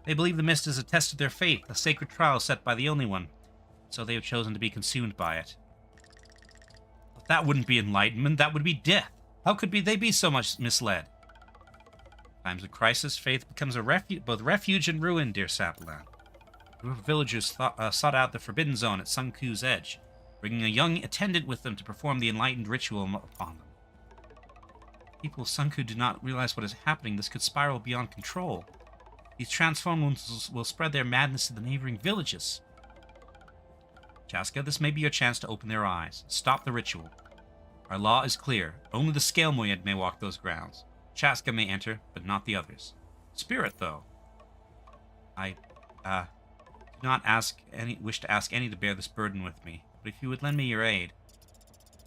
They believe the mist is a test of their faith, a sacred trial set by the Only One, so they have chosen to be consumed by it. But that wouldn't be enlightenment, that would be death. How could they be so much misled? In times of crisis, faith becomes a both refuge and ruin, dear Sapland. A group of villagers sought out the Forbidden Zone at Sunku's edge, bringing a young attendant with them to perform the enlightened ritual upon them. People of Sunku do not realize what is happening. This could spiral beyond control. These transformed ones will spread their madness to the neighboring villages. Chaska, this may be your chance to open their eyes. Stop the ritual. Our law is clear. Only the Scalemoyed may walk those grounds. Chaska may enter, but not the others. Spirit, though. I, do not wish to ask any to bear this burden with me, but if you would lend me your aid.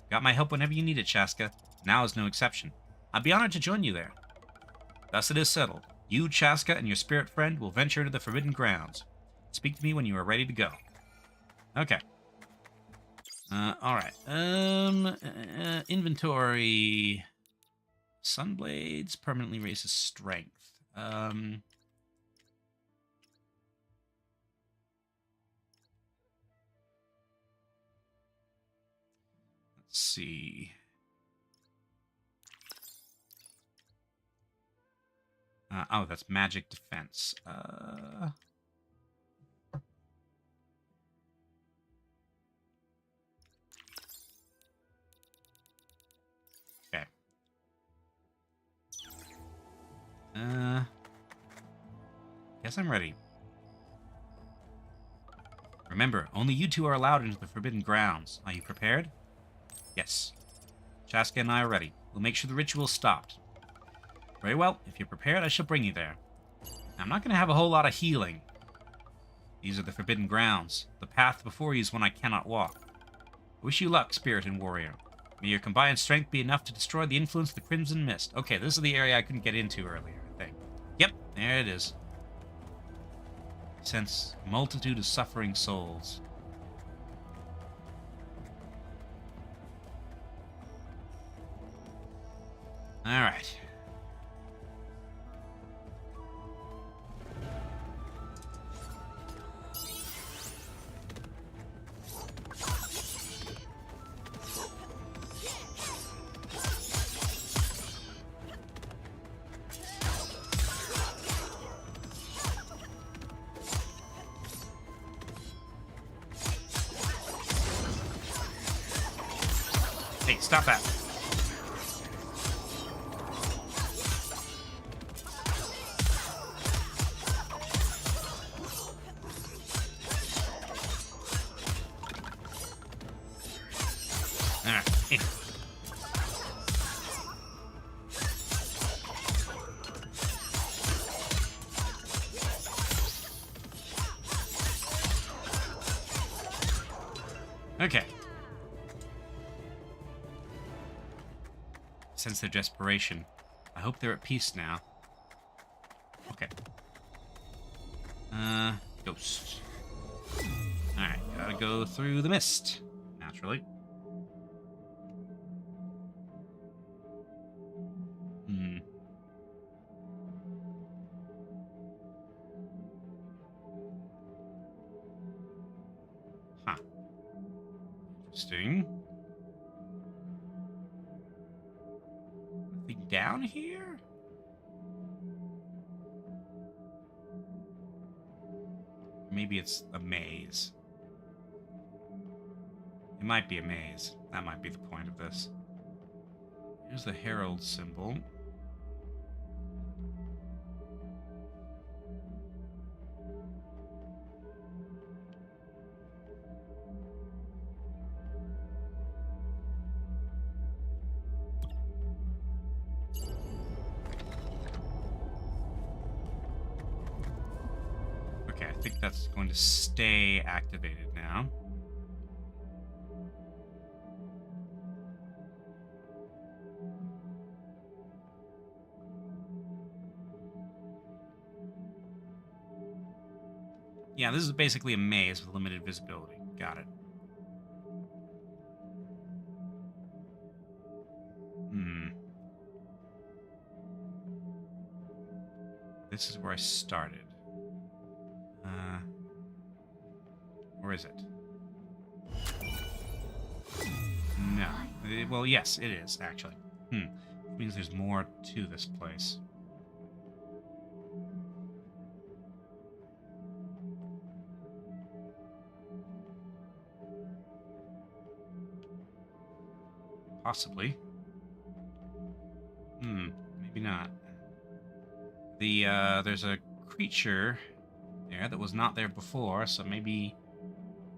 Got my help whenever you need it, Chaska. Now is no exception. I'd be honored to join you there. Thus it is settled. You, Chaska, and your spirit friend will venture to the Forbidden Grounds. Speak to me when you are ready to go. Okay. Alright. Inventory. Sunblades permanently raises strength. Let's see. Oh, that's magic defense. Guess I'm ready. Remember, only you two are allowed into the Forbidden Grounds. Are you prepared? Yes. Chaska and I are ready. We'll make sure the ritual's stopped. Very well. If you're prepared, I shall bring you there. Now, I'm not going to have a whole lot of healing. These are the Forbidden Grounds. The path before you is one I cannot walk. I wish you luck, Spirit and Warrior. May your combined strength be enough to destroy the influence of the Crimson Mist. Okay, this is the area I couldn't get into earlier, I think. Yep, there it is. Sense multitude of suffering souls. Alright. Hey, stop that. Okay. Sense their desperation. I hope they're at peace now. Okay. Ghost. Alright, gotta go through the mist. Naturally. Huh. Interesting. Nothing down here? Maybe it's a maze. It might be a maze. That might be the point of this. Here's the Herald symbol. Okay, I think that's going to stay activated now. Yeah, this is basically a maze with limited visibility. Got it. This is where I started. Or is it? No. Well, yes, it is, actually. Which means there's more to this place. Possibly. Maybe not. There's a creature there that was not there before, so maybe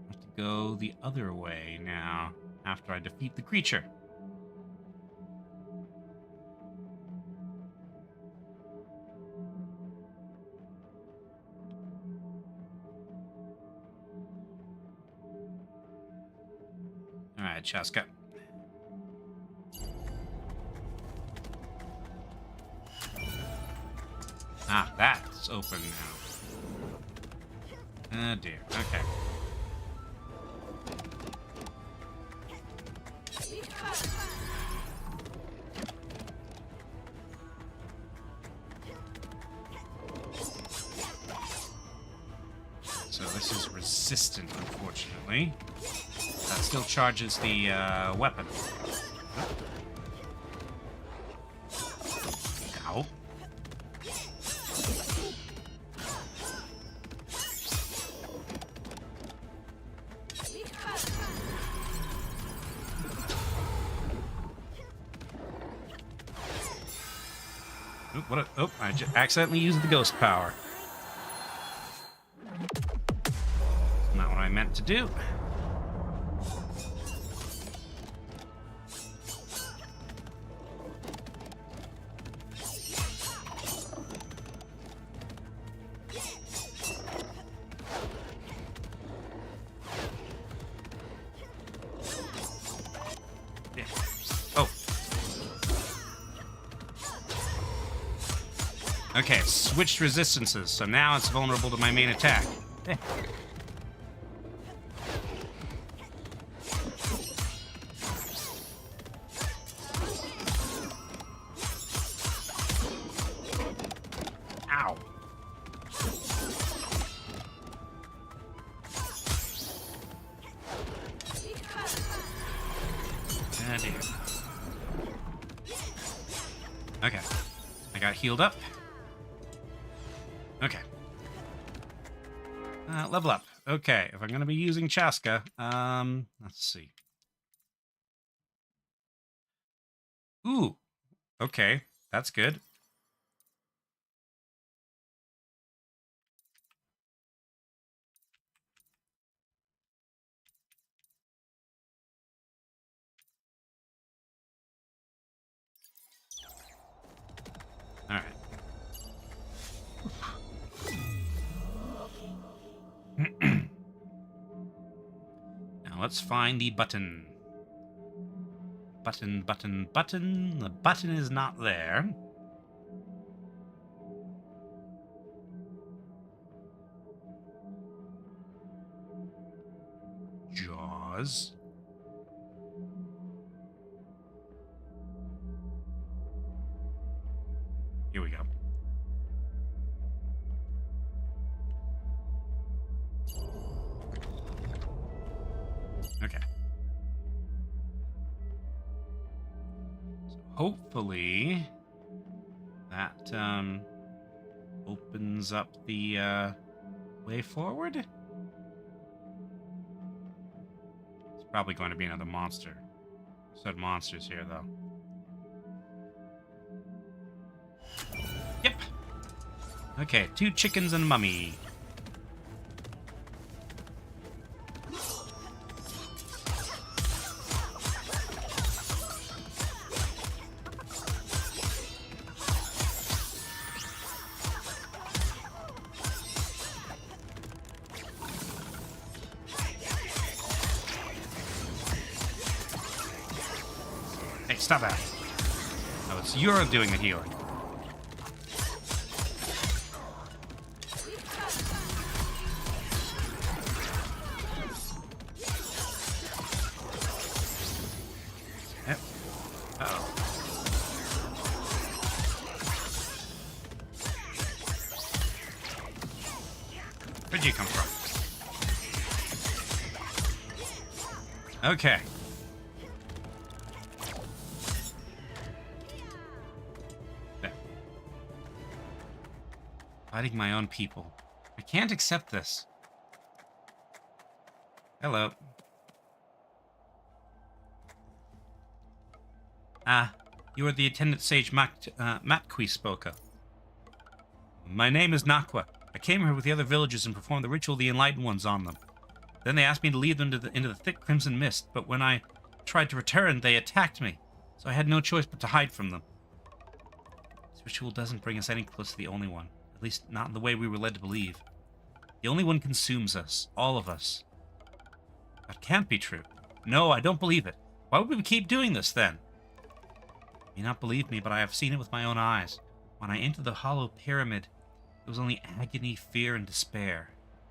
I have to go the other way now, after I defeat the creature. Alright, Chaska. Ah, that's open now. Oh dear, okay. So this is resistant, unfortunately. That still charges the weapon. Ow. Oh, I accidentally used the ghost power. Not what I meant to do. Oh. Okay, switched resistances, so now it's vulnerable to my main attack. Ow. Ah, dear. Okay. I got healed up. Okay. Level up. Okay, if I'm going to be using Chaska, let's see. Ooh. Okay, that's good. All right. Now let's find the button. Button, button, button. The button is not there. Jaws. Here we go. Okay. So hopefully that opens up the way forward. It's probably going to be another monster. Said monsters here though. Yep. Okay, 2 chickens and a mummy. Hey, stop that. Oh, it's you're doing the healing. Yep. Uh-oh. Where'd you come from? Okay. Fighting my own people. I can't accept this. Hello. You are the attendant sage Matqui spoke of. My name is Nakwa. I came here with the other villagers and performed the ritual of the Enlightened Ones on them. Then they asked me to lead them into the thick crimson mist, but when I tried to return, they attacked me, so I had no choice but to hide from them. This ritual doesn't bring us any closer to the Only One. At least, not in the way we were led to believe. The Only One consumes us. All of us. That can't be true. No, I don't believe it. Why would we keep doing this, then? You may not believe me, but I have seen it with my own eyes. When I entered the hollow pyramid, it was only agony, fear, and despair.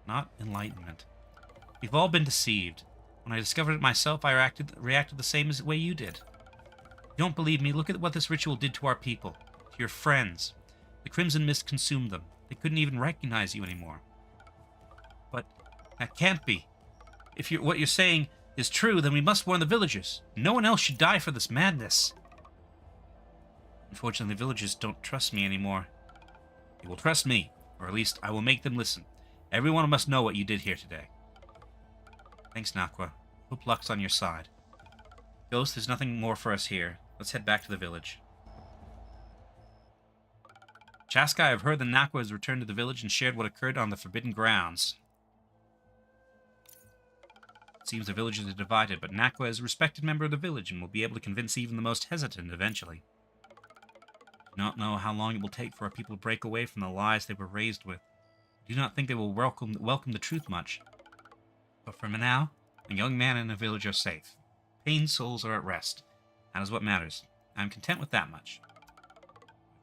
Not enlightenment. We've all been deceived. When I discovered it myself, I reacted the same as the way you did. You don't believe me? Look at what this ritual did to our people. To your friends. The crimson mist consumed them. They couldn't even recognize you anymore. But that can't be. If what you're saying is true, then we must warn the villagers. No one else should die for this madness. Unfortunately, the villagers don't trust me anymore. They will trust me, or at least I will make them listen. Everyone must know what you did here today. Thanks, Nakwa. Hope luck's on your side. Ghost, there's nothing more for us here. Let's head back to the village. Chaska, I've heard that Nakwa has returned to the village and shared what occurred on the Forbidden Grounds. It seems the villagers are divided, but Nakwa is a respected member of the village and will be able to convince even the most hesitant eventually. I do not know how long it will take for our people to break away from the lies they were raised with. I do not think they will welcome the truth much. But for now, a young man and a village are safe. Pained souls are at rest. That is what matters. I am content with that much.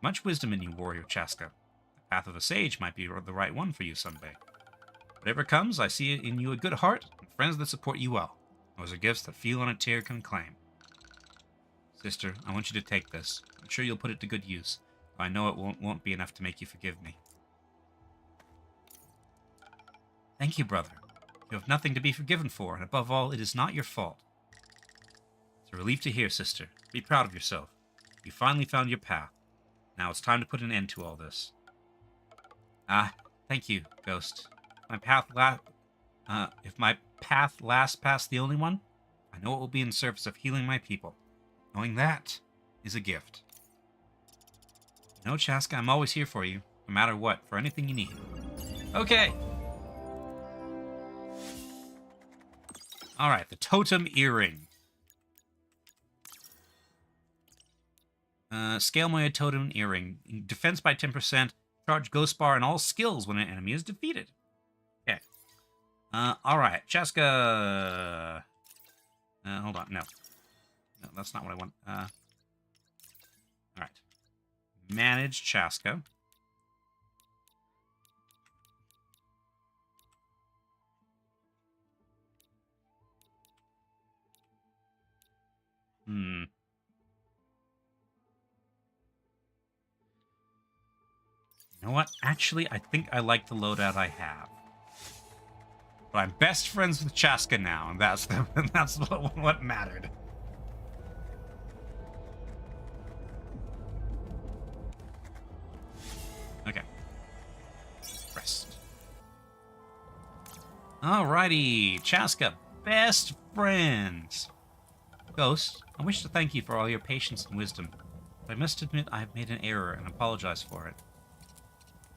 Much wisdom in you, warrior Chaska. The path of a sage might be the right one for you someday. Whatever comes, I see in you a good heart and friends that support you well. Those are gifts that few on Etere can claim. Sister, I want you to take this. I'm sure you'll put it to good use. Though I know it won't be enough to make you forgive me. Thank you, brother. You have nothing to be forgiven for, and above all, it is not your fault. It's a relief to hear, sister. Be proud of yourself. You finally found your path. Now it's time to put an end to all this. Thank you, Ghost. If my path lasts past the only one, I know it will be in service of healing my people. Knowing that is a gift. You know, Chaska, I'm always here for you, no matter what, for anything you need. Okay. Alright, the Totem Earring. Scale my Totem Earring. Defense by 10%. Charge Ghost Bar and all skills when an enemy is defeated. Okay. Alright, Chaska. Hold on, no. No, that's not what I want. Alright. Manage Chaska. You know what? Actually, I think I like the loadout I have. But I'm best friends with Chaska now, and that's what mattered. Okay. Rest. Alrighty, Chaska, best friends. Ghost, I wish to thank you for all your patience and wisdom, but I must admit I have made an error and apologize for it.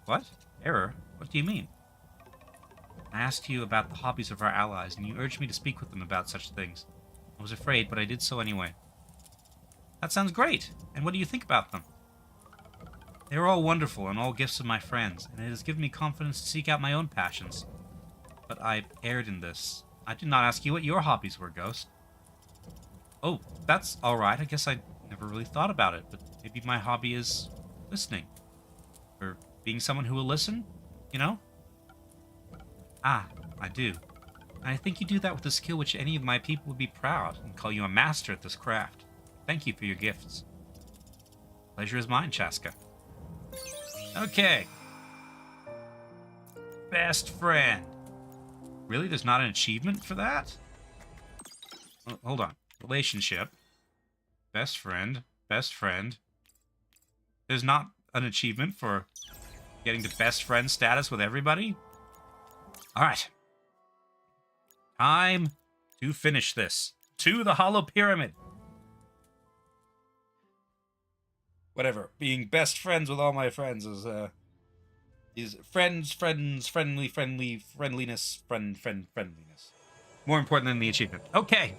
What? Error? What do you mean? I asked you about the hobbies of our allies, and you urged me to speak with them about such things. I was afraid, but I did so anyway. That sounds great! And what do you think about them? They are all wonderful and all gifts of my friends, and it has given me confidence to seek out my own passions. But I erred in this. I did not ask you what your hobbies were, Ghost. Oh, that's alright. I guess I never really thought about it, but maybe my hobby is listening. Or being someone who will listen, you know? Ah, I do. And I think you do that with a skill which any of my people would be proud and call you a master at this craft. Thank you for your gifts. Pleasure is mine, Chaska. Okay. Best friend. Really? There's not an achievement for that? Oh, hold on. Relationship. Best friend. Best friend. There's not an achievement for getting to best friend status with everybody? Alright. Time to finish this. To the Hollow Pyramid. Whatever. Being best friends with all my friends is friendliness, friendliness. More important than the achievement. Okay.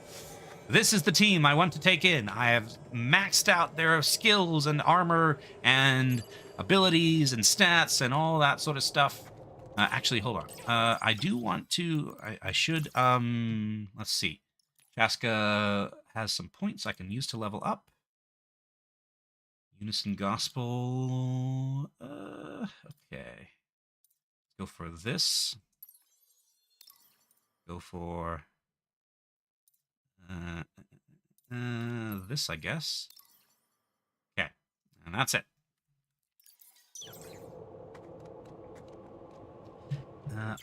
This is the team I want to take in. I have maxed out their skills and armor and abilities and stats and all that sort of stuff. Actually, hold on. I do want to... I should... let's see. Chaska has some points I can use to level up. Unison Gospel... okay. Let's go for this. Go for... this, I guess. Okay. And that's it.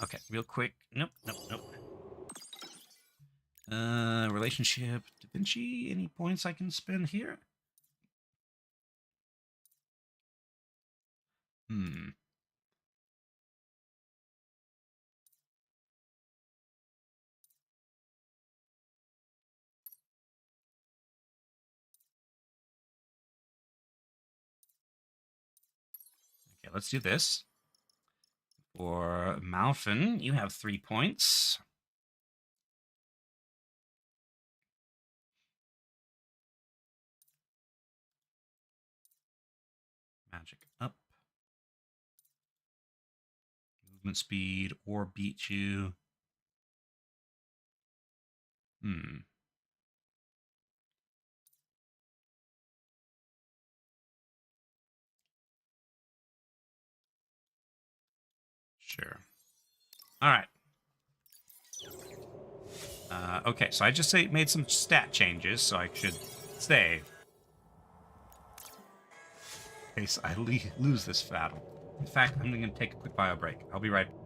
Okay, real quick. Nope. Relationship. Da Vinci. Any points I can spend here? Okay, let's do this. For Malfin, you have 3 points. Magic up. Movement speed or beat you. Sure. All right. Okay, so I just made some stat changes, so I should save. In case I lose this battle. In fact, I'm going to take a quick bio break. I'll be right back.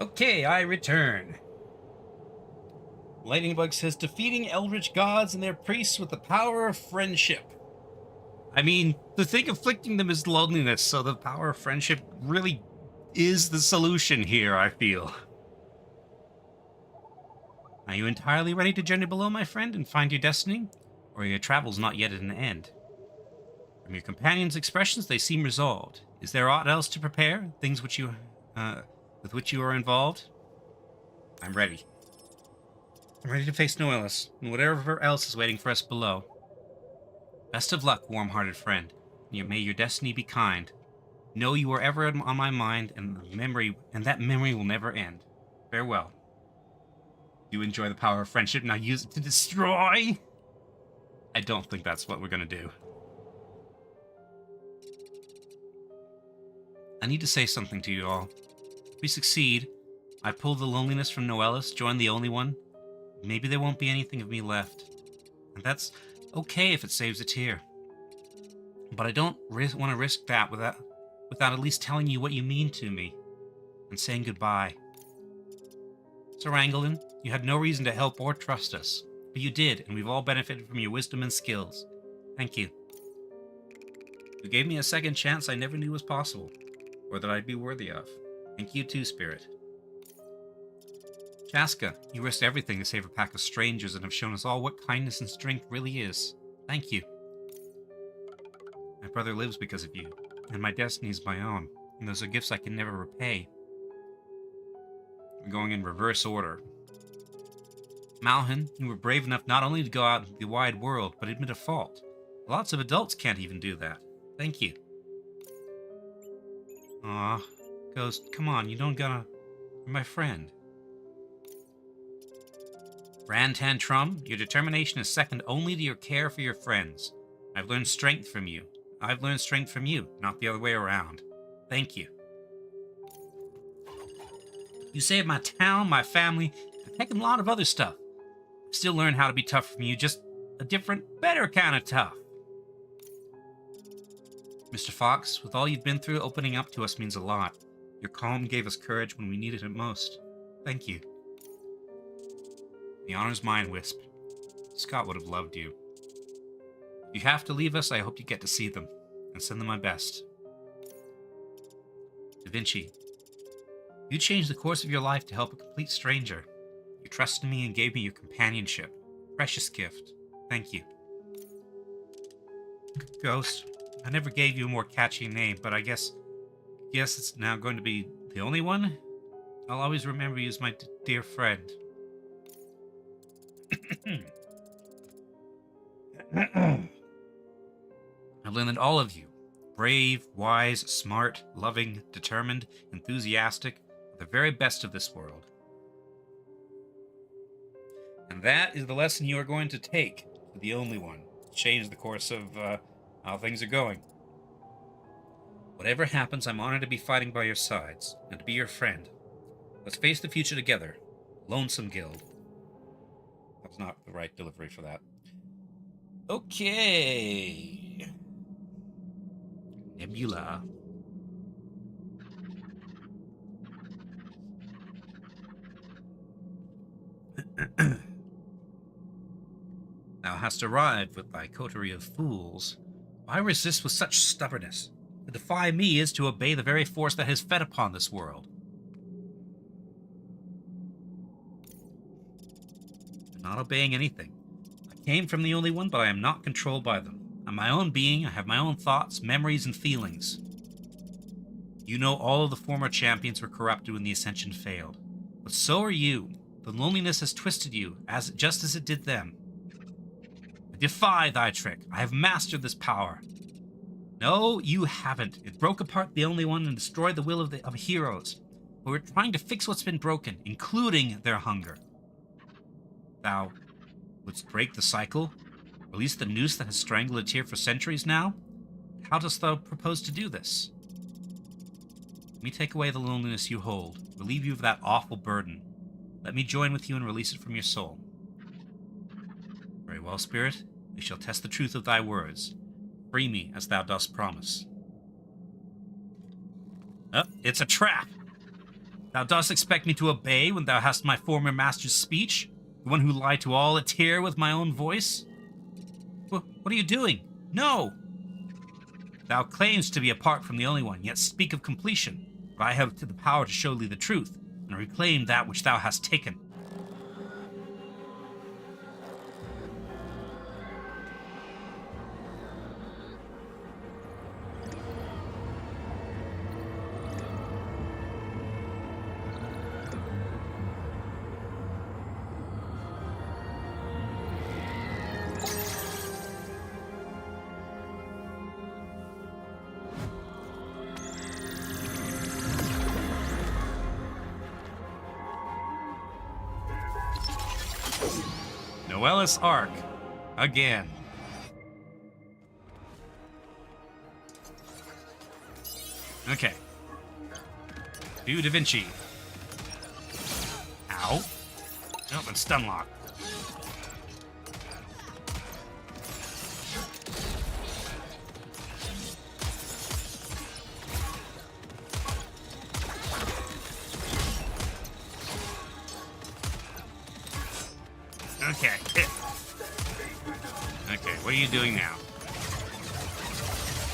Okay, I return. Lightning Bug says, defeating eldritch gods and their priests with the power of friendship. I mean, the thing afflicting them is loneliness, so the power of friendship really is the solution here, I feel. Are you entirely ready to journey below, my friend, and find your destiny? Or are your travels not yet at an end? From your companions' expressions, they seem resolved. Is there aught else to prepare? Things which you, with which you are involved? I'm ready. I'm ready to face Noelis, and whatever else is waiting for us below. Best of luck, warm-hearted friend. May your destiny be kind. Know you are ever on my mind, and that memory will never end. Farewell. You enjoy the power of friendship, now use it to destroy? I don't think that's what we're gonna do. I need to say something to you all. If we succeed, I pull the loneliness from Noelis, join the Only One. Maybe there won't be anything of me left. And that's okay if it saves Etere. But I don't want to risk that without at least telling you what you mean to me and saying goodbye. Sir Angelin, you had no reason to help or trust us, but you did, and we've all benefited from your wisdom and skills. Thank you. You gave me a second chance I never knew was possible, or that I'd be worthy of. Thank you too, Spirit. Chaska, you risked everything to save a pack of strangers and have shown us all what kindness and strength really is. Thank you. My brother lives because of you, and my destiny is my own, and those are gifts I can never repay. I'm going in reverse order. Malhan, you were brave enough not only to go out into the wide world, but admit a fault. Lots of adults can't even do that. Thank you. Aw, Ghost, come on, you don't gotta... You're my friend. Rantan Trum, your determination is second only to your care for your friends. I've learned strength from you. I've learned strength from you, not the other way around. Thank you. You saved my town, my family, and a heck of a lot of other stuff. I've still learned how to be tough from you, just a different, better kind of tough. Mr. Fox, with all you've been through, opening up to us means a lot. Your calm gave us courage when we needed it most. Thank you. The honor's mine, Wisp. Scott would have loved you. If you have to leave us, I hope you get to see them, and send them my best. Da Vinci, you changed the course of your life to help a complete stranger. You trusted me and gave me your companionship. Precious gift. Thank you. Ghost, I never gave you a more catchy name, but I guess it's now going to be the Only One? I'll always remember you as my dear friend. I've learned that all of you, brave, wise, smart, loving, determined, enthusiastic, are the very best of this world. And that is the lesson you are going to take to the Only One. Change the course of how things are going. Whatever happens, I'm honored to be fighting by your sides, and to be your friend. Let's face the future together. Lonesome Guild. That's not the right delivery for that. Okay. Nebula. Thou hast arrived with thy coterie of fools. Why resist with such stubbornness? To defy me is to obey the very force that has fed upon this world. I'm not obeying anything. I came from the Only One, but I am not controlled by them. I'm my own being, I have my own thoughts, memories, and feelings. You know all of the former champions were corrupted when the Ascension failed. But so are you. The loneliness has twisted you, just as it did them. I defy thy trick. I have mastered this power. No, you haven't. It broke apart the Only One and destroyed the will of heroes. But we're trying to fix what's been broken, including their hunger. Thou wouldst break the cycle? Release the noose that has strangled Etere for centuries now? How dost thou propose to do this? Let me take away the loneliness you hold, relieve you of that awful burden. Let me join with you and release it from your soul. Very well, Spirit. We shall test the truth of thy words. Free me as thou dost promise. Oh, it's a trap! Thou dost expect me to obey when thou hast my former master's speech? The one who lied to all Etere with my own voice? What are you doing? No! Thou claimst to be apart from the only one, yet speak of completion. But I have the power to show thee the truth, and reclaim that which thou hast taken. Noellus Arc. Again. Okay. Do Da Vinci. Ow. Oh, and stun lock. Okay. Okay, what are you doing now?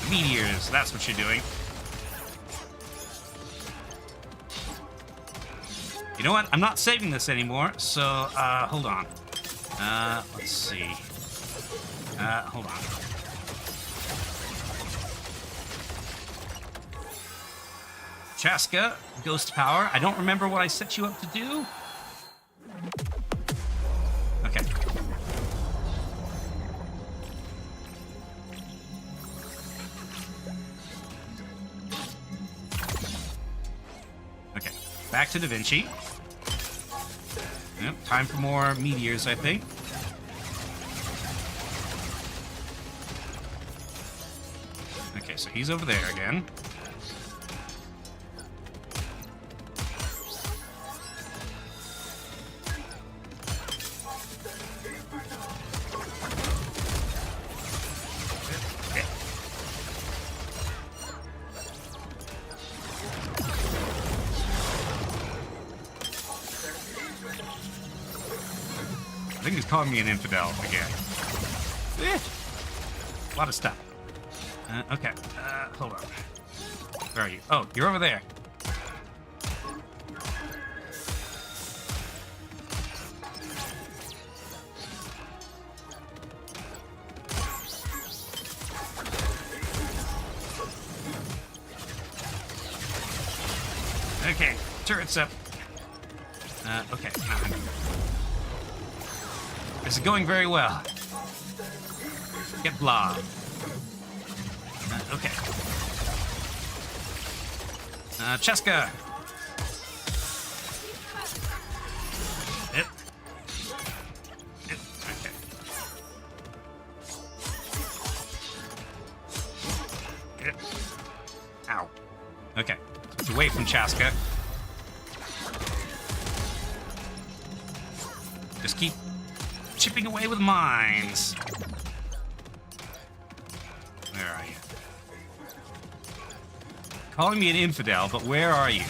Meteors, that's what you're doing. You know what? I'm not saving this anymore, so, hold on. Let's see. Hold on. Chaska, Ghost Power. I don't remember what I set you up to do. Okay. Okay. Back to Da Vinci. Yep, time for more meteors, I think. Okay, so he's over there again. I think he's calling me an infidel again. A lot of stuff. Okay. Hold on. Where are you? Oh, you're over there. Okay, turret's up. Okay. This is going very well. Get blob. Okay. Cheska. Yep. Yep. Okay. Yep. Ow. Okay. Switch away from Chaska. Just keep chipping away with mines. Where are you? Calling me an infidel, but where are you?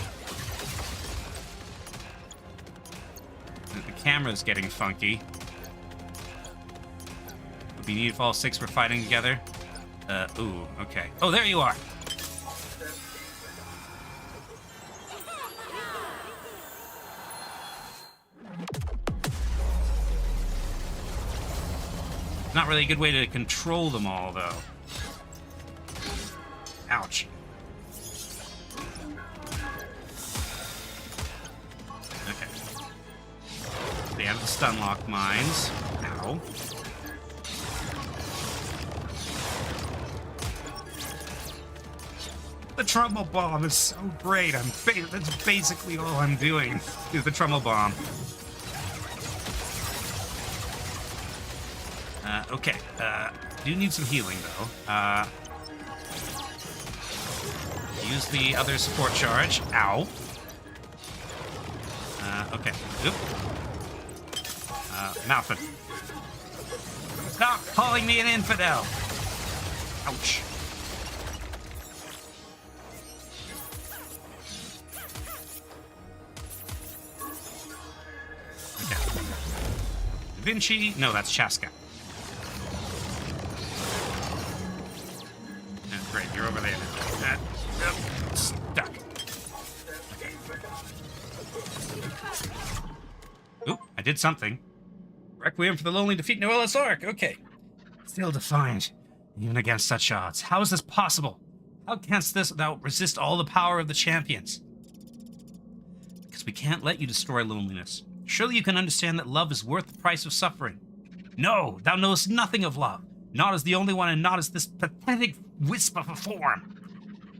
The camera's getting funky. Would be needed for all six for fighting together. Ooh, okay. Oh, there you are. Not really a good way to control them all, though. Ouch. Okay. They have the stun lock mines. Ow. The trumble bomb is so great. That's basically all I'm doing is the trumble bomb. Okay, do need some healing, though. Use the other support charge. Ow. Okay. Oop. Malfin. Stop calling me an infidel! Ouch. Okay. Da Vinci? No, that's Chaska. I did something. Requiem for the lonely defeat Noella's Ark. Okay. Still defiant, even against such odds. How is this possible? How canst this thou resist all the power of the champions? Because we can't let you destroy loneliness. Surely you can understand that love is worth the price of suffering. No, thou knowest nothing of love. Not as the only one, and not as this pathetic wisp of a form.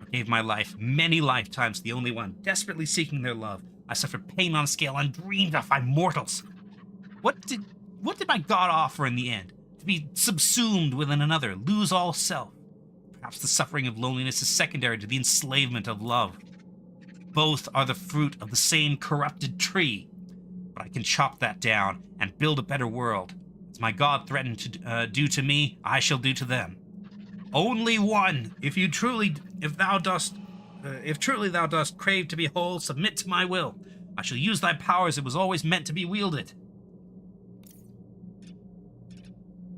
I gave my life, many lifetimes, to the only one, desperately seeking their love. I suffered pain on a scale undreamed of by mortals. What did my God offer in the end? To be subsumed within another, lose all self. Perhaps the suffering of loneliness is secondary to the enslavement of love. Both are the fruit of the same corrupted tree. But I can chop that down and build a better world. As my God threatened to do to me, I shall do to them. Only one. If truly thou dost crave to be whole, submit to my will. I shall use thy powers it was always meant to be wielded.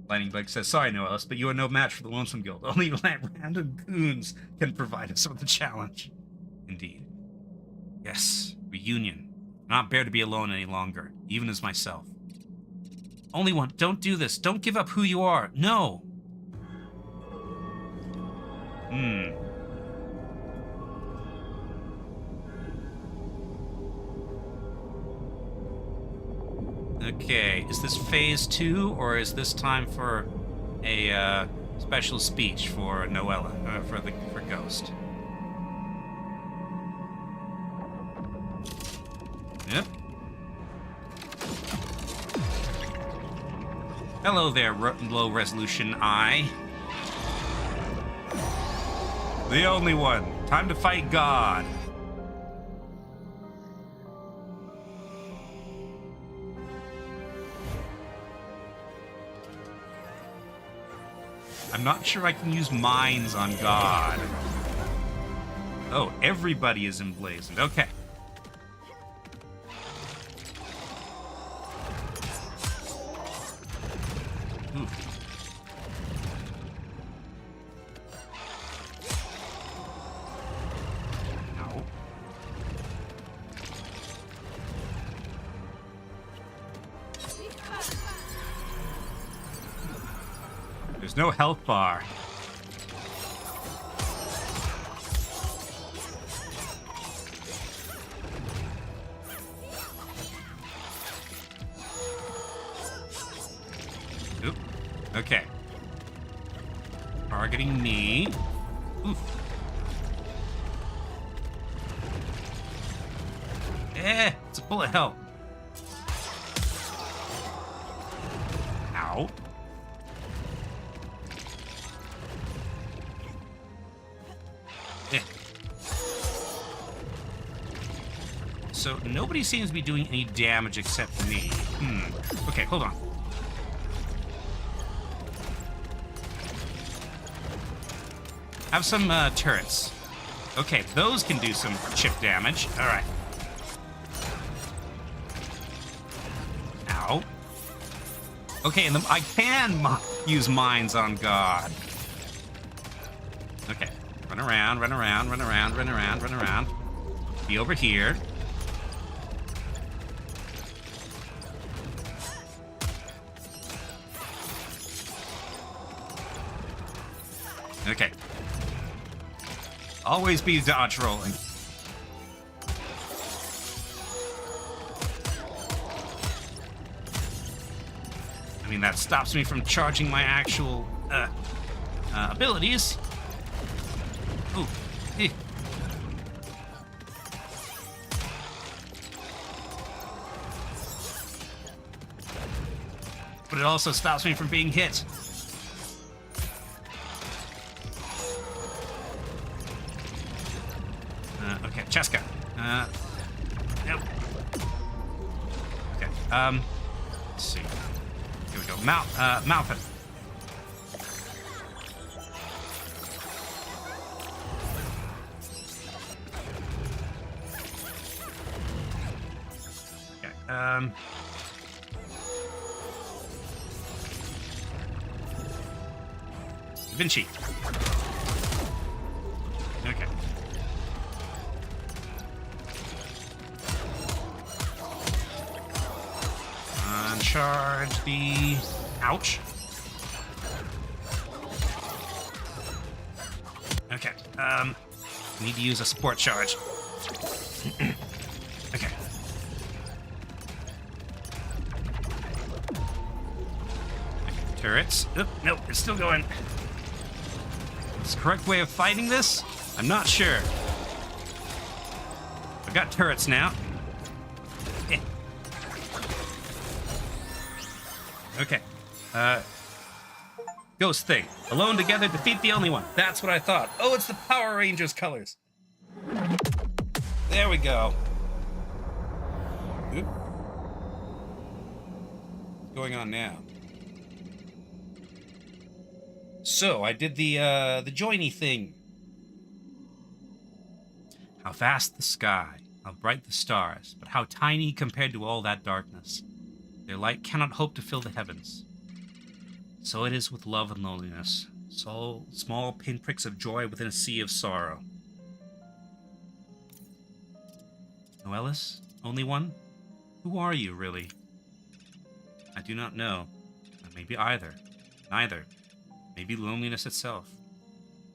Lightning Blake says, sorry, Noelis, but you are no match for the Lonesome Guild. Only random goons can provide us with a challenge. Indeed. Yes, reunion. I cannot bear to be alone any longer, even as myself. Only one, don't do this. Don't give up who you are. No. Okay, is this phase 2, or is this time for a special speech for Noella, for Ghost? Yep. Hello there, low resolution eye. The only one. Time to fight God. I'm not sure I can use mines on God. Oh, everybody is emblazoned. Okay. Ooh. No. There's no health bar. Oop. Okay. Targeting me. Oof. It's a bullet hell. Ow. So nobody seems to be doing any damage except me. Okay, hold on. Have some turrets. Okay, those can do some chip damage. All right. Ow. Okay, and I can use mines on God. Okay, run around, run around, run around, run around, run around. Be over here. Okay. Always be dodge rolling. I mean, that stops me from charging my actual abilities. Ooh. Eh. But it also stops me from being hit. Okay, Cheska. Nope. Okay, let's see. Here we go. Malphite. Okay, Vinci. Okay. charge the... Ouch. Okay, need to use a support charge. Okay. Turrets. Oh, nope, it's still going. Is the correct way of fighting this? I'm not sure. I've got turrets now. Eh. Okay. Ghost thing. Alone together, defeat the only one. That's what I thought. Oh, it's the Power Rangers colors. There we go. Oop. What's going on now? So, I did the joiny thing. How vast the sky, how bright the stars, but how tiny compared to all that darkness. Their light cannot hope to fill the heavens. So it is with love and loneliness, so small pinpricks of joy within a sea of sorrow. Noelis, only one? Who are you, really? I do not know. Maybe either. Neither. Maybe loneliness itself.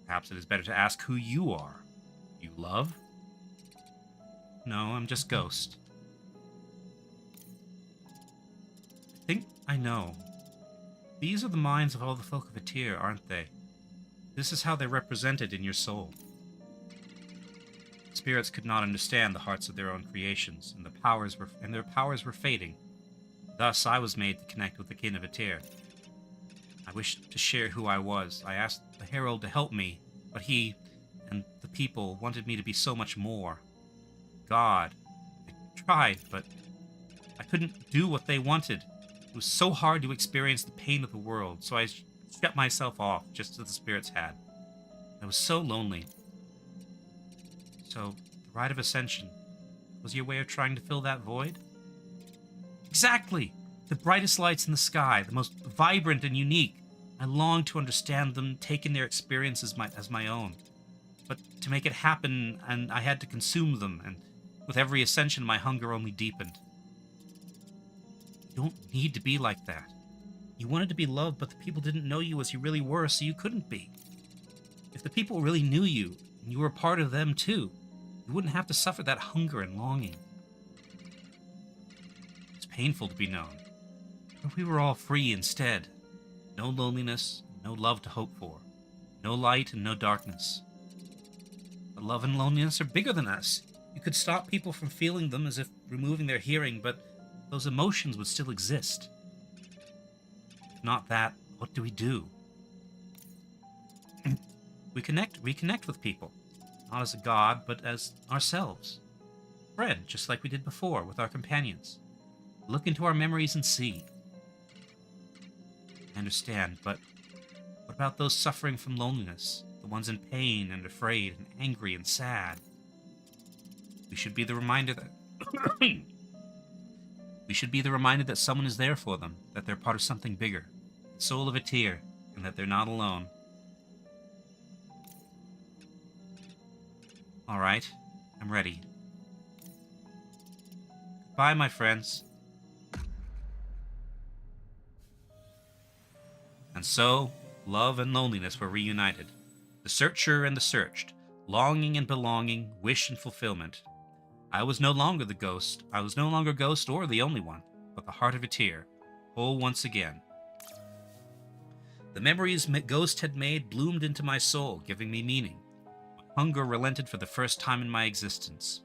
Perhaps it is better to ask who you are. You love? No, I'm just Ghost. I think I know. These are the minds of all the folk of Etere, aren't they? This is how they're represented in your soul. Spirits could not understand the hearts of their own creations, and their powers were fading. Thus, I was made to connect with the kin of Etere. I wished to share who I was. I asked the Herald to help me, but he and the people wanted me to be so much more. God. I tried, but I couldn't do what they wanted. It was so hard to experience the pain of the world, so I shut myself off, just as the spirits had. I was so lonely. So, the rite of ascension was your way of trying to fill that void? Exactly! The brightest lights in the sky, the most vibrant and unique. I longed to understand them, take in their experiences as my own. But to make it happen, and I had to consume them, and with every ascension my hunger only deepened. You don't need to be like that. You wanted to be loved, but the people didn't know you as you really were, so you couldn't be. If the people really knew you, and you were a part of them too, you wouldn't have to suffer that hunger and longing. It's painful to be known, but we were all free instead. No loneliness, no love to hope for. No light and no darkness. But love and loneliness are bigger than us. You could stop people from feeling them as if removing their hearing, but those emotions would still exist. If not that, what do we do? We reconnect with people. Not as a god, but as ourselves. Friend, just like we did before with our companions. Look into our memories and see. I understand, but what about those suffering from loneliness? The ones in pain and afraid and angry and sad? We should be the reminder that... We should be the reminder that someone is there for them, that they're part of something bigger, the soul of Etere, and that they're not alone. All right, I'm ready. Goodbye, my friends. And so, love and loneliness were reunited. The searcher and the searched, longing and belonging, wish and fulfillment. I was no longer the ghost. I was no longer Ghost or the only one, but the heart of Etere, whole once again. The memories Ghost had made bloomed into my soul, giving me meaning. My hunger relented for the first time in my existence.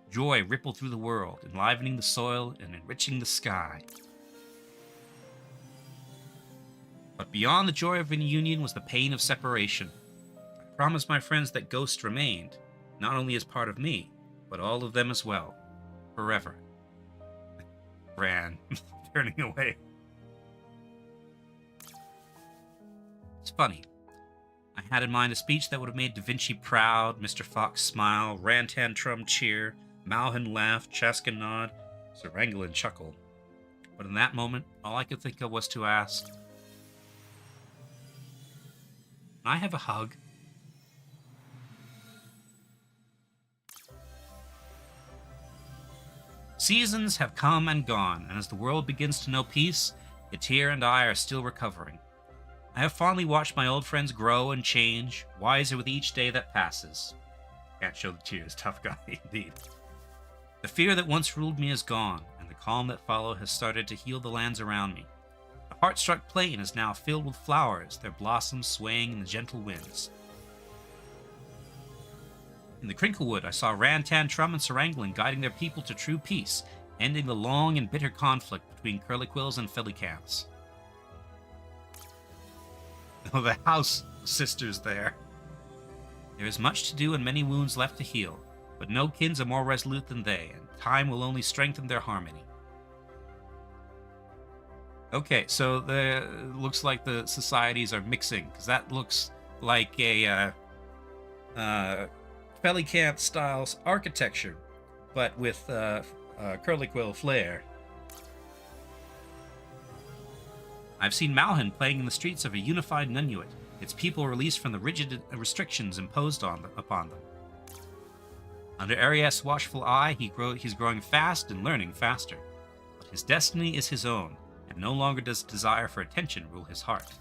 Joy rippled through the world, enlivening the soil and enriching the sky. But beyond the joy of reunion was the pain of separation. I promised my friends that Ghost remained, not only as part of me, but all of them as well, forever. Ran, turning away. It's funny. I had in mind a speech that would have made Da Vinci proud, Mr. Fox smile, Rantantrum cheer, Malhan laugh, Chaska nod, Serangolin chuckle. But in that moment, all I could think of was to ask, "Can I have a hug?" Seasons have come and gone, and as the world begins to know peace, Etere and I are still recovering. I have fondly watched my old friends grow and change, wiser with each day that passes. Can't show the tears, tough guy indeed. The fear that once ruled me is gone, and the calm that followed has started to heal the lands around me. The heart-struck plain is now filled with flowers, their blossoms swaying in the gentle winds. In the Crinklewood, I saw Rantan, Trum, and Saranglin guiding their people to true peace, ending the long and bitter conflict between Curlyquills and Felicants. Oh, the house sisters there. There is much to do and many wounds left to heal, but no kins are more resolute than they, and time will only strengthen their harmony. Okay, so looks like the societies are mixing, because that looks like a Felicant style architecture, but with Curlyquill flair. I've seen Malhan playing in the streets of a unified Nunnuit, its people released from the rigid restrictions imposed upon them. Under Arias' watchful eye, he's growing fast and learning faster, but his destiny is his own, and no longer does desire for attention rule his heart.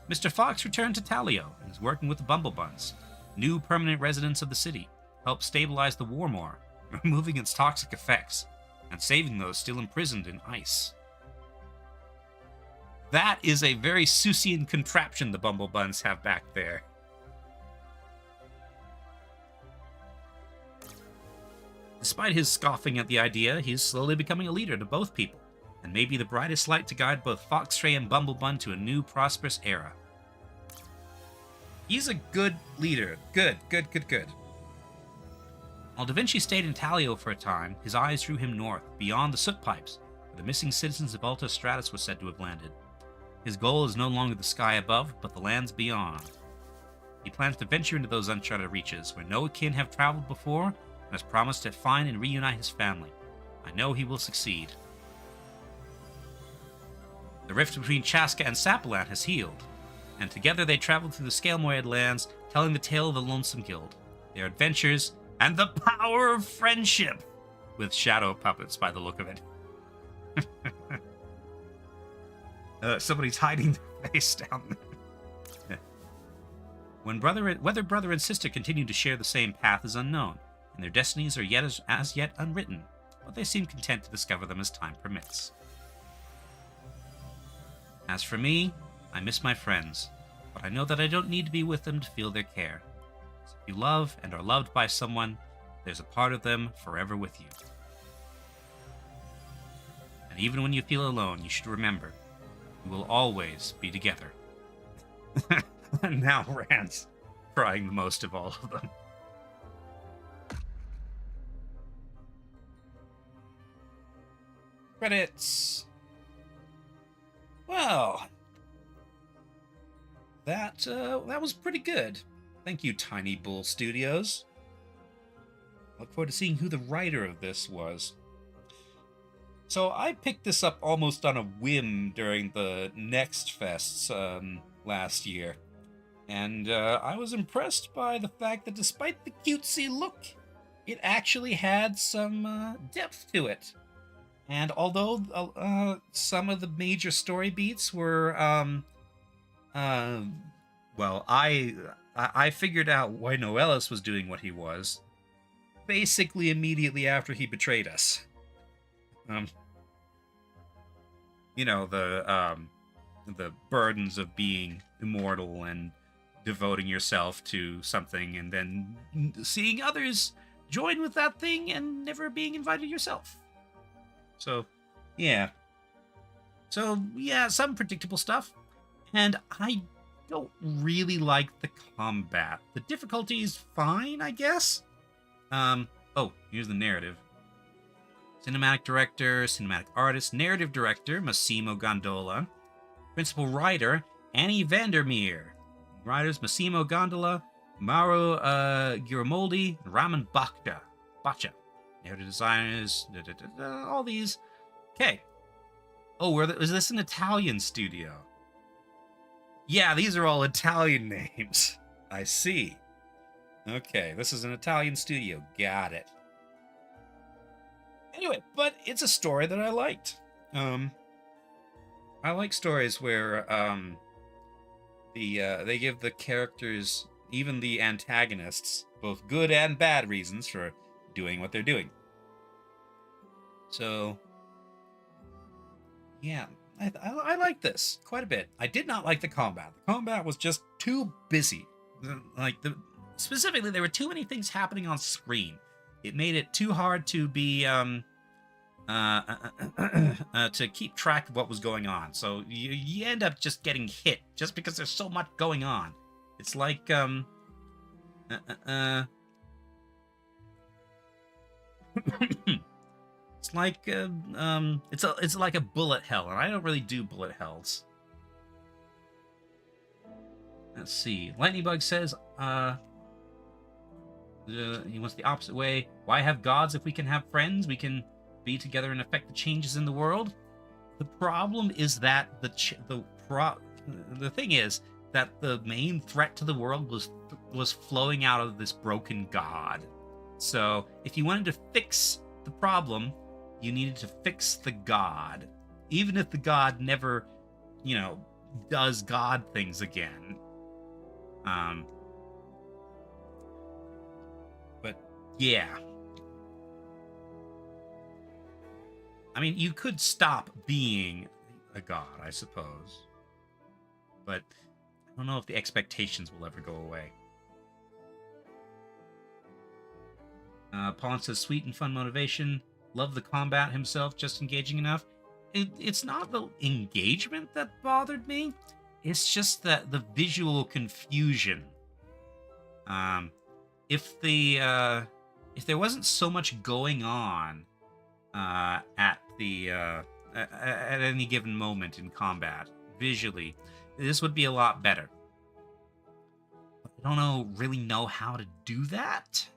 Mr. Fox returned to Talio and is working with the Bumblebuns, new permanent residents of the city, to help stabilize the Warmore, removing its toxic effects, and saving those still imprisoned in ice. That is a very Seussian contraption the Bumblebuns have back there. Despite his scoffing at the idea, he's slowly becoming a leader to both people, and may be the brightest light to guide both Foxtray and Bumblebun to a new, prosperous era. He's a good leader. Good. While Da Vinci stayed in Talio for a time, his eyes drew him north, beyond the soot pipes, where the missing citizens of Alta Stratus were said to have landed. His goal is no longer the sky above, but the lands beyond. He plans to venture into those uncharted reaches, where no kin have traveled before, and has promised to find and reunite his family. I know he will succeed. The rift between Chaska and Sapalan has healed, and together they traveled through the Scalemoyed lands, telling the tale of the Lonesome Guild, their adventures, and the power of friendship, with shadow puppets by the look of it. Somebody's hiding their face down there. Whether brother and sister continue to share the same path is unknown, and their destinies are as yet unwritten, but they seem content to discover them as time permits. As for me, I miss my friends, but I know that I don't need to be with them to feel their care. So if you love and are loved by someone, there's a part of them forever with you. And even when you feel alone, you should remember, we will always be together. And now Rand's crying the most of all of them. Credits. Well, that was pretty good. Thank you, Tiny Bull Studios. Look forward to seeing who the writer of this was. So I picked this up almost on a whim during the Next Fests last year. And I was impressed by the fact that despite the cutesy look, it actually had some depth to it. And although some of the major story beats were, well, I figured out why Noelis was doing what he was, basically immediately after he betrayed us. You know, the burdens of being immortal and devoting yourself to something and then seeing others join with that thing and never being invited yourself. So, yeah. Some predictable stuff. And I don't really like the combat. The difficulty is fine, I guess. Oh, here's the narrative. Cinematic director, cinematic artist, narrative director, Massimo Gondola. Principal writer, Annie Vandermeer. Writers, Massimo Gondola, Mauro Giramoldi, and Raman Bacha. Narrative designers, all these. Okay. Oh, is this an Italian studio? Yeah, these are all Italian names. I see. Okay, this is an Italian studio. Got it. Anyway, but it's a story that I liked. I like stories where they give the characters, even the antagonists, both good and bad reasons for doing what they're doing. So, yeah, I like this quite a bit. I did not like the combat. The combat was just too busy. Specifically, there were too many things happening on screen. It made it too hard to be to keep track of what was going on. So you end up just getting hit just because there's so much going on. It's like it's like it's like a bullet hell, and I don't really do bullet hells. Let's see. Lightning Bug says he wants the opposite way. Why have gods if we can have friends? We can be together and affect the changes in the world. The problem is that the thing is that the main threat to the world was flowing out of this broken god. So if you wanted to fix the problem, you needed to fix the god, even if the god never, does god things again. But yeah. I mean, you could stop being a god, I suppose. But I don't know if the expectations will ever go away. Pawn says, sweet and fun motivation. Love the combat himself, just engaging enough. It's not the engagement that bothered me. It's just that the visual confusion. If there wasn't so much going on at any given moment in combat visually, this would be a lot better. But I don't really know how to do that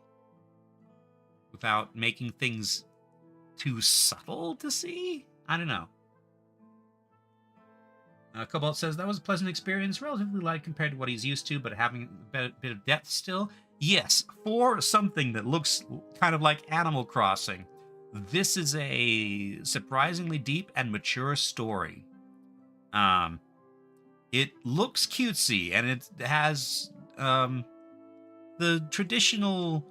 without making things too subtle to see. I don't know. Cobalt says that was a pleasant experience, relatively light compared to what he's used to, but having a bit of depth still. Yes, for something that looks kind of like Animal Crossing, this is a surprisingly deep and mature story. It looks cutesy, and it has the traditional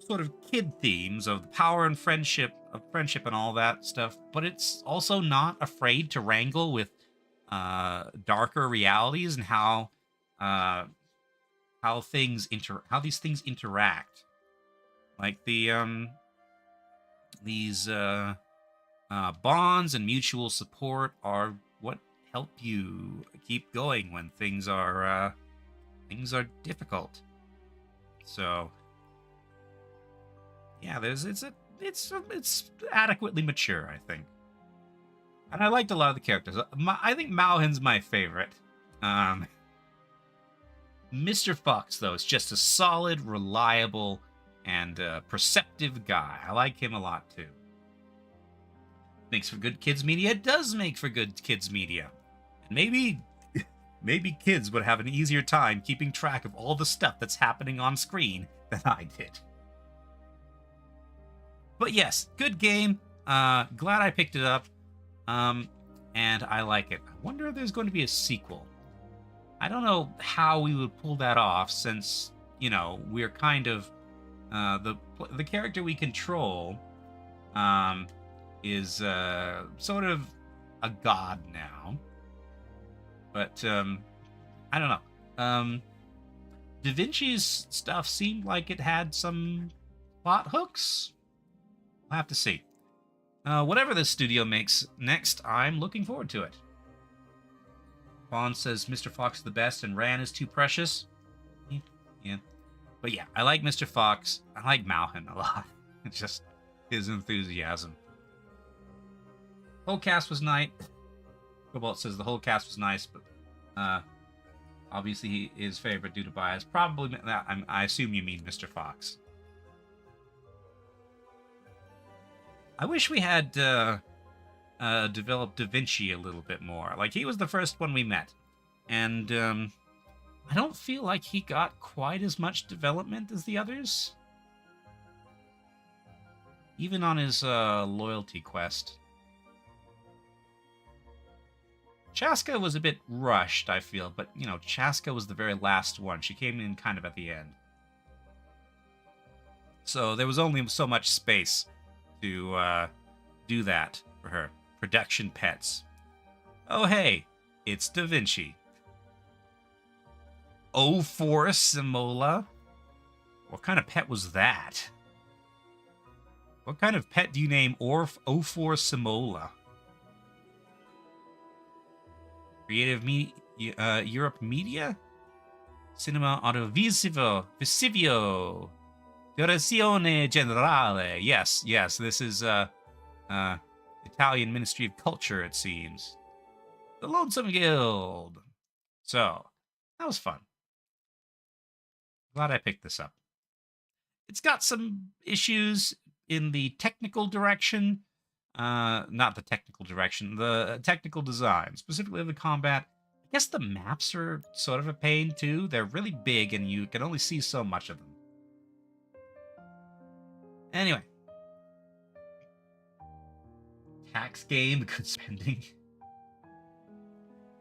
sort of kid themes of power and friendship, and all that stuff, but it's also not afraid to wrangle with darker realities and how these things interact. Like these bonds and mutual support are what help you keep going when things are difficult. So yeah, it's adequately mature, I think. And I liked a lot of the characters. I think Malhin's my favorite. Mr. Fox, though, is just a solid, reliable, and perceptive guy. I like him a lot, too. Makes for good kids media. It does make for good kids media. And maybe kids would have an easier time keeping track of all the stuff that's happening on screen than I did. But yes, good game. Glad I picked it up. And I like it. I wonder if there's going to be a sequel. I don't know how we would pull that off, since, we're kind of the character we control is sort of a god now. But I don't know. Da Vinci's stuff seemed like it had some plot hooks. We'll have to see. Whatever this studio makes next, I'm looking forward to it. Vaughn says Mr. Fox is the best and Ran is too precious. Yeah. But yeah, I like Mr. Fox. I like Malhin a lot. It's just his enthusiasm. Whole cast was nice. Cobalt says the whole cast was nice, but obviously his favorite due to bias. Probably, I assume you mean Mr. Fox. I wish we had developed Da Vinci a little bit more. Like, he was the first one we met. And I don't feel like he got quite as much development as the others. even on his loyalty quest. Chaska was a bit rushed, I feel, but, you know, Chaska was the very last one. She came in kind of at the end. So there was only so much space to do that for her. Production pets. Oh, hey, it's Da Vinci. O4 Simola? What kind of pet was that? What kind of pet do you name O4 Simola? Creative Europe Media? Cinema Audiovisivo. Visivio. Direzione Generale. Yes, yes, this is Italian Ministry of Culture, it seems. The Lonesome Guild. So, that was fun. Glad I picked this up. It's got some issues in the technical direction. Not the technical direction, the technical design, specifically the combat. I guess the maps are sort of a pain, too. They're really big, and you can only see so much of them. Anyway. Tax game, good spending.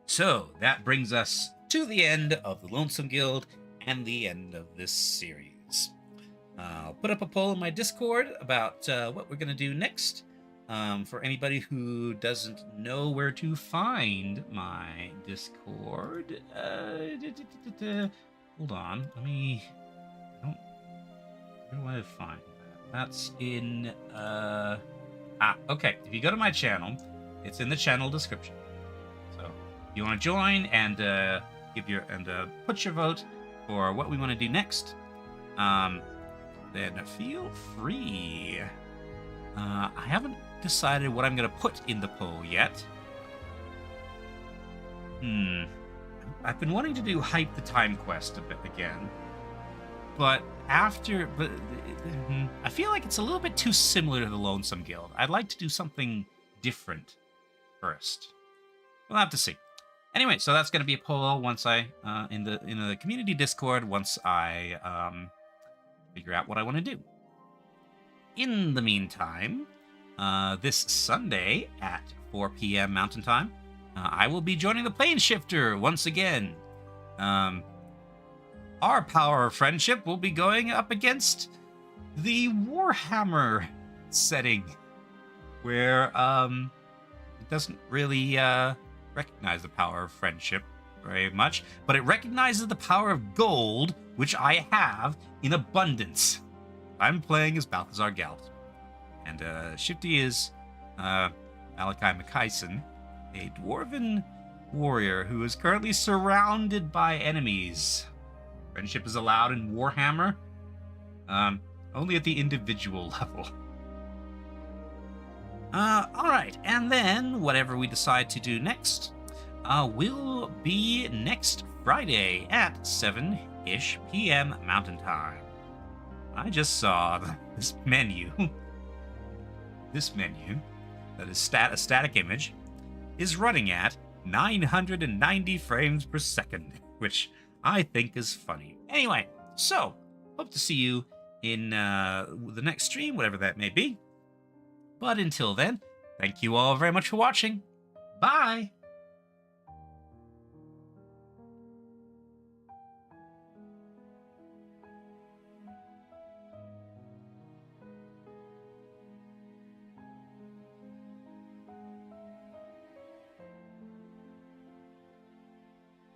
So, that brings us to the end of the Lonesome Guild and the end of this series. I'll put up a poll in my Discord about what we're going to do next. For anybody who doesn't know where to find my Discord, hold on, let me, where do I find that? That's in, okay, if you go to my channel, it's in the channel description. So, if you want to join and put your vote for what we want to do next, then feel free. I haven't decided what I'm going to put in the poll yet. I've been wanting to do Hype the Time Quest a bit again. But I feel like it's a little bit too similar to the Lonesome Guild. I'd like to do something different first. We'll have to see. Anyway, so that's going to be a poll once I, in the community Discord, once I figure out what I want to do. In the meantime, this Sunday at 4 p.m. Mountain Time, I will be joining the Plane Shifter once again. Our Power of Friendship will be going up against the Warhammer setting, where it doesn't really recognize the power of friendship very much, but it recognizes the power of gold, which I have in abundance. I'm playing as Balthazar Galt, and Shifty is Malachi Makaisen, a dwarven warrior who is currently surrounded by enemies. Friendship is allowed in Warhammer, only at the individual level. Alright, and then whatever we decide to do next will be next Friday at 7-ish p.m. Mountain Time. I just saw this menu. This menu, that is a static image, is running at 990 frames per second, which I think is funny. Anyway, so, hope to see you in the next stream, whatever that may be. But until then, thank you all very much for watching. Bye!